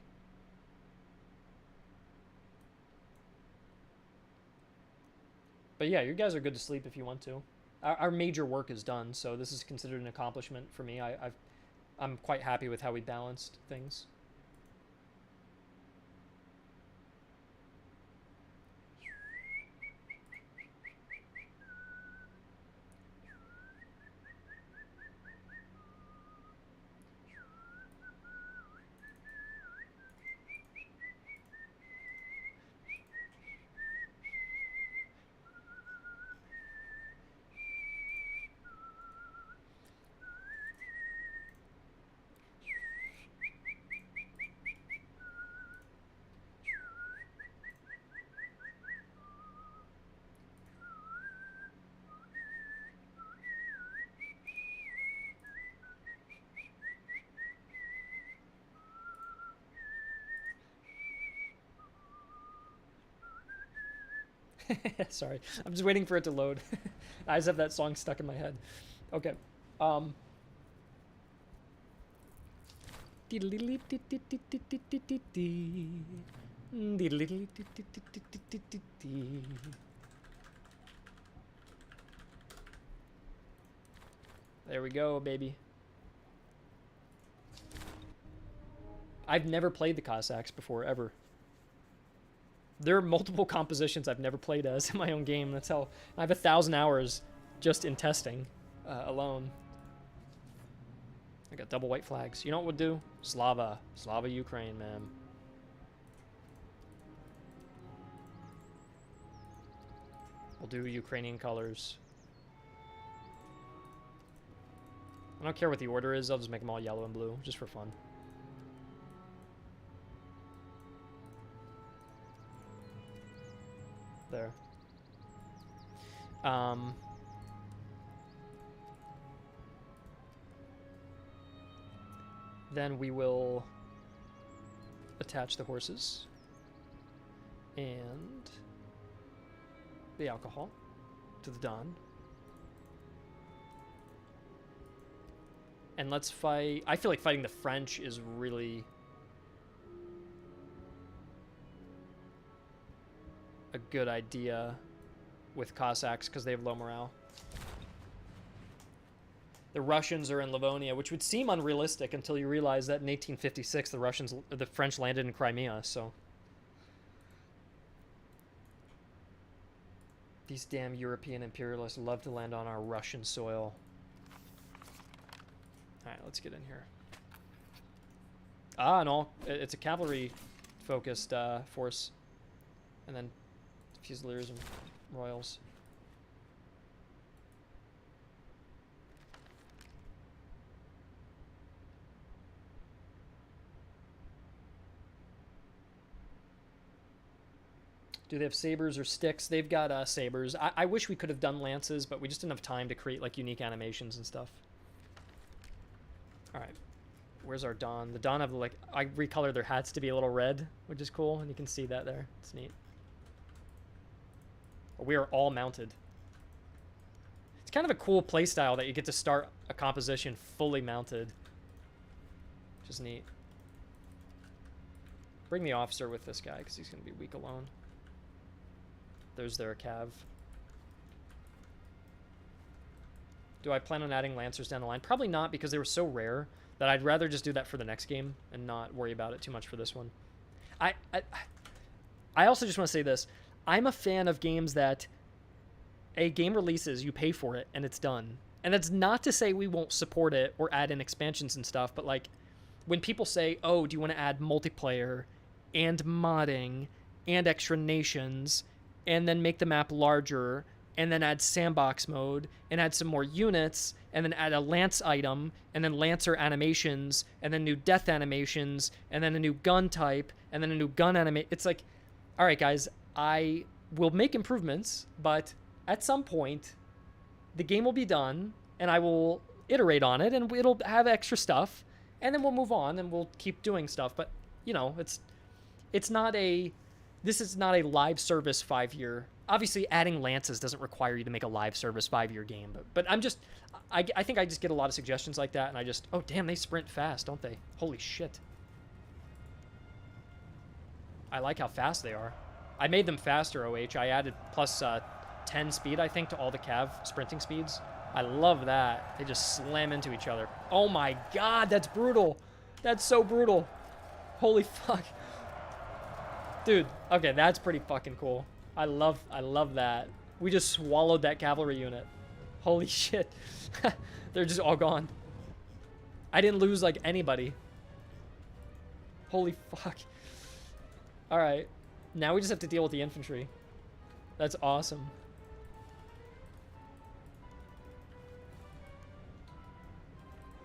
But yeah, you guys are good to sleep if you want to. Our major work is done, so this is considered an accomplishment for me. I'm quite happy with how we balanced things. Sorry, I'm just waiting for it to load. I just have that song stuck in my head. Okay. There we go, baby. I've never played the Cossacks before, ever. There are multiple compositions I've never played as in my own game. That's how I have 1,000 hours just in testing alone. I got double white flags. You know what we'll do? Slava, Ukraine, man. We'll do Ukrainian colors. I don't care what the order is. I'll just make them all yellow and blue, just for fun. There. Then we will attach the horses and the alcohol to the Don. And let's fight. I feel like fighting the French is really a good idea with Cossacks because they have low morale. The Russians are in Livonia, which would seem unrealistic until you realize that in 1856 the French landed in Crimea. So These damn European imperialists love to land on our Russian soil. Alright, let's get in here. Ah, and it's a cavalry-focused force. And then Fusiliers and Royals. Do they have sabers or sticks? They've got sabers. I wish we could have done lances, but we just didn't have time to create like unique animations and stuff. All right, where's our Don? The Don have like, I recolor their hats to be a little red, which is cool, and you can see that there. It's neat. We are all mounted. It's kind of a cool playstyle that you get to start a composition fully mounted, which is neat. Bring the officer with this guy because he's going to be weak alone. There's their cav. Do I plan on adding Lancers down the line? Probably not, because they were so rare that I'd rather just do that for the next game and not worry about it too much for this one. I also just want to say this. I'm a fan of games that a game releases, you pay for it, and it's done. And that's not to say we won't support it or add in expansions and stuff, but like when people say, oh, do you want to add multiplayer and modding and extra nations and then make the map larger and then add sandbox mode and add some more units and then add a lance item and then lancer animations and then new death animations and then a new gun type and then a new gun animate. It's like, all right, guys, I will make improvements, but at some point the game will be done and I will iterate on it and it'll have extra stuff and then we'll move on and we'll keep doing stuff. But you know, it's not a, this is not a live service 5-year. Obviously, adding lances doesn't require you to make a live service 5-year game. But I'm just, I think I just get a lot of suggestions like that, and I just, oh damn, they sprint fast, don't they? Holy shit. I like how fast they are. I made them faster, OH. I added plus 10 speed, I think, to all the cav sprinting speeds. I love that. They just slam into each other. Oh my god, that's brutal. That's so brutal. Holy fuck. Dude, okay, that's pretty fucking cool. I love that. We just swallowed that cavalry unit. Holy shit. They're just all gone. I didn't lose, like, anybody. Holy fuck. Alright. Now we just have to deal with the infantry. That's awesome.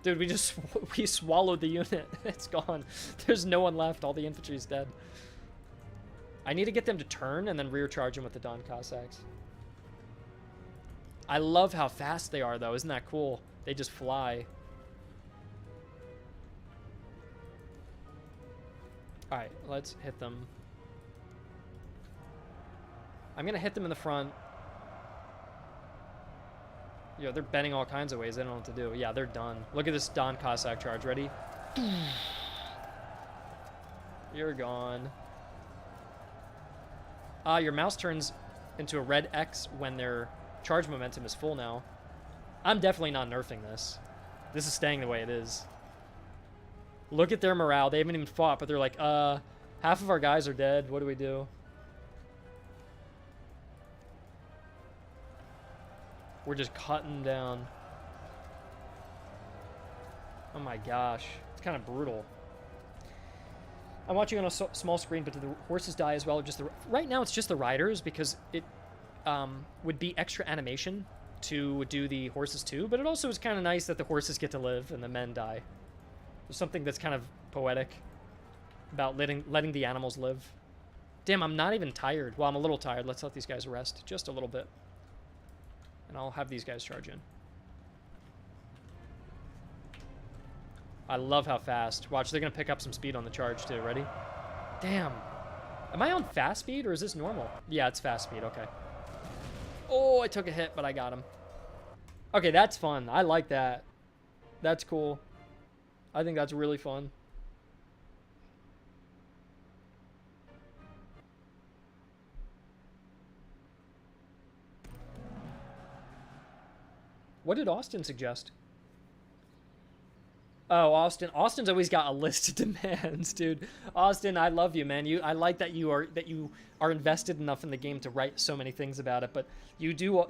Dude, we swallowed the unit. It's gone. There's no one left. All the infantry's dead. I need to get them to turn and then rear charge them with the Don Cossacks. I love how fast they are, though. Isn't that cool? They just fly. Alright, let's hit them. I'm going to hit them in the front. Yo, they're bending all kinds of ways. They don't know what to do. Yeah, they're done. Look at this Don Cossack charge. Ready? You're gone. Your mouse turns into a red X when their charge momentum is full now. I'm definitely not nerfing this. This is staying the way it is. Look at their morale. They haven't even fought, but they're like, half of our guys are dead. What do we do? We're just cutting down. Oh my gosh. It's kind of brutal. I'm watching on a small screen, but do the horses die as well? Or just right now, it's just the riders because it would be extra animation to do the horses too. But it also is kind of nice that the horses get to live and the men die. There's something that's kind of poetic about letting the animals live. Damn, I'm not even tired. Well, I'm a little tired. Let's let these guys rest just a little bit. And I'll have these guys charge in. I love how fast. Watch, they're going to pick up some speed on the charge, too. Ready? Damn. Am I on fast speed, or is this normal? Yeah, it's fast speed. Okay. Oh, I took a hit, but I got him. Okay, that's fun. I like that. That's cool. I think that's really fun. What did Austin suggest? Oh, Austin. Austin's always got a list of demands, dude. Austin, I love you, man. I like that you are invested enough in the game to write so many things about it, but you do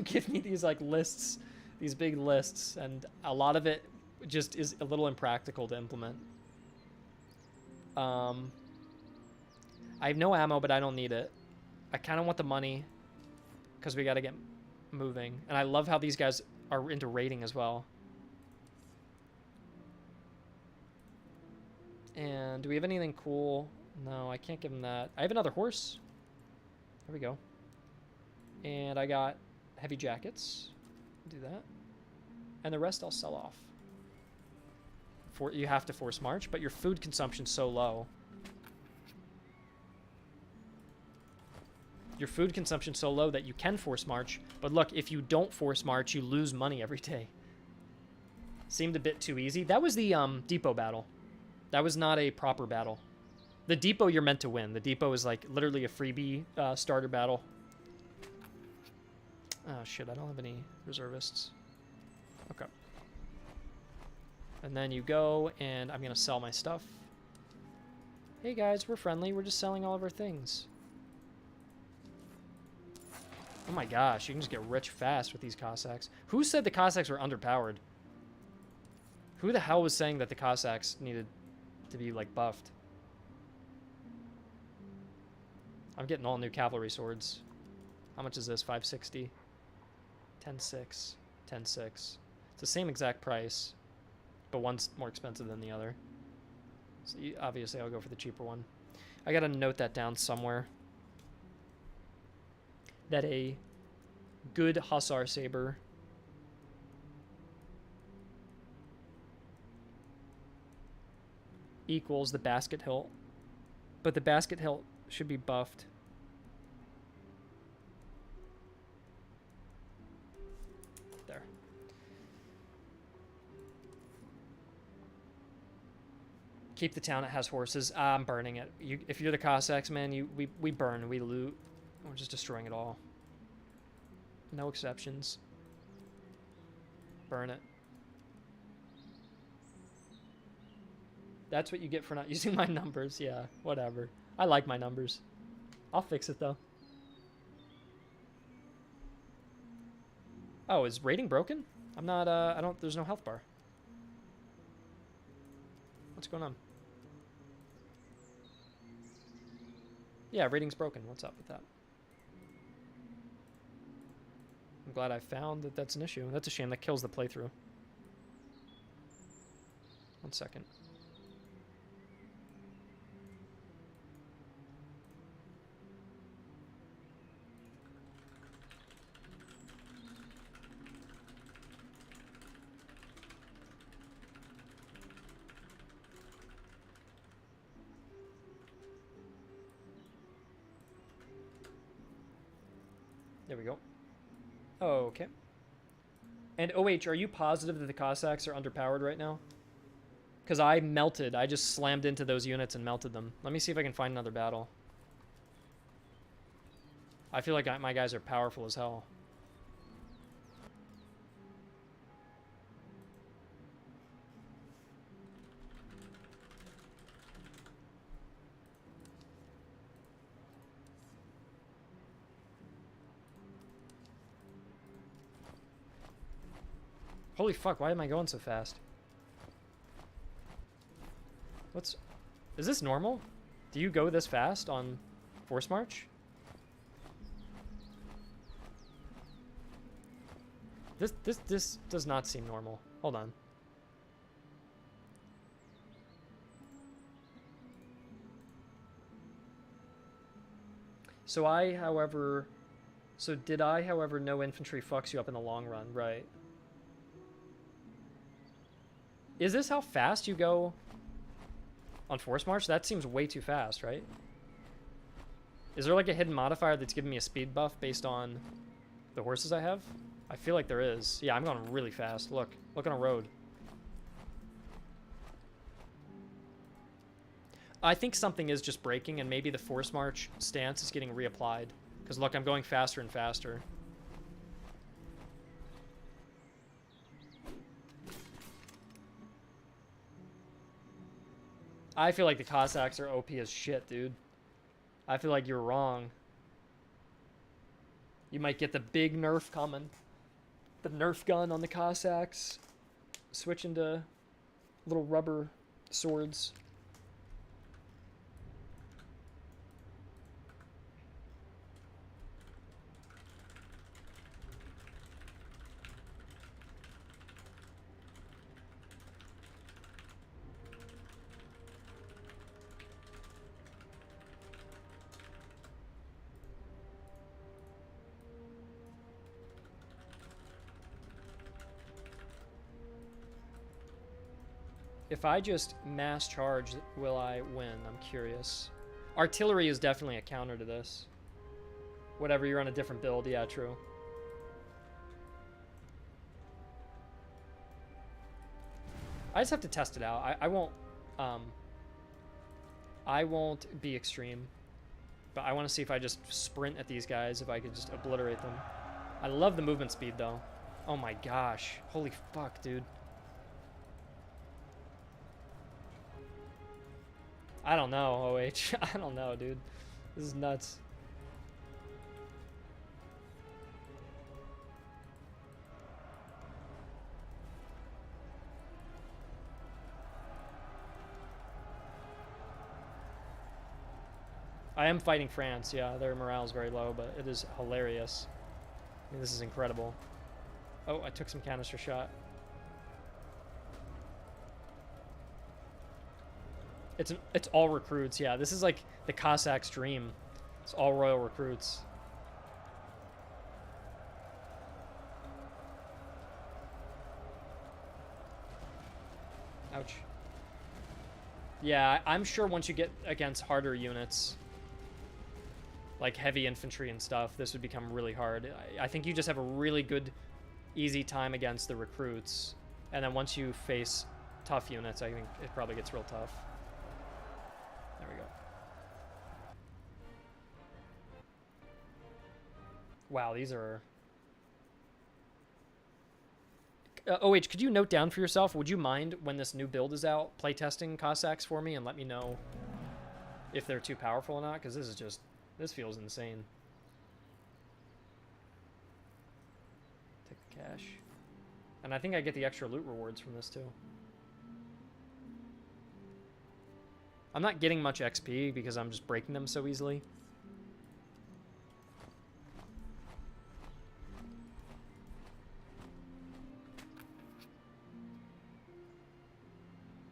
give me these like lists, these big lists, and a lot of it just is a little impractical to implement. I have no ammo, but I don't need it. I kind of want the money because we got to get moving, and I love how these guys are into raiding as well. And do we have anything cool? No, I can't give him that. I have another horse. There we go. And I got heavy jackets. Do that. And the rest I'll sell off. You have to force march, but your food consumption's so low. Your food consumption's so low that you can force march. But look, if you don't force march, you lose money every day. Seemed a bit too easy. That was the depot battle. That was not a proper battle. The depot you're meant to win. The depot is like literally a freebie starter battle. Oh shit, I don't have any reservists. Okay. And then you go, and I'm gonna sell my stuff. Hey guys, we're friendly. We're just selling all of our things. Oh my gosh, you can just get rich fast with these Cossacks. Who said the Cossacks were underpowered? Who the hell was saying that the Cossacks needed to be like buffed? I'm getting all new cavalry swords. How much is this? 560. 10.6. 10.6. It's the same exact price, but one's more expensive than the other. So obviously I'll go for the cheaper one. I gotta note that down somewhere. That a good Hussar saber equals the basket hilt, but the basket hilt should be buffed. There. Keep the town. It has horses. I'm burning it. If you're the Cossacks, man, we burn, we loot. We're just destroying it all. No exceptions. Burn it. That's what you get for not using my numbers. Yeah, whatever. I like my numbers. I'll fix it, though. Oh, is rating broken? I'm not, there's no health bar. What's going on? Yeah, rating's broken. What's up with that? I'm glad I found that that's an issue. That's a shame. That kills the playthrough. 1 second. There we go. Okay. And OH, are you positive that the Cossacks are underpowered right now? Because I melted. I just slammed into those units and melted them. Let me see if I can find another battle. I feel like my guys are powerful as hell. Holy fuck, why am I going so fast? Is this normal? Do you go this fast on Force March? This does not seem normal. Hold on. So did I, however, no infantry fucks you up in the long run, right? Is this how fast you go on Force March? That seems way too fast, right? Is there like a hidden modifier that's giving me a speed buff based on the horses I have? I feel like there is. Yeah, I'm going really fast. Look on a road. I think something is just breaking, and maybe the Force March stance is getting reapplied. Because look, I'm going faster and faster. I feel like the Cossacks are OP as shit, dude. I feel like you're wrong. You might get the big nerf coming. The nerf gun on the Cossacks. Switch into little rubber swords. If I just mass charge, will I win? I'm curious. Artillery is definitely a counter to this. Whatever, you're on a different build. Yeah, true. I just have to test it out. I won't be extreme. But I want to see if I just sprint at these guys, if I could just obliterate them. I love the movement speed, though. Oh my gosh. Holy fuck, dude. I don't know, OH. I don't know, dude. This is nuts. I am fighting France, yeah. Their morale is very low, but it is hilarious. I mean, this is incredible. Oh, I took some canister shot. It's all recruits, yeah. This is like the Cossacks' dream. It's all royal recruits. Ouch. Yeah, I'm sure once you get against harder units, like heavy infantry and stuff, this would become really hard. I think you just have a really good, easy time against the recruits. And then once you face tough units, I think it probably gets real tough. There we go. Wow, these are... OH, could you note down for yourself, would you mind when this new build is out, playtesting Cossacks for me and let me know if they're too powerful or not? Because this is just... This feels insane. Take the cash. And I think I get the extra loot rewards from this too. I'm not getting much XP because I'm just breaking them so easily.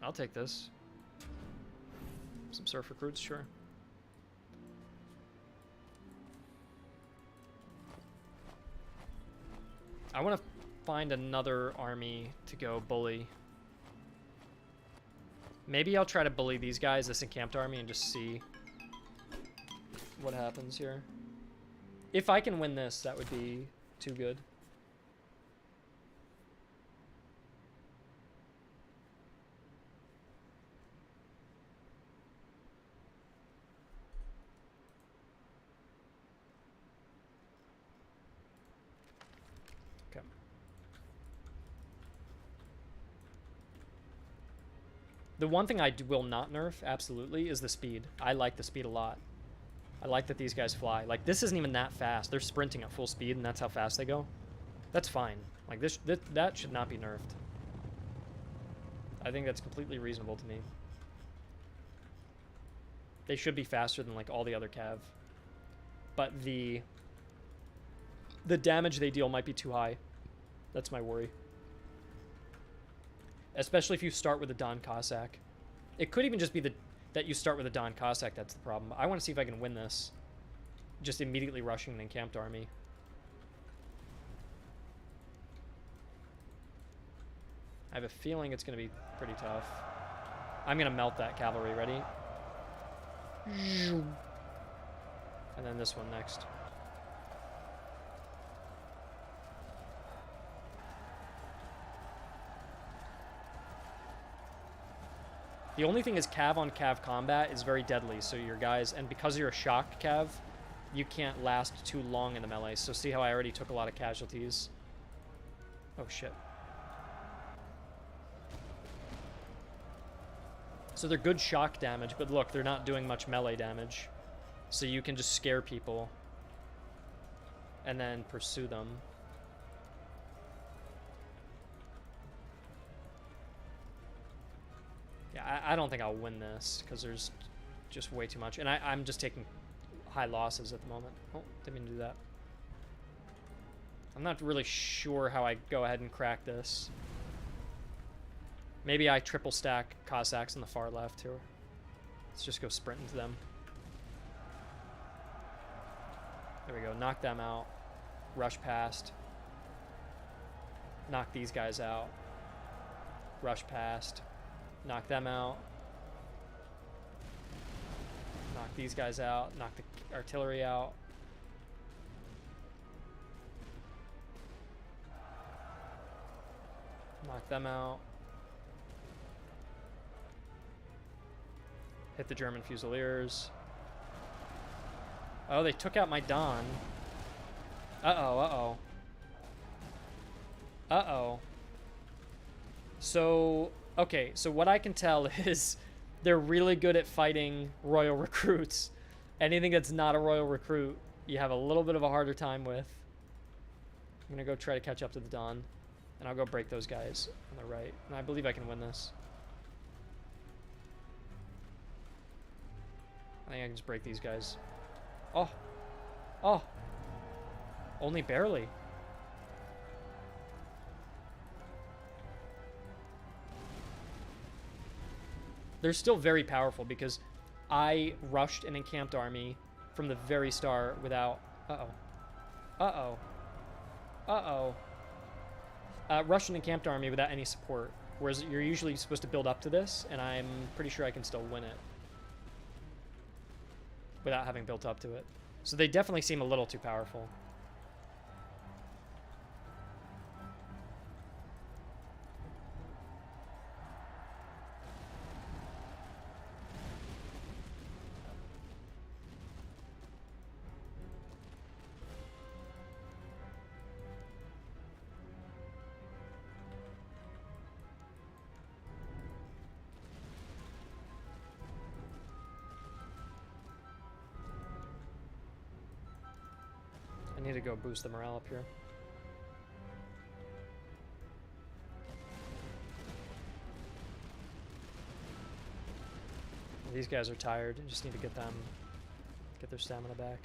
I'll take this. Some surf recruits, sure. I want to find another army to go bully. Maybe I'll try to bully these guys, this encamped army, and just see what happens here. If I can win this, that would be too good. Okay. The one thing I will not nerf, absolutely, is the speed. I like the speed a lot. I like that these guys fly. Like, this isn't even that fast. They're sprinting at full speed, and that's how fast they go. That's fine. Like, that should not be nerfed. I think that's completely reasonable to me. They should be faster than, like, all the other cav. But the damage they deal might be too high. That's my worry. Especially if you start with a Don Cossack. It could even just be that you start with a Don Cossack that's the problem. I want to see if I can win this. Just immediately rushing an encamped army. I have a feeling it's going to be pretty tough. I'm going to melt that cavalry. Ready? And then this one next. The only thing is cav on cav combat is very deadly, so your guys, and because you're a shock cav, you can't last too long in the melee. So see how I already took a lot of casualties? Oh shit. So they're good shock damage, but look, they're not doing much melee damage. So you can just scare people and then pursue them. Yeah, I don't think I'll win this because there's just way too much. And I'm just taking high losses at the moment. Oh, didn't mean to do that. I'm not really sure how I go ahead and crack this. Maybe I triple stack Cossacks on the far left here. Let's just go sprint into them. There we go. Knock them out. Rush past. Knock these guys out. Rush past. Knock them out. Knock these guys out. Knock the artillery out. Knock them out. Hit the German Fusiliers. Oh, they took out my Don. Uh-oh, uh-oh. Uh-oh. So, okay, so what I can tell is they're really good at fighting royal recruits. Anything that's not a royal recruit, you have a little bit of a harder time with. I'm gonna go try to catch up to the Don. And I'll go break those guys on the right. And I believe I can win this. I think I can just break these guys. Oh. Oh. Only barely. They're still very powerful because I rushed an encamped army from the very start without... Uh-oh. Uh-oh. Uh-oh. Rushed an encamped army without any support. Whereas you're usually supposed to build up to this, and I'm pretty sure I can still win it. Without having built up to it. So they definitely seem a little too powerful. I need to go boost the morale up here. These guys are tired. I just need to get them, get their stamina back.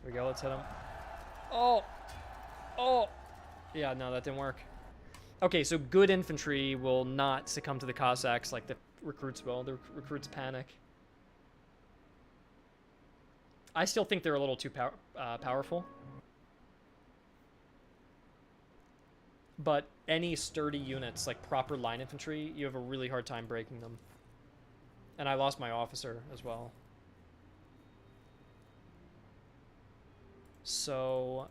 There we go, let's hit him. Oh! Oh! Yeah, no, that didn't work. Okay, so good infantry will not succumb to the Cossacks like the recruits will. The recruits panic. I still think they're a little too powerful. But any sturdy units, like proper line infantry, you have a really hard time breaking them. And I lost my officer as well. So...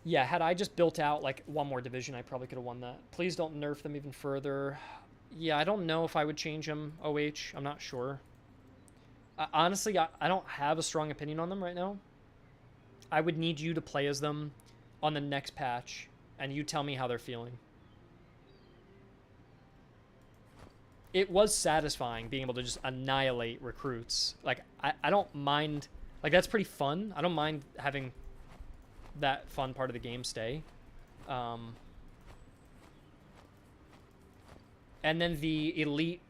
yeah, had I just built out like one more division, I probably could have won that. Please don't nerf them even further. Yeah, I don't know if I would change them, OH. I'm not sure. Honestly, I don't have a strong opinion on them right now. I would need you to play as them on the next patch, and you tell me how they're feeling. It was satisfying being able to just annihilate recruits. Like, I don't mind... like, that's pretty fun. I don't mind having that fun part of the game stay. And then the elite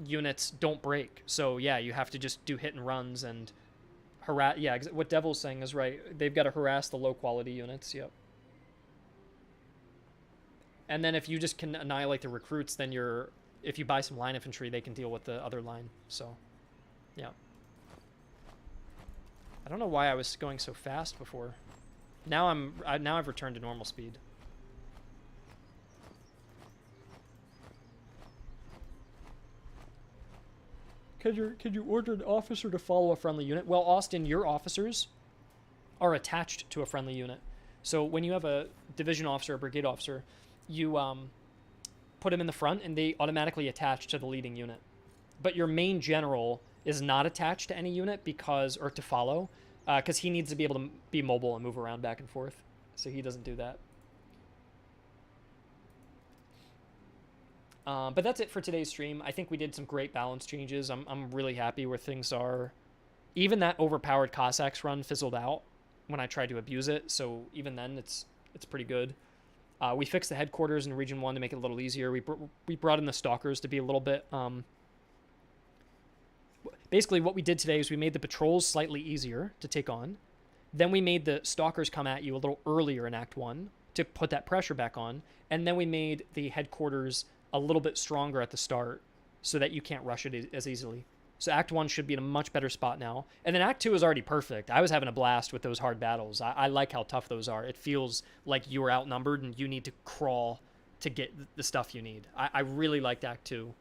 units don't break. So, yeah, you have to just do hit and runs and harass... yeah, what Devil's saying is right. They've got to harass the low-quality units, yep. And then if you just can annihilate the recruits, then you're... if you buy some line infantry, they can deal with the other line. So, yeah. I don't know why I was going so fast before. Now now I've returned to normal speed. Can you order an officer to follow a friendly unit? Well, Austin, your officers are attached to a friendly unit. So when you have a division officer or brigade officer, you put them in the front and they automatically attach to the leading unit. But your main general is not attached to any unit or to follow, because he needs to be able to be mobile and move around back and forth. So he doesn't do that. But that's it for today's stream. I think we did some great balance changes. I'm really happy where things are. Even that overpowered Cossacks run fizzled out when I tried to abuse it. So even then, it's pretty good. We fixed the headquarters in Region 1 to make it a little easier. We brought in the Stalkers to be a little bit... Basically, what we did today is we made the patrols slightly easier to take on. Then we made the Stalkers come at you a little earlier in Act 1 to put that pressure back on. And then we made the headquarters a little bit stronger at the start so that you can't rush it as easily. So Act 1 should be in a much better spot now. And then Act 2 is already perfect. I was having a blast with those hard battles. I like how tough those are. It feels like you are outnumbered and you need to crawl to get the stuff you need. I really liked Act 2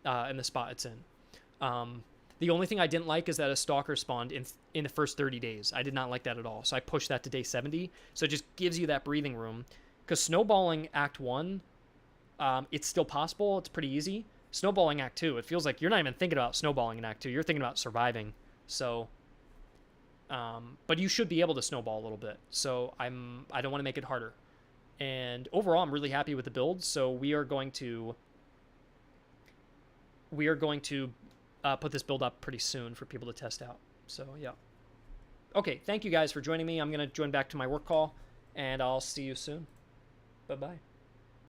and the spot it's in. The only thing I didn't like is that a Stalker spawned in the first 30 days. I did not like that at all. So I pushed that to day 70. So it just gives you that breathing room. Because snowballing Act 1, it's still possible. It's pretty easy. Snowballing Act 2, it feels like you're not even thinking about snowballing in Act 2. You're thinking about surviving. So, but you should be able to snowball a little bit. So I don't want to make it harder. And overall, I'm really happy with the build. So we are going to put this build up pretty soon for people to test out. So yeah. Okay, thank you guys for joining me. I'm going to join back to my work call, and I'll see you soon. Bye-bye.